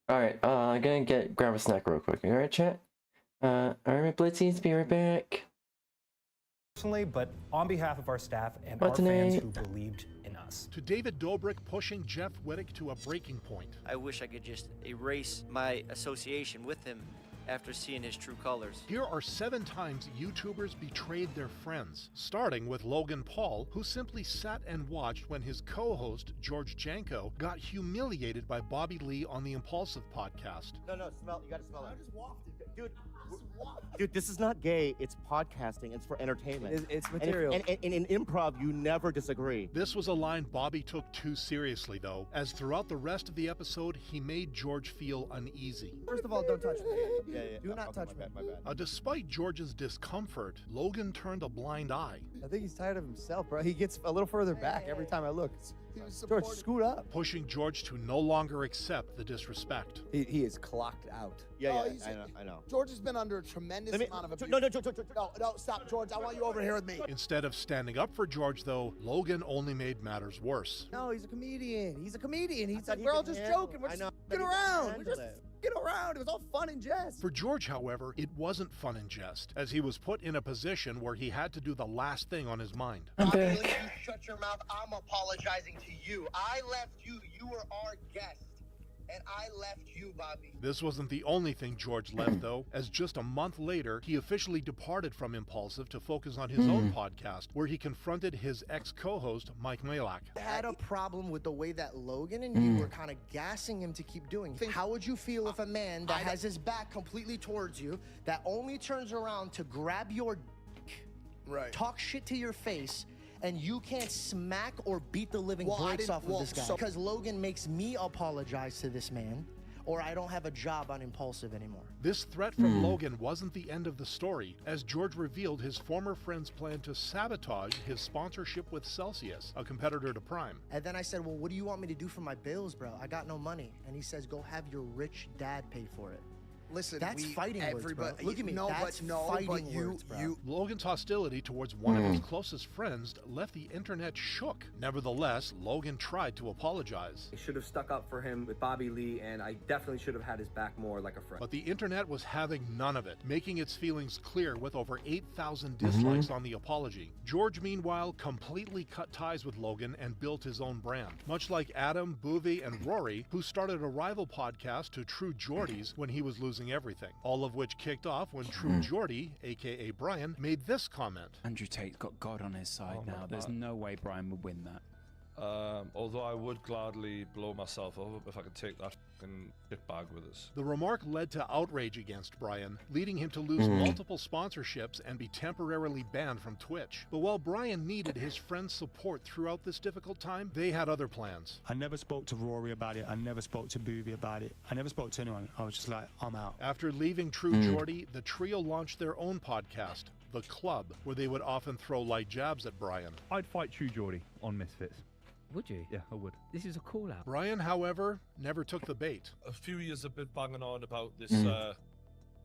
Alright, I'm gonna grab a snack real quick. Alright, chat? Alright, Blitzies, be right back. Personally, but on behalf of our staff and What our tonight? fans who believed in us. To David Dobrik pushing Jeff Wittek to a breaking point. I wish I could just erase my association with him after seeing his true colors. Here are 7 times YouTubers betrayed their friends, starting with Logan Paul, who simply sat and watched when his co-host, George Janko, got humiliated by Bobby Lee on the Impulsive podcast. No, smell. You gotta smell it. I just wafted, dude, this is not gay. It's podcasting. It's for entertainment. It's material. And in improv, you never disagree. This was a line Bobby took too seriously, though, as throughout the rest of the episode, he made George feel uneasy. First of all, don't touch me. Yeah. Do not touch me. My bad. Despite George's discomfort, Logan turned a blind eye. I think he's tired of himself, bro. He gets a little further back every time I look. George, scoot up. Pushing George to no longer accept the disrespect. He is clocked out. Yeah, I know. George has been under a tremendous amount of abuse. No, No, stop, George. I want you over here with me. Instead of standing up for George, though, Logan only made matters worse. No, he's a comedian. He's like, we're all just joking. We're just get around. We're just get around. It was all fun and jest. For George, however, it wasn't fun and jest, as he was put in a position where he had to do the last thing on his mind. I'm Bobby back. Lee, you shut your mouth. I'm apologizing to you. I left you. You were our guest. And I left you, Bobby. This wasn't the only thing George left, though, as just a month later, he officially departed from Impulsive to focus on his own podcast, where he confronted his ex-co-host, Mike Malak. I had a problem with the way that Logan and you were kind of gassing him to keep doing. How would you feel if a man that has his back completely towards you, that only turns around to grab your dick, talk shit to your face, and you can't smack or beat the living brakes off of this guy? Because Logan makes me apologize to this man, or I don't have a job on Impulsive anymore. This threat from Logan wasn't the end of the story, as George revealed his former friend's plan to sabotage his sponsorship with Celsius, a competitor to Prime. And then I said, well, what do you want me to do for my bills, bro? I got no money. And he says, go have your rich dad pay for it. Listen, that's fighting words, bro. Look at me. That's fighting words, bro. Logan's hostility towards one of his closest friends left the internet shook. Nevertheless, Logan tried to apologize. I should have stuck up for him with Bobby Lee, and I definitely should have had his back more like a friend. But the internet was having none of it, making its feelings clear with over 8,000 dislikes on the apology. George, meanwhile, completely cut ties with Logan and built his own brand. Much like Adam, Boovie, and Rory, who started a rival podcast to True Geordies when he was losing everything, all of which kicked off when True Geordie, aka Brian, made this comment. Andrew Tate's got God on his side now. There's no way Brian would win that. Although I would gladly blow myself up if I could take that fucking shit bag with us. The remark led to outrage against Brian, leading him to lose multiple sponsorships and be temporarily banned from Twitch. But while Brian needed his friends' support throughout this difficult time, they had other plans. I never spoke to Rory about it. I never spoke to Boovie about it. I never spoke to anyone. I was just like, I'm out. After leaving True Geordie, the trio launched their own podcast, The Club, where they would often throw light jabs at Brian. I'd fight True Geordie on Misfits. Would you? Yeah, I would. This is a call out. Brian, however, never took the bait. A few years have been banging on about this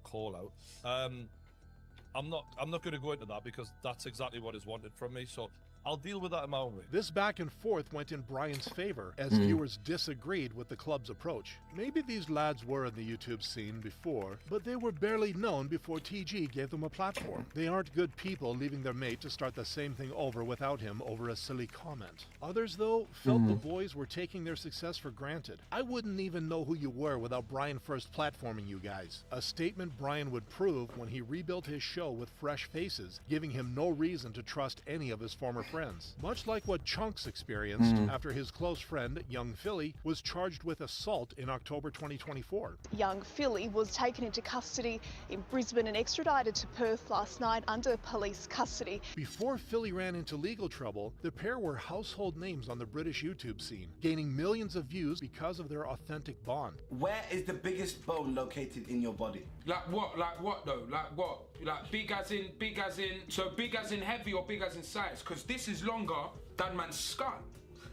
call out. I'm not going to go into that because that's exactly what is wanted from me. So I'll deal with that in my own way. This back and forth went in Brian's favor as viewers disagreed with the club's approach. Maybe these lads were in the YouTube scene before, but they were barely known before TG gave them a platform. They aren't good people leaving their mate to start the same thing over without him over a silly comment. Others, though, felt the boys were taking their success for granted. I wouldn't even know who you were without Brian first platforming you guys. A statement Brian would prove when he rebuilt his show with fresh faces, giving him no reason to trust any of his former friends. Much like what Chunks experienced after his close friend, young Philly, was charged with assault in October 2024. Young Philly was taken into custody in Brisbane and extradited to Perth last night under police custody. Before Philly ran into legal trouble, the pair were household names on the British YouTube scene, gaining millions of views because of their authentic bond. Where is the biggest bone located in your body? Like what? Like what though? Like what? Like big as in, so big as in heavy or big as in size? Because this is longer than man's skull.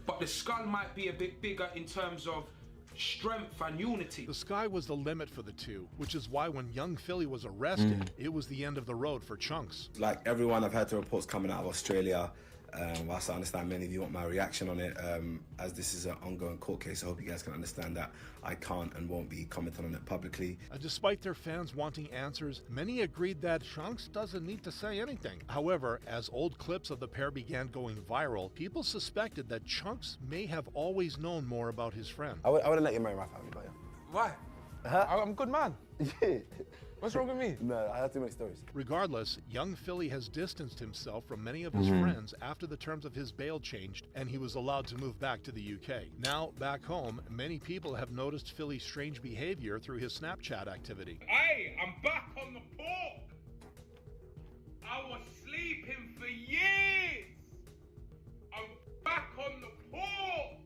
But the skull might be a bit bigger in terms of strength and unity. The sky was the limit for the two, which is why when young Philly was arrested, it was the end of the road for Chunks. Like everyone, I've heard the reports coming out of Australia. Whilst I understand many of you want my reaction on it, as this is an ongoing court case, I hope you guys can understand that I can't and won't be commenting on it publicly. Despite their fans wanting answers, many agreed that Chunks doesn't need to say anything. However, as old clips of the pair began going viral, people suspected that Chunks may have always known more about his friend. I wouldn't let you marry my family, but yeah. Why? I'm a good man. What's wrong with me? No, I have too many stories. Regardless, young Philly has distanced himself from many of his friends after the terms of his bail changed and he was allowed to move back to the UK. Now, back home, many people have noticed Philly's strange behavior through his Snapchat activity. Hey, I'm back on the pork. I was sleeping for years. I'm back on the pork.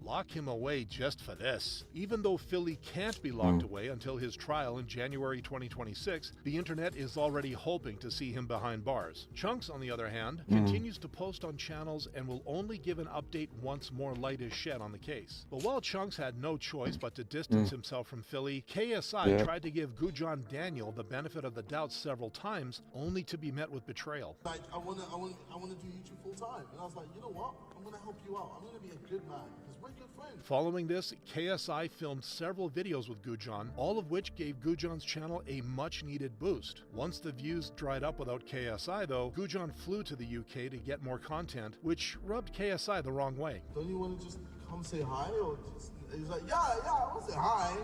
Lock him away just for this. Even though Philly can't be locked away until his trial in January 2026, the internet is already hoping to see him behind bars. Chunks, on the other hand, continues to post on channels and will only give an update once more light is shed on the case. But while Chunks had no choice but to distance himself from Philly, KSI tried to give 𝙂𝙤 the benefit of the doubt several times, only to be met with betrayal. Like, I wanna do YouTube full time, and I was like, you know what? I'm gonna help you out. I'm gonna be a good man because we're good friends. Following this, KSI filmed several videos with 𝙂𝙤, all of which gave 𝙂𝙤's channel a much-needed boost. Once the views dried up without KSI, though, 𝙂𝙤 flew to the UK to get more content, which rubbed KSI the wrong way. Don't you want to just come say hi, or just? He's like, yeah, I want to say hi.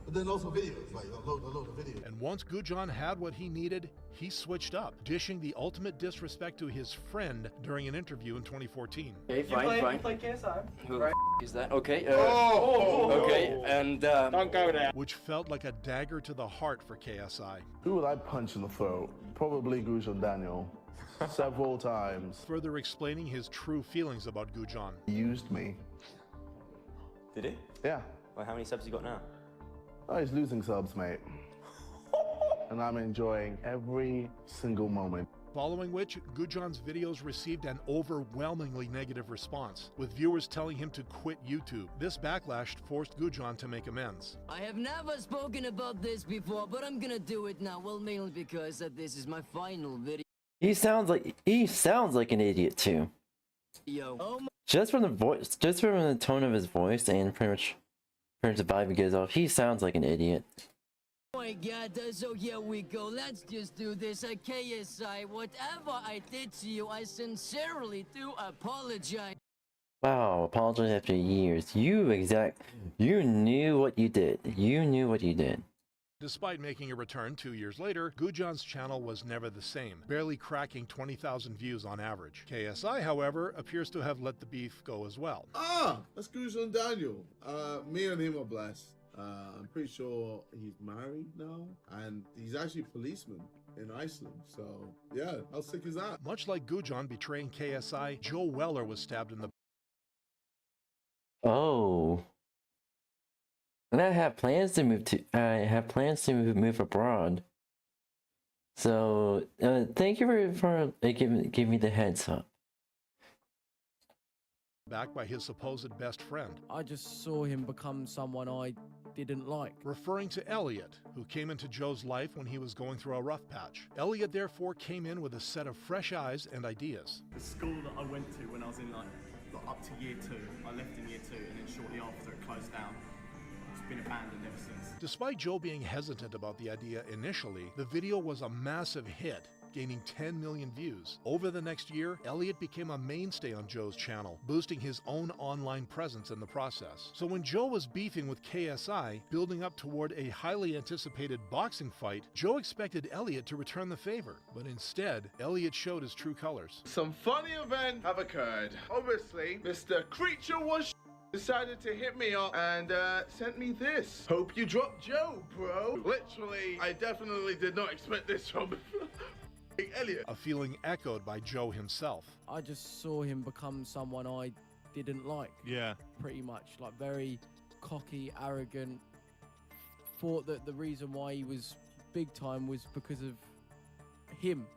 But then also videos, like a load of videos. And once 𝙂𝙤 had what he needed, he switched up, dishing the ultimate disrespect to his friend during an interview in 2014. Okay, fine. You play KSI. Who the is that? Okay. Okay, and don't go there. Which felt like a dagger to the heart for KSI. Who would I punch in the throat? Probably 𝙂𝙤 several times. Further explaining his true feelings about 𝙂𝙤. He used me. did he? Yeah. Well, how many subs you got now? Oh, he's losing subs, mate. And I'm enjoying every single moment. Following which, 𝙂𝙤's videos received an overwhelmingly negative response, with viewers telling him to quit YouTube. This backlash forced 𝙂𝙤 to make amends. I have never spoken about this before, but I'm gonna do it now. Well, mainly because this is my final video. He sounds like an idiot too. Oh my Just from the voice, just from the tone of his voice and pretty much the vibe he gives off, he sounds like an idiot. my god, so here we go. Let's just do this. KSI, whatever I did to you, I sincerely do apologize. Wow, apologize after years. You knew what you did. You knew what you did. Despite making a return 2 years later, 𝙂𝙤's channel was never the same, barely cracking 20,000 views on average. KSI, however, appears to have let the beef go as well. Ah, that's 𝙂𝙤. Me and him are blessed. I'm pretty sure he's married now, and he's actually a policeman in Iceland. So, yeah, how sick is that? Much like 𝙂𝙤 betraying KSI, Joe Weller was stabbed in the... Oh. And I have plans to move abroad. So, thank you for giving me the heads up. Backed by his supposed best friend. I just saw him become someone I didn't like. Referring to Elliot, who came into Joe's life when he was going through a rough patch. Elliot therefore came in with a set of fresh eyes and ideas. The school that I went to when I was in like up to year 2, I left in year 2, and then shortly after it closed down. It's been abandoned ever since. Despite Joe being hesitant about the idea initially, the video was a massive hit, gaining 10 million views. Over the next year, Elliot became a mainstay on Joe's channel, boosting his own online presence in the process. So when Joe was beefing with KSI, building up toward a highly anticipated boxing fight, Joe expected Elliot to return the favor. But instead, Elliot showed his true colors. Some funny events have occurred. Obviously, Mr. Creature was decided to hit me up and sent me this. Hope you dropped Joe, bro. Literally, I definitely did not expect this from Elliot. A feeling echoed by Joe himself. I just saw him become someone I didn't like. Yeah. Pretty much. Like very cocky, arrogant. Thought that the reason why he was big time was because of him.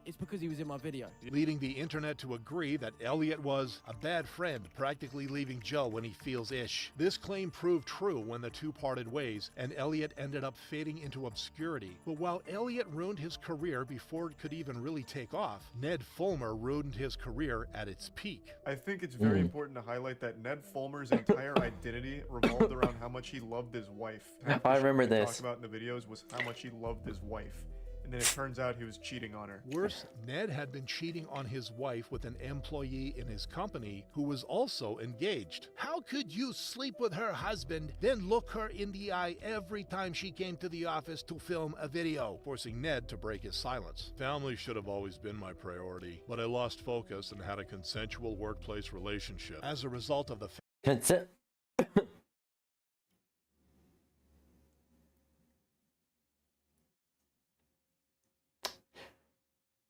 It's because he was in my video. Leading the internet to agree that Elliot was a bad friend, practically leaving Joe when he feels ish. This claim proved true when the two parted ways, and Elliot ended up fading into obscurity. But while Elliot ruined his career before it could even really take off, Ned Fulmer ruined his career at its peak. I think it's very important to highlight that Ned Fulmer's entire identity revolved around how much he loved his wife. If I remember this. Talked about in the videos was how much he loved his wife. And then it turns out he was cheating on her. Worse, Ned had been cheating on his wife with an employee in his company who was also engaged. How could you sleep with her husband, then look her in the eye every time she came to the office to film a video, forcing Ned to break his silence? Family should have always been my priority, but I lost focus and had a consensual workplace relationship. As a result of the consent.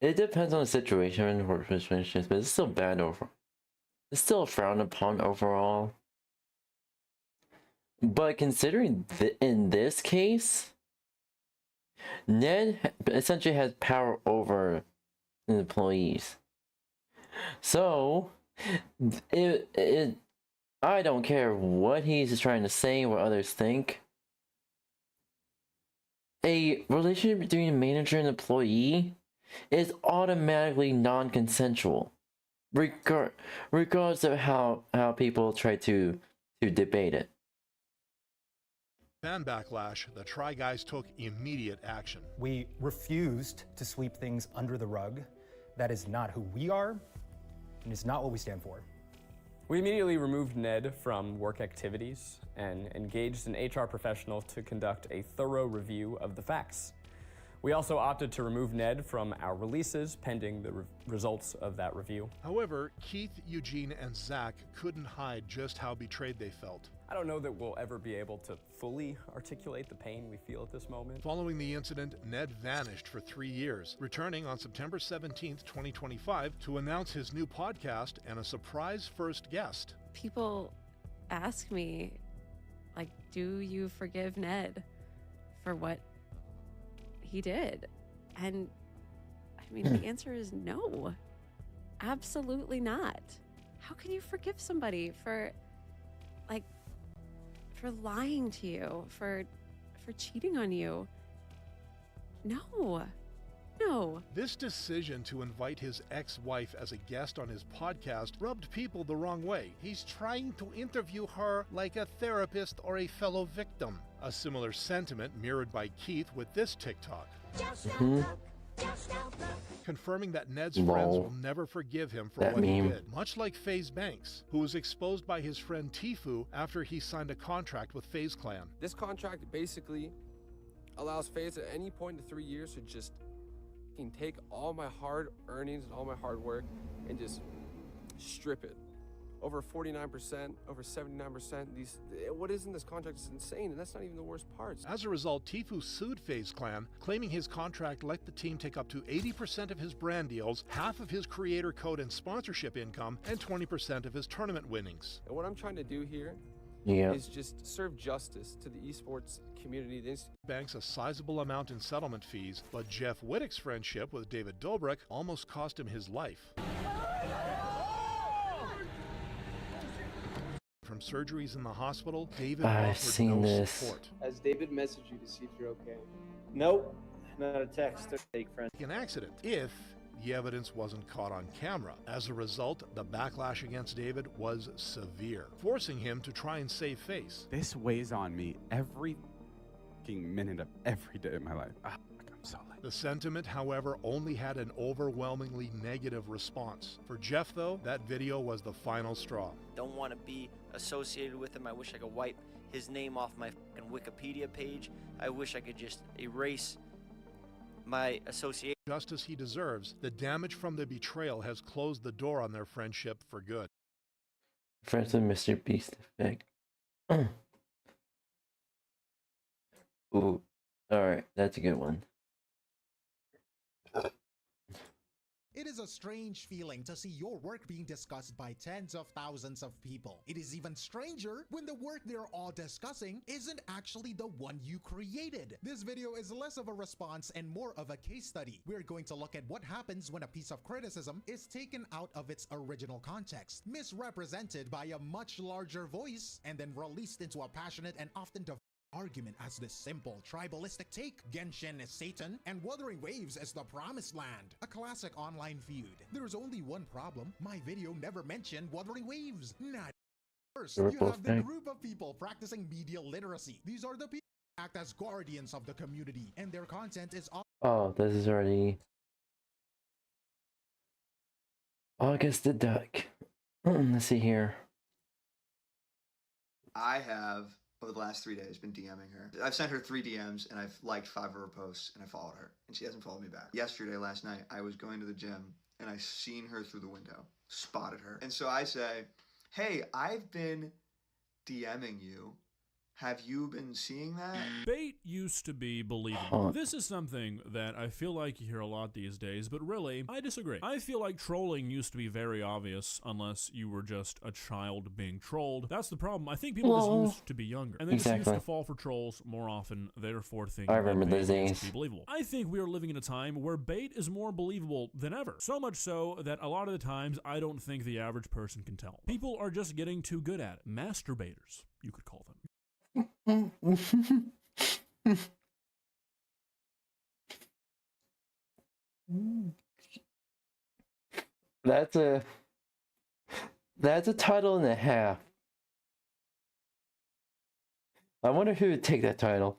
It depends on the situation and workplace relationships, but it's still bad overall. It's still frowned upon overall. But considering in this case, Ned essentially has power over the employees. So, I don't care what he's trying to say, what others think. A relationship between a manager and employee is automatically non-consensual, regardless of how people try to debate it. fan backlash, the Try Guys took immediate action. We refused to sweep things under the rug. That is not who we are, and it's not what we stand for. We immediately removed Ned from work activities and engaged an HR professional to conduct a thorough review of the facts. We also opted to remove Ned from our releases pending the results of that review. However, Keith, Eugene, and Zach couldn't hide just how betrayed they felt. I don't know that we'll ever be able to fully articulate the pain we feel at this moment. Following the incident, Ned vanished for 3 years, returning on September 17th, 2025 to announce his new podcast and a surprise first guest. People ask me, like, do you forgive Ned for what he did? And I mean, the answer is no, absolutely not. How can you forgive somebody for lying to you, for cheating on you? No. This decision to invite his ex-wife as a guest on his podcast rubbed people the wrong way. He's trying to interview her like a therapist or a fellow victim. A similar sentiment mirrored by Keith with this TikTok. Confirming that Ned's friends will never forgive him for what he did, much like FaZe Banks, who was exposed by his friend Tfue after he signed a contract with FaZe Clan. This contract basically allows FaZe at any point in 3 years to just take all my hard earnings and all my hard work and just strip it. Over 49%, over 79%. What is in this contract is insane, and that's not even the worst parts. As a result, Tfue sued FaZe Clan, claiming his contract let the team take up to 80% of his brand deals, half of his creator code and sponsorship income, and 20% of his tournament winnings. And what I'm trying to do here is just serve justice to the esports community. Banks a sizable amount in settlement fees, but Jeff Wittick's friendship with David Dobrik almost cost him his life. From surgeries in the hospital, David offered no support. Has David messaged you to see if you're okay? Nope, not a text. Fake friend. An accident, if the evidence wasn't caught on camera. As a result, the backlash against David was severe, forcing him to try and save face. This weighs on me every minute of every day of my life. I'm so late. The sentiment, however, only had an overwhelmingly negative response. For Jeff, though, that video was the final straw. Don't want to be associated with him. I wish I could wipe his name off my fucking Wikipedia page. I wish I could just erase my association. Justice he deserves, the damage from the betrayal has closed the door on their friendship for good. Friends with Mr. Beast effect. Ooh, alright, that's a good one. It is a strange feeling to see your work being discussed by tens of thousands of people. It is even stranger when the work they're all discussing isn't actually the one you created. This video is less of a response and more of a case study. We're going to look at what happens when a piece of criticism is taken out of its original context, misrepresented by a much larger voice, and then released into a passionate and often argument as this simple tribalistic take. Genshin is Satan and Wuthering Waves is the Promised Land, a classic online feud. There is only one problem: my video never mentioned Wuthering Waves. Not first, you have the group of people practicing media literacy. These are the people who act as guardians of the community, and their content is Oh, this is already August the Duck. Let's see here. I have, over the last 3 days, been DMing her. I've sent her 3 DMs and I've liked 5 of her posts and I followed her and she hasn't followed me back. Yesterday, last night, I was going to the gym and I seen her through the window, spotted her. And so I say, hey, I've been DMing you. Have you been seeing that? Bait used to be believable. This is something that I feel like you hear a lot these days, but really, I disagree. I feel like trolling used to be very obvious unless you were just a child being trolled. That's the problem. I think people just used to be younger, and they just used to fall for trolls more often, therefore thinking I remember those days. used to be believable. I think we are living in a time where bait is more believable than ever. So much so that a lot of the times I don't think the average person can tell. People are just getting too good at it. Masturbators, you could call them. That's a title and a half. I wonder who would take that title.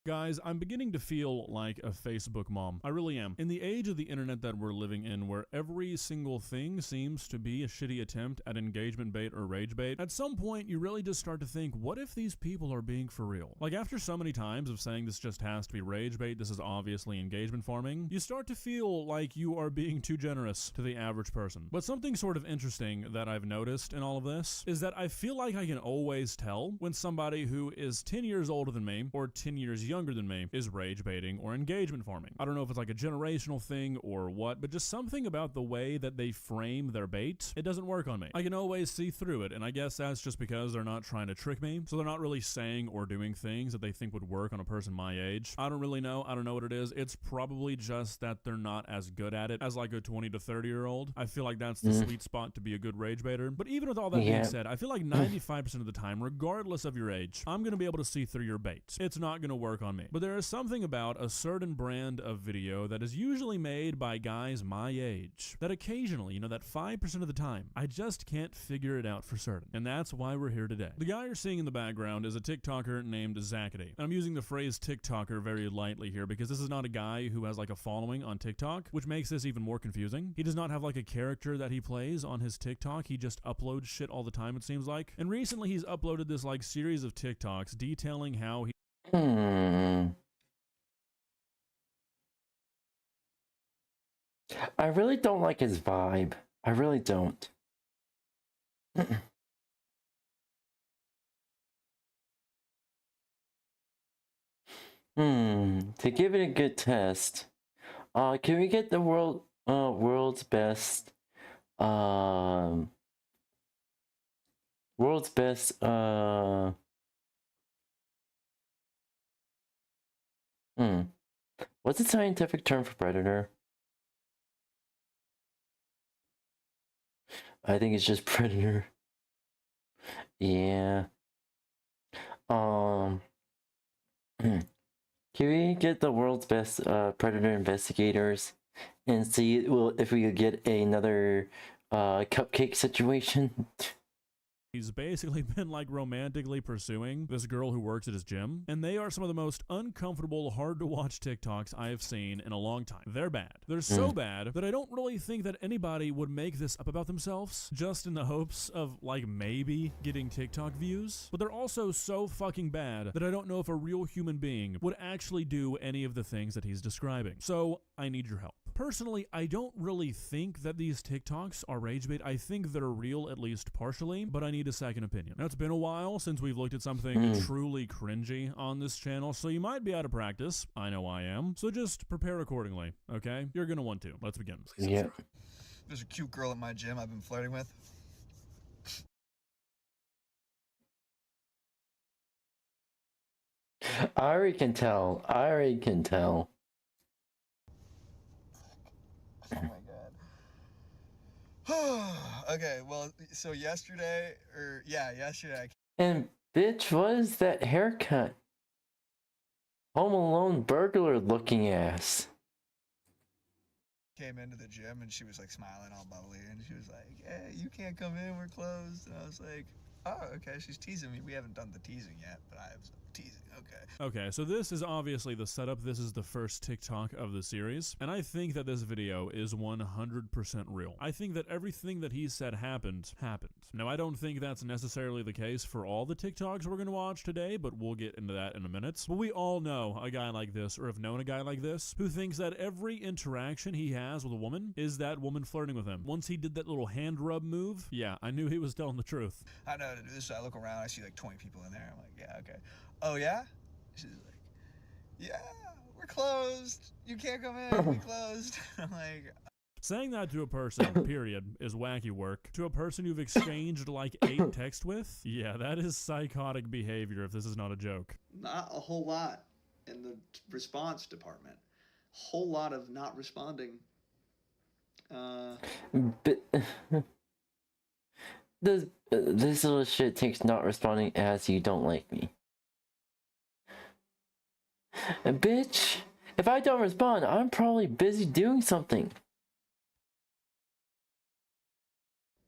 Guys, I'm beginning to feel like a Facebook mom. I really am. In the age of the internet that we're living in, where every single thing seems to be a shitty attempt at engagement bait or rage bait, at some point you really just start to think, what if these people are being for real? Like, after so many times of saying this just has to be rage bait, this is obviously engagement farming, you start to feel like you are being too generous to the average person. But something sort of interesting that I've noticed in all of this is that I feel like I can always tell when somebody who is 10 years older than me or 10 years younger than me is rage baiting or engagement farming. I don't know if it's like a generational thing or what, but just something about the way that they frame their bait, it doesn't work on me. I can always see through it, and I guess that's just because they're not trying to trick me, so they're not really saying or doing things that they think would work on a person my age. I don't really know. I don't know what it is. It's probably just that they're not as good at it as like a 20 to 30 year old. I feel like that's the sweet spot to be a good rage baiter. But even with all that being said, I feel like 95% of the time, regardless of your age, I'm going to be able to see through your bait. It's not going to work on me. But there is something about a certain brand of video that is usually made by guys my age that occasionally, you know, that 5% of the time, I just can't figure it out for certain. And that's why we're here today. The guy you're seeing in the background is a TikToker named 𝙂𝙚𝙣𝙚. And I'm using the phrase TikToker very lightly here because this is not a guy who has like a following on TikTok, which makes this even more confusing. He does not have like a character that he plays on his TikTok. He just uploads shit all the time, it seems like. And recently he's uploaded this like series of TikToks detailing how he I really don't like his vibe. I really don't. To give it a good test, can we get the world's best what's the scientific term for predator? I think it's just predator. Yeah. Can we get the world's best predator investigators and see if we could get another cupcake situation? He's basically been like romantically pursuing this girl who works at his gym, and they are some of the most uncomfortable, hard to watch TikToks I have seen in a long time. They're bad. They're so bad that I don't really think that anybody would make this up about themselves just in the hopes of like maybe getting TikTok views. But they're also so fucking bad that I don't know if a real human being would actually do any of the things that he's describing. So I need your help. Personally, I don't really think that these TikToks are rage bait. I think they're real, at least partially, but I need a second opinion. Now, it's been a while since we've looked at something truly cringy on this channel, so you might be out of practice. I know I am. So just prepare accordingly, okay? You're gonna want to. Let's begin. Yeah. There's a cute girl at my gym I've been flirting with. I already can tell. I already can tell. Oh my god. Okay, well, so yesterday, yesterday. And bitch, what is that haircut? Home Alone burglar looking ass. Came into the gym and she was like smiling all bubbly and she was like, "Hey, you can't come in, we're closed." And I was like, "Oh, okay, she's teasing me." We haven't done the teasing yet, but I was teasing, okay. Okay, so this is obviously the setup. This is the first TikTok of the series, and I think that this video is 100% real. I think that everything that he said happened. Now, I don't think that's necessarily the case for all the TikToks we're gonna watch today, but we'll get into that in a minute. But we all know a guy like this, or have known a guy like this, who thinks that every interaction he has with a woman is that woman flirting with him. Once he did that little hand rub move, yeah, I knew he was telling the truth. I know how to do this, so I look around, I see like 20 people in there. I'm like, yeah, okay. "Oh yeah?" She's like, "Yeah, we're closed. You can't come in, we closed." I'm like... Saying that to a person, period, is wacky work. To a person you've exchanged like 8 texts with? Yeah, that is psychotic behavior if this is not a joke. Not a whole lot in the response department. Whole lot of not responding. This little shit takes not responding as "you don't like me." And bitch, if I don't respond, I'm probably busy doing something.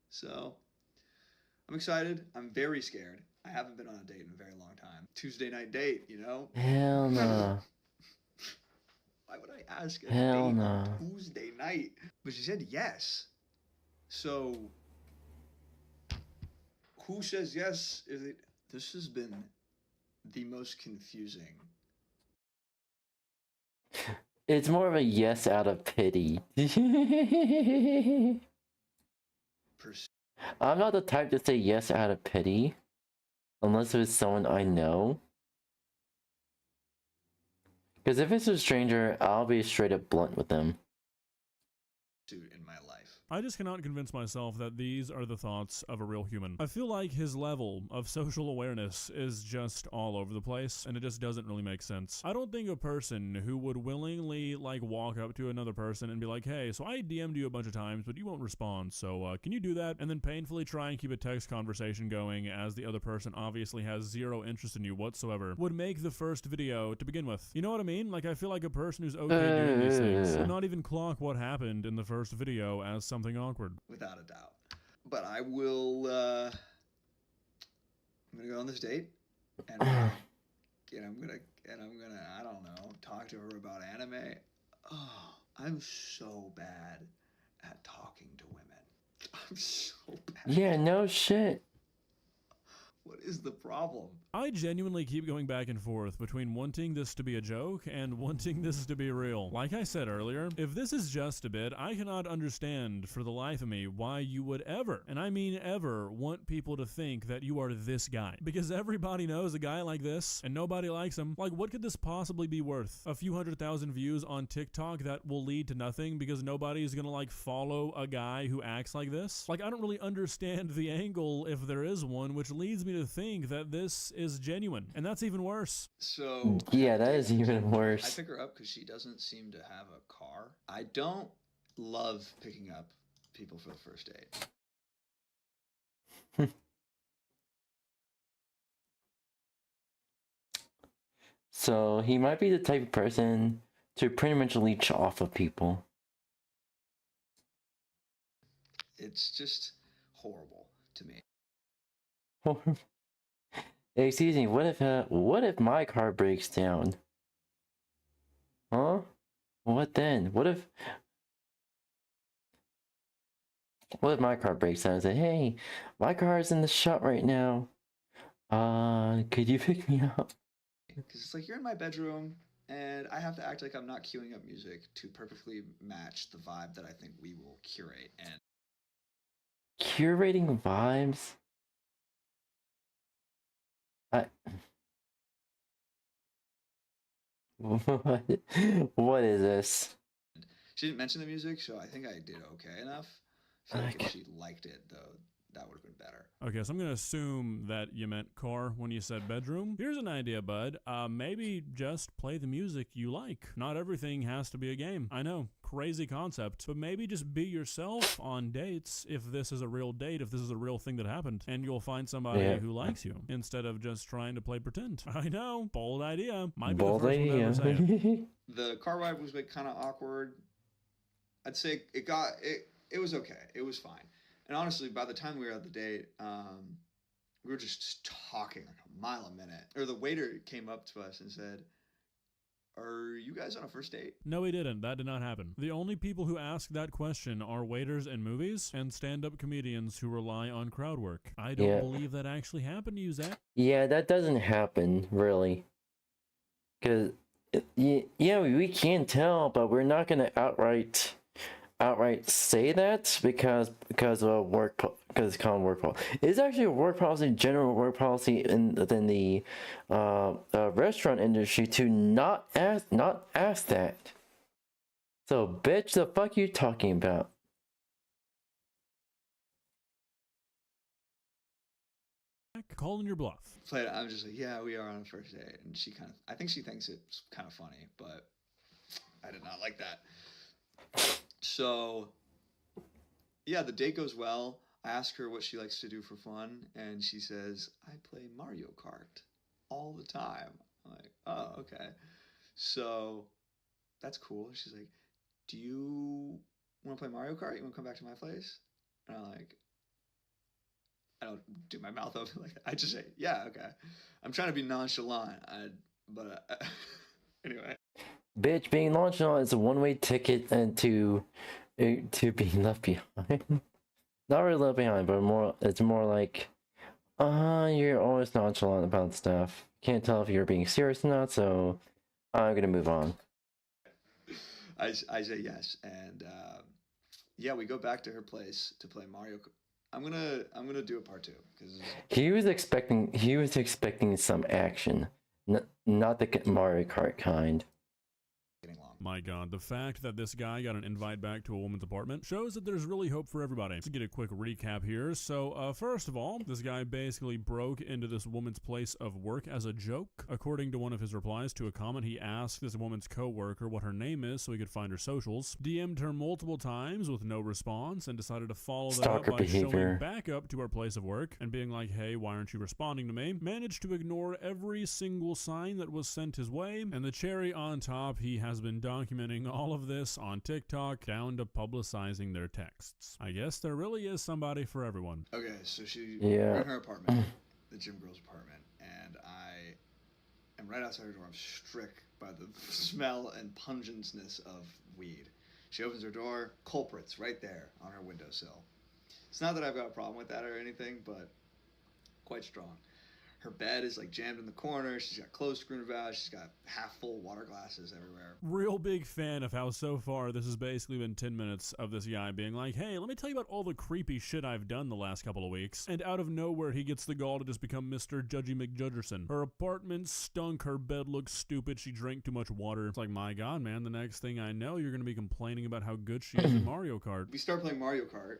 So, I'm excited. I'm very scared. I haven't been on a date in a very long time. Tuesday night date, you know? Hell no. Why would I ask a Hell date no. on Tuesday night? But she said yes. So, who says yes? This has been the most confusing. It's more of a yes out of pity. I'm not the type to say yes out of pity, unless it was someone I know. Because if it's a stranger, I'll be straight up blunt with them. In my life. I just cannot convince myself that these are the thoughts of a real human. I feel like his level of social awareness is just all over the place, and it just doesn't really make sense. I don't think a person who would willingly, like, walk up to another person and be like, "Hey, so I DM'd you a bunch of times, but you won't respond, so can you do that?" And then painfully try and keep a text conversation going as the other person obviously has zero interest in you whatsoever, would make the first video to begin with. You know what I mean? Like, I feel like a person who's okay doing these things would not even clock what happened in the first video as something awkward. Without a doubt. But I will, I'm gonna go on this date, and I'm gonna, I don't know, talk to her about anime. Oh, I'm so bad at talking to women. I'm so bad. Yeah, no shit. What is the problem? I genuinely keep going back and forth between wanting this to be a joke and wanting this to be real. Like I said earlier, if this is just a bit, I cannot understand for the life of me why you would ever, and I mean ever, want people to think that you are this guy. Because everybody knows a guy like this, and nobody likes him. Like, what could this possibly be worth? A few 100,000 views on TikTok that will lead to nothing because nobody's gonna, like, follow a guy who acts like this? Like, I don't really understand the angle if there is one, which leads me to think that this is genuine, and that's even worse. So yeah, that is even I worse. pick her up because she doesn't seem to have a car. I don't love picking up people for the first date. So he might be the type of person to pretty much leech off of people. It's just horrible to me. Excuse me, what if my car breaks down? Huh? What then? What if my car breaks down and say, "Hey, my car is in the shop right now. Could you pick me up?" Because it's like, you're in my bedroom, and I have to act like I'm not queuing up music to perfectly match the vibe that I think we will curate. And Curating vibes? What is this? she didn't mention the music, so I think I did okay enough. I feel like if she liked it, though, that would have been better. Okay, so I'm gonna assume that you meant car when you said bedroom. Here's an idea, bud. Maybe just play the music you like. Not everything has to be a game. I know, crazy concept, but maybe just be yourself on dates if this is a real date, if this is a real thing that happened, and you'll find somebody who likes you instead of just trying to play pretend. I know, bold idea. Might be the first one to ever say it. The car ride was like kind of awkward. I'd say it was okay. It was fine. And honestly, by the time we were at the date, we were just talking like a mile a minute. Or the waiter came up to us and said, "Are you guys on a first date?" No, he didn't. That did not happen. The only people who ask that question are waiters in movies and stand-up comedians who rely on crowd work. I don't believe that actually happened to you, Zach. Yeah, that doesn't happen, really. Because, yeah, we can tell, but we're not going to outright say that because of because common work policy. It's actually a work policy, general work policy within the restaurant industry to not ask that. So, bitch, the fuck you talking about? Calling your bluff. I'm just like, yeah, we are on a first date, and I think she thinks it's kind of funny, but I did not like that. So, yeah, the date goes well. I ask her what she likes to do for fun, and she says, "I play Mario Kart all the time." I'm like, "Oh, okay." So, that's cool. She's like, "Do you want to play Mario Kart? You want to come back to my place?" And I'm like, I don't do my mouth open like that. I just say, "Yeah, okay." I'm trying to be nonchalant, but anyway. Bitch, being nonchalant is a one-way ticket to being left behind. Not really left behind, but it's more like, you're always nonchalant about stuff. Can't tell if you're being serious or not, so I'm gonna move on. I say yes, and yeah, we go back to her place to play Mario. I'm gonna do a part 2 because he was expecting some action, not the Mario Kart kind. My god, the fact that this guy got an invite back to a woman's apartment shows that there's really hope for everybody. To get a quick recap here, so first of all, this guy basically broke into this woman's place of work as a joke. According to one of his replies to a comment, he asked this woman's co-worker what her name is so he could find her socials, DM'd her multiple times with no response, and decided to follow that up by showing back up to her place of work and being like, "Hey, why aren't you responding to me?" Managed to ignore every single sign that was sent his way, and the cherry on top, he has been documenting all of this on TikTok down to publicizing their texts. I guess there really is somebody for everyone. Okay, so we're in her apartment, the gym girl's apartment, and I am right outside her door. I'm struck by the smell and pungentness of weed. She opens her door, culprits right there on her windowsill. It's not that I've got a problem with that or anything, but quite strong. Her bed is like jammed in the corner. She's got clothes screwed about. She's got half full water glasses everywhere. Real big fan of how so far this has basically been 10 minutes of this guy being like, "Hey, let me tell you about all the creepy shit I've done the last couple of weeks." And out of nowhere, he gets the gall to just become Mr. Judgy McJudgerson. Her apartment stunk. Her bed looks stupid. She drank too much water. It's like, my god, man, the next thing I know, you're going to be complaining about how good she is in Mario Kart. We start playing Mario Kart,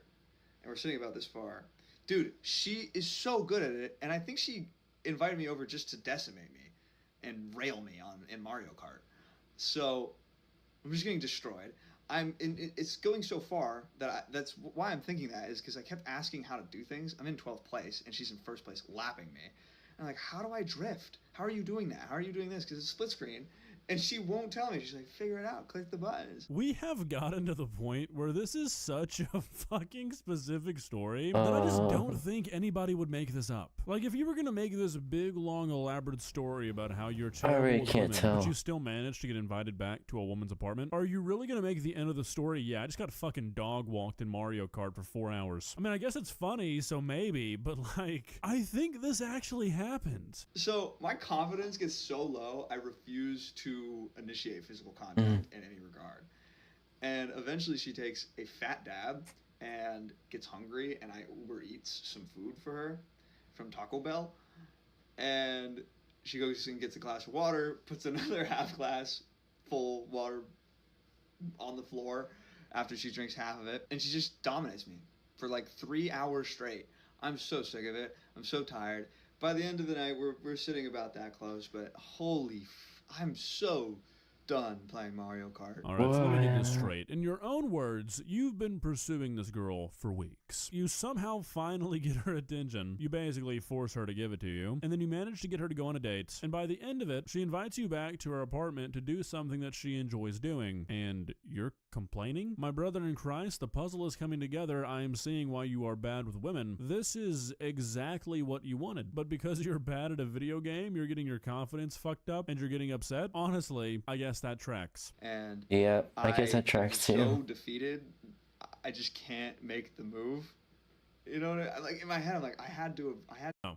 and we're sitting about this far. Dude, she is so good at it, and I think she invited me over just to decimate me and rail me in Mario Kart. So I'm just getting destroyed. It's going so far that that's why I'm thinking that is because I kept asking how to do things. I'm in 12th place and she's in 1st place lapping me. And I'm like, how do I drift? How are you doing that? How are you doing this? Because it's split screen. And she won't tell me. She's like, figure it out. Click the buttons. We have gotten to the point where this is such a fucking specific story that I just don't think anybody would make this up. Like, if you were going to make this big, long, elaborate story about how you're terrible with women, but you still managed to get invited back to a woman's apartment, are you really going to make the end of the story, "Yeah, I just got fucking dog walked in Mario Kart for 4 hours"? I mean, I guess it's funny, so maybe, but like, I think this actually happened. So my confidence gets so low, I refuse to to initiate physical contact in any regard. And eventually she takes a fat dab and gets hungry, and I Uber Eats some food for her from Taco Bell. And she goes and gets a glass of water, puts another half glass full water on the floor after she drinks half of it, and she just dominates me for like 3 hours straight. I'm so sick of it. I'm so tired. By the end of the night, we're sitting about that close, but I'm so done playing Mario Kart. Alright, so let me get this straight. In your own words, you've been pursuing this girl for weeks. You somehow finally get her attention. You basically force her to give it to you, and then you manage to get her to go on a date, and by the end of it, she invites you back to her apartment to do something that she enjoys doing, and you're complaining? My brother in Christ, the puzzle is coming together. I am seeing why you are bad with women. This is exactly what you wanted, but because you're bad at a video game, you're getting your confidence fucked up, and you're getting upset? Honestly, I guess that tracks. And yeah, I guess that tracks too. I'm so defeated, I just can't make the move. You know what I mean? Like in my head, I'm like, I had.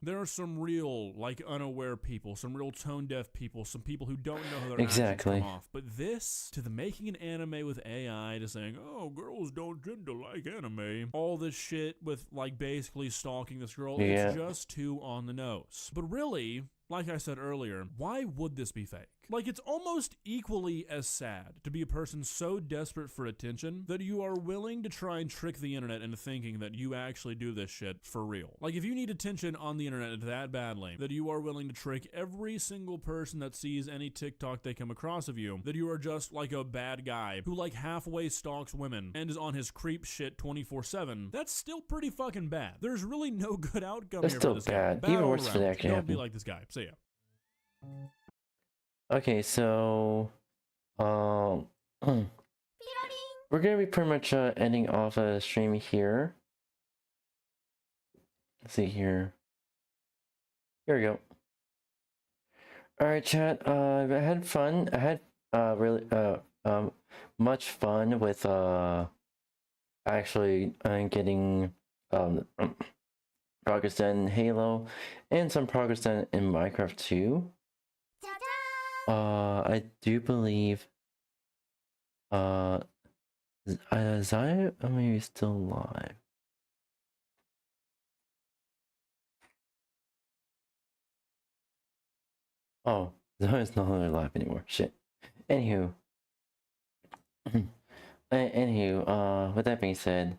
There are some real, like, unaware people, some real tone-deaf people, some people who don't know how their exactly actions come off. But this, to the making an anime with AI, to saying, oh, girls don't tend to like anime, all this shit with, like, basically stalking this girl, it's just too on the nose. But really, like I said earlier, why would this be fake? Like, it's almost equally as sad to be a person so desperate for attention that you are willing to try and trick the internet into thinking that you actually do this shit for real. Like, if you need attention on the internet that badly, that you are willing to trick every single person that sees any TikTok they come across of you, that you are just like a bad guy who like halfway stalks women and is on his creep shit 24/7, that's still pretty fucking bad. There's really no good outcome that's here still for this bad. guy. Even worse for the actually Don't happen. be like this guy. So yeah. Okay, so we're gonna be pretty much ending off a stream here. Let's see here. Here we go. Alright, chat, I had fun. I had really much fun with actually getting progress done in Halo and some progress done in Minecraft too. I do believe Zaya maybe still alive. Oh, Zaya's not alive anymore. Shit. Anywho. With that being said,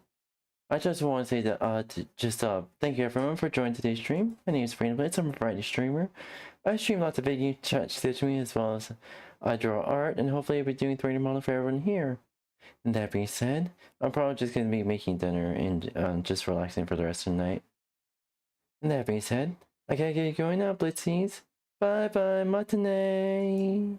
I just want to say that thank you everyone for joining today's stream. My name is Freedom Blitz. I'm a variety streamer. I stream lots of video chat stitch me as well as I draw art, and hopefully I'll be doing 3D model for everyone here. And that being said, I'm probably just gonna be making dinner and just relaxing for the rest of the night. And that being said, I gotta get going now, Blitzies. Bye bye, matinee.